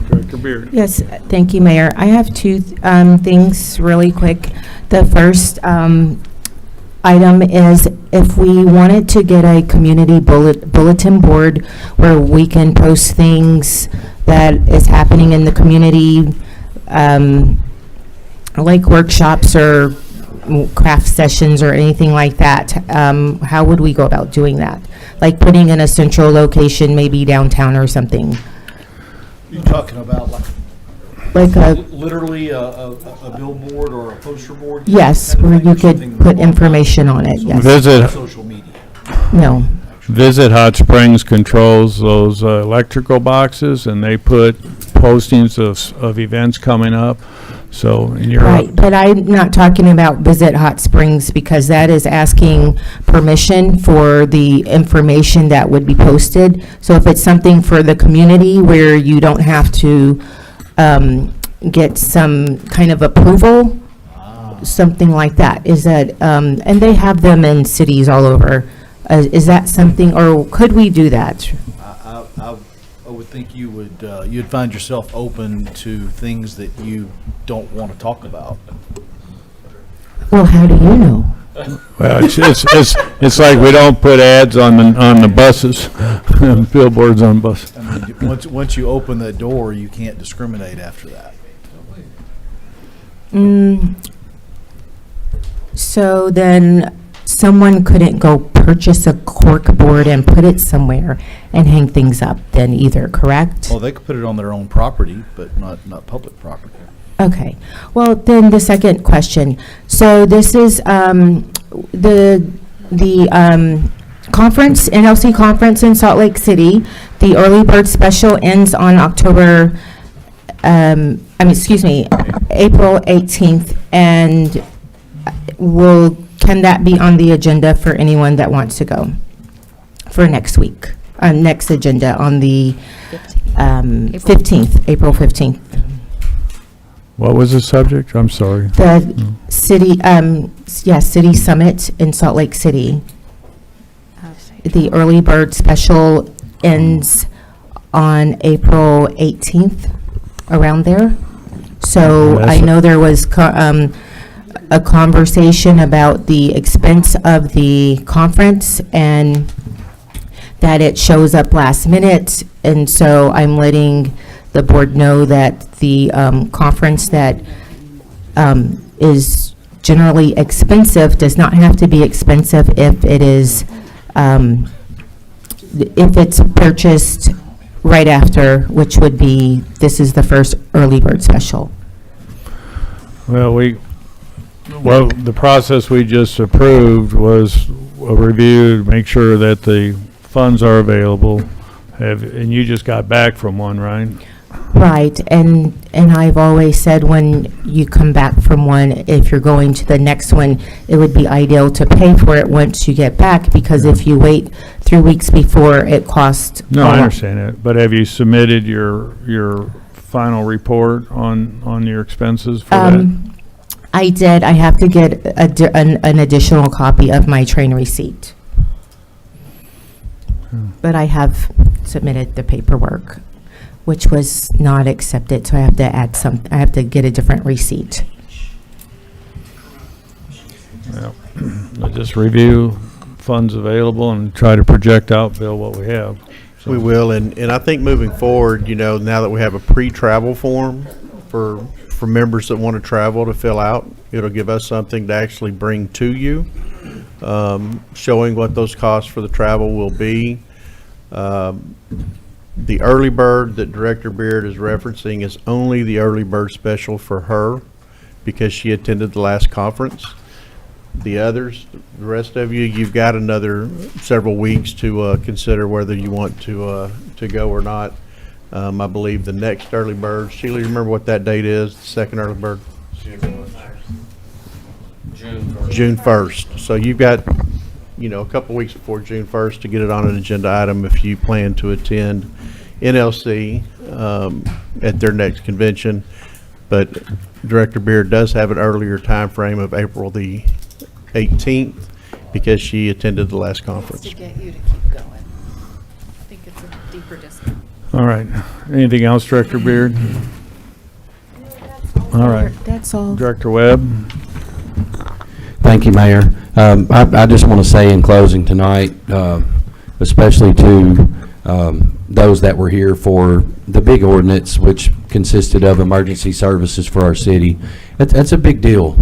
Director Beard. Yes, thank you, Mayor. I have two things really quick. The first item is if we wanted to get a community bulletin board where we can post things that is happening in the community, like workshops or craft sessions or anything like that, how would we go about doing that? Like putting in a central location, maybe downtown or something? You're talking about Like a, literally a billboard or a poster board? yes, where you could put information on it, yes. Visit, Social media. No. Visit Hot Springs controls those electrical boxes, and they put postings of events coming up. So in your Right, but I'm not talking about Visit Hot Springs because that is asking permission for the information that would be posted. So if it's something for the community where you don't have to get some kind of approval, something like that, is that, and they have them in cities all over. Is that something, or could we do that? I would think you would, you'd find yourself open to things that you don't want to talk about. Well, how do you know? Well, it's like we don't put ads on the buses, billboards on buses. I mean, once you open the door, you can't discriminate after that. So then someone couldn't go purchase a cork board and put it somewhere and hang things up then either, correct? Well, they could put it on their own property, but not public property. Okay. Well, then the second question. So this is the conference, NLC conference in Salt Lake City. The early bird special ends on April 18th, and can that be on the agenda for anyone that wants to go for next week? Next agenda on the 15th, April 15th. What was the subject? I'm sorry. The city, city summit in Salt Lake City. The early bird special ends on April 18th, around there. So I know there was a conversation about the expense of the conference and that it shows up last minute. And so I'm letting the board know that the conference that is generally expensive does not have to be expensive if it is, if it's purchased right after, which would be, this is the first early bird special. Well, the process we just approved was a review to make sure that the funds are available. And you just got back from one, right? Right, and I've always said when you come back from one, if you're going to the next one, it would be ideal to pay for it once you get back, because if you wait 3 weeks before, it costs. No, I understand it, but have you submitted your final report on your expenses for that? I did. I have to get an additional copy of my train receipt. But I have submitted the paperwork, which was not accepted, so I have to add I have to get a different receipt. Well, I'll just review funds available and try to project out, Bill, what we have. So- We will, and I think moving forward, now that we have a pre-travel form for members that want to travel to fill out, it'll give us something to actually bring to you, showing what those costs for the travel will be. The early bird that Director Beard is referencing is only the early bird special for her because she attended the last conference. The others, the rest of you've got another several weeks to consider whether you want to go or not. I believe the next early bird, Sheila, you remember what that date is, the second early bird? June 1st. So you've got, a couple weeks before June 1st to get it on an agenda item if you plan to attend NLC at their next convention. But Director Beard does have an earlier time frame of April the 18th because she attended the last conference. To get you to keep going. I think it's a deeper discount. All right. Anything else, Director Beard? All right. That's all. Director Webb? Thank you, Mayor. I just want to say in closing tonight, especially to those that were here for the big ordinance, which consisted of emergency services for our city. That's a big deal,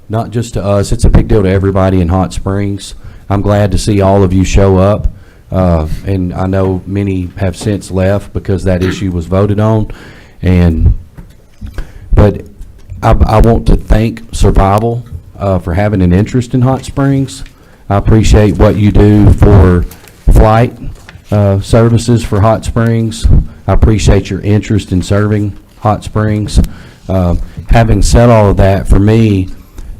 not just to us. It's a big deal to everybody in Hot Springs. I'm glad to see all of you show up, and I know many have since left because that issue was voted on. But I want to thank Survival for having an interest in Hot Springs. I appreciate what you do for flight services for Hot Springs. I appreciate your interest in serving Hot Springs. Having said all of that, for me,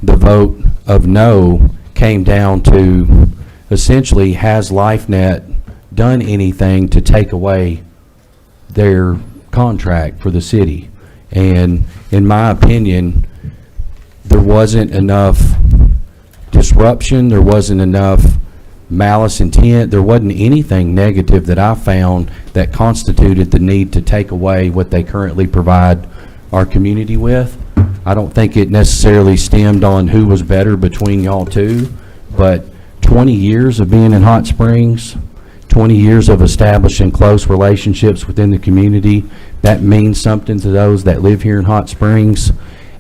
the vote of no came down to essentially, has LifeNet done anything to take away their contract for the city? And in my opinion, there wasn't enough disruption, there wasn't enough malice intent, there wasn't anything negative that I found that constituted the need to take away what they currently provide our community with. I don't think it necessarily stemmed on who was better between y'all two, but 20 years of being in Hot Springs, 20 years of establishing close relationships within the community, that means something to those that live here in Hot Springs.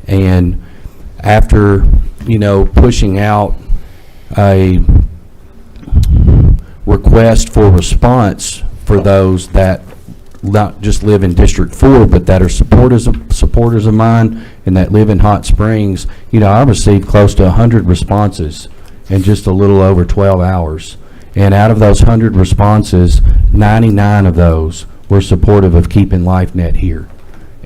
And after, pushing out a request for response for those that not just live in District 4, but that are supporters of mine and that live in Hot Springs, I received close to 100 responses in just a little over 12 hours. And out of those 100 responses, 99 of those were supportive of keeping LifeNet here.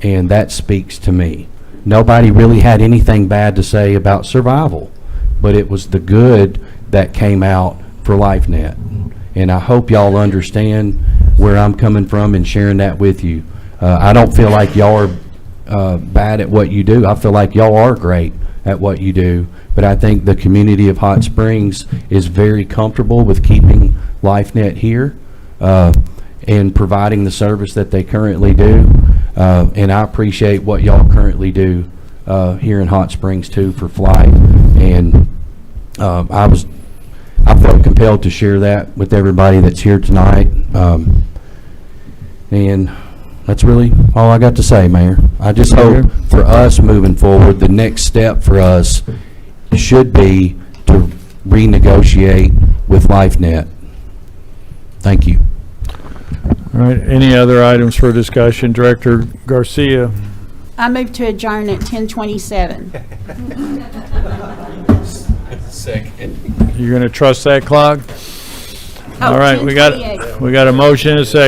And that speaks to me. Nobody really had anything bad to say about Survival, but it was the good that came out for LifeNet. And I hope y'all understand where I'm coming from and sharing that with you. I don't feel like y'all are bad at what you do. I feel like y'all are great at what you do. But I think the community of Hot Springs is very comfortable with keeping LifeNet here and providing the service that they currently do. And I appreciate what y'all currently do here in Hot Springs too for flight. And I felt compelled to share that with everybody that's here tonight. And that's really all I got to say, Mayor. I just hope for us moving forward, the next step for us should be to renegotiate with LifeNet. Thank you. All right, any other items for discussion? Director Garcia? I move to adjourn at 10:27. You're going to trust that clock? All right, we got a motion and a second.